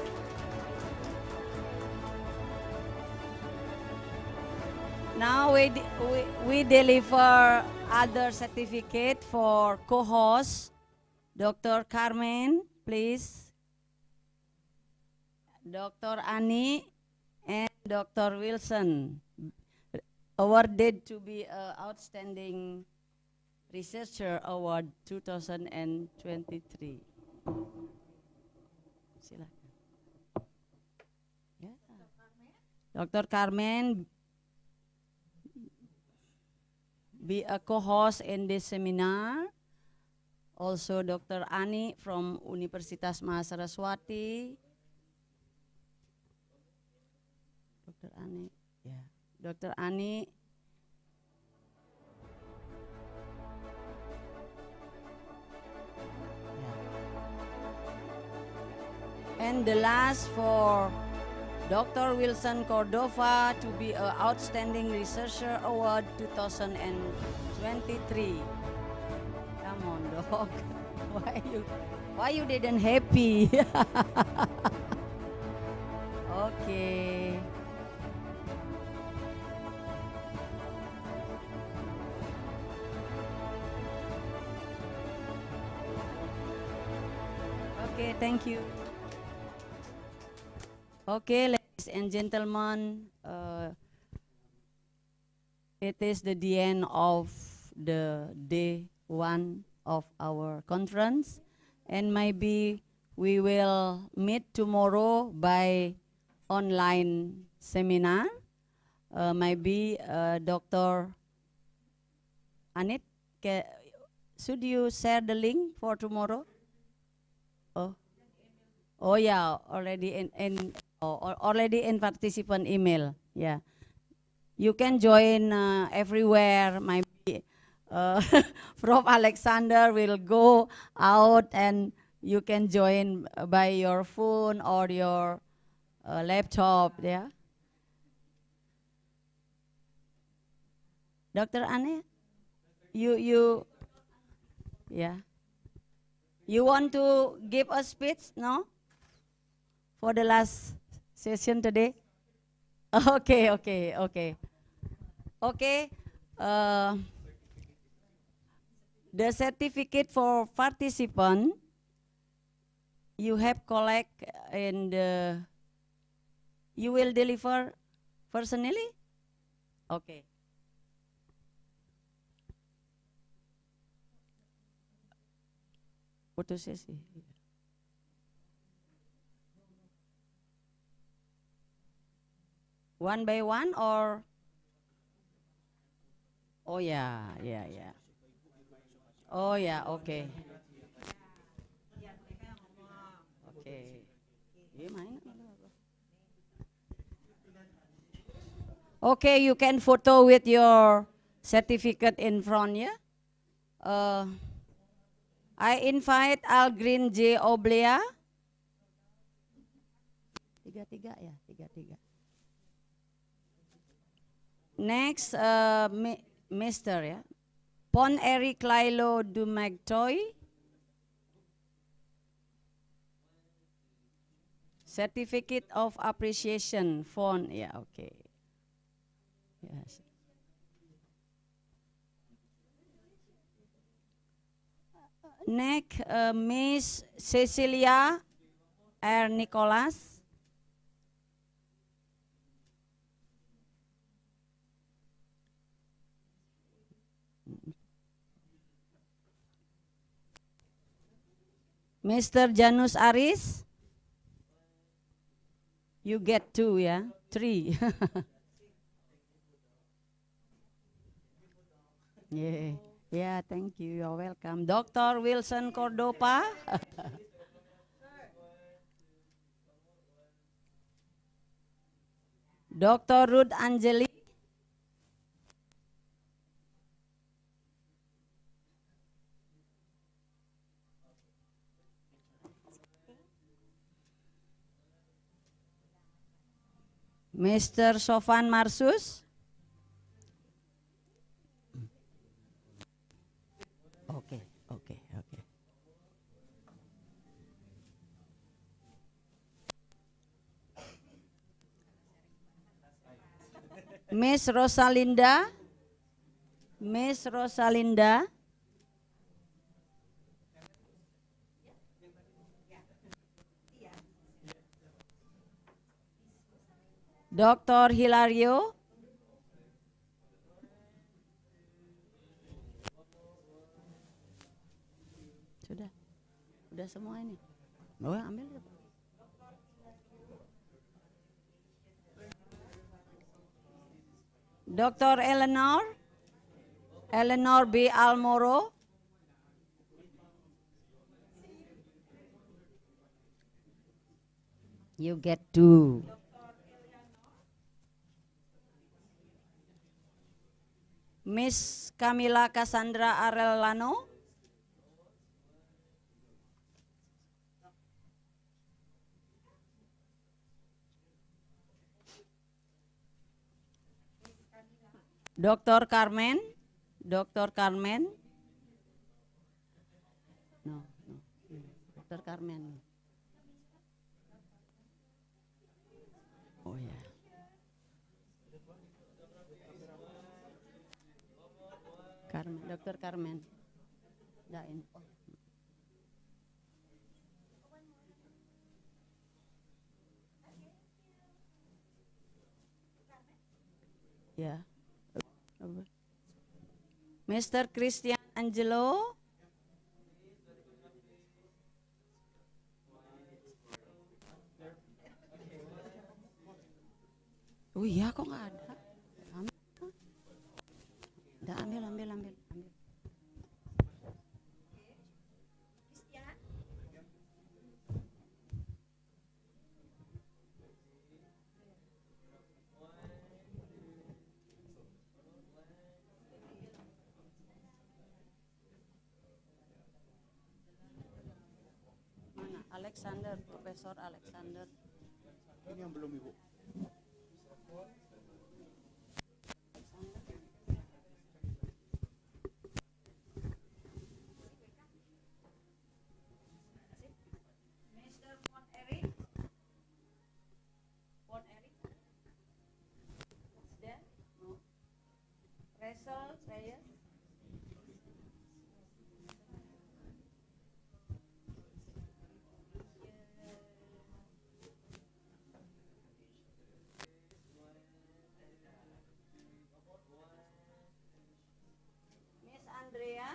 Now we deliver other certificate for co-host, Dr. Carmen, please. Dr. Ani and Dr. Wilson, awarded to be Outstanding Researcher Award 2023. Silakan. Yeah. Dr. Carmen be a co-host in this seminar. Also Dr. Ani from Universitas Mahasaraswati. Dr. Ani, yeah. Dr. Ani. And the last for Dr. Wilson Cordova to be an Outstanding Researcher Award 2023. Come on, dog. Why you didn't happy? Okay. Okay, thank you. Okay, ladies and gentlemen, it is the end of the day one of our conference, and maybe we will meet tomorrow by online seminar. Maybe Dr. Anit, should you share the link for tomorrow? Oh yeah, already in participant email. Yeah, you can join everywhere. Maybe Prof. Alexander will go out and you can join by your phone or your laptop. Yeah. Dr. Anne, you yeah. You want to give a speech, no? For the last session today? Okay. The certificate for participant you have collect and you will deliver personally? Okay. Putus sesi. One by one or? Oh yeah. Oh yeah, okay. Okay. Okay, you can photo with your certificate in front, yeah? I invite Algrin J. Oblea. Tiga. Next, Mr. Ya. Pon Eric Lilo Dumagtoy. Certificate of Appreciation Font. Yeah, okay. Yes. Next, Miss Cecilia R. Nicholas. Mr. Janus Aris. You get 2, yeah? 3. Yeah, thank you. You're welcome. Dr. Wilson Cordova. Dr. Ruth Angeli. Mr. Sofan Marsus. Okay. Miss Rosalinda. Dr. Hilario. Sudah semua ini. Oh, ambil. Dr. Eleanor B. Almoro. You get 2. Miss Camila Cassandra Arellano. Dr. Carmen. Dr. Carmen. No, no. Dr. Carmen. Oh ya. Carmen, Dr. Carmen. Dain. Oh. Ya. Mr. Christian Angelo. Oh iya, kok nggak ada? Udah ambil. Mana? Alexander, Profesor Alexander. Ini yang belum, Ibu. Mr. Von Eric. Von Eric. Is there? No. Reyes. Miss Andrea.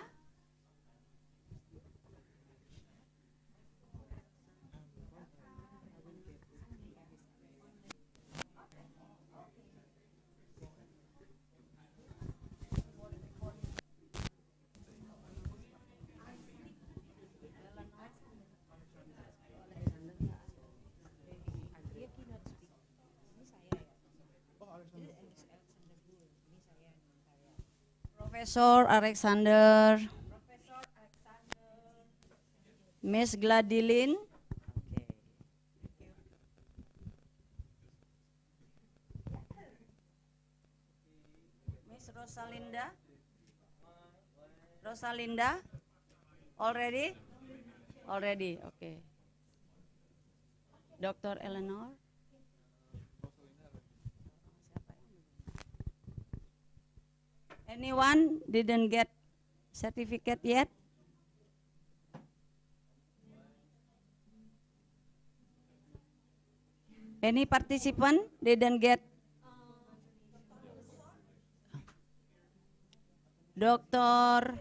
Profesor Alexander. Miss Gladilin. Miss Rosalinda. Already? Already, okay. Dr. Eleanor. Anyone didn't get certificate yet? Any participant didn't get? Dr.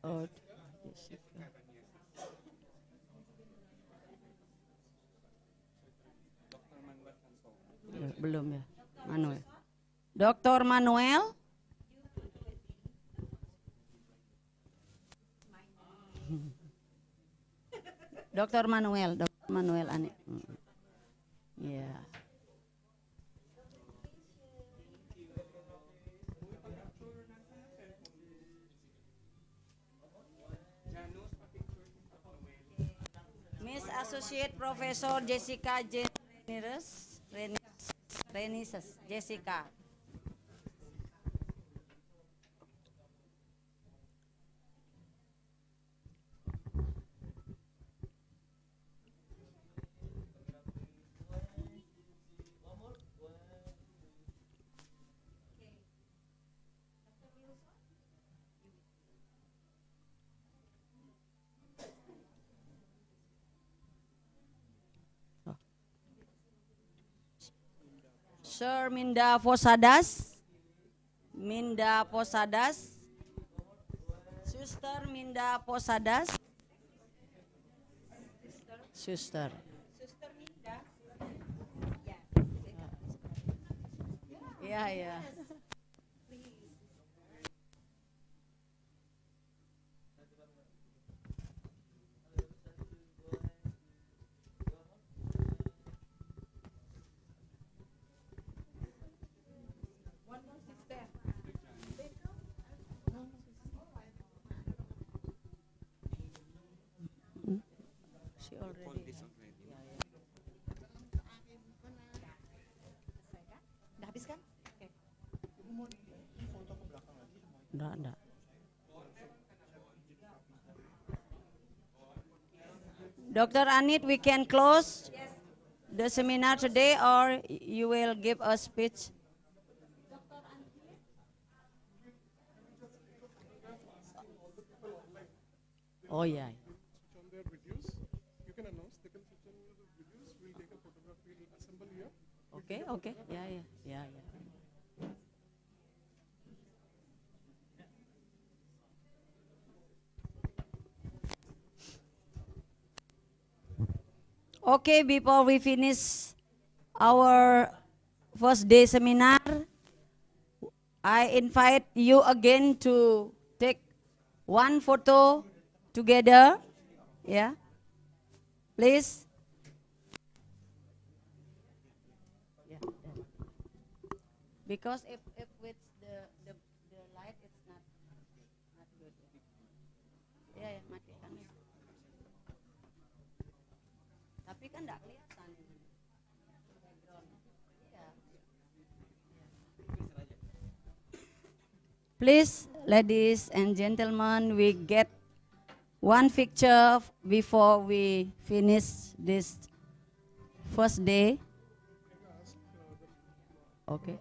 Oh, Jessica. Belum ya, Manuel. Dr. Manuel. Dr. Manuel Ani. Ya. Miss Associate Professor Jessica Renises, Jessica. Sir Minda Posadas. Suster Minda Posadas. Suster. Ya. She already. Udah habis kan? Oke. Enggak. Dr. Anit, we can close the seminar today, or you will give a speech? Oh yeah. Switch on their videos. You can announce. They can switch on their videos. We'll take a photograph. We'll assemble here. Okay. Yeah. Okay, before we finish our first day seminar, I invite you again to take one photo together. Yeah, please. Yeah. Because if with the light, it's not good. Yeah, matikan. Tapi kan enggak kelihatan. Please, ladies and gentlemen, we get one picture before we finish this first day. Okay.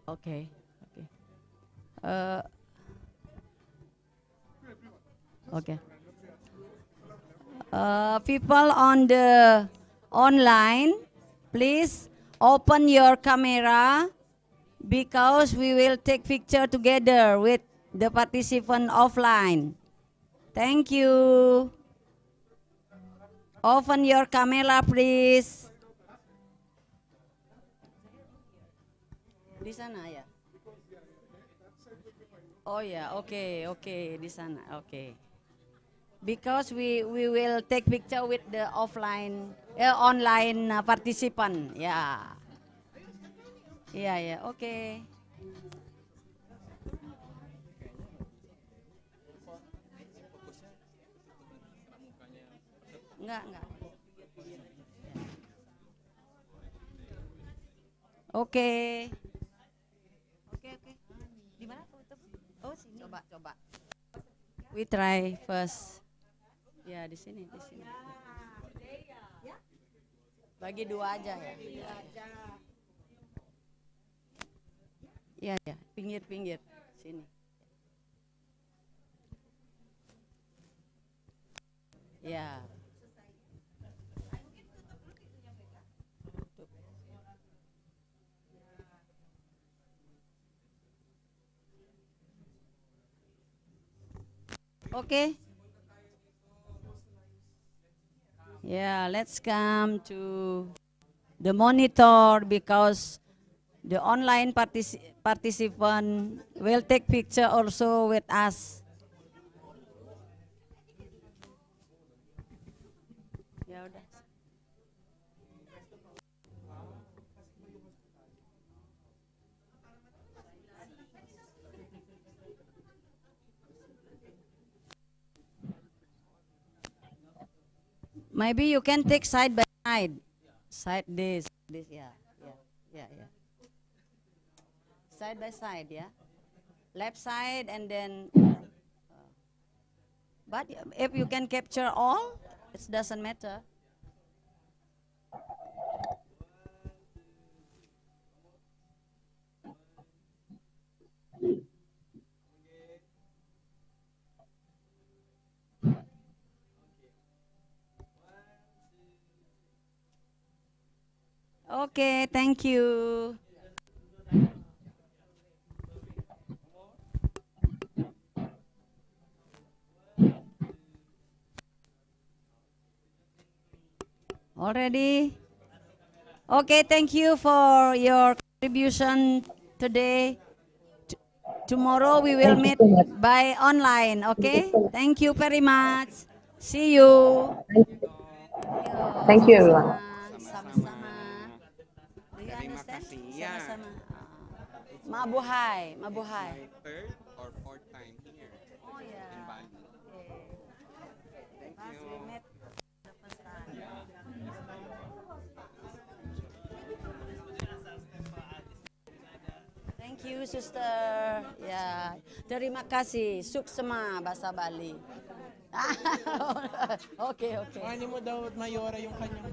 Okay. Okay. People on the online, please open your camera, because we will take picture together with the participant offline. Thank you. Open your camera, please. Di sana ya. Oh ya, okay, di sana, okay. Because we will take picture with the online participant. Yeah. Yeah, okay. Enggak. Oke. Di mana tutup? Oh, sini. Coba. We try first. Ya, di sini. Bagi dua aja ya. Ya, pinggir sini. Ya. Okay. Yeah, let's come to the monitor, because the online participant will take picture also with us. Ya udah. Maybe you can take side by side. This, yeah. Side by side, yeah. Left side and then. But if you can capture all, it doesn't matter. Okay, thank you. Already? Okay, thank you for your contribution today. Tomorrow we will meet by online, okay? Thank you very much. See you. Thank you, everyone. Sama-sama. Do you understand? Sama-sama. Mabuhay. My third or fourth time here in Bali. Thank you. We met the first time. Thank you. you, sister. Ya, terima kasih. Suksema bahasa Bali. Oke. Ano mo daw, Mayora, yung kanyang